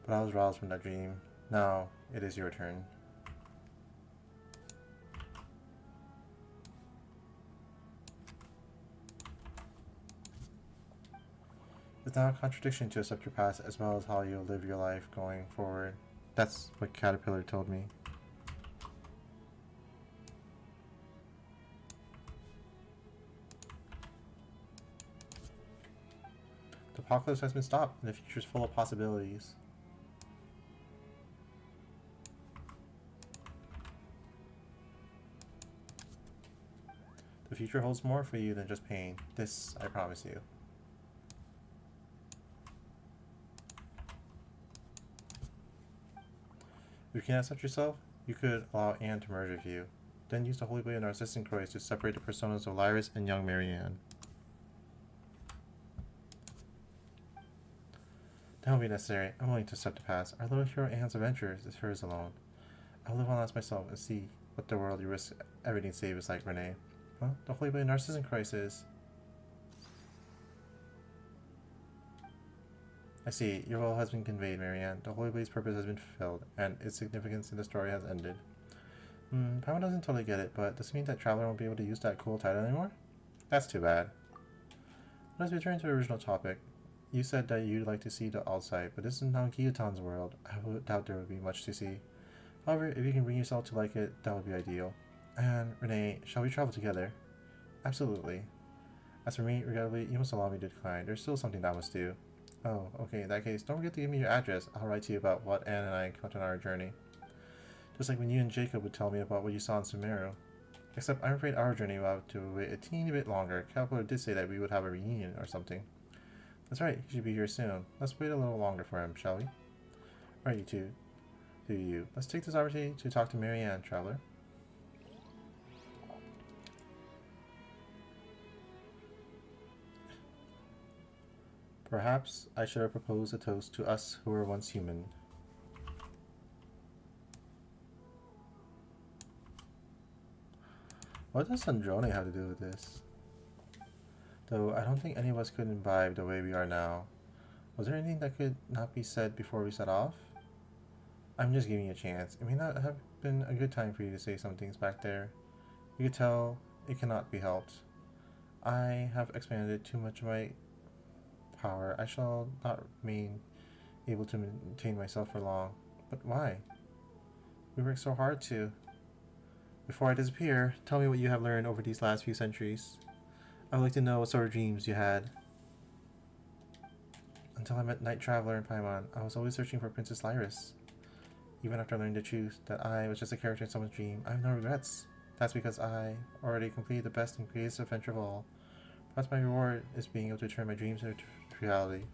But I was roused from that dream. Now, it is your turn. It's not a contradiction to accept your past as well as how you'll live your life going forward. That's what Caterpillar told me. The apocalypse has been stopped and the future is full of possibilities. The future holds more for you than just pain. This, I promise you. If you can't accept yourself, you could allow Anne to merge with you. Then use the Holy Blade and Narcissus and Christ to separate the personas of Lyris and young Marianne. That won't be necessary. I'm willing to accept the past. Our little hero Anne's adventures is hers alone. I'll live on as myself and see what the world you risk everything to save is like, Renee. Huh? The Holy Blade and Narcissus and Christ is... I see. Your will has been conveyed, Marianne. The Holy Blade's purpose has been fulfilled, and its significance in the story has ended. Paimon doesn't totally get it, but does it mean that Traveler won't be able to use that cool title anymore? That's too bad. Let's return to the original topic. You said that you'd like to see the outside, but this is now Guillotin's world. I would doubt there would be much to see. However, if you can bring yourself to like it, that would be ideal. And, Renee, shall we travel together? Absolutely. As for me, regrettably, you must allow me to decline. There's still something that I must do. Oh, okay, in that case, don't forget to give me your address. I'll write to you about what Anne and I encountered on our journey. Just like when you and Jacob would tell me about what you saw in Sumeru. Except I'm afraid our journey will have to wait a teeny bit longer. Caterpillar did say that we would have a reunion or something. That's right, he should be here soon. Let's wait a little longer for him, shall we? Alright, you two. Do you. Let's take this opportunity to talk to Marianne, Traveler. Perhaps I should have proposed a toast to us who were once human. What does Sandrone have to do with this? Though I don't think any of us could imbibe the way we are now. Was there anything that could not be said before we set off? I'm just giving you a chance. It may not have been a good time for you to say some things back there. You could tell it cannot be helped. I have expended too much of my power. I shall not remain able to maintain myself for long. But why? We worked so hard to. Before I disappear, tell me what you have learned over these last few centuries. I would like to know what sort of dreams you had. Until I met Night Traveler and Paimon, I was always searching for Princess Lyris. Even after learning the truth that I was just a character in someone's dream, I have no regrets. That's because I already completed the best and greatest adventure of all. Perhaps my reward is being able to turn my dreams into reality.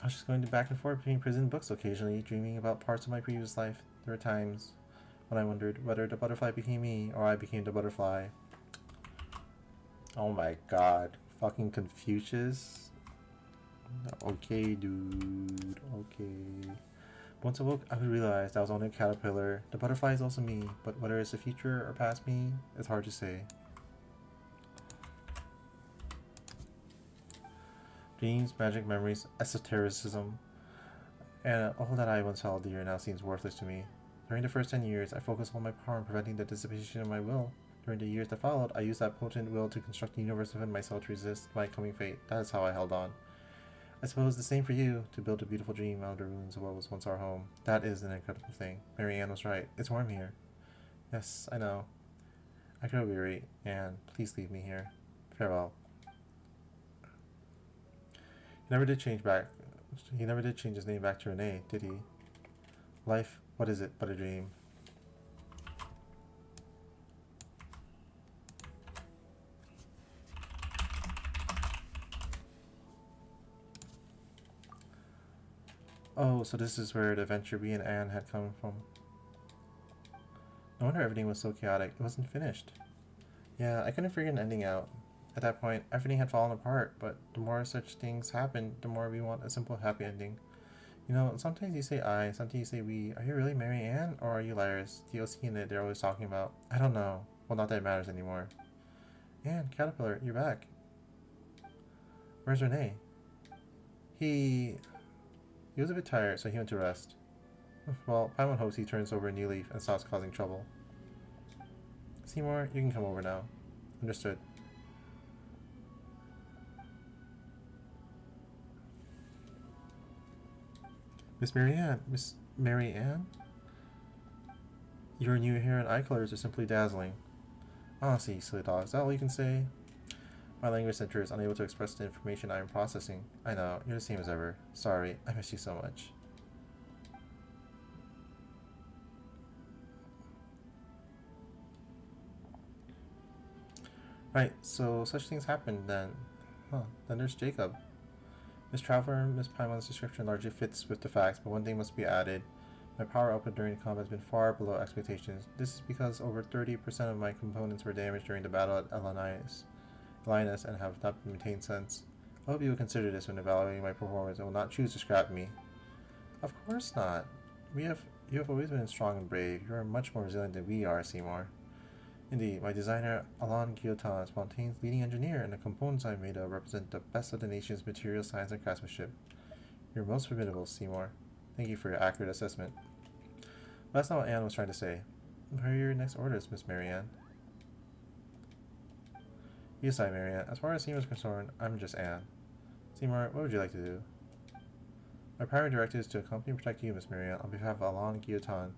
I was just going back and forth between prison and books occasionally, dreaming about parts of my previous life. There were times when I wondered whether the butterfly became me or I became the butterfly. Oh my god. Fucking Confucius? Okay, dude. Okay. Once I woke, I would realize that I was only a caterpillar. The butterfly is also me, but whether it's the future or past me, it's hard to say. Dreams, magic, memories, esotericism, and all that I once held dear now seems worthless to me. During the first 10 years, I focused all my power on preventing the dissipation of my will. During the years that followed, I used that potent will to construct a universe within myself to resist my coming fate. That is how I held on. I suppose the same for you, to build a beautiful dream out of the ruins of what was once our home. That is an incredible thing. Marianne was right. It's warm here. Yes, I know. I grow weary, and please leave me here. Farewell. He never did change his name back to Renee, did he? Life What is it but a dream? Oh, so this is where the adventure we and Anne had come from. No wonder everything was so chaotic. It wasn't finished. Yeah, I couldn't figure an ending out. At that point, everything had fallen apart, but the more such things happen, the more we want a simple happy ending. You know, sometimes you say I, sometimes you say we. Are you really Mary Ann, or are you liars? The OC in it they're always talking about. I don't know. Well, not that it matters anymore. Ann, Caterpillar, you're back. Where's Renee? He was a bit tired, so he went to rest. Well, Paimon hopes he turns over a new leaf and stops causing trouble. Seymour, you can come over now. Understood. Miss Mary Ann? Your new hair and eye colors are simply dazzling. Honestly, silly dog, is that all you can say? My language center is unable to express the information I am processing. I know, you're the same as ever. Sorry, I miss you so much. Right, so such things happened then. Then there's Jacob. Miss Traveler and Miss Paimon's description largely fits with the facts, but one thing must be added. My power output during combat has been far below expectations. This is because over 30% of my components were damaged during the battle at Linus and have not been maintained since. I hope you will consider this when evaluating my performance and will not choose to scrap me. Of course not. You have always been strong and brave. You are much more resilient than we are, Seymour. Indeed, my designer, Alain Guillotin, is Montaigne's leading engineer, and the components I made represent the best of the nation's material science and craftsmanship. You're most formidable, Seymour. Thank you for your accurate assessment. But that's not what Anne was trying to say. What are your next orders, Miss Marianne? You decide, Marianne. As far as Seymour is concerned, I'm just Anne. Seymour, what would you like to do? My primary directive is to accompany and protect you, Miss Marianne, on behalf of Alain Guillotin.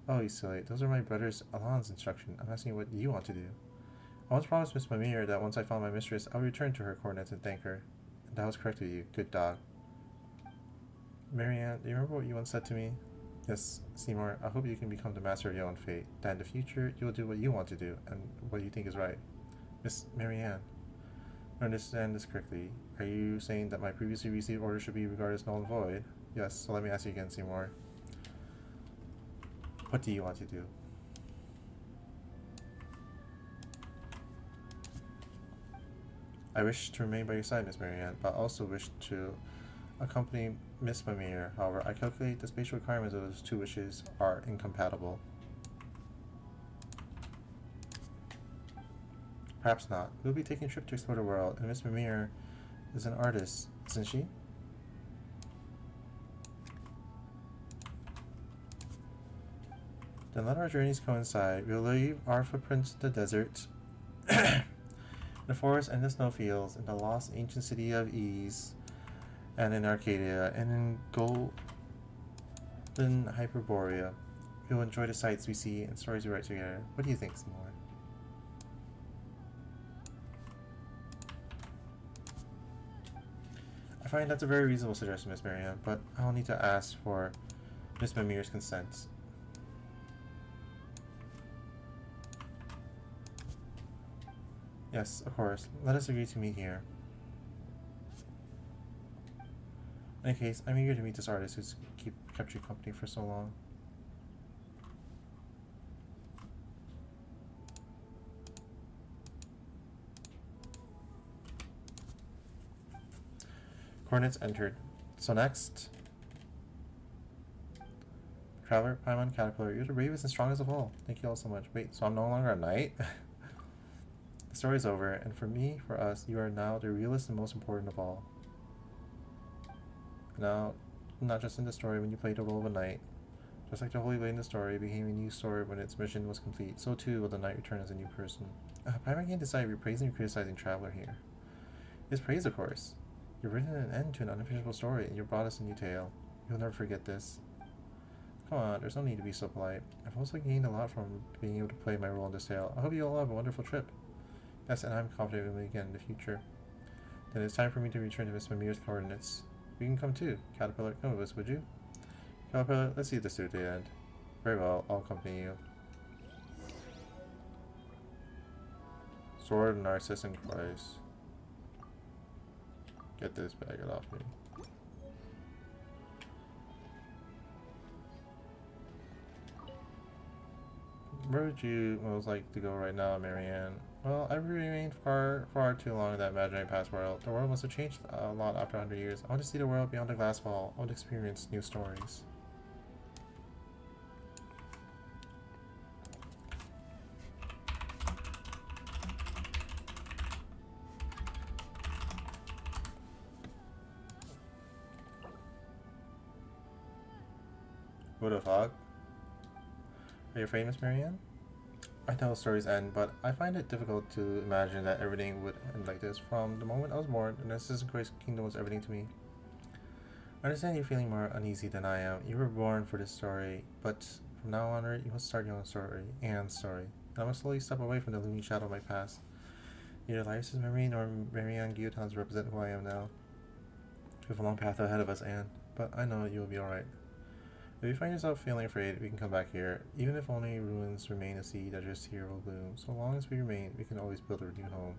Oh, you silly. Those are my brother's Alain's instructions. I'm asking what you want to do. I once promised Miss Mimir that once I found my mistress, I would return to her coordinates and thank her. And that was correct with you. Good dog. Marianne, do you remember what you once said to me? Yes, Seymour, I hope you can become the master of your own fate. That in the future, you will do what you want to do, and what you think is right. Miss Marianne, I understand this correctly. Are you saying that my previously received order should be regarded as null and void? Yes, so let me ask you again, Seymour. What do you want to do? I wish to remain by your side, Miss Marianne, but I also wish to accompany Miss Mimir. However, I calculate the spatial requirements of those two wishes are incompatible. Perhaps not. We'll be taking a trip to explore the world, and Miss Mimir is an artist, isn't she? Then let our journeys coincide. We'll leave our footprints in the desert, the forest and the snowfields, in the lost ancient city of Ease, and in Arcadia, and in Golden Hyperborea. We'll enjoy the sights we see and stories we write together. What do you think, Seymour? I find that's a very reasonable suggestion, Miss Marianne, but I'll need to ask for Miss Mimir's consent. Yes, of course. Let us agree to meet here. In any case, I'm eager to meet this artist who's kept you company for so long. Coordinates entered. So next, Traveler, Paimon, Caterpillar, you're the bravest and strongest of all. Thank you all so much. Wait, so I'm no longer a knight? The story's over, and for me, for us, you are now the realest and most important of all. Now, not just in the story when you played the role of a knight. Just like the Holy Blade in the story became a new story when its mission was complete, so too will the knight return as a new person. Paimon can't decide if you're praising or criticizing Traveler here. It's praise, of course. You've written an end to an unfinished story, and you brought us a new tale. You'll never forget this. Come on, there's no need to be so polite. I've also gained a lot from being able to play my role in this tale. I hope you all have a wonderful trip. Yes, and I'm confident we'll meet again in the future. Then it's time for me to return to Miss Mimir's coordinates. You can come too. Caterpillar, come with us, would you? Caterpillar, let's see this through to the end. Very well, I'll accompany you. Sword, Narcissus, and Christ. Get this bag, it off me. Where would you most like to go right now, Marianne? Well, I've remained far too long in that imaginary past world. The world must have changed a lot after 100 years. I want to see the world beyond the glass wall. I want to experience new stories. Who the fuck? Are you afraid, Miss Marianne? I know stories end, but I find it difficult to imagine that everything would end like this. From the moment I was born, the Assassin's Creed Kingdom was everything to me. I understand you're feeling more uneasy than I am. You were born for this story, but from now on, you must start your own story, Anne's story. I must slowly step away from the looming shadow of my past. Neither Lyra's memory nor Marianne Guillotin's represent who I am now. We have a long path ahead of us, Anne, but I know you will be alright. If you find yourself feeling afraid, we can come back here. Even if only ruins remain, a seed that just here will bloom. So long as we remain, we can always build a new home.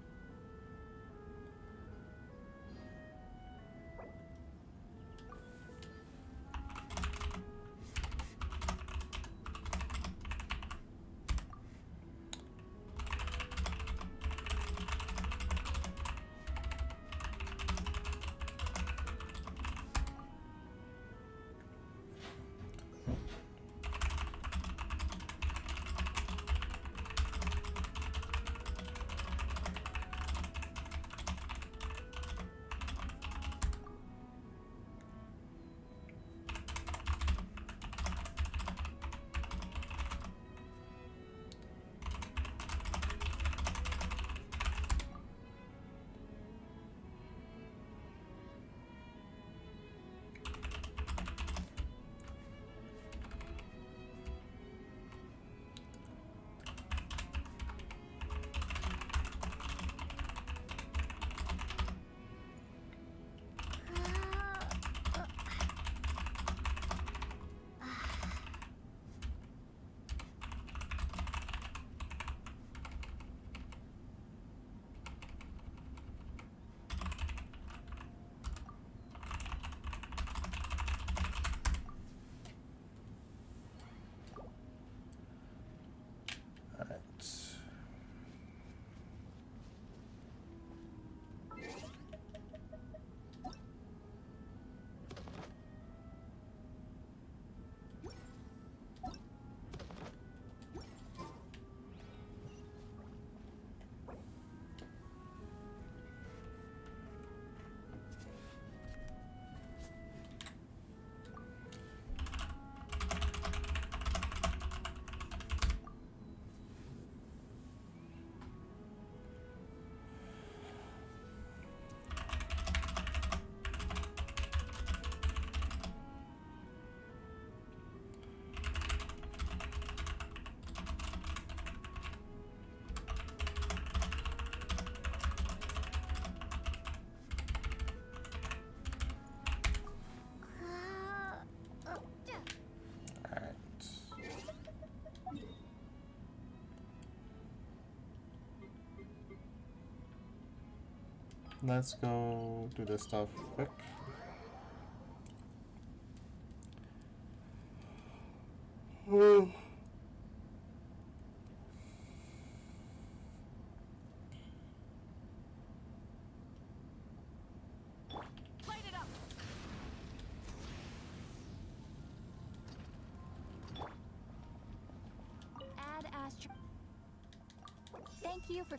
Let's go do this stuff quick. Light it up. Add Astro. Thank you for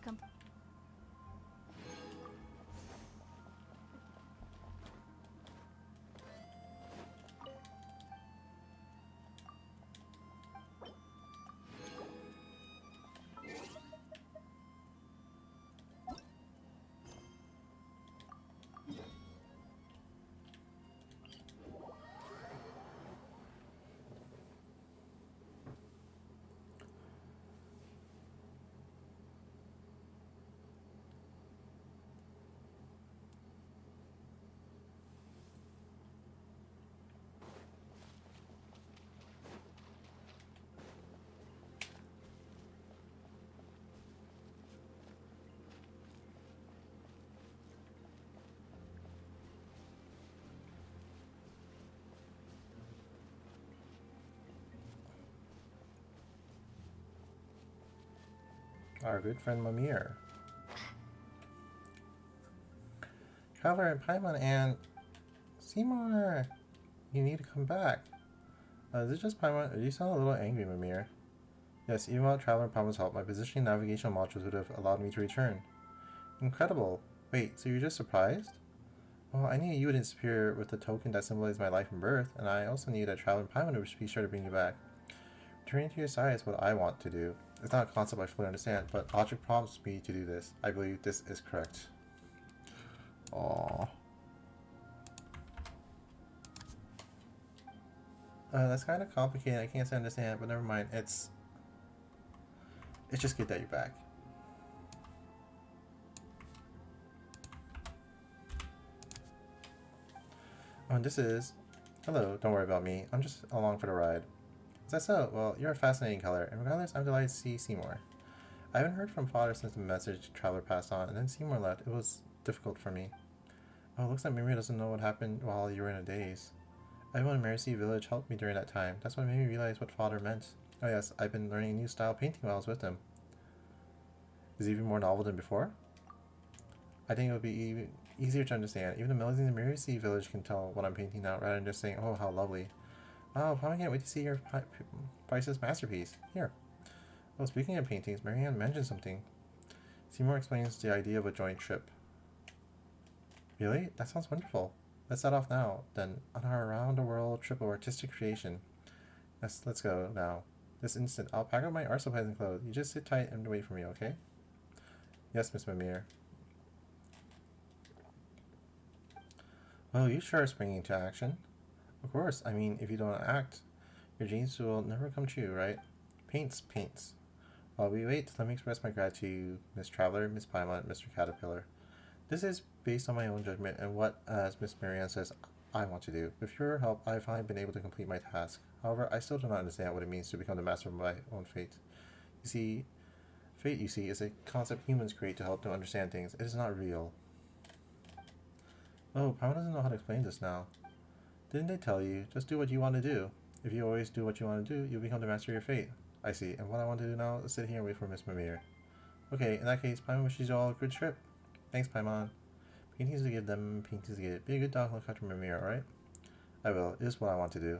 our good friend Mimir. Traveler and Paimon and Seymour, you need to come back. Is it just Paimon? You sound a little angry, Mimir. Yes, even without Traveler and Paimon's help, my positioning navigational modules would have allowed me to return. Incredible. Wait, so you're just surprised? Well, I knew you would disappear with the token that symbolized my life and birth, and I also knew that Traveler and Paimon would be sure to bring you back. Returning to your side is what I want to do. It's not a concept I fully understand, but logic prompts me to do this. I believe this is correct. Aww. That's kind of complicated. I can't say understand, but never mind. It's just good that you're back. Oh, and this is... Hello, don't worry about me. I'm just along for the ride. Is that so? Well, you're a fascinating color, and regardless, I'm delighted to see Seymour. I haven't heard from Father since the message Traveler passed on, and then Seymour left. It was difficult for me. Oh, it looks like Mimir doesn't know what happened while you were in a daze. Everyone in Mercy Village helped me during that time. That's what made me realize what Father meant. Oh yes, I've been learning a new style of painting while I was with him. Is it even more novel than before? I think it would be even easier to understand. Even the melodies in the Mercy Village can tell what I'm painting now, rather than just saying, oh, how lovely. Wow, I can't wait to see your priceless masterpiece. Here. Well, speaking of paintings, Marianne mentioned something. Seymour explains the idea of a joint trip. Really? That sounds wonderful. Let's set off now, then, on our around-the-world trip of artistic creation. Let's go now. This instant. I'll pack up my art supplies and clothes. You just sit tight and wait for me, okay? Yes, Miss Mimir. Well, you sure are springing into action. Of course. I mean, if you don't act, your dreams will never come true, right? Paints. While we wait, let me express my gratitude, Miss Traveler, Miss Paimon, Mr. Caterpillar. This is based on my own judgment and what, as Miss Marianne says, I want to do. With your help, I have finally been able to complete my task. However, I still do not understand what it means to become the master of my own fate. You see, fate, is a concept humans create to help them understand things. It is not real. Oh, Paimon doesn't know how to explain this now. Didn't they tell you? Just do what you want to do. If you always do what you want to do, you'll become the master of your fate. I see. And what I want to do now is sit here and wait for Miss Mimir. Okay, in that case, Paimon wishes you all a good trip. Thanks, Paimon. Paintings to give them, paintings to get. Be a good dog and look after Mimir, alright? I will. It is what I want to do.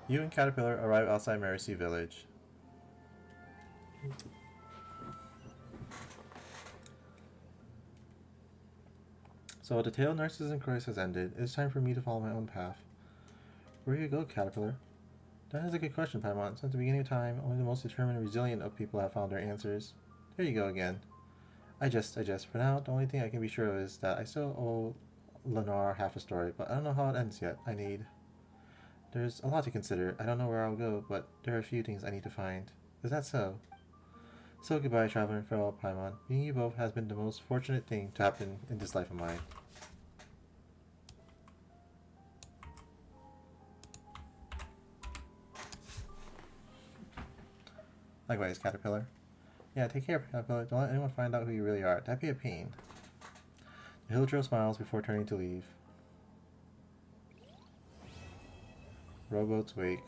You and Caterpillar arrive outside Mercy Village. So the tale of Narcissus and Chorus has ended. It is time for me to follow my own path. Where do you go, Caterpillar? That is a good question, Paimon. Since the beginning of time, only the most determined and resilient of people have found their answers. There you go again. I just. For now, the only thing I can be sure of is that I still owe Lenore half a story, but I don't know how it ends yet. There's a lot to consider. I don't know where I'll go, but there are a few things I need to find. Is that so? So goodbye, Traveler, and farewell, Paimon. Meeting you both has been the most fortunate thing to happen in this life of mine. Likewise, Caterpillar. Yeah, take care, Caterpillar. Don't let anyone find out who you really are. That'd be a pain. The Hildro smiles before turning to leave. Rowboats wake.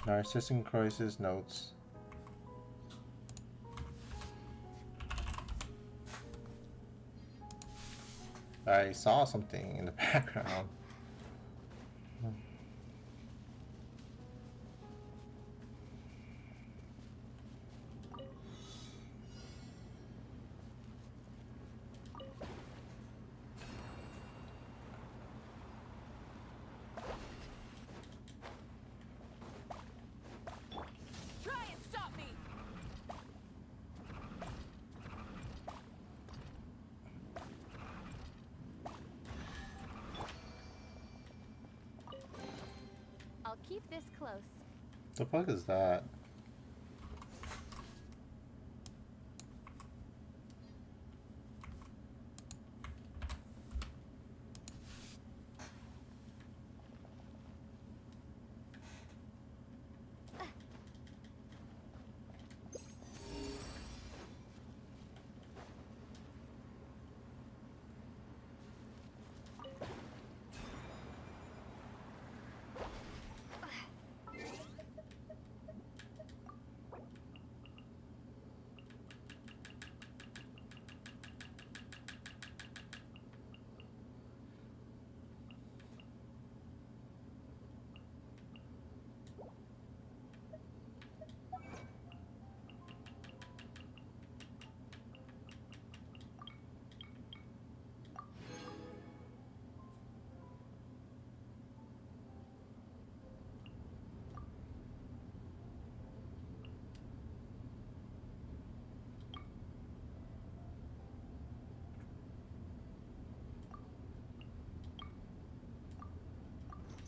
Narcissus and Croesus notes. I saw something in the background. Try and stop me! I'll keep this close. The fuck is that?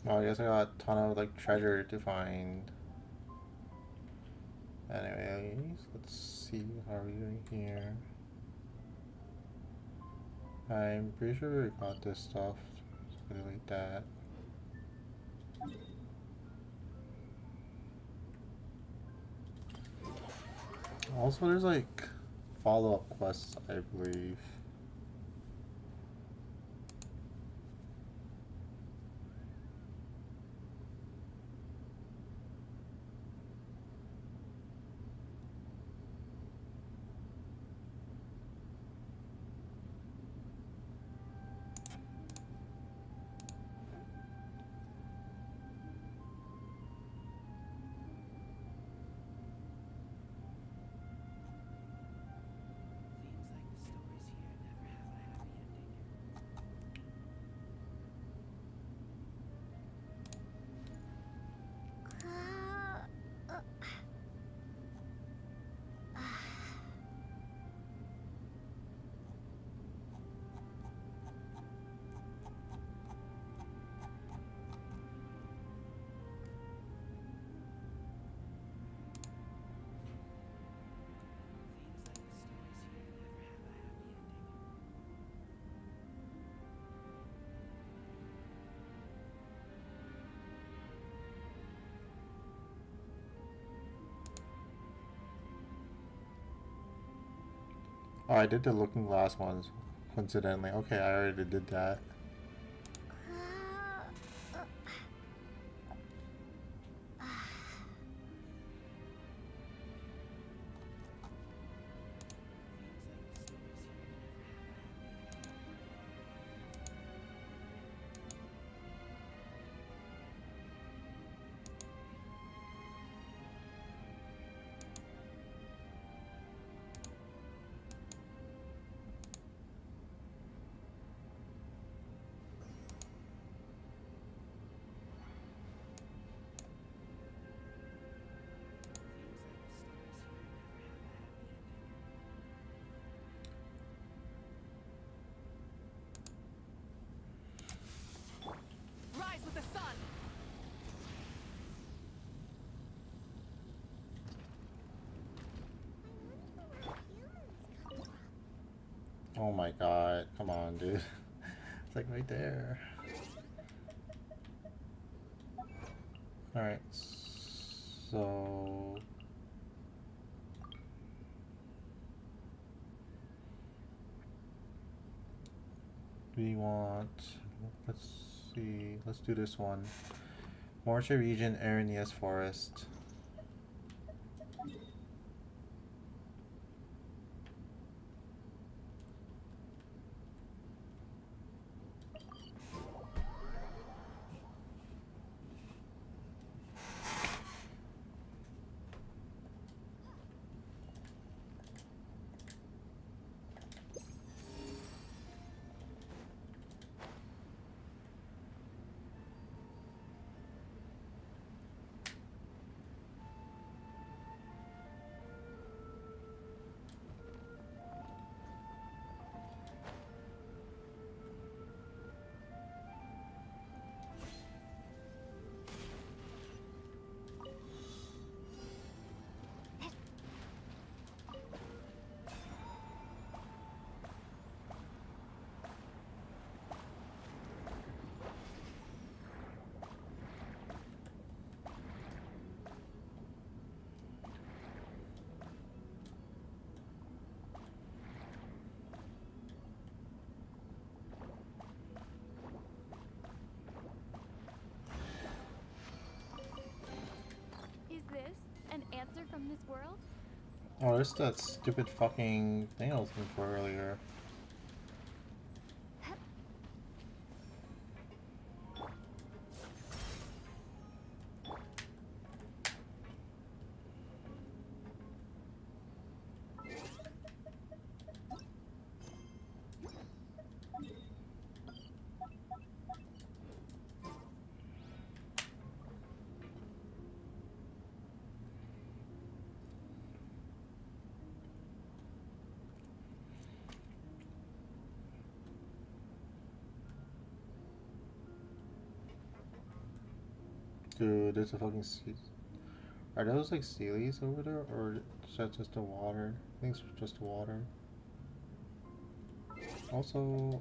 Well, I guess I got a ton of like treasure to find. Anyways, let's see how are we doing here. I'm pretty sure we got this stuff. So delete that. Also, there's like follow-up quests, I believe. Oh, I did the looking glass ones, coincidentally. Okay, I already did that. Rise with the sun. Oh my god, come on, dude. It's like right there. Alright, so... we want... let's see, let's do this one. Mortar region, Aranias Forest. Is this an answer from this world? Oh, there's that stupid fucking thing I was looking for earlier. Dude, there's a fucking sea. Are those like sealies over there, or is that just the water? I think it's just the water. Also,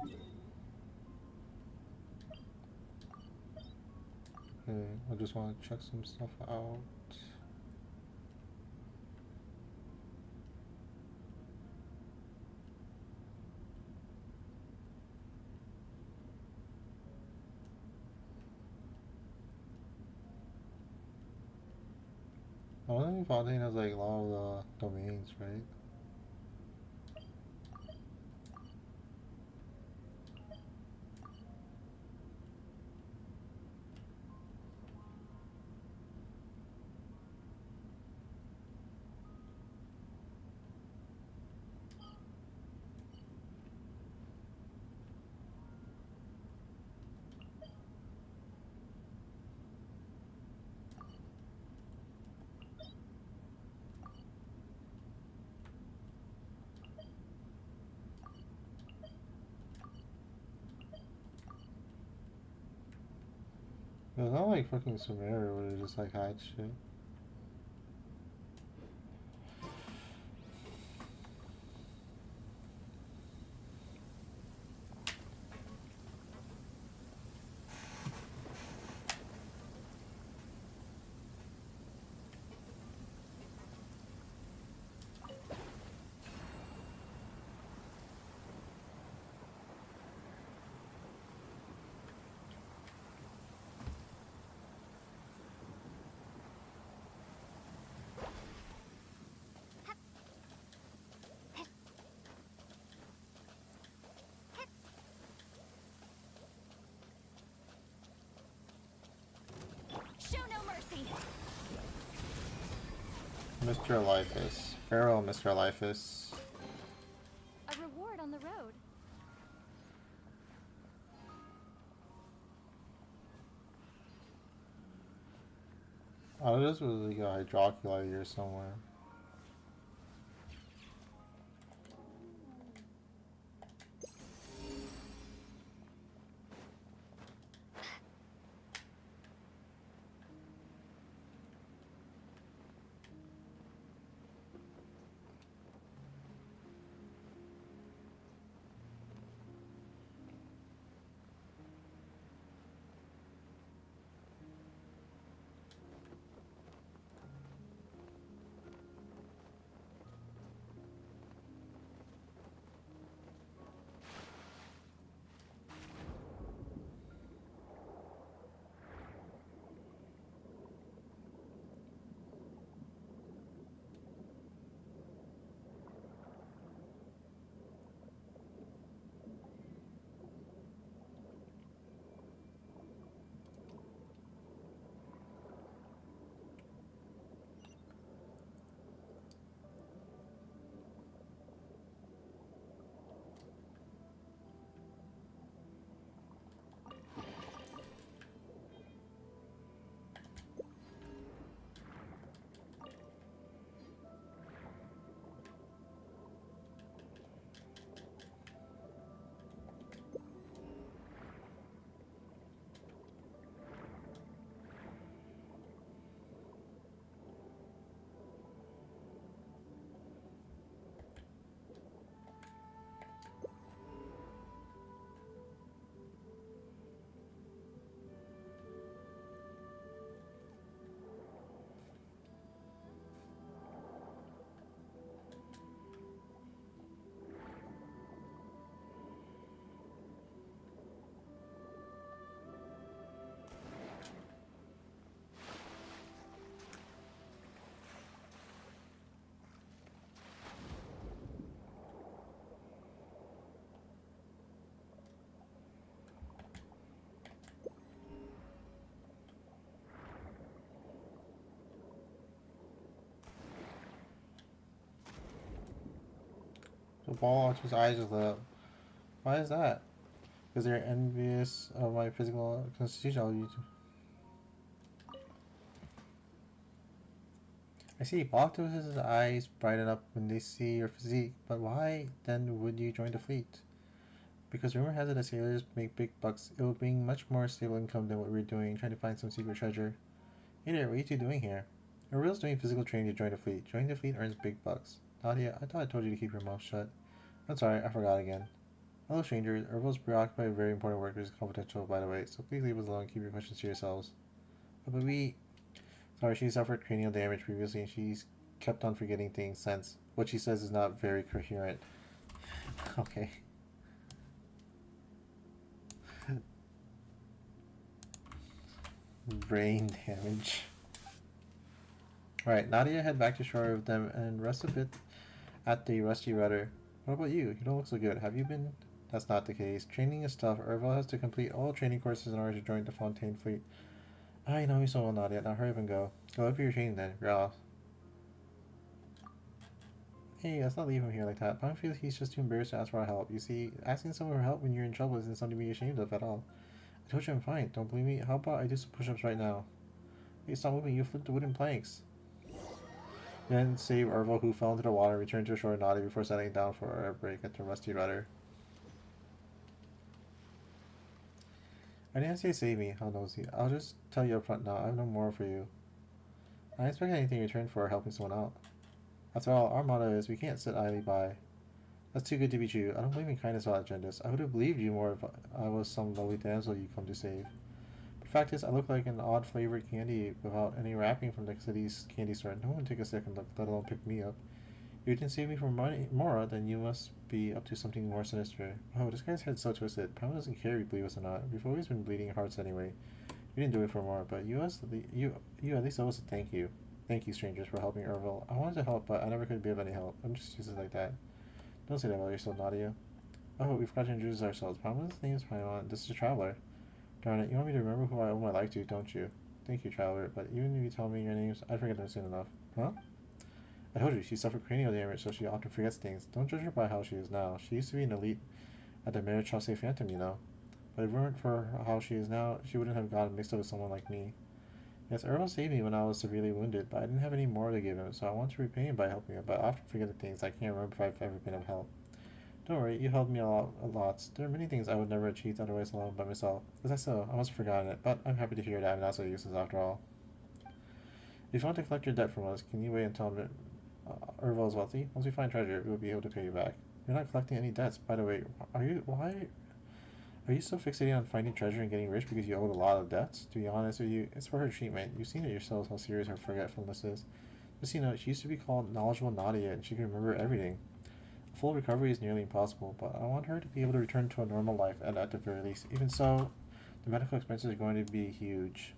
okay, I just want to check some stuff out. I don't think Fontaine has like a lot of the domains, right? It's not like fucking Sumeria where they just like hide shit. Show no mercy. Mr. Liphus. Farewell, Mr. Liphus. A reward on the road. Oh, this was like a Hydroculi here somewhere. The ball watches eyes is lit up. Why is that? Because they're envious of my physical constitution. I'll use. I see. Octopus's eyes brighten up when they see your physique, but why then would you join the fleet? Because rumor has it that sailors make big bucks. It will bring much more stable income than what we're doing, trying to find some secret treasure. Hey there, what are you two doing here? Ariel's doing physical training to join the fleet. Joining the fleet earns big bucks. Nadia, I thought I told you to keep your mouth shut. I'm sorry, I forgot again. Hello, strangers. Ariel's preoccupied with very important work, which is confidential, by the way, so please leave us alone and keep your questions to yourselves. But we... Sorry, she suffered cranial damage previously and she's kept on forgetting things since. What she says is not very coherent. Okay. Brain damage. Alright, Nadia, head back to shore with them and rest a bit at the rusty rudder. What about you? You don't look so good. Have you been? That's not the case. Training is tough. Erval has to complete all training courses in order to join the Fontaine fleet. I know you so well, Nadia. Now hurry up and go. Go up for your training then. You're off. Hey, let's not leave him here like that. Pam feels he's just too embarrassed to ask for our help. You see, asking someone for help when you're in trouble isn't something to be ashamed of at all. I told you I'm fine. Don't believe me? How about I do some push-ups right now? Hey, stop moving. You flipped the wooden planks. Then save Erval, who fell into the water, returned to shore Nadia before settling down for a break at the rusty rudder. I didn't say save me, how nosy. I'll just tell you up front now, I have no moral for you. I don't expect anything in return for helping someone out. After all, our motto is we can't sit idly by. That's too good to be true. I don't believe in kindness without agendas. I would have believed you more if I was some lovely damsel you come to save. But the fact is, I look like an odd flavored candy without any wrapping from the city's candy store. No one would take a second look, let alone pick me up. If you didn't save me from Mora, then you must be up to something more sinister. Oh, this guy's head's so twisted. Pam doesn't care if you believe us or not. We've always been bleeding hearts anyway. We didn't do it for Mora, but you at least owe us a thank you. Thank you, strangers, for helping Erval. I wanted to help, but I never could be of any help. I'm just useless like that. Don't say that about yourself, Nadia. Oh, we forgot to introduce ourselves. Pamela's name is Paimon. This is a traveler. Darn it, you want me to remember who I owe my life to, don't you? Thank you, traveler, but even if you tell me your names, I'd forget them soon enough. Huh? I told you, she suffered cranial damage, so she often forgets things. Don't judge her by how she is now. She used to be an elite at the Marichaussee Phantom, you know. But if it weren't for how she is now, she wouldn't have gotten mixed up with someone like me. Yes, Earl saved me when I was severely wounded, but I didn't have any more to give him, so I want to repay him by helping him, but I often forget the things. I can't remember if I've ever been of help. Don't worry, you helped me a lot. There are many things I would never achieve otherwise alone by myself. Is that so? I must have forgotten it, but I'm happy to hear that I'm not so useless after all. If you want to collect your debt from us, can you wait until Erval is wealthy? Once we find treasure, we will be able to pay you back. You're not collecting any debts, by the way. Are you so fixated on finding treasure and getting rich because you owed a lot of debts? To be honest with you, it's for her treatment. You've seen it yourselves how serious her forgetfulness is. Just she used to be called Knowledgeable Nadia, and she can remember everything. A full recovery is nearly impossible, but I want her to be able to return to a normal life at the very least. Even so, the medical expenses are going to be huge.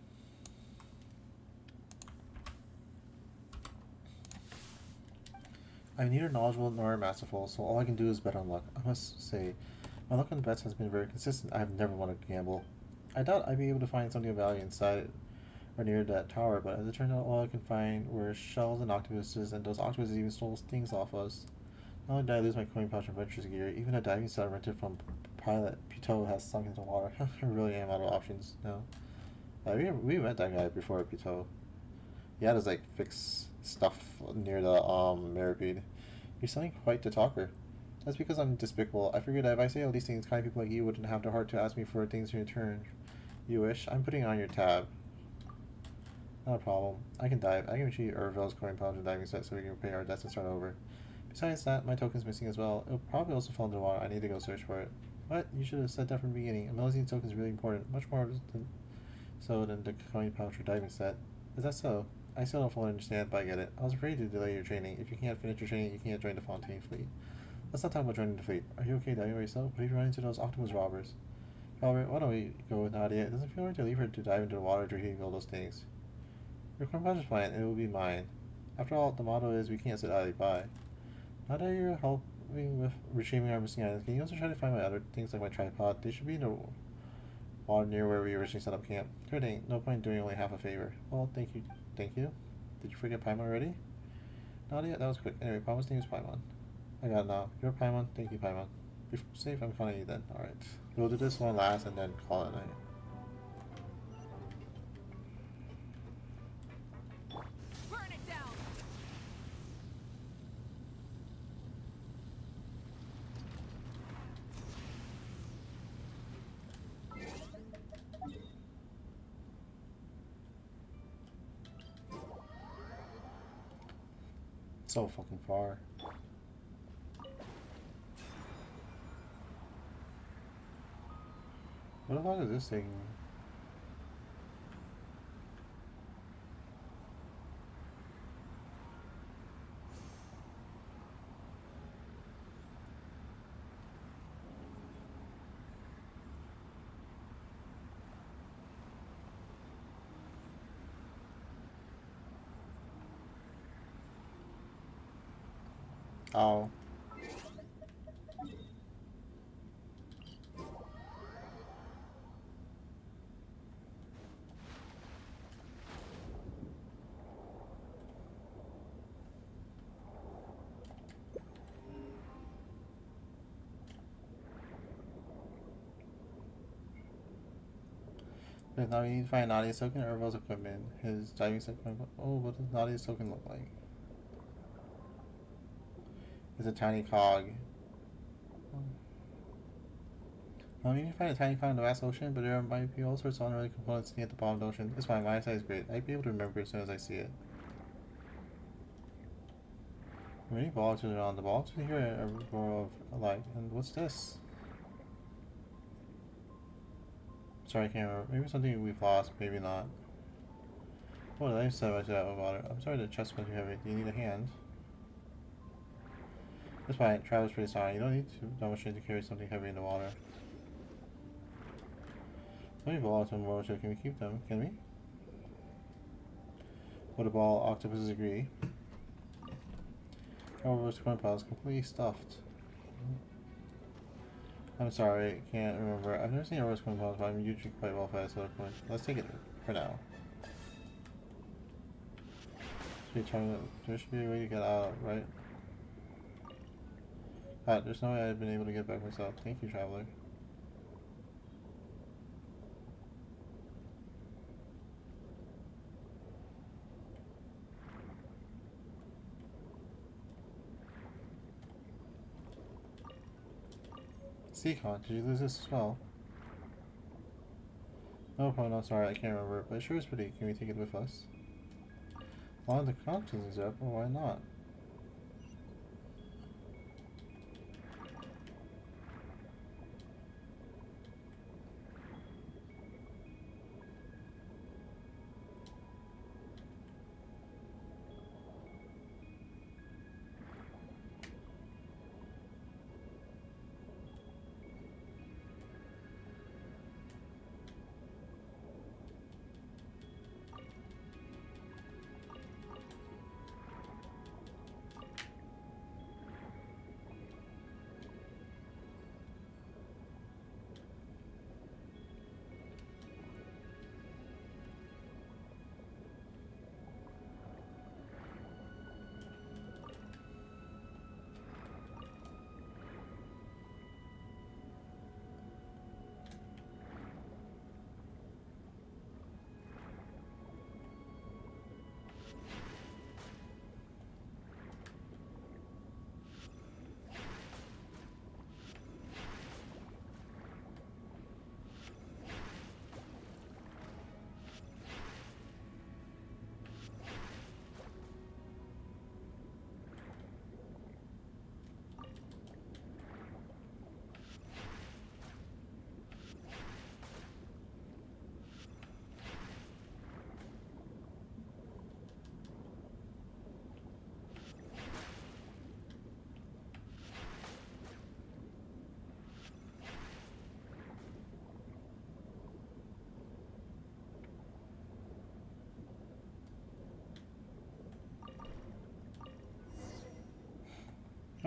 I'm neither knowledgeable nor masterful, so all I can do is bet on luck. I must say, my luck on bets has been very consistent. I have never won a gamble. I doubt I'd be able to find something of value inside or near that tower, but as it turned out, all I could find were shells and octopuses, and those octopuses even stole things off us. Not only did I lose my coin pouch and venturous gear, even a diving set I rented from pilot Puteaux has sunk into water. I really am out of options now. We met that guy before at Puteaux. He had us like fix stuff near the Maripede. You're sounding quite the talker. That's because I'm despicable. I figured that if I say all these things, kind people like you wouldn't have the heart to ask me for things in return. You wish? I'm putting on your tab. Not a problem. I can dive. I can retrieve Erval's coin pouch and diving set so we can pay our debts and start over. Besides that, my token's missing as well. It'll probably also fall into the water. I need to go search for it. What? You should have said that from the beginning. A Melusine token is really important. Much more than the coin pouch or diving set. Is that so? I still don't fully understand, but I get it. I was afraid to delay your training. If you can't finish your training, you can't join the Fontaine fleet. Let's not talk about joining the fleet. Are you okay diving by yourself? What if you run into those octopus robbers? Robert, why don't we go with Nadia? It doesn't feel right to leave her to dive into the water to retrieve all those things. Your coin pouch is fine, and it will be mine. After all, the motto is we can't sit idly by. Now that you're helping with retrieving our missing items, can you also try to find my other things like my tripod? They should be in the water near where we originally set up camp. Sure thing. No point doing only half a favor. Well, thank you. Thank you. Did you forget Paimon already? Nadia, that was quick. Anyway, Paimon's name is Paimon. I got it now. You're Paimon. Thank you, Paimon. Be safe. I'm calling you then. Alright. We'll do this one last and then call it a night. Burn it down. so fucking far. What the fuck is this thing? Oh. Wait, now we need to find Nadia's token or Urvel's equipment. His diving token. Oh, what does Nadia's token look like? It's a tiny cog. I mean, you can find a tiny cog in the vast ocean, but there might be all sorts of unrelated components sitting at the bottom of the ocean. It's fine, my eyesight is great. I'd be able to remember as soon as I see it. Many balls around the ball to hear a roar of light. And what's this? Sorry, I can't remember. Maybe something we've lost, maybe not. What did I say about it? I'm sorry the chest was too heavy. Do you need a hand? That's fine. Travel's pretty solid. You don't need that much strength to carry something heavy in the water. Many balls and more, so can we keep them? Can we? What a ball. Octopuses agree. However, coin pile is completely stuffed. I'm sorry, I can't remember. I've never seen a rose coin pile, but I'm usually quite well fed, so let's take it for now. There should be a way to get out, right? There's no way I've been able to get back myself. Thank you, traveler. Seacon, did you lose this as well? No problem, no, sorry, I can't remember, but it sure is pretty. Can we take it with us? As long as the contents is up, well, why not?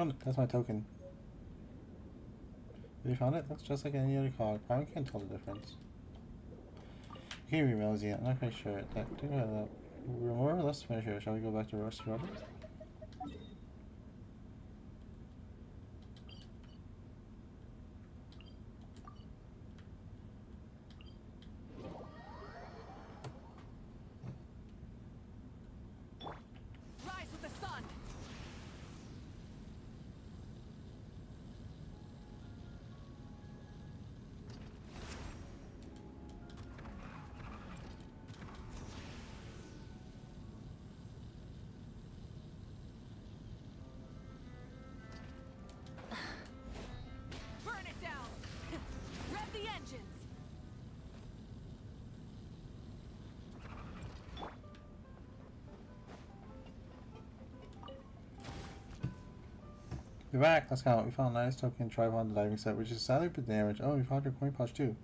Oh, that's my token. Have you found it? Looks just like any other cog. I can't tell the difference. You can read it. I'm not quite sure. We're more or less finished here. Shall we go back to Rusty Rubber? Rise with the sun. We're back. Let's count. We found a nice token tripod on the diving set, which is sadly a bit damaged. Oh, we found your coin pouch too.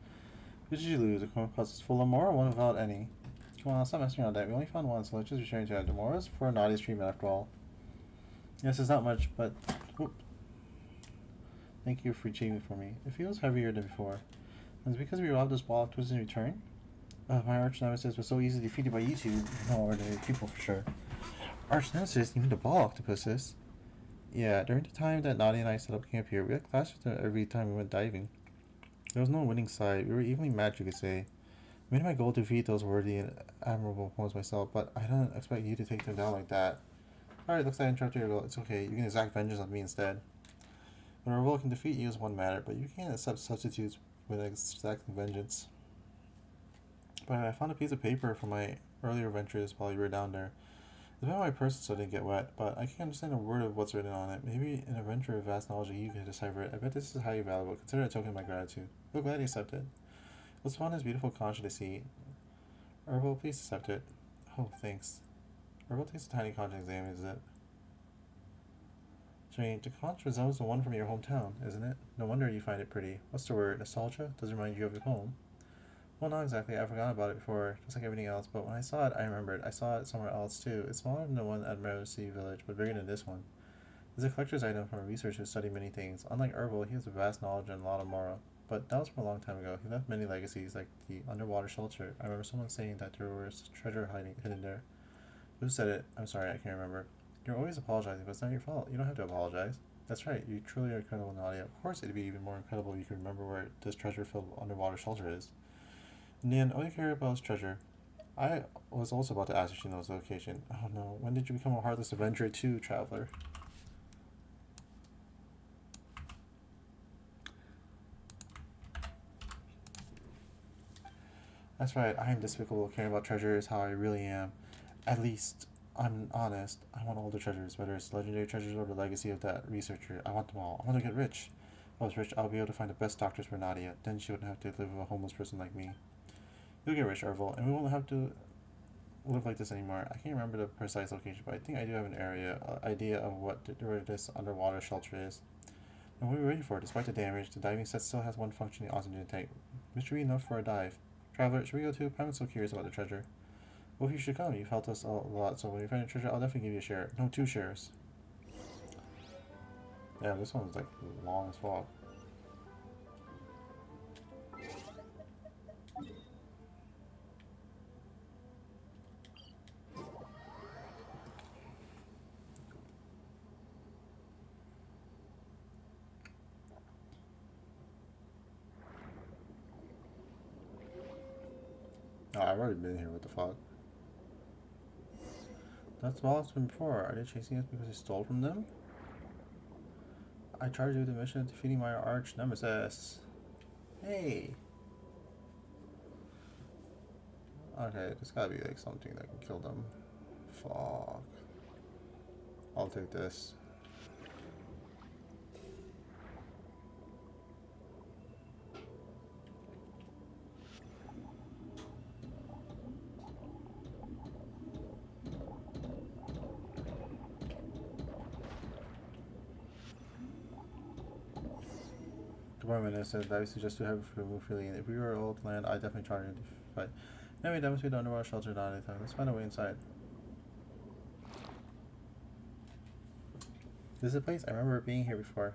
Which did you lose? A coin pouch is full of more or one without any? Come on, stop messing around that. We only found one, so let's just return to it. Tomorrow's for Nadia's treatment after all. Yes, it's not much, but... Whoop. Thank you for achieving for me. It feels heavier than before. And it's because we robbed this ball octopus in return? My arch nemesis was so easily defeated by you two. No ordinary people for sure. Arch nemesis? Even the ball octopuses? Yeah, during the time that Nadia and I set up camp here, we had clashed with them every time we went diving. There was no winning side. We were evenly matched, you could say. I made my goal to defeat those worthy and admirable opponents myself, but I don't expect you to take them down like that. Alright, looks like I interrupted your goal. It's okay. You can exact vengeance on me instead. When a rebel can defeat you is one matter, but you can't accept substitutes when exacting vengeance. But I found a piece of paper from my earlier ventures while you were down there. It's been my person so it didn't get wet, but I can't understand a word of what's written on it. Maybe an adventure of vast knowledge that you can decipher it. I bet this is highly valuable. Consider it a token of my gratitude. We'll gladly accept it. Let's find this beautiful conch to see. Herbal, please accept it. Oh, thanks. Herbal takes a tiny conch and examines it. Strange, the conch resembles the one from your hometown, isn't it? No wonder you find it pretty. What's the word? Nostalgia? Does it remind you of your home? Well, not exactly. I forgot about it before, just like everything else, but when I saw it, I remembered. I saw it somewhere else, too. It's smaller than the one at Mercy Village, but bigger than this one. It's a collector's item from a researcher who studied many things. Unlike Herbal, he has a vast knowledge and a lot of Mora. But that was from a long time ago. He left many legacies, like the underwater shelter. I remember someone saying that there was treasure hidden there. Who said it? I'm sorry, I can't remember. You're always apologizing, but it's not your fault. You don't have to apologize. That's right, you truly are incredible, Nadia. Of course, it'd be even more incredible if you could remember where this treasure-filled underwater shelter is. In the end, all you care about is treasure. I was also about to ask if she knows the location. Oh no, when did you become a heartless adventurer too, traveler? That's right, I am despicable. Caring about treasure is how I really am. At least, I'm honest. I want all the treasures, whether it's legendary treasures or the legacy of that researcher. I want them all. I want to get rich. If I was rich, I'll be able to find the best doctors for Nadia. Then she wouldn't have to live with a homeless person like me. You'll get rich, Ervil, and we won't have to live like this anymore. I can't remember the precise location, but I think I do have an idea of where this underwater shelter is. And what are we waiting for? Despite the damage, the diving set still has one functioning oxygen tank. Which should be enough for a dive. Traveler, should we go too? I'm so curious about the treasure. Well, if you should come, you've helped us a lot, so when you find a treasure, I'll definitely give you a share. No, 2 shares. Yeah, this one's like long as fuck. Oh, I've already been here, what the fuck? That's all it's been before. Are they chasing us because we stole from them? I charge you with the mission of defeating my arch nemesis. Hey! Okay, there's gotta be like something that can kill them. Fuck. I'll take this. Department said that I suggest to have remove freely, and if we were old land, I definitely charge you to fight. Anyway, that must be the underwater shelter not anytime. Let's find a way inside. This is a place I remember being here before.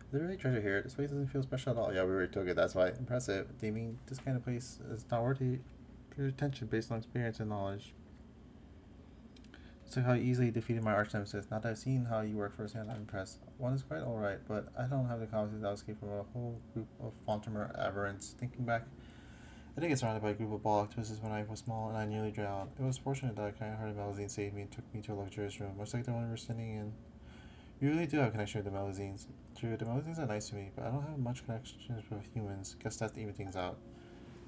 Is there really treasure here? This place doesn't feel special at all. Yeah, we already took it, that's why. Impressive. They mean this kind of place is not worthy of your attention based on experience and knowledge. So how you easily defeated my arch nemesis. Now that I've seen how you work firsthand, I'm impressed. One is quite alright, but I don't have the confidence I'll escape from a whole group of Fontamer aberrants. Thinking back, I did get surrounded by a group of ball octopuses when I was small and I nearly drowned. It was fortunate that a kind-hearted Melusine saved me and took me to a luxurious room, much like the one we were sitting in. You really do have a connection with the Melusines. True, the Melusines are nice to me, but I don't have much connections with humans. Guess that's to even things out.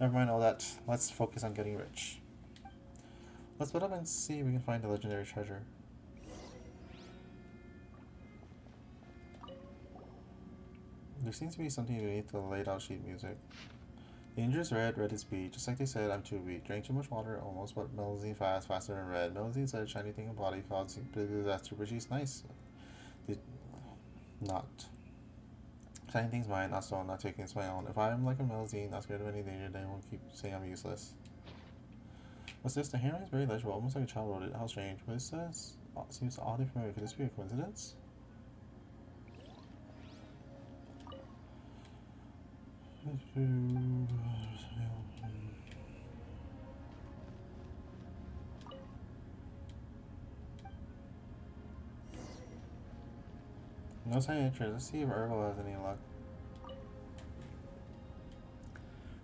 Never mind all that. Let's focus on getting rich. Let's split up and see if we can find the legendary treasure. There seems to be something beneath the laid out sheet music. Danger is red, red is B. Just like they said, I'm too weak. Drank too much water, almost, but Melusine fast, faster than red. Melusine said shiny thing in body called disaster, but she's nice. Not. Saying things mine, not stolen, not taking it's my own. If I'm like a Melazine, not scared of any danger, then I won't keep saying I'm useless. What's this? The handwriting is very legible, almost like a child wrote it. How strange. What is this? Seems oddly familiar. Could this be a coincidence? No sign of interest. Let's see if Herbal has any luck.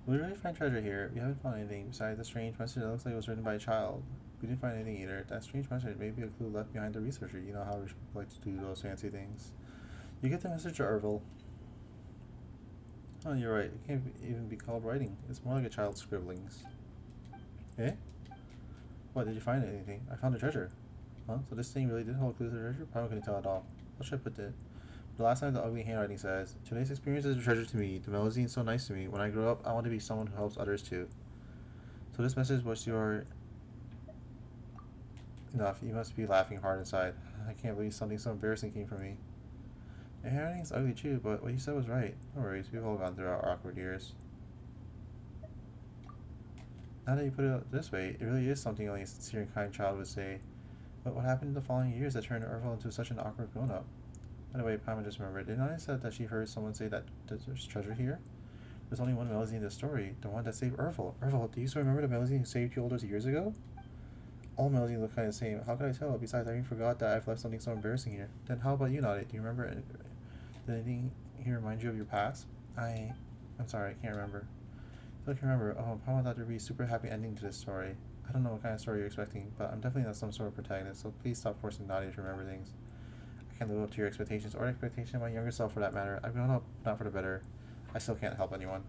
We really find treasure here. We haven't found anything besides the strange message that looks like it was written by a child. We didn't find anything either. That strange message may be a clue left behind the researcher. You know how rich people like to do those fancy things. You get the message to Ervil. Oh, you're right. It can't even be called writing. It's more like a child's scribblings. Eh? What, did you find anything? I found a treasure. Huh? So this thing really did hold clues to the treasure? Probably couldn't tell at all. How should I put it? The last time the ugly handwriting says, today's experience is a treasure to me. The Melazine is so nice to me. When I grow up, I want to be someone who helps others too. So this message was your... Enough. You must be laughing hard inside. I can't believe something so embarrassing came from me. The handwriting is ugly too, but what you said was right. No worries. We've all gone through our awkward years. Now that you put it this way, it really is something only a sincere and kind child would say. But what happened in the following years that turned Ervil into such an awkward grown-up? By the way, Pama just remembered. Didn't I say that she heard someone say that there's treasure here? There's only one Melazine in the story, the one that saved Ervil. Ervil, do you still remember the Melazine who saved you all those years ago? All Melazines look kind of the same. How could I tell? Besides, I even forgot that I've left something so embarrassing here. Then how about you, Naughty? Do you remember it? Did anything here remind you of your past? I'm sorry, I can't remember. I can remember. Oh, Pama thought there'd be a super happy ending to this story. I don't know what kind of story you're expecting, but I'm definitely not some sort of protagonist, so please stop forcing Naughty to remember things. I can't live up to your expectations, or expectation of my younger self for that matter. I've grown up, not for the better. I still can't help anyone.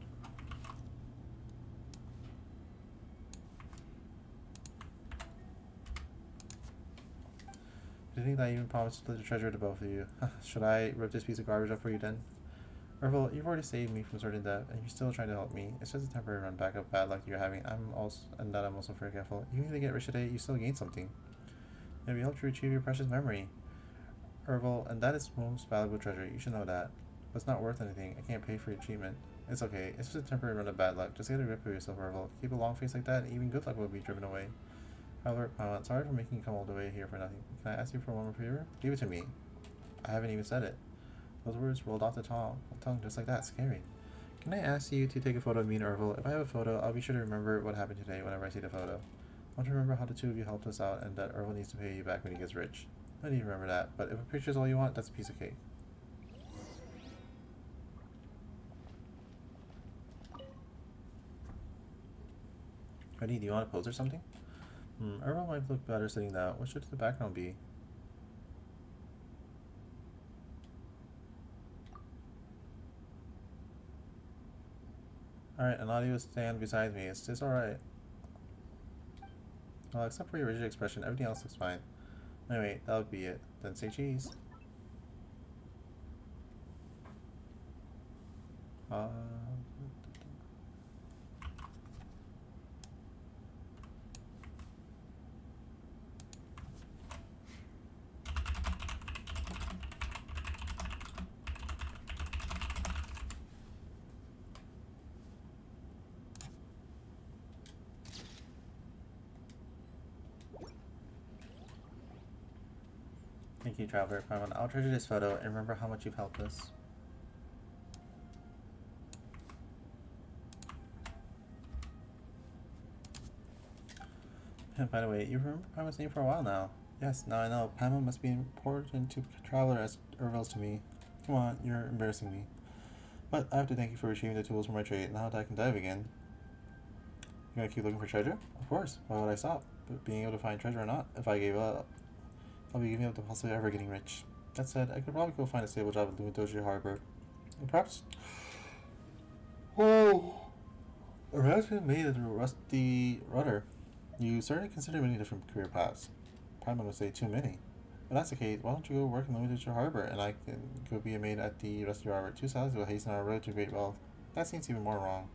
Do you think that I even promised to split the treasure to both of you? Should I rip this piece of garbage up for you then? Ervil, you've already saved me from certain death, and you're still trying to help me. It's just a temporary run back of bad luck you're having. I'm also very careful. Even if you get rich today, you still gain something. And we helped you retrieve your precious memory. Ervil, and that is most valuable treasure. You should know that. But it's not worth anything. I can't pay for your treatment. It's okay. It's just a temporary run of bad luck. Just get a grip of yourself, Ervil. Keep a long face like that, and even good luck will be driven away. However, sorry for making you come all the way here for nothing. Can I ask you for one more favor? Leave it to me. I haven't even said it. Those words rolled off the tongue just like that. Scary. Can I ask you to take a photo of me and Ervil? If I have a photo, I'll be sure to remember what happened today whenever I see the photo. I want to remember how the two of you helped us out and that Ervil needs to pay you back when he gets rich. I need to remember that, but if a picture is all you want, that's a piece of cake. Ready? Do you want to pose or something? Ervil might look better sitting down. What should the background be? Alright, Anadia will stand beside me. Is this alright? Well, except for your rigid expression, everything else looks fine. Anyway, that would be it. Then say cheese. Thank you, Traveler. I'll treasure this photo and remember how much you've helped us. And by the way, you've remembered Paimon's name for a while now. Yes, now I know. Paimon must be important to Traveler as Ervil's to me. Come on, you're embarrassing me. But I have to thank you for retrieving the tools for my trade. Now that I can dive again. You gonna keep looking for treasure? Of course. Why would I stop? But being able to find treasure or not, if I gave up, I'll be giving up the possibility of ever getting rich. That said, I could probably go find a stable job at Lumidoji Harbor. And perhaps... Oh! A rascal made of the rusty rudder. You certainly consider many different career paths. Paimon would say too many. If that's the case, why don't you go work in Lumidoji Harbor and I can go be a maid at the rusty rudder? Two salaries will hasten our road to great wealth. That seems even more wrong.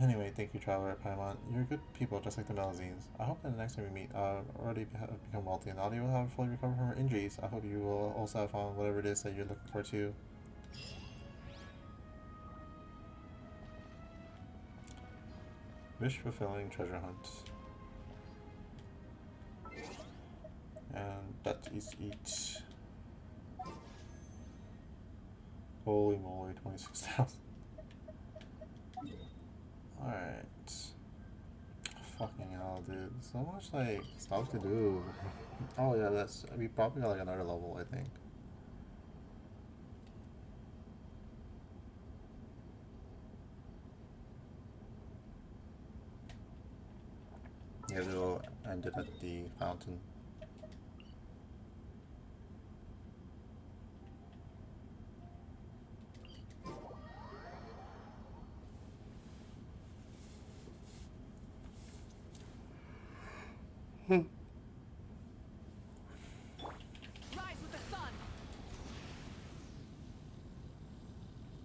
Anyway, thank you, Traveler Paimon. You're good people, just like the Melazines. I hope that the next time we meet, already become wealthy and Nadia will have fully recovered from her injuries. I hope you will also have found whatever it is that you're looking for too. Wish fulfilling treasure hunt. And that is it. Holy moly, 26,000. Alright. Fucking hell, dude. So much, like, stuff to do. Oh, yeah, we probably got, like, another level, I think. Yeah, we'll end it at the fountain. Rise with the sun.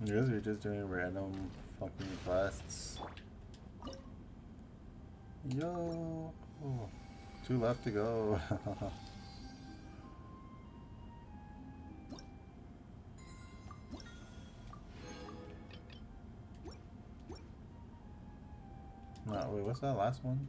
You guys are just doing random fucking quests. Yo! Oh, 2 left to go. No, wait, what's that last one?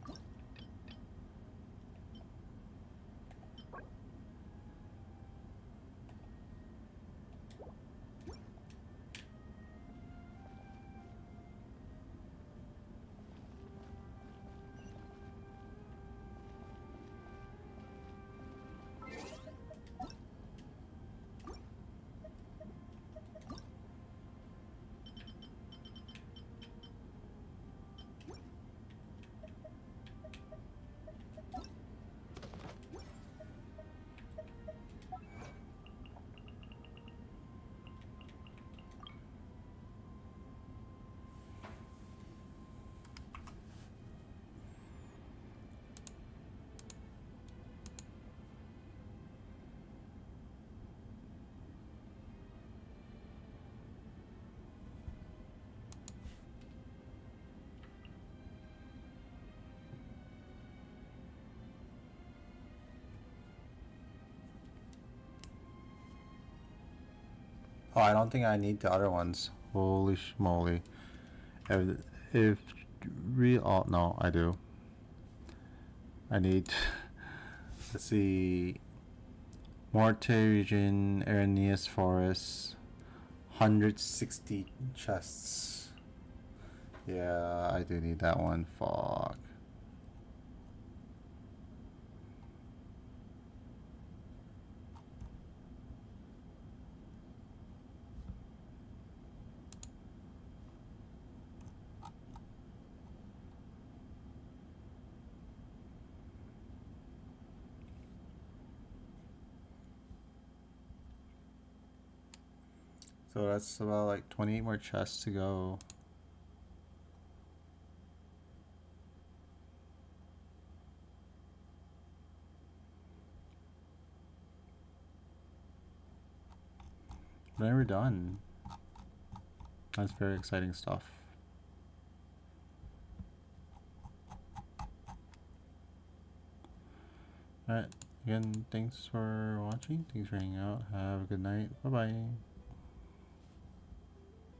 Oh, I don't think I need the other ones. Holy schmoly. If real, oh no, I do. I need, let's see, Morte region, Aranias Forest, 160 chests. Yeah, I do need that one. Fuck. So that's about like 28 more chests to go. Then we're done. That's very exciting stuff. Alright, again, thanks for watching. Thanks for hanging out. Have a good night. Bye bye.